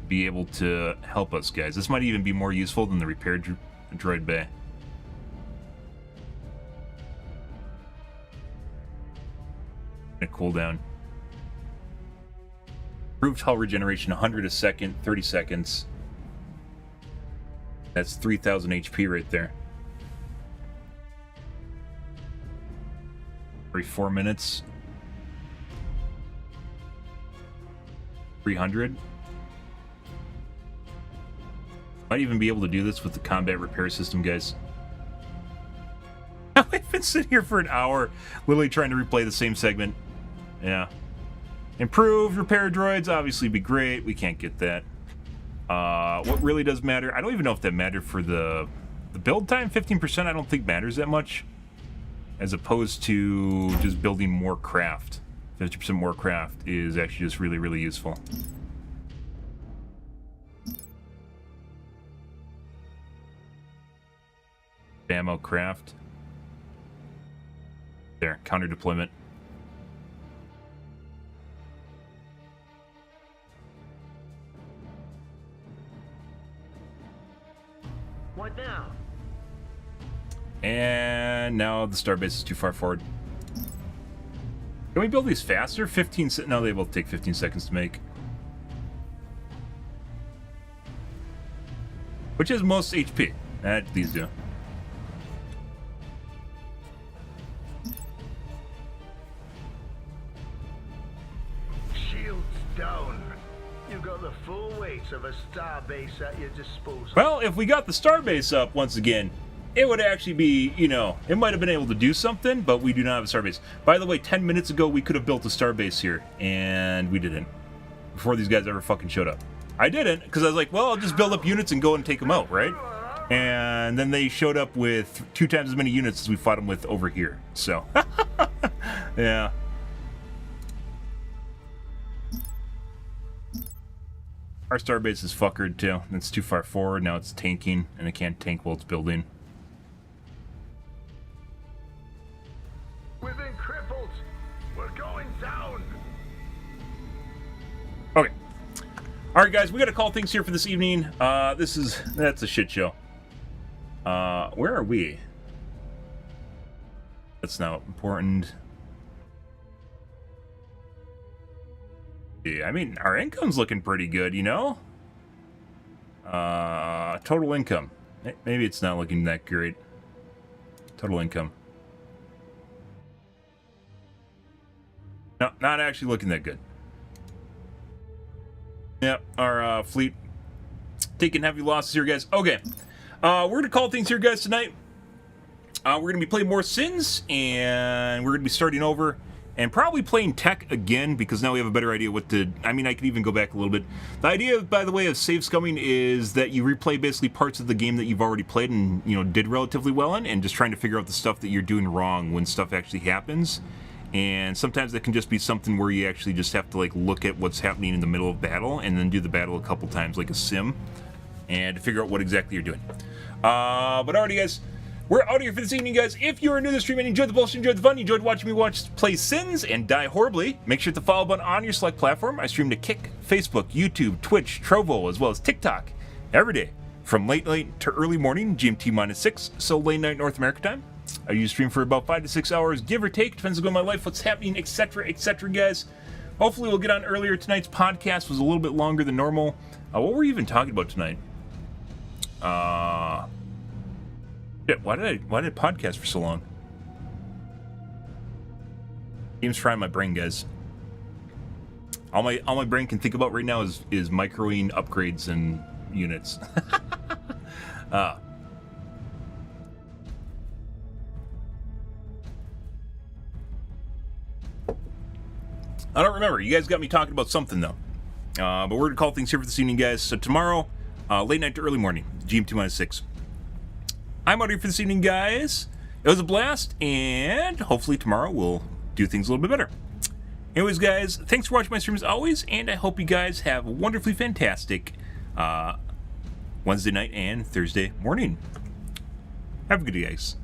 Speaker 1: be able to help us, guys. This might even be more useful than the repair droid bay. A cooldown. Improved hull regeneration, 100 a second, 30 seconds. That's 3,000 HP right there. Every 4 minutes. 300. Might even be able to do this with the combat repair system, guys. I've been sitting here for an hour, literally trying to replay the same segment. Yeah. Improved repair droids, obviously be great. We can't get that. What really does matter? I don't even know if that mattered for the build time. 15% I don't think matters that much. As opposed to just building more craft. 50% more craft is actually just really, really useful. Ammo craft. There, counter deployment.
Speaker 5: What now?
Speaker 1: And now the starbase is too far forward. Can we build these faster? 15 seconds? No, they both take 15 seconds to make. Which is most HP. These do.
Speaker 5: Shields down. You got the full weight of a starbase at your disposal.
Speaker 1: Well, if we got the starbase up once again, it would actually be, you know, it might have been able to do something, but we do not have a starbase. By the way, 10 minutes ago, we could have built a starbase here, and we didn't. Before these guys ever fucking showed up. I didn't, because I was like, well, I'll just build up units and go and take them out, right? And then they showed up with 2 times as many units as we fought them with over here. So, yeah. Our starbase is fuckered, too. It's too far forward. Now it's tanking, and it can't tank while it's building.
Speaker 5: We've been crippled.
Speaker 1: Okay. All right, guys, we got to call things here for this evening. That's a shit show. Where are we? That's not important. Yeah, I mean, our income's looking pretty good, you know? Total income. Maybe it's not looking that great. Total income. No, not actually looking that good. Yep, our fleet taking heavy losses here, guys. Okay, we're going to call things here, guys, tonight. We're going to be playing more Sins, and we're going to be starting over and probably playing TEC again, because now we have a better idea what to... I mean, I could even go back a little bit. The idea, by the way, of save scumming is that you replay basically parts of the game that you've already played and, you know, did relatively well in, and just trying to figure out the stuff that you're doing wrong when stuff actually happens. And sometimes that can just be something where you actually just have to, like, look at what's happening in the middle of battle and then do the battle a couple times, like a sim, and to figure out what exactly you're doing. But alrighty, guys, we're out of here for this evening, guys. If you're new to the stream and enjoyed the bullshit, enjoyed the fun, you enjoyed watching me play Sins and die horribly, make sure to hit the follow button on your select platform. I stream to Kick, Facebook, YouTube, Twitch, Trovo, as well as TikTok every day from late night to early morning, GMT -6, so late night North America time. I usually stream for about 5 to 6 hours, give or take, depends on my life, what's happening, etc., etc., guys. Hopefully we'll get on earlier. Tonight's podcast was a little bit longer than normal. What were we even talking about tonight? Shit, why did I podcast for so long? Game's frying my brain, guys. All my brain can think about right now is microwave upgrades and units. I don't remember. You guys got me talking about something, though. But we're going to call things here for this evening, guys. So tomorrow, late night to early morning, GMT -6. I'm out here for this evening, guys. It was a blast, and hopefully tomorrow we'll do things a little bit better. Anyways, guys, thanks for watching my stream as always, and I hope you guys have a wonderfully fantastic Wednesday night and Thursday morning. Have a good day, guys.